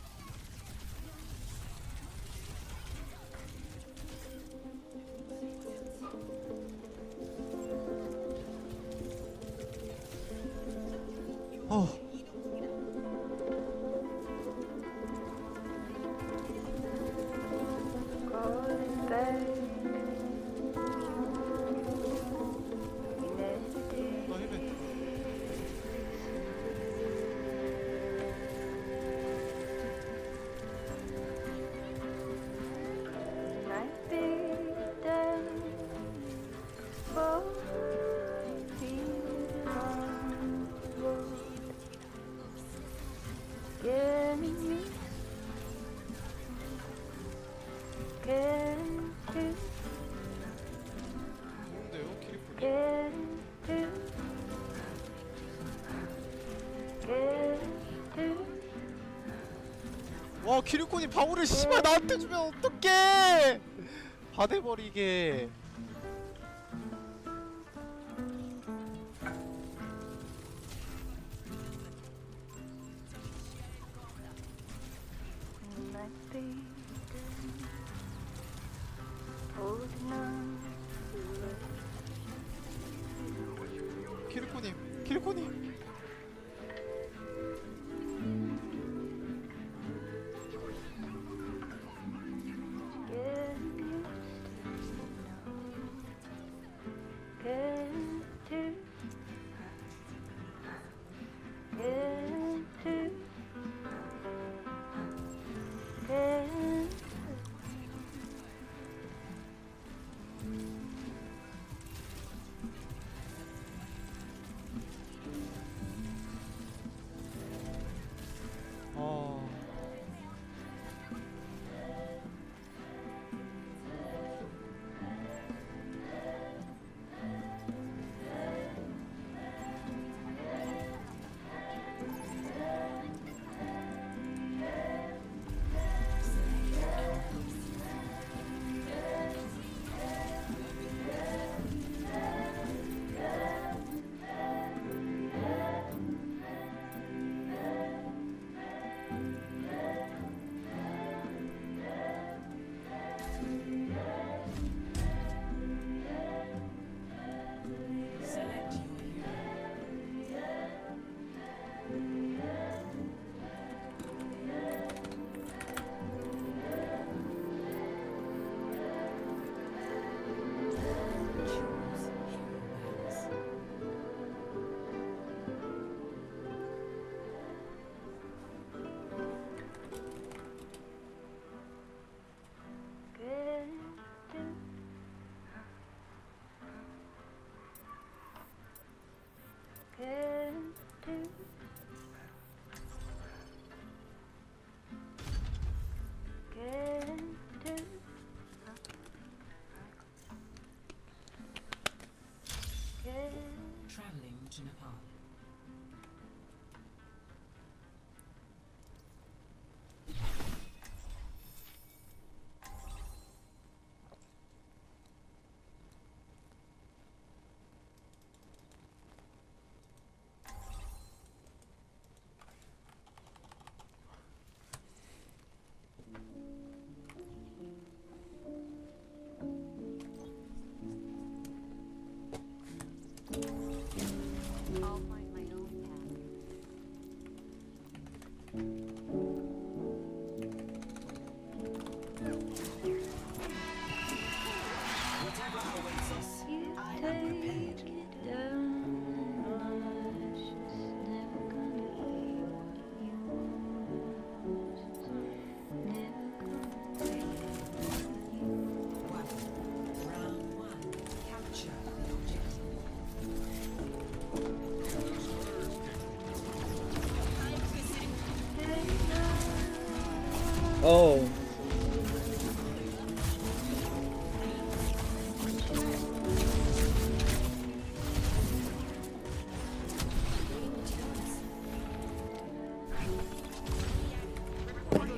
와 키리코님 방울을 씨발 나한테 주면 어떡해! 받아버리게. 키리코님, 키리코님. Oh.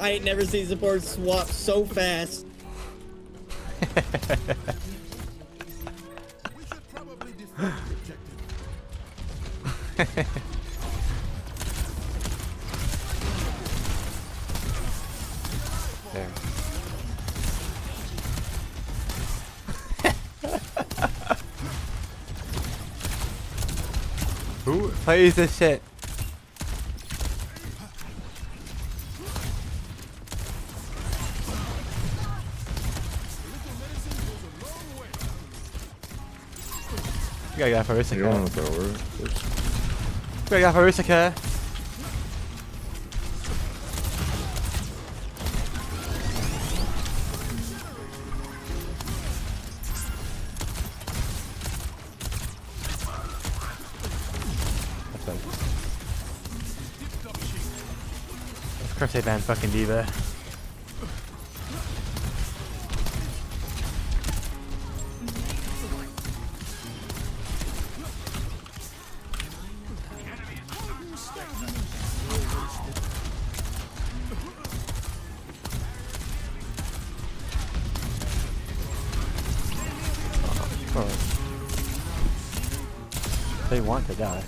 I ain't never seen support swap so fast. There. Who plays this shit? You gotta go for Rusica. You don't want to throw her. You gotta go for Rusica. Of course they banned fucking Diva. They want to die.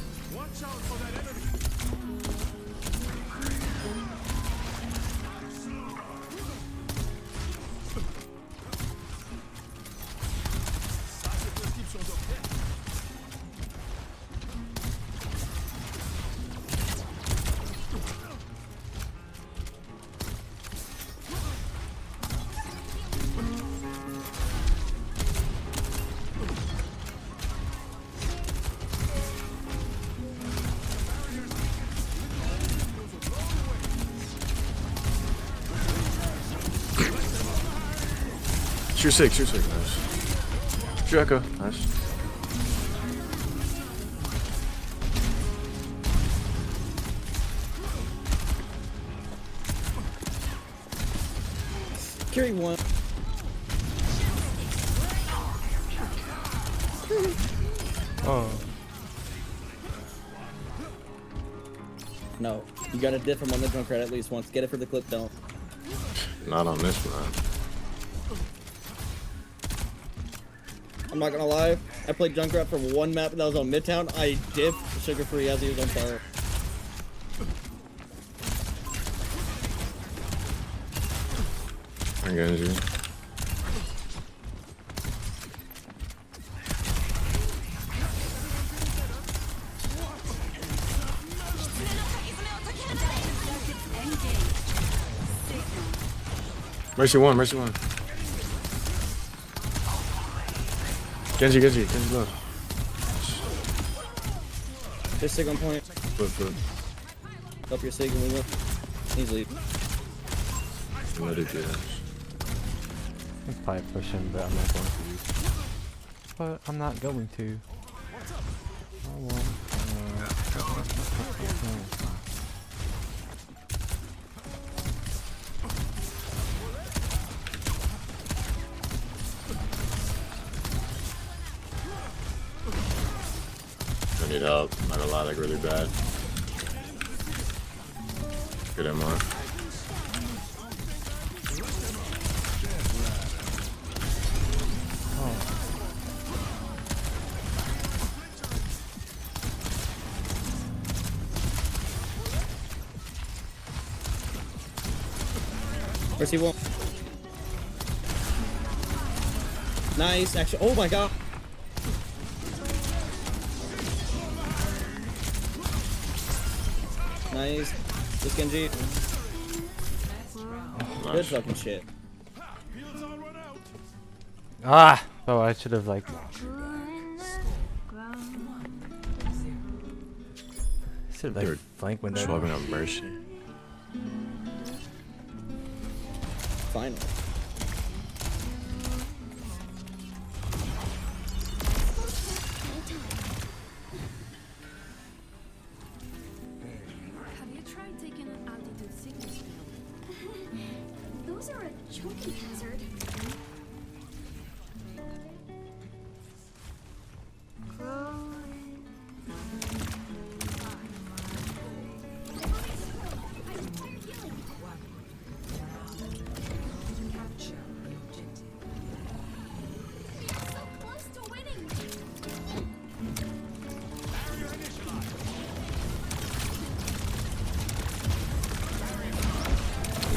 Shoot 6, shoot 6, nice. Shoot Echo, nice. Carry one. Oh. No, you gotta diff him on the Junkrat at least once. Get it for the clip, don't. Not on this one. I'm not gonna lie, I played Junkrat for one map that was on Midtown. I diffed Sugar Free as he was on fire. I got you. Mercy one, Mercy one. Genji low. There's Sig on point. Flip. Up your Sig and we win. Easily. Let it do that. I'm probably pushing, but I'm not going to. But I'm not going to. I won't. I need help. Not gonna lie, like really bad. Get him on. Where's he won't? Nice, actually. Oh my god. Nice. This Genji. Good fucking shit. Ah! Oh, I should have like. Should have like flank window. Swapping out Mercy. Finally. Have you tried taking an altitude sickness pill? Those are a choking hazard.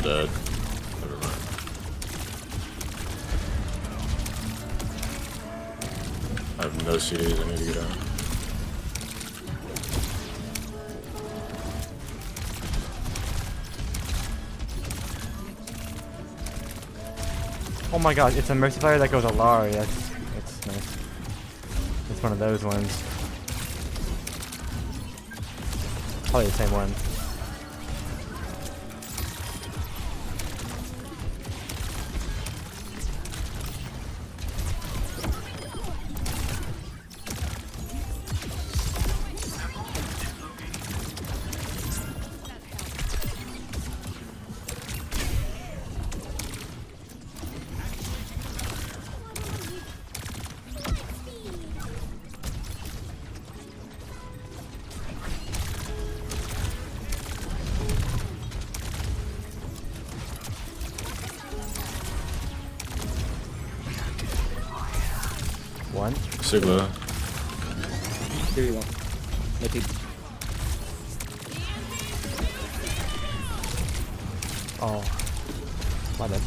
Dead. Never mind. I have no CDs. I need to get out. Oh my god, it's a Mercy player that goes Alari. That's nice. It's one of those ones. Probably the same one. One. Sigla. Here you want. No peek. Oh. My bad.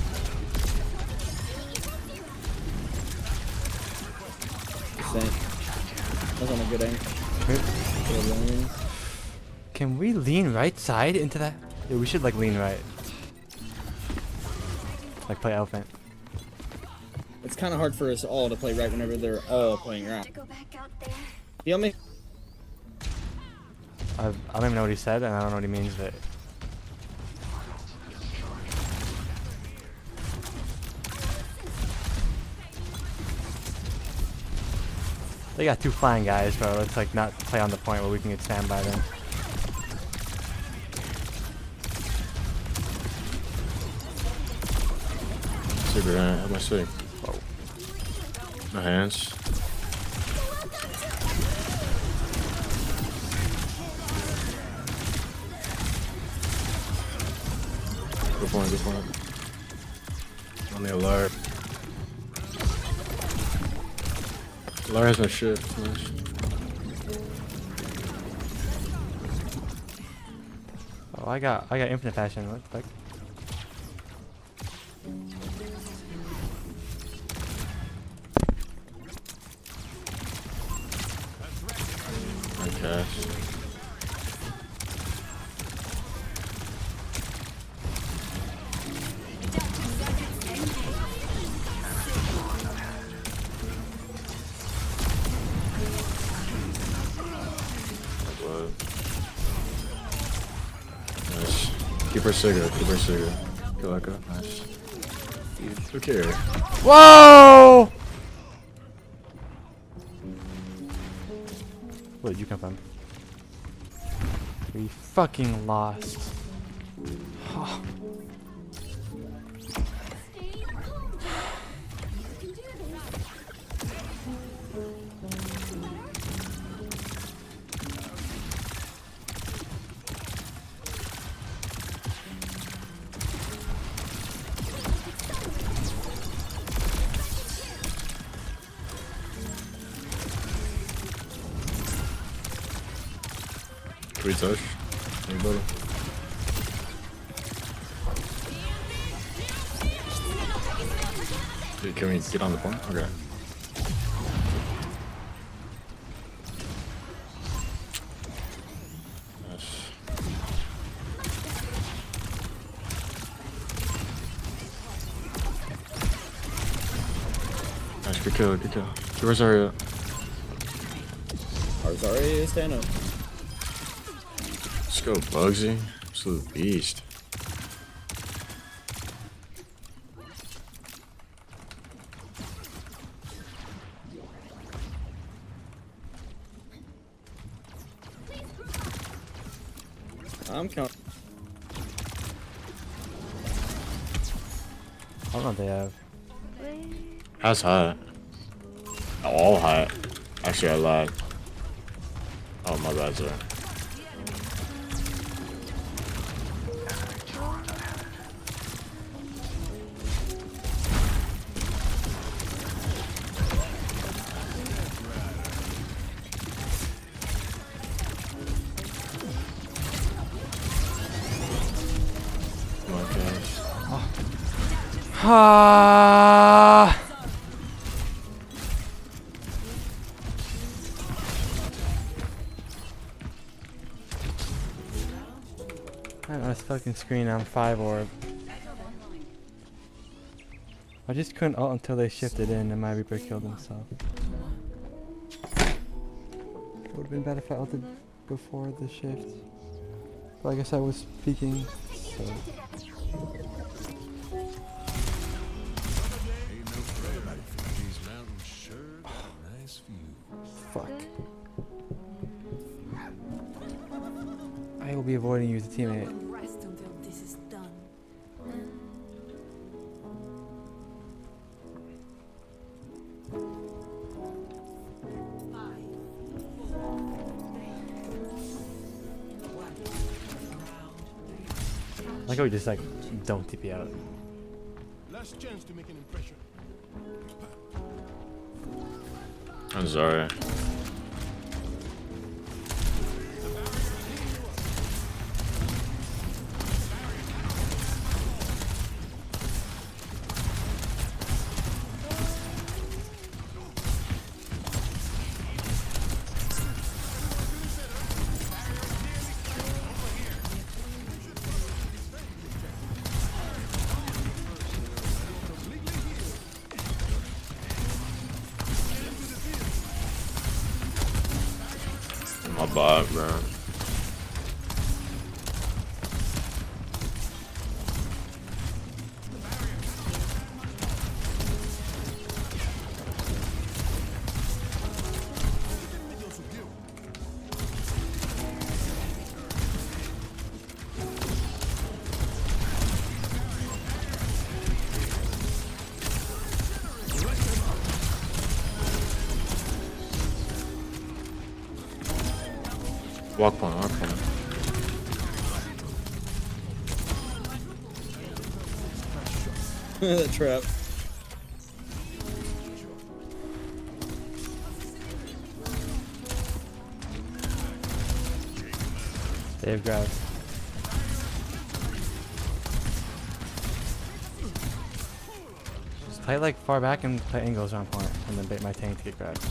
Same. That's on a good aim. Good. Can we lean right side into that? Yeah, we should like lean right. Like play elephant. It's kind of hard for us all to play right whenever they're all playing around. Feel me? I don't even know what he said, and I don't know what he means, but. They got two flying guys, bro. Let's like not play on the point where we can get stand by them. Super, how am I swing? No hands. Good point, good point. On the alert. Alert has no shift. Nice. Oh, I got infinite passion. What the fuck? Okay. Nice. Keep her Sigga, keep her Sigga. Kill Echo. Nice. Okay. Whoa! Where did you come from? We fucking lost. Oh. Free touch. Anybody? Dude, can we get on the point? Okay. Nice. Good kill, good kill. Where's Zarya? Zarya is standing up. Let's go, Bugsy. Absolute beast. I'm counting. I don't know what they have. That's hot. All hot. Actually, I lied. Oh, my bad, sir. Ah. I'm on this fucking screen. I'm 5 orb. I just couldn't ult until they shifted in and my Reaper killed himself. It would have been better if I ulted before the shift. But I guess I was peeking, so. Fuck. I will be avoiding you as a teammate. Rest until this is done. Like how we just like don't TP out. Last chance to make an impression. I'm sorry. My bot, bro. Walk point, walk point. That trap. They've grabbed. Just play like far back and play angles on point, and then bait my tank to get grabbed.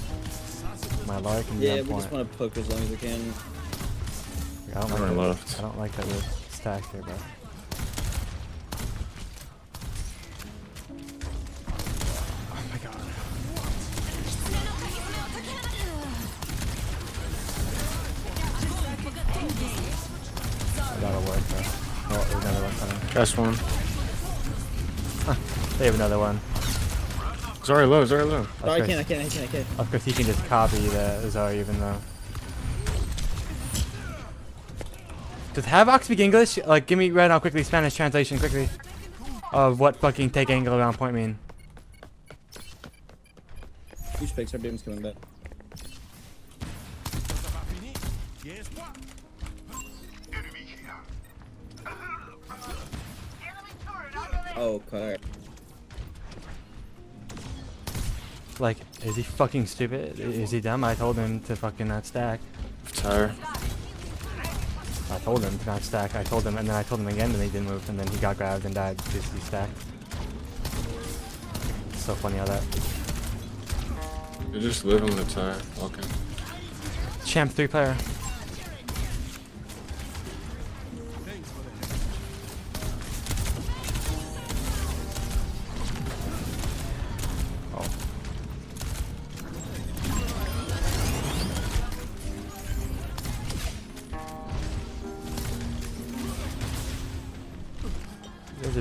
My Lark can be on Yeah, we point. just want to poke as long as we can. I don't like that. I don't like that we're stacked here, bro. Oh my god. That'll work, bro. Oh, there's another one coming. That's one. Huh. They have another one. Zarya low, Zarya low. Oh, I can't. Of course, you can just copy the Zarya even though. Does Havoc speak English? Like, give me right now quickly Spanish translation quickly of what fucking take angle around point mean. Huge picks, our beam's coming back. Oh, okay. Like, is he fucking stupid? Is he dumb? I told him to fucking not stack. Tire. I told him to not stack. I told him, and then I told him again, and he didn't move, and then he got grabbed and died because he stacked. It's so funny how that. You just live on the tire. Okay. Champ 3 player.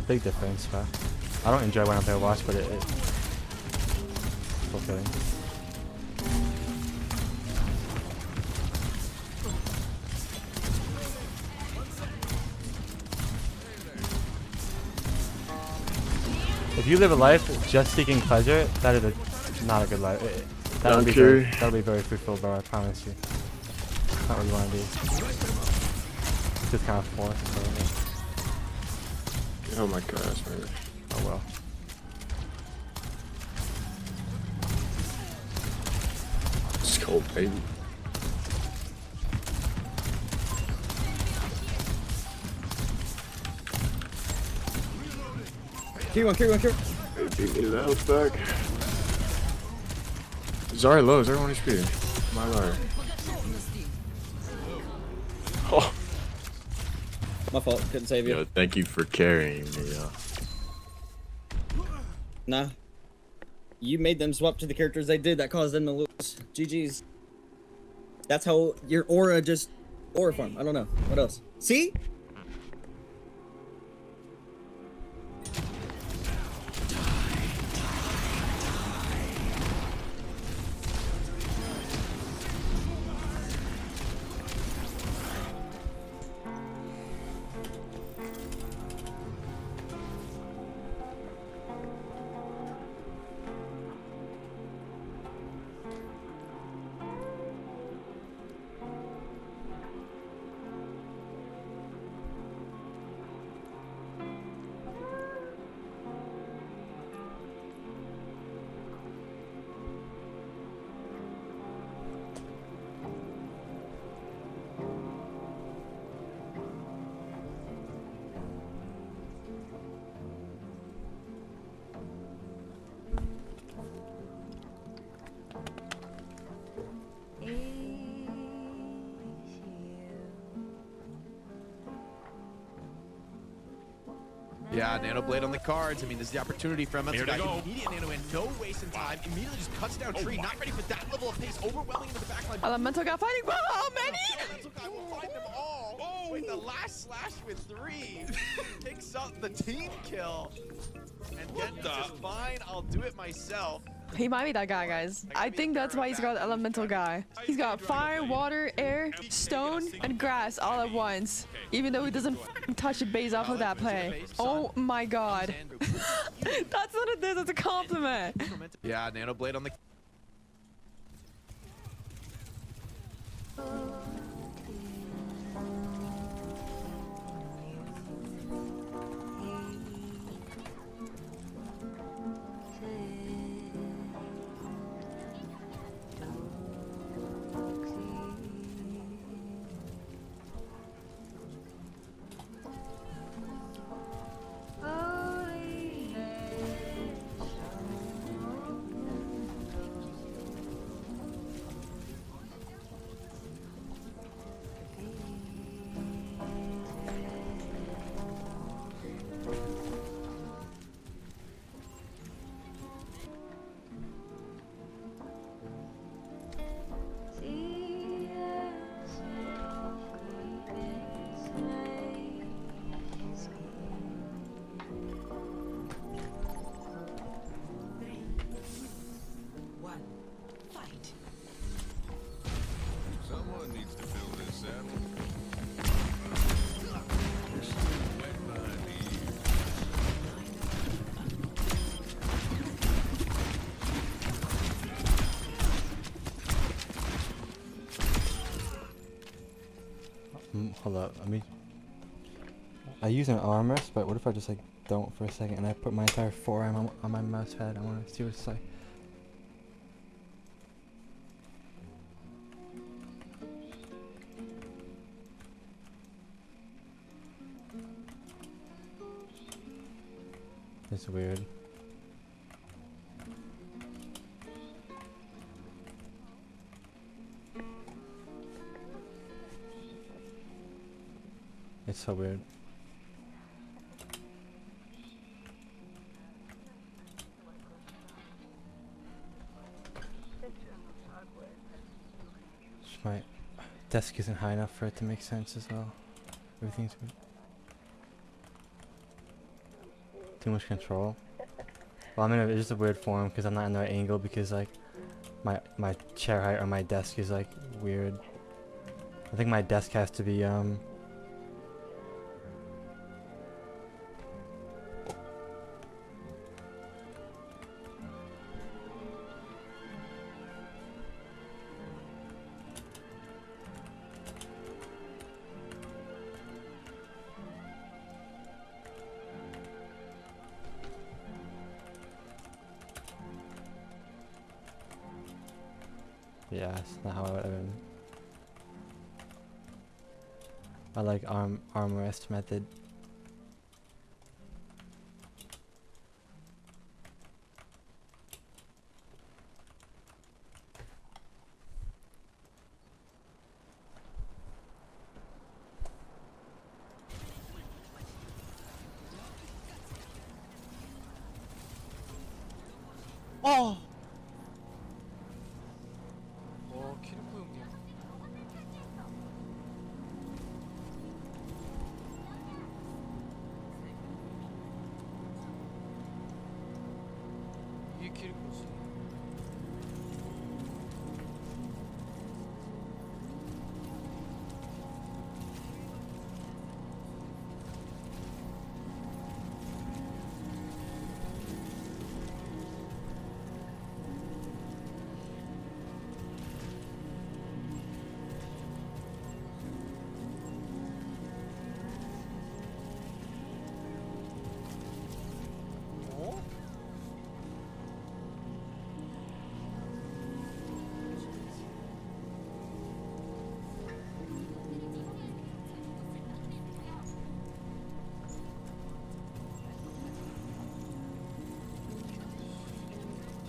big difference, but I don't enjoy when I play Overwatch, but it's fulfilling. If you live a life just seeking pleasure, that is not a good life. That'll be very fruitful, bro. I promise you. Not what you want to be. Just kind of forced. So. Oh my gosh, man. Oh well. It's cold, baby. Carry one. They beat me to the health back. Zarya low, Zarya 1 HP. My liar. Oh. My fault, couldn't save you. Yo, thank you for carrying me, Nah. You made them swap to the characters they did, that caused them to lose. GG's. That's how your aura farm. I don't know. What else? See? Yeah, Nano Blade on the cards. I mean, this is the opportunity for him. Here to go. Immediate Nano in, no wasting time. Immediately just cuts down Tree. Not ready for that level of pace. Overwhelming into the backline. Elemental got fighting. Wow, how many? Elemental guy will find them all. Oh, wait, the last slash with 3 picks up the team kill. And Genji says, fine, I'll do it myself. He might be that guy, guys. I think that's why he's got elemental guy. He's got fire, water, air, stone, and grass all at once. Even though he doesn't touch the base off of that play. Oh my god. That's not a diss, that's a compliment. Yeah, Nano Blade on the... Hold up, I use an armrest, but what if I just like don't for a second and I put my entire forearm on my mouse pad? I want to see what it's like. It's weird. It's so weird. My desk isn't high enough for it to make sense as well. Everything's weird. too much control. Well, I'm in it's just a weird form because I'm not in the right angle because like my chair height or my desk is like weird. I think my desk has to be yeah, that's not how I would have been. I like arm rest method. 어! 키리코 형님. 이게 키리코지.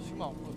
지금 안 보여.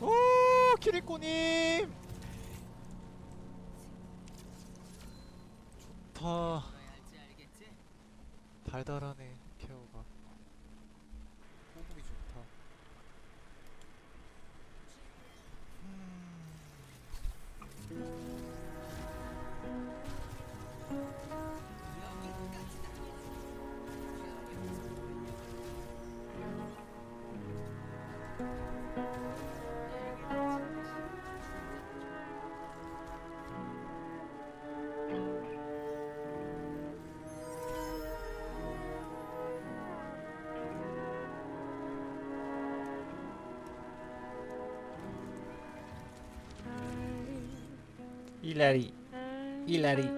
오, 키리코님! 좋다. 달달하네, 케어가. 호흡이 좋다. Hilary. Hilary.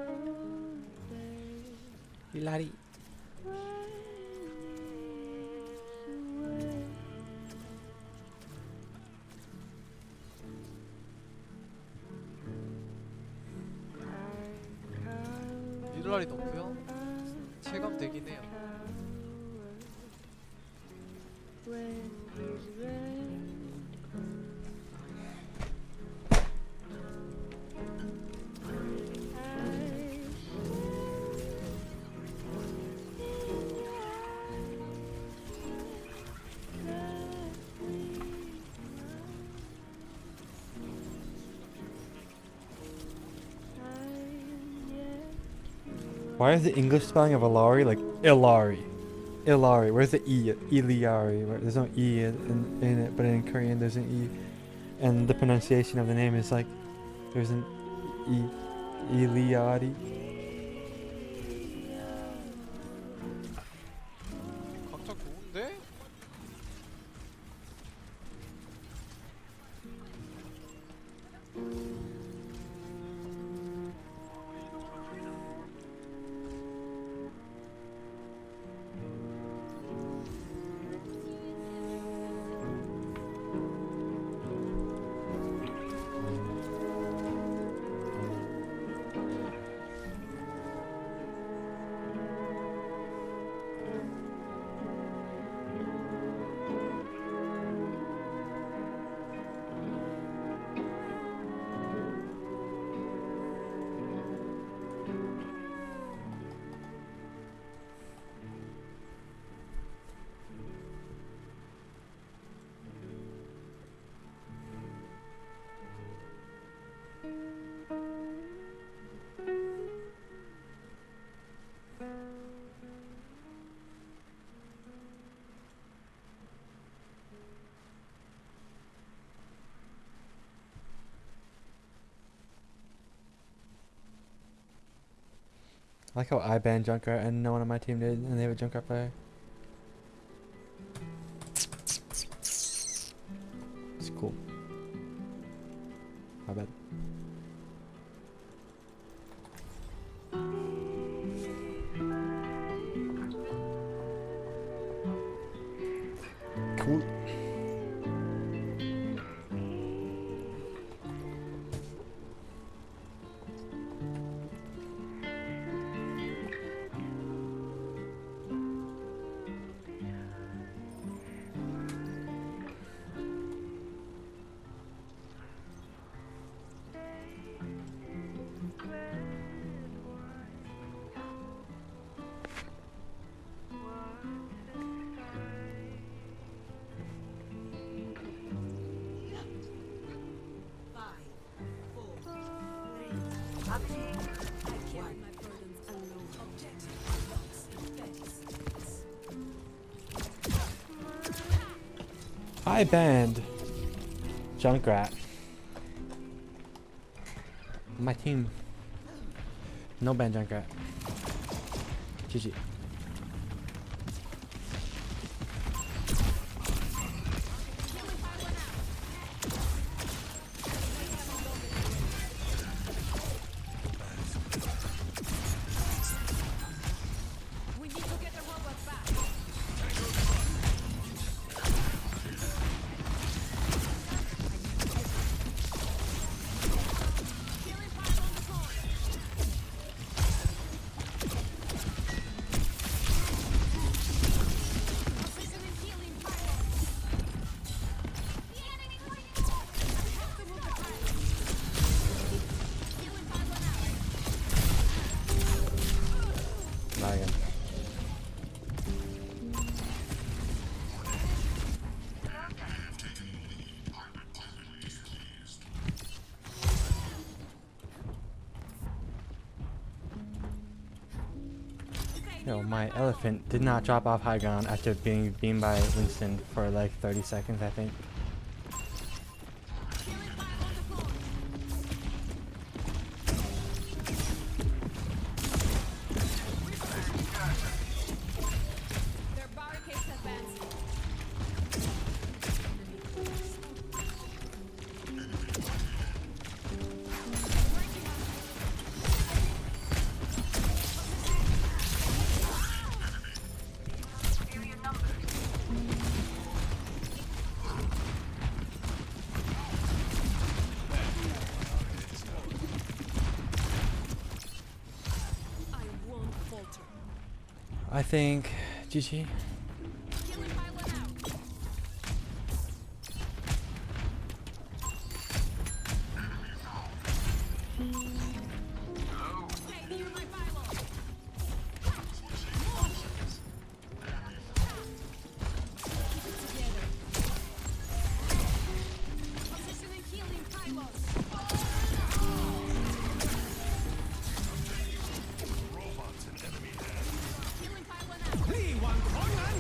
Hilary. 일랄이 높고요. 체감되긴 해요. Why is the English spelling of Ilari like Ilari? Ilari. Where's the E? Iliari. There's no E in it, but in Korean there's an E. And the pronunciation of the name is like there's an E. Iliari. 각자 좋은데? I like how I banned Junkrat and no one on my team did, and they have a Junkrat player. It's cool. My bad. Cool. I banned Junkrat. My team. No ban Junkrat. GG. Yo, my elephant did not drop off high ground after being beamed by Winston for like 30 seconds, I think. I think GG. One corner.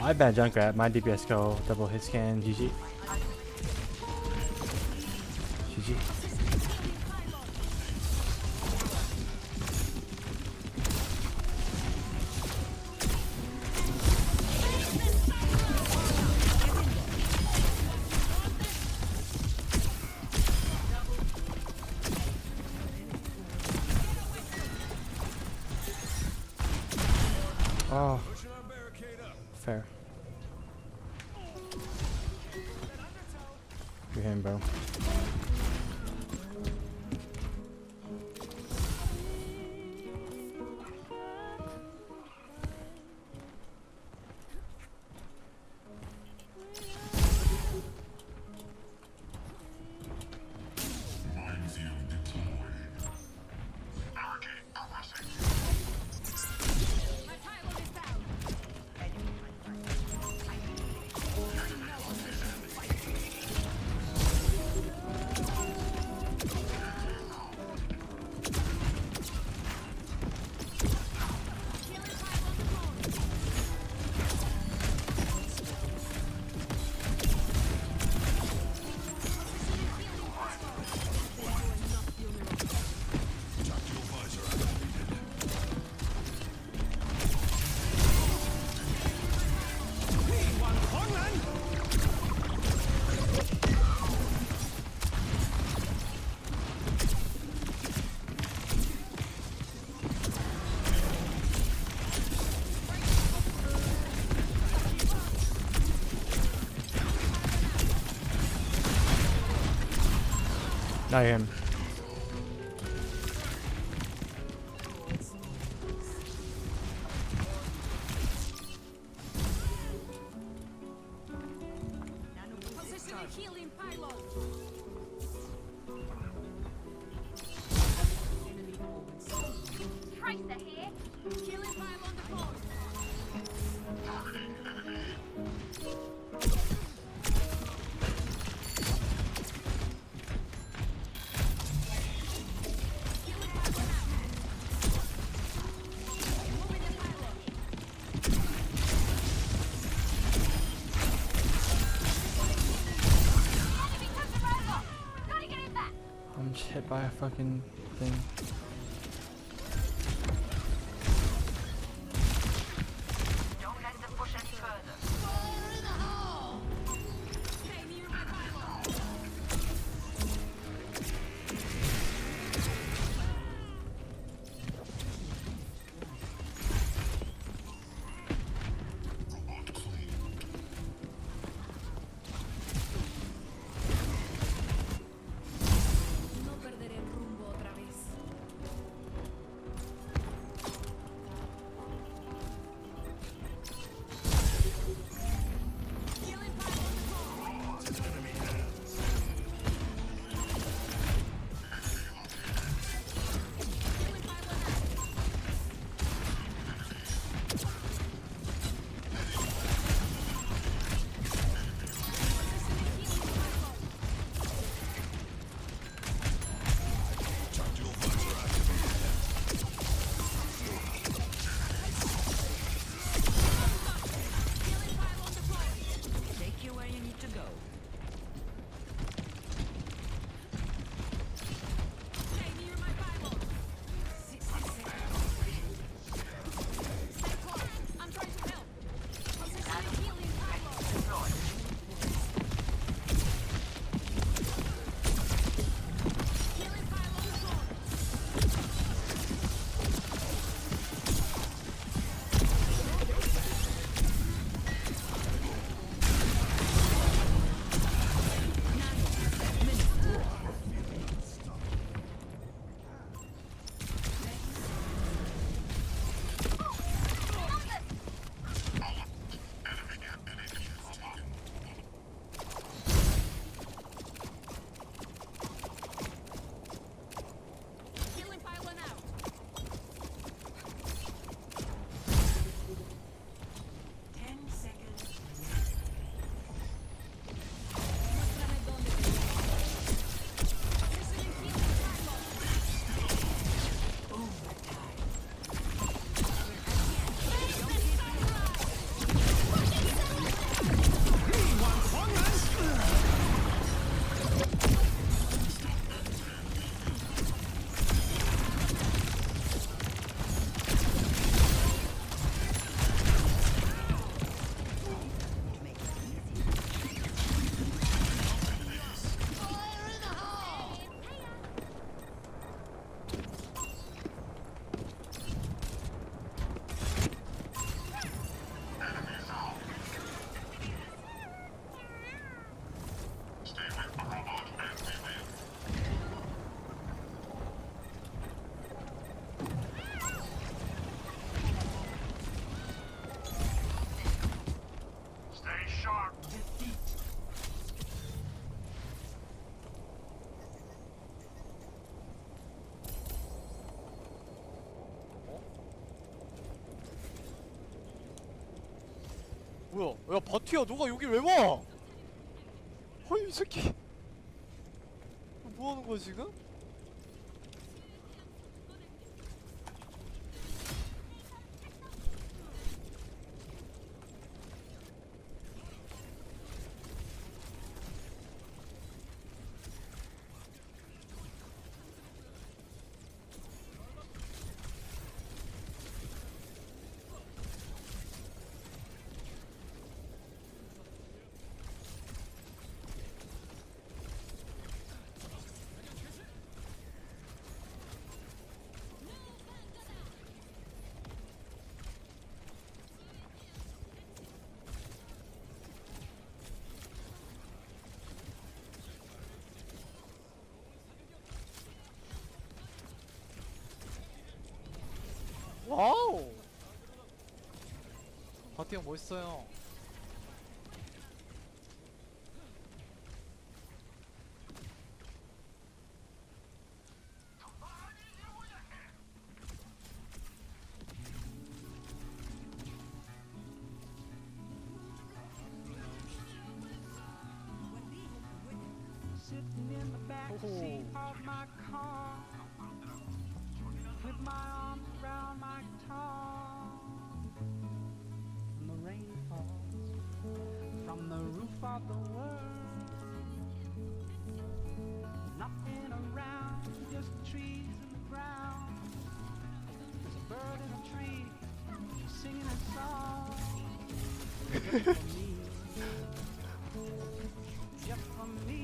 I ban Junkrat. My DPS go double hit scan. GG. GG. Oh, fair. You're him, bro. I am. I'm just hit by a fucking thing. Don't let them push any further. 뭐야? 야 바티야 너가 여기 왜 와? 아니 이 새끼 뭐 하는 거야 지금? 와우! 바티 형 멋있어요. Sitting in the backseat of my car with my arms around my guitar. And the rain falls from the roof of the world. Nothing around, just trees in the ground. There's a bird in a tree singing a song. Just for me. Just for me.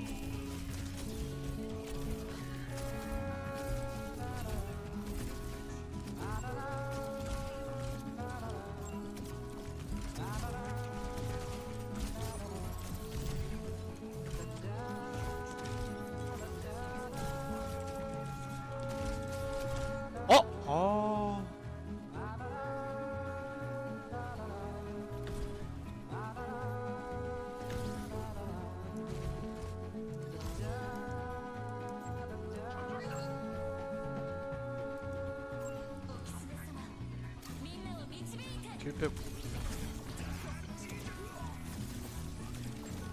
아. 길백.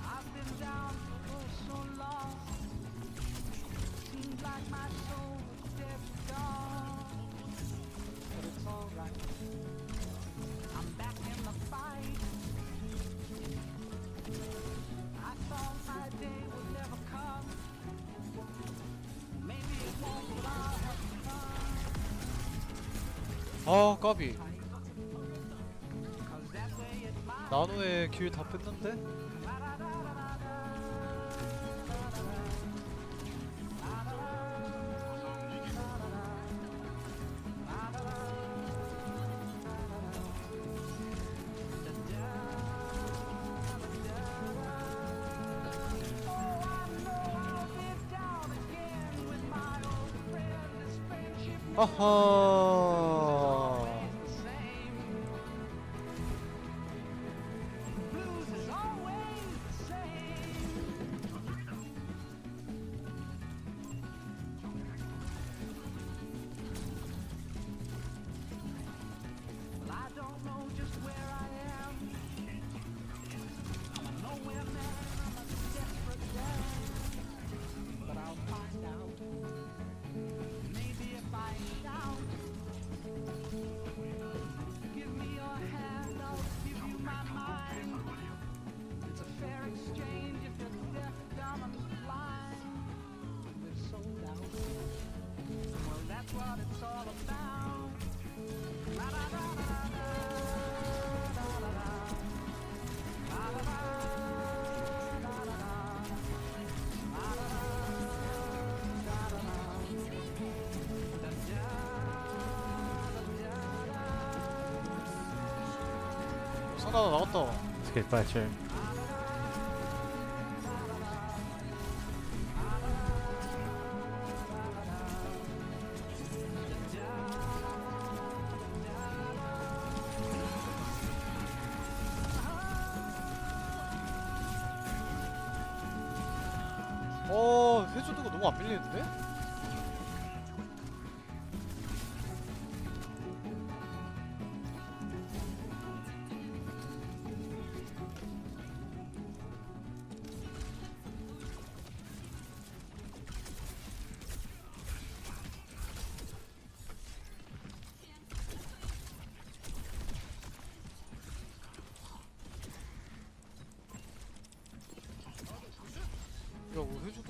I've been down for so long. Seems like my soul was dead and gone. But it's alright. I'm back in the fight. I thought my day would never come. Maybe it won't, but I'll have fun. 아 까비. 나노의 길 다 뺐는데? 아하. 상가가 나왔다. Let's get Fletcher. 해주는 거 너무 안 밀리는데?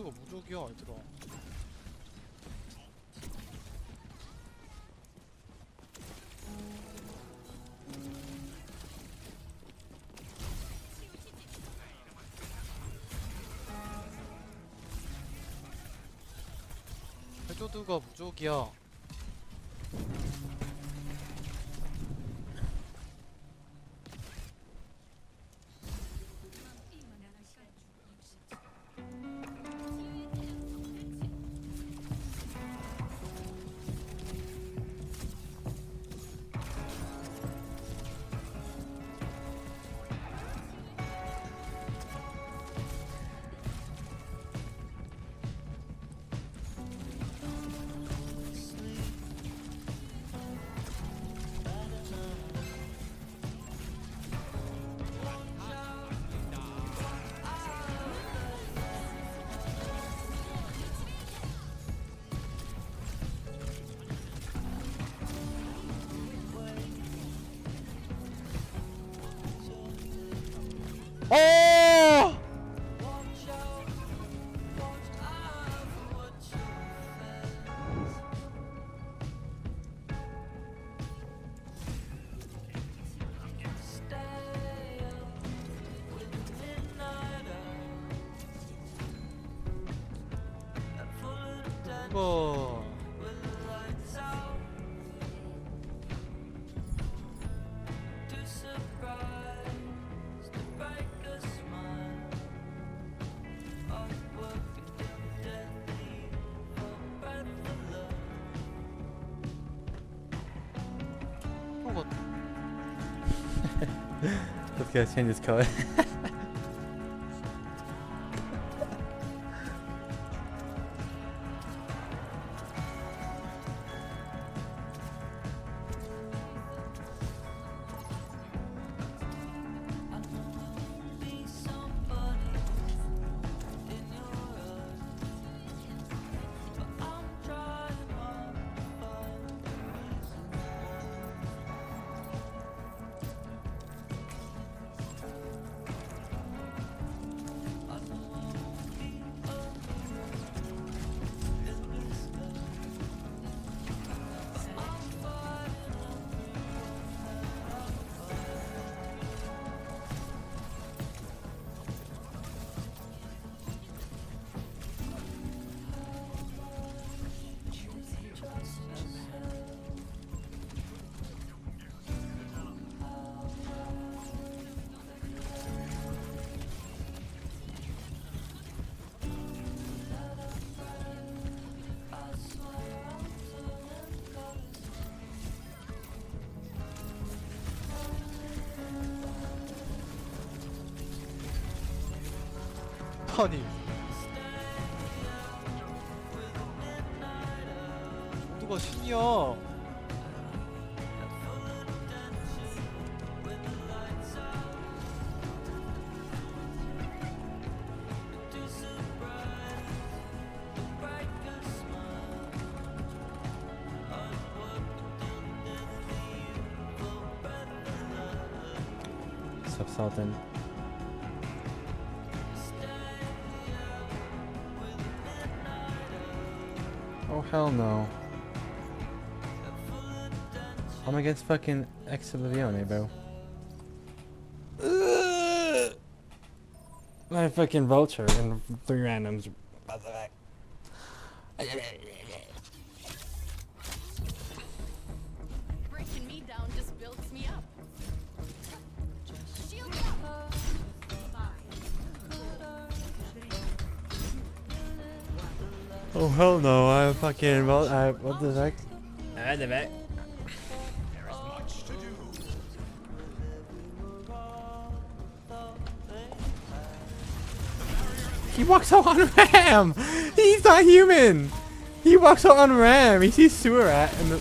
Z2가 무적이야 얘들아. 해저드가 무적이야. 어! 이거 Let's go change this color. 아니 누가 신이야. Stop salting. Oh hell no. I'm against fucking Ex Oblivione, bro. My fucking vulture and 3 randoms. Breaking me down just builds me up. Shield up. Oh hell no, I fucking what the heck? The heck? He walks out on Ram! He's not human! He walks out on Ram! He sees sewer rat and the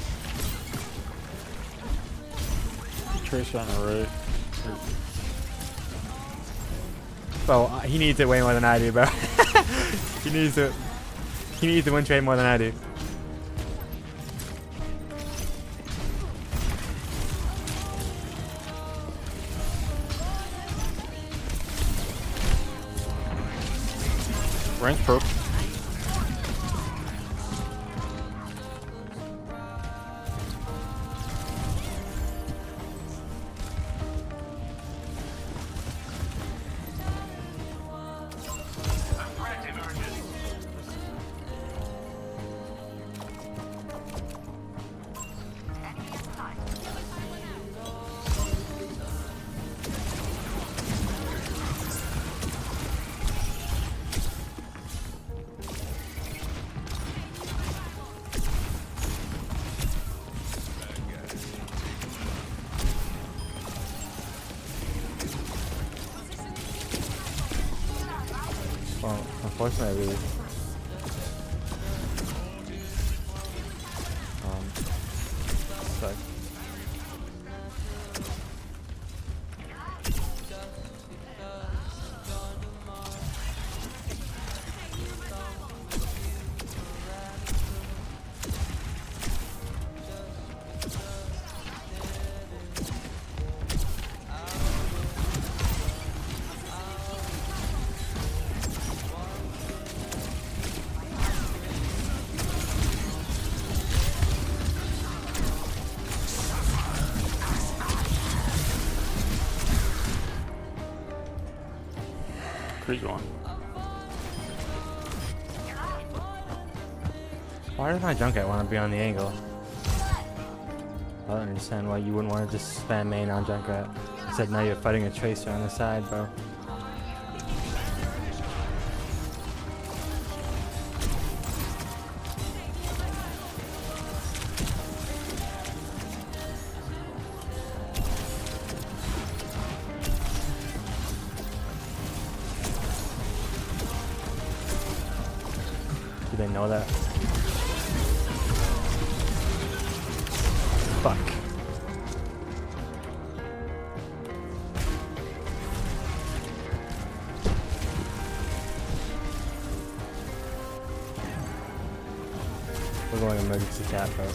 Trace on the right. Bro, he needs it way more than I do, bro. He needs to win trade more than I do. Range perp. Well, unfortunately, sucks. Crazy one. Why does my Junkrat want to be on the angle? I don't understand why you wouldn't want to just spam main on Junkrat. Except now you're fighting a Tracer on the side, bro. Do they know that? Fuck. We're going emergency cap, bro.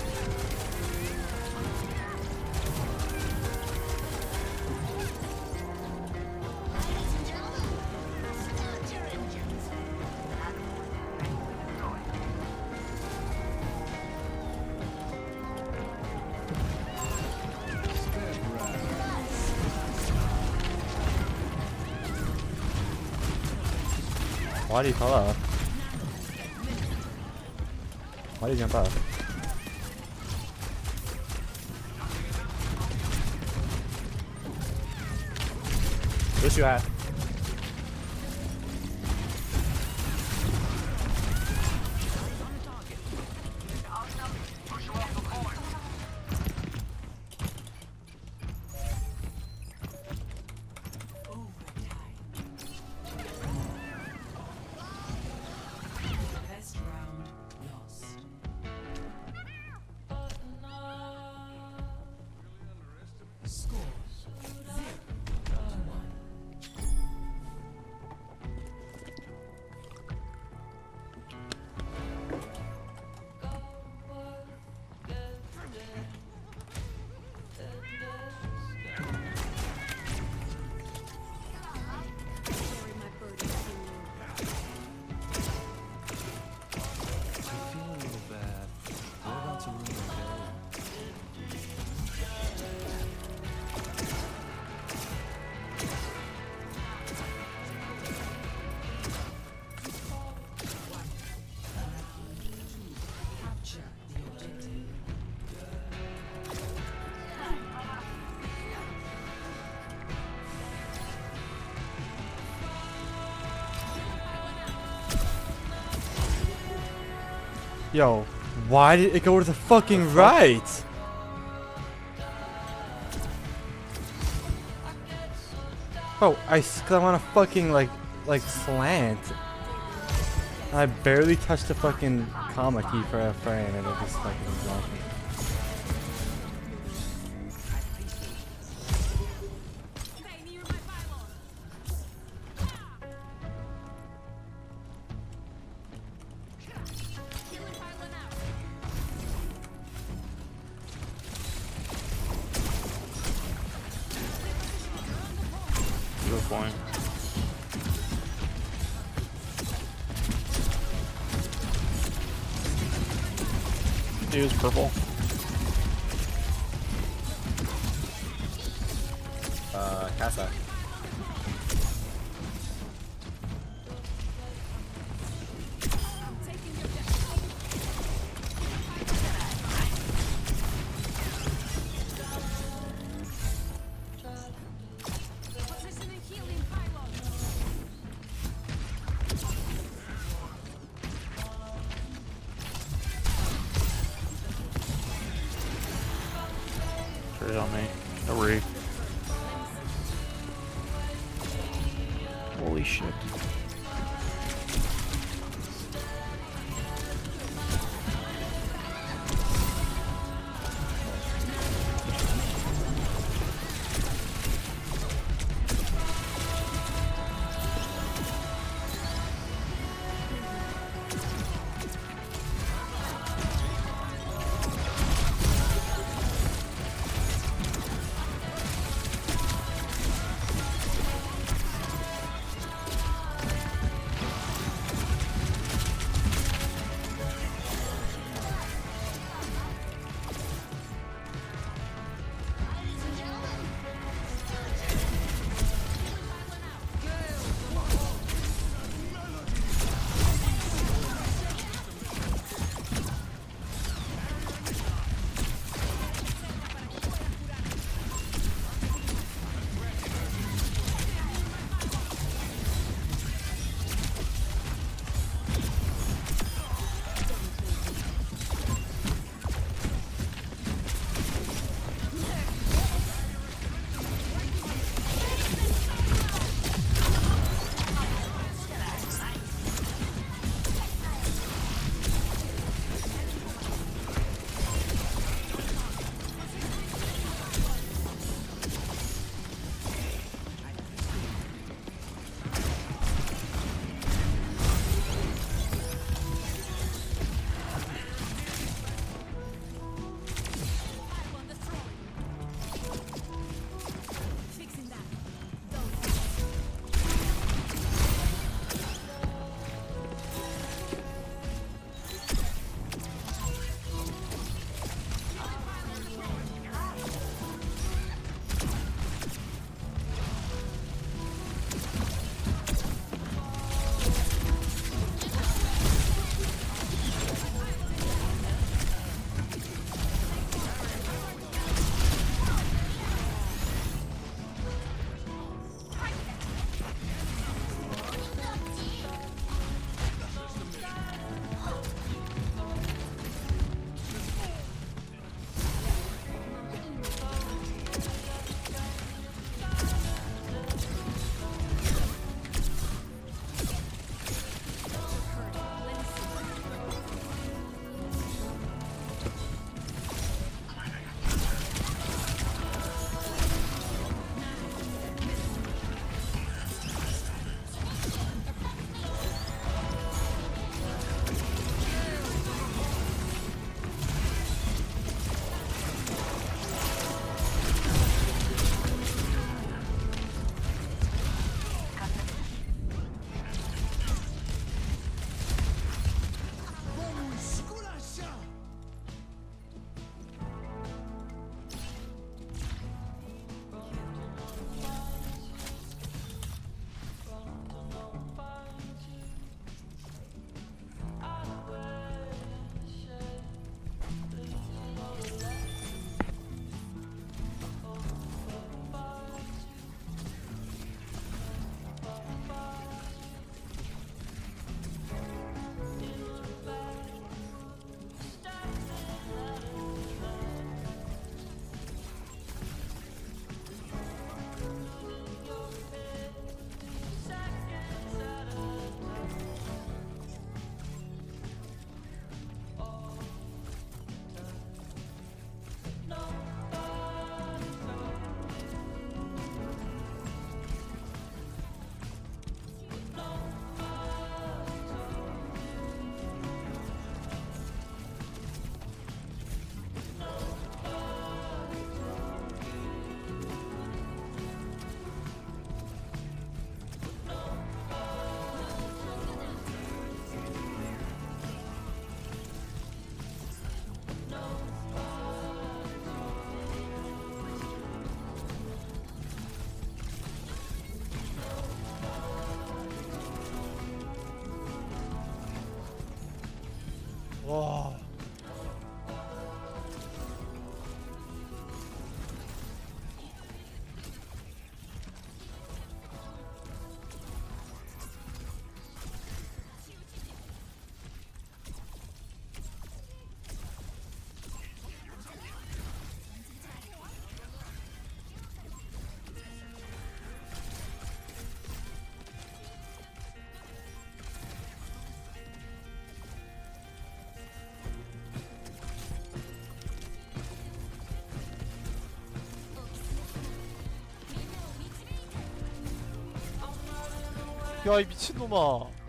Why do you fall off? Why do you jump off? Where's you at? Yo, why did it go to the fucking right? Bro, cause I want to fucking like slant. I barely touched the fucking comma key for a frame and it just fucking blocked me. Flying. He was purple. Casa. Straight on me. No worry. Holy shit. 와. 야, 이 미친놈아.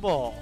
뭐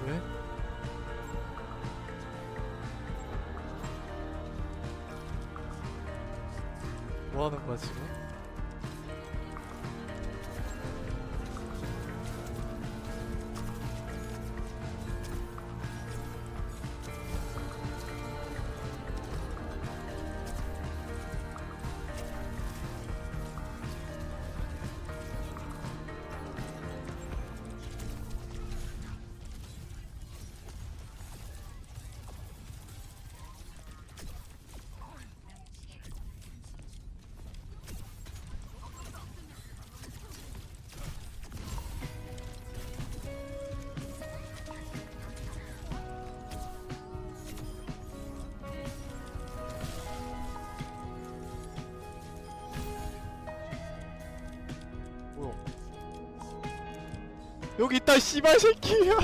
왜? 뭐 하는 거야 지금? 뭐야? 여기 있다 씨발 새끼야.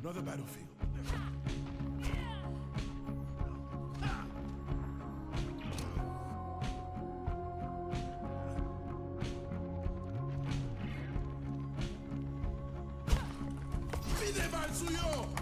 Another battlefield. ¡Pide mal suyo!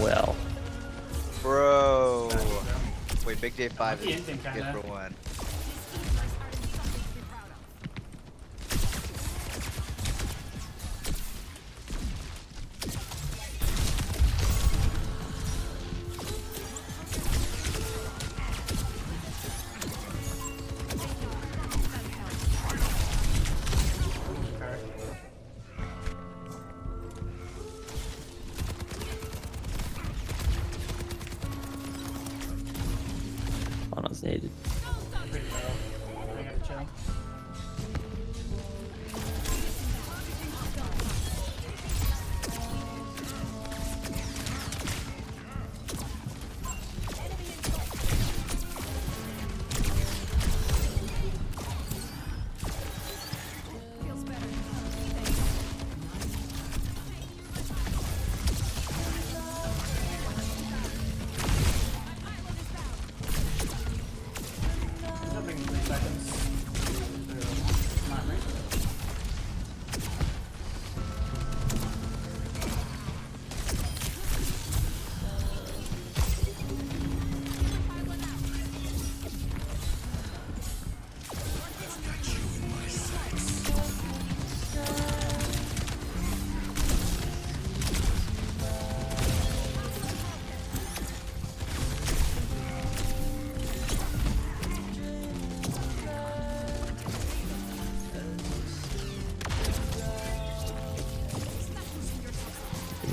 Well. Bro. Wait, Big Day 5 is good for one. Almost needed.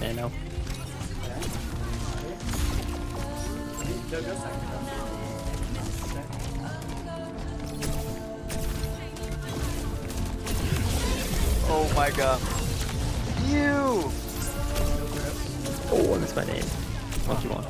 nano. Oh my god. You! Oh, I missed my name. What you want?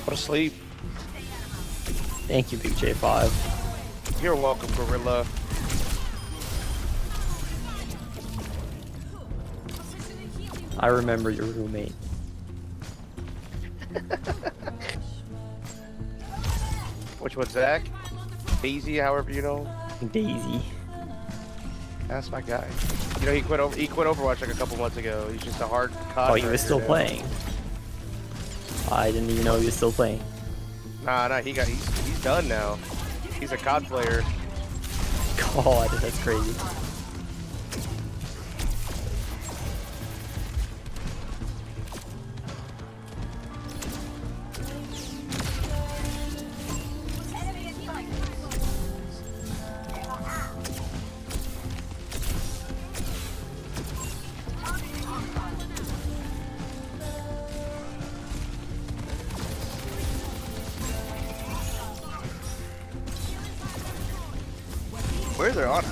Go to sleep. Thank you, Big J5. You're welcome, Gorilla. I remember your roommate. Which one's Zach? Daisy, however you know. Daisy. That's my guy. You know, he quit Overwatch like a couple months ago. He's just a hard COD Oh, he was still now. playing. I didn't even know he was still playing. Nah, he's done now. He's a COD player. God, that's crazy. Where's their honor?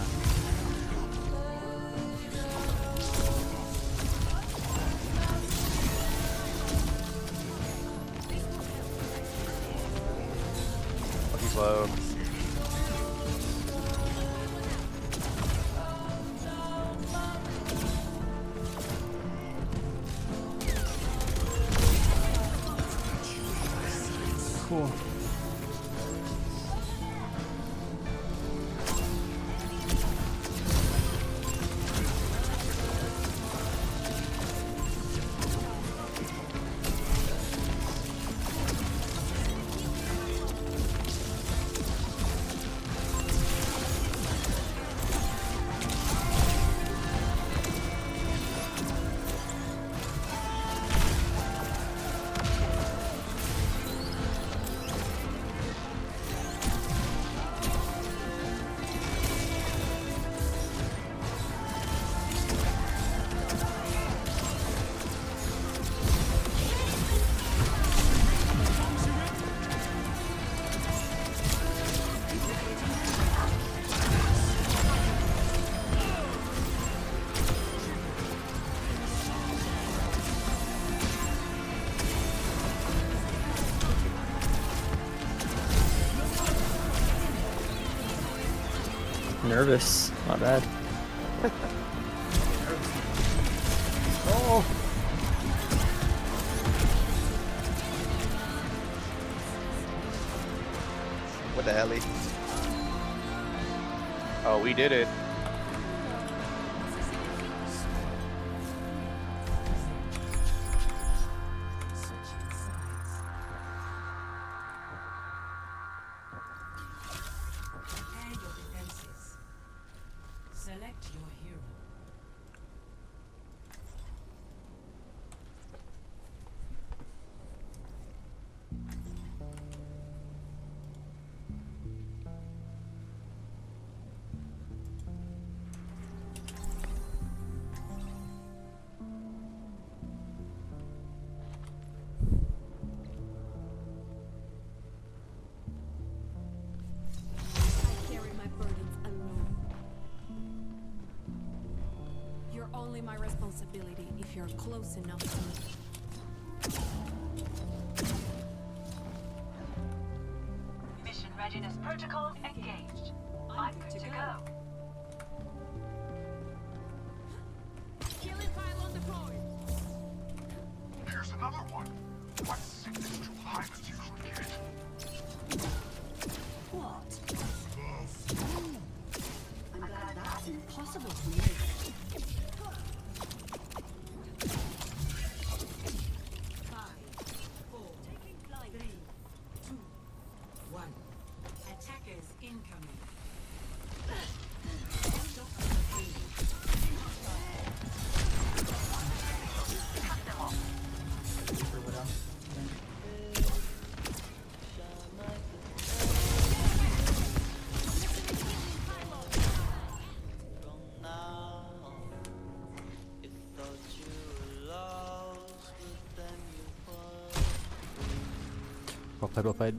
Oh, he's low. Cool. Nervous. Not bad. Oh. What the hell? Oh, we did it. Select your hero. I carry my burdens alone. You're only my responsibility if you're close enough to me. Mission readiness protocol engaged. I'm good to go. Killing pile on the floor. Here's another one. What sickness do Hymas usually get? What? The food. Well played, well played.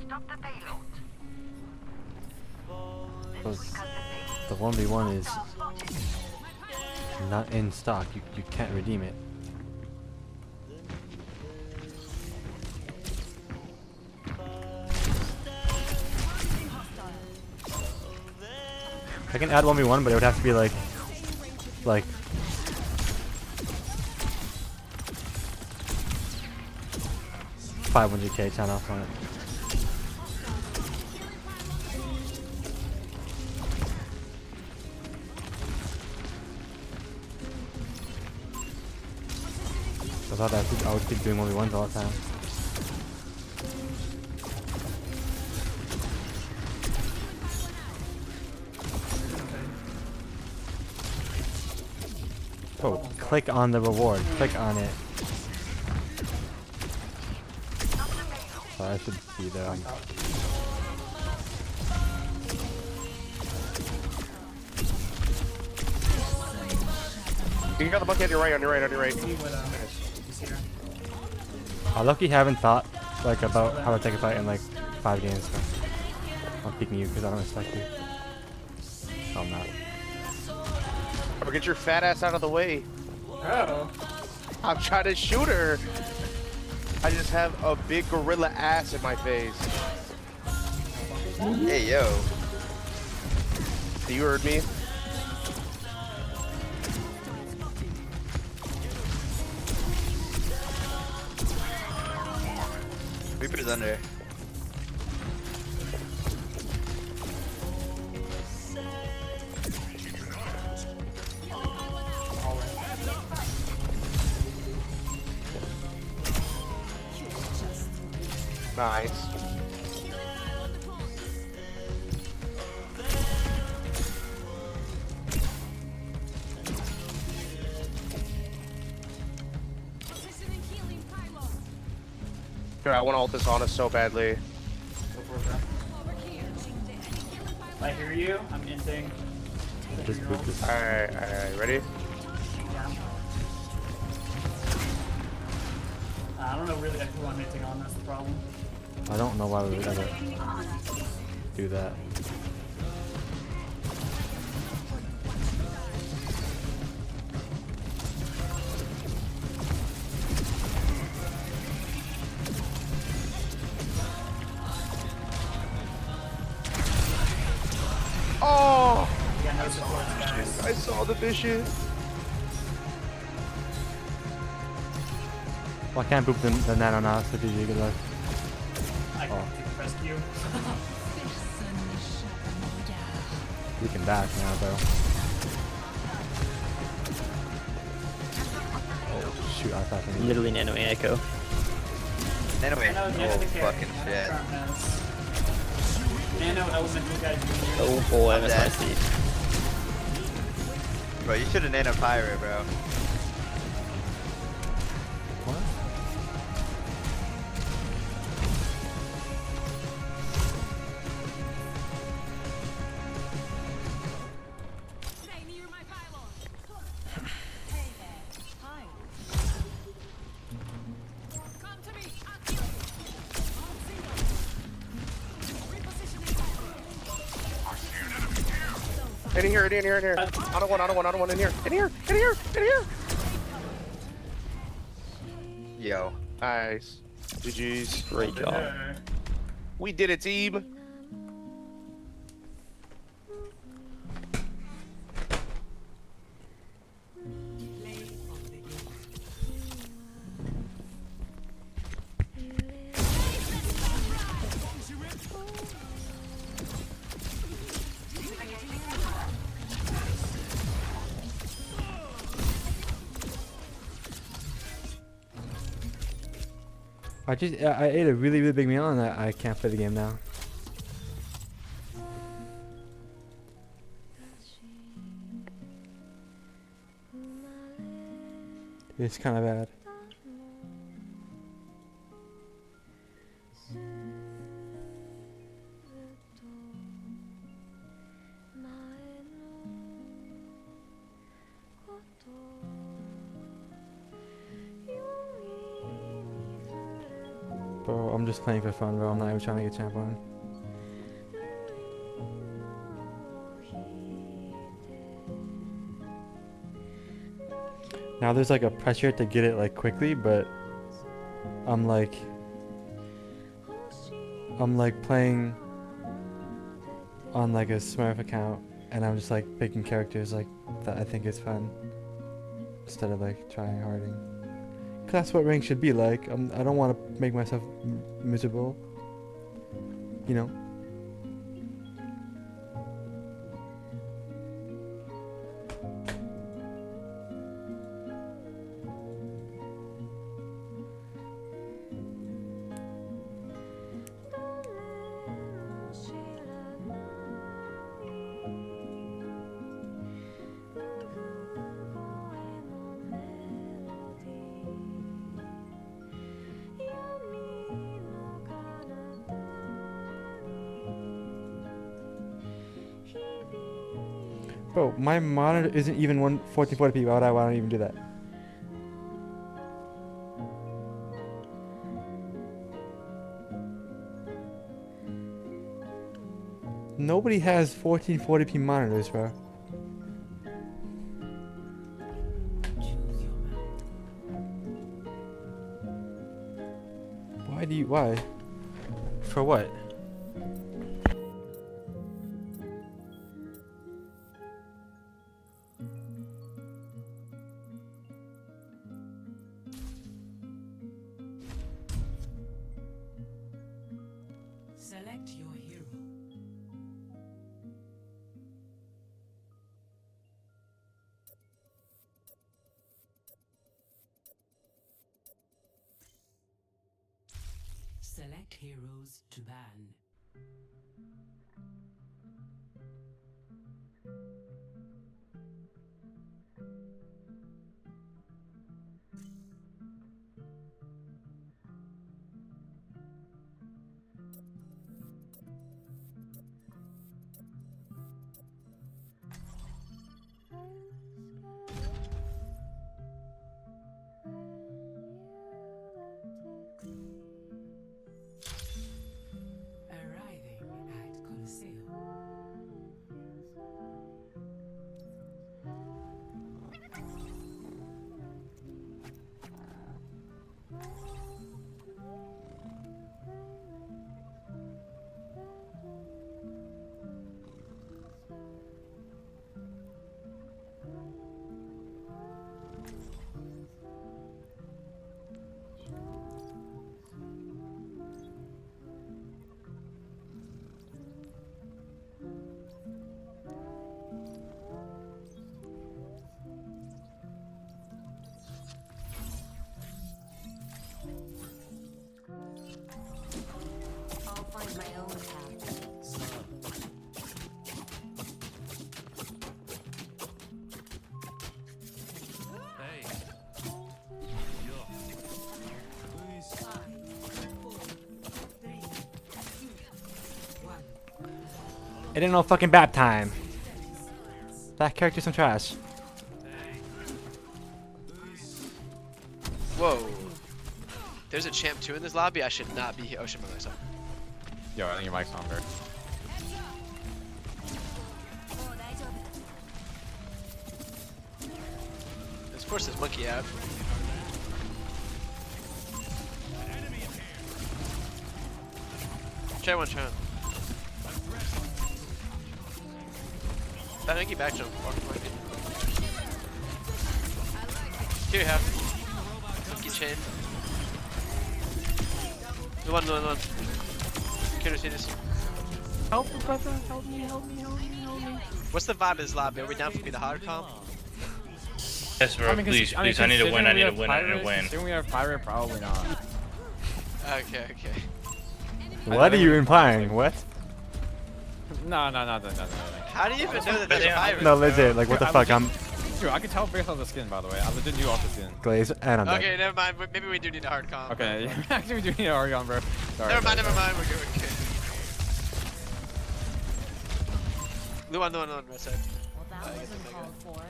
Stop the payload. The 1v1 is not in stock. You can't redeem it. I can add 1v1, but it would have to be like 500k turn off on it. I thought I would keep doing 1v1s all the time. Oh, click on the reward. Click on it. Sorry, I should be there. You got the monkey on your right, on your right, on your right. I lucky haven't thought like about how to take a fight in like 5 games. So I'm picking you because I don't respect you. No, I'm not. Or get your fat ass out of the way. Oh. I'm trying to shoot her. I just have a big gorilla ass in my face. Hey, yo. You heard me? Reaper's under. Nice. Dude, I want to ult this on us so badly. I hear you. I'm inting. Alright, ready? I don't know really who I'm inting on. That's the problem. I don't know why we would ever do that. Oh! Yeah, no supports, guys. I saw the vision. Well, I can't boop the nano now, so GG, good luck. I can rescue. You can back now, though. Oh, shoot, I thought I Literally nano echo. Nano, Nano fucking shit. Nano elemental guy junior. Oh boy, I missed my seat. Bro, you should have nano pirate, bro. What? In here, in here, in here. I don't want, in here. In here, in here, in here. Yo. Nice. GG's. Great job. We did it, team. I ate a really big meal and I can't play the game now. It's kind of bad. Bro, I'm just playing for fun, bro. I'm not even trying to get champ on. Now there's like a pressure to get it like quickly, but I'm like playing on like a Smurf account, and I'm just like picking characters like that I think is fun instead of like trying harding. 'Cause that's what rank should be like. I don't want to make myself miserable, you know. Bro, my monitor isn't even 1440p. Why would I even do that? Nobody has 1440p monitors, bro. Why? For what? Select your hero. Select heroes to ban. Arriving at Coliseum. I'll find my own path. It ain't no fucking bap time. That character's some trash. Whoa. There's a champ 2 in this lobby. I should not be here. Oh, shit, by myself. Yo, I think your mic's on, bro. Let's force this monkey out. Try one. That monkey back jump. Here you have. Monkey chain. The one. Killer Cetus. Help me, brother. Help me. What's the vibe of this lobby? Are we down for me the hard comp? Yes, bro. Please. I need to win. I need to win. Considering we have Pirate, probably not. Okay. What are you implying? What? No. How do you even know that that's a pirate? No, legit. Like, what the fuck? Dude, I can tell based on the skin, by the way. I legit knew off the skin. Glaze, and I'm dead. Okay, never mind. Maybe we do need a hard comp. Okay, actually we do need a hard comp, bro. Sorry, never mind. We're good. Luan, right side. Well, that wasn't called for.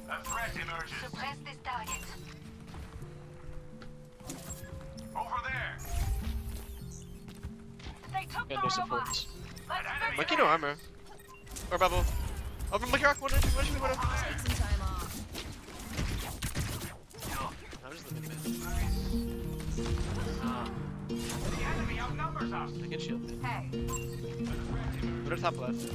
A threat emerges. Suppress this target. Over there. Yeah, no support. Monkey no armor. Or bubble. Open Monkey Rock, one HP, whatever. I'm just living The enemy outnumbers us. I can shield. Hey. Go to top left.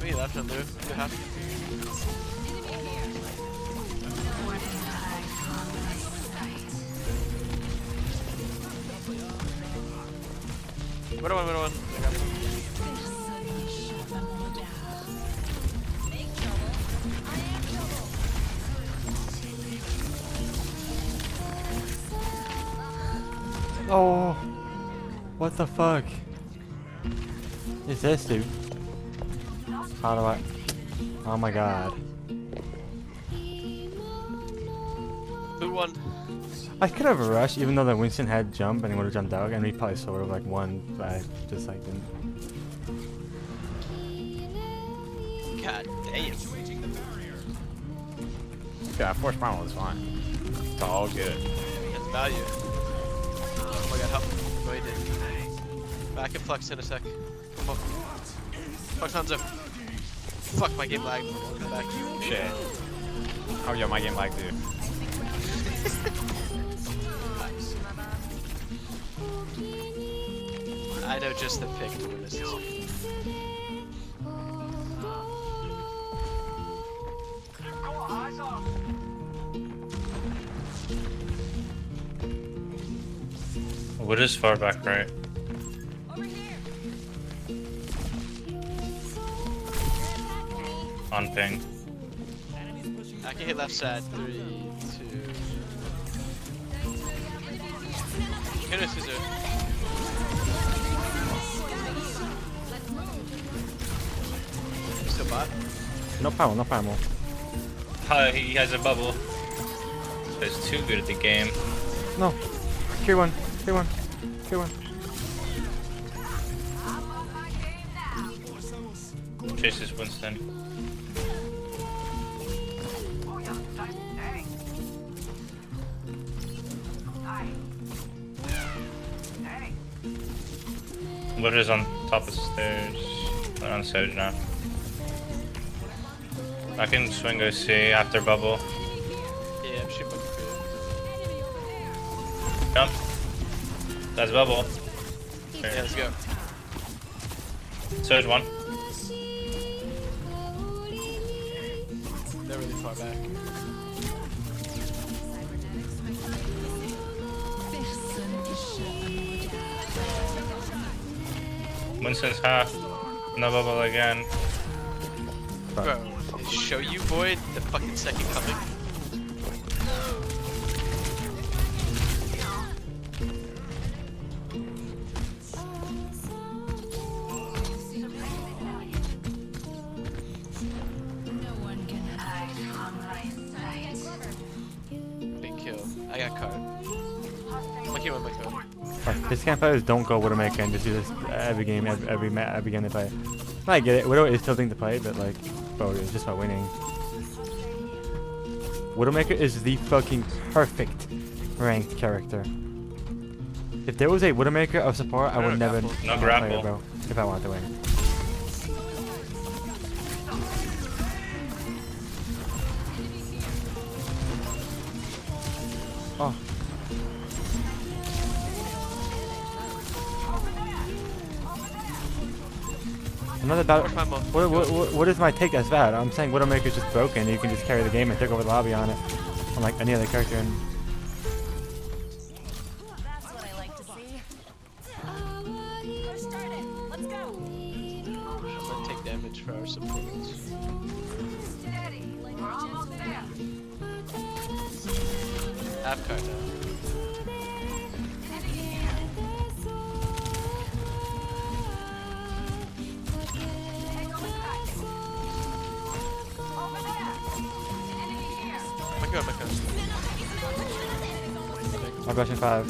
We left under. You have. Middle one, middle one. I got him. Oh, what the fuck is this, dude? How do I? Oh my god. Who won? I could have rushed, even though the Winston had jump and he would have jumped out, and we probably sort of like won, but I just like didn't. God damn. Yeah, force primal is fine. It's all good. That's value. Oh my god, help. No, he did. Back and flex in a sec. Come on. Flex Hanzo. Fuck, my game lagged. Come back. Shit. Oh, yo, my game lag too. I know just the pick to win this. Eyes off. What is far back right? On ping. I can hit left side. 3, 2. Hit a scissor. Still bot? No power, no power. He has a bubble. He's too good at the game. No. Tier 1, tier 1, tier 1. Chases Winston. What is on top of the stairs? They're on stage now. I can swing OC after bubble. Yeah, I'm shooting for you. Jump. That's bubble. Yeah, let's go. Surge 1. They're really far back. Winston's half. No bubble again. Bro, they show you, Void, the fucking second coming. Big kill. I got card. Monkey one, my card. This kind of players don't go Widowmaker and just do this every game, every game they play. I get it, Widow is tilting to play, but like, bro, it's just about winning. Widowmaker is the fucking perfect ranked character. If there was a Widowmaker of support, I would never No play grapple. it, bro, if I wanted to win. Oh. Another battle. What is my take that's bad? I'm saying Widowmaker's just broken. You can just carry the game and take over the lobby on it, unlike any other character. And That's what I like to see. Push started. Let's go. I'm gonna take damage for our supports. Steady. We're almost there. Half card now. I'm rushing 5.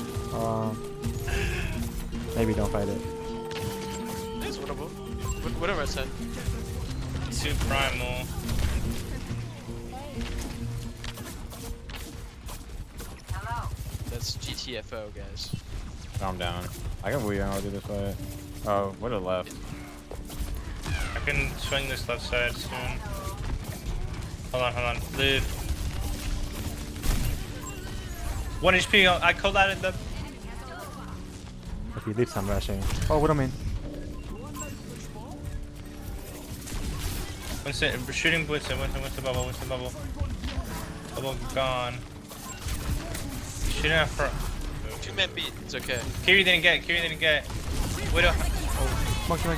Maybe don't fight it. It's winnable. Whatever I said. too primal. That's GTFO, guys. Calm down. I can Wu Yang do this fight. Oh, what a left. I can swing this left side soon. Hold on. Live. 1 HP. I collided them. If he leaves, I'm rushing. Oh, what do I mean? Shooting Blitzen. What's the bubble? Bubble gone. Shooting at front. 2-man beat. It's okay. Kiri didn't get. Widow. Monkey.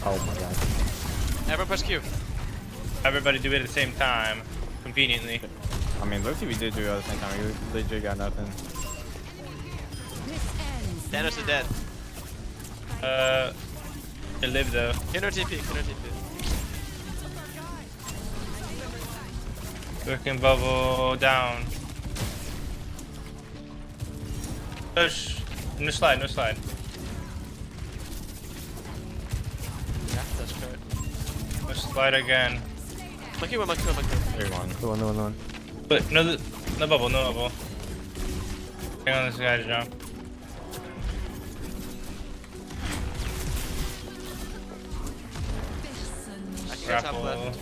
Oh my god. Everyone press Q. Everybody do it at the same time. Conveniently. I mean, look, we did do it at the same time. We legit got nothing. Thanos is dead. They live though. Kino TP. Working bubble down. Push. No slide. Yeah, that's correct. No slide again. Monkey one. The one. But no bubble. Hang on, this guy to jump. Grapple.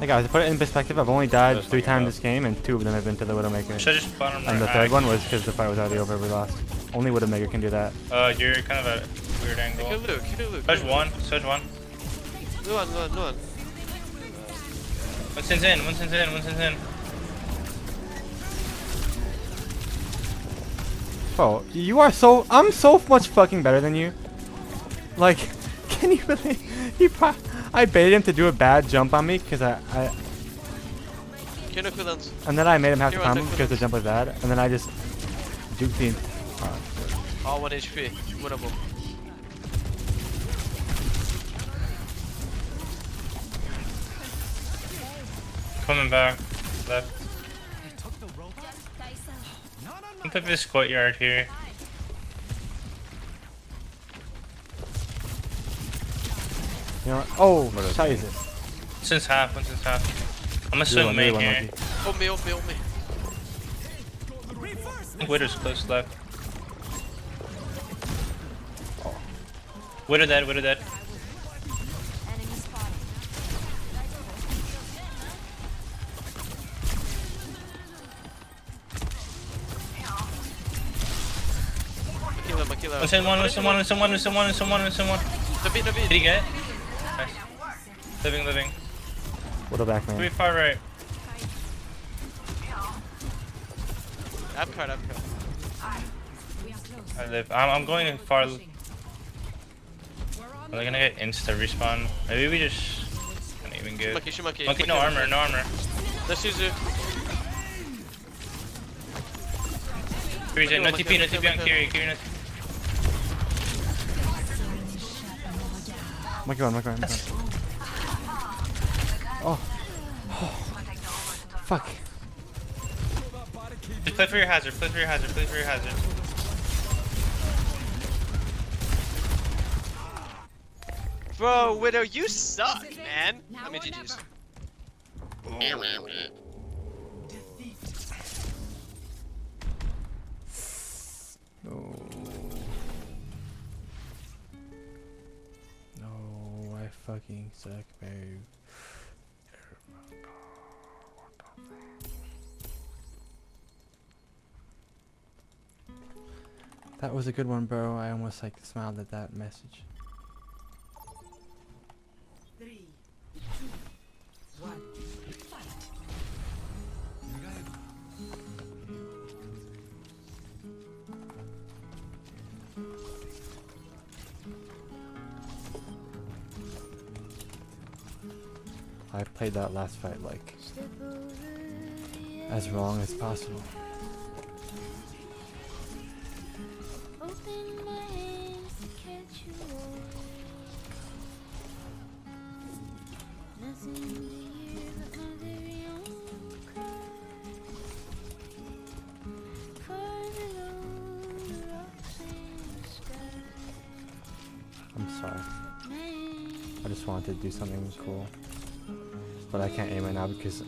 Hey guys, to put it in perspective, I've only died 3 times this game, and 2 of them have been to the Widowmaker. Should I just bottom And the right? third one was because the fight was already over, we lost. Only Widowmaker can do that. You're kind of at a weird angle. Kill Luke. Surge one. No one. Winston's in. Oh, you are so... I'm so much fucking better than you. Like, can you believe... I baited him to do a bad jump on me, because Kino cooldowns. and then I made him have to climb him because the jump was bad, and then I just... Duked the... All 1 HP. Winnable. Coming back. Left. I'm put this courtyard here. You know what? Oh, scheiße. Since half. I'm gonna swing main here. Hold me. I think Widow's close left. Widow dead. Kill him. One. The beat. Did he get it? Nice. Living. Widow back, man. 3 far right. Up card. I live. I'm going in far. Are they gonna get insta respawn? Maybe we just can't even get. Monkey. Monkey, no armor. Let's use it. No TP on Kiri. Monkey one. Oh. Fuck. Just play for your hazard. Bro, Widow, you suck, man. I mean, GG's. No, I fucking suck, babe. That was a good one, bro. I almost like smiled at that message. 3, 2, 1, fight. I played that last fight like as wrong as possible. I'm sorry. I just wanted to do something cool. But I can't aim right now because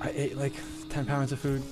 I ate like 10 pounds of food.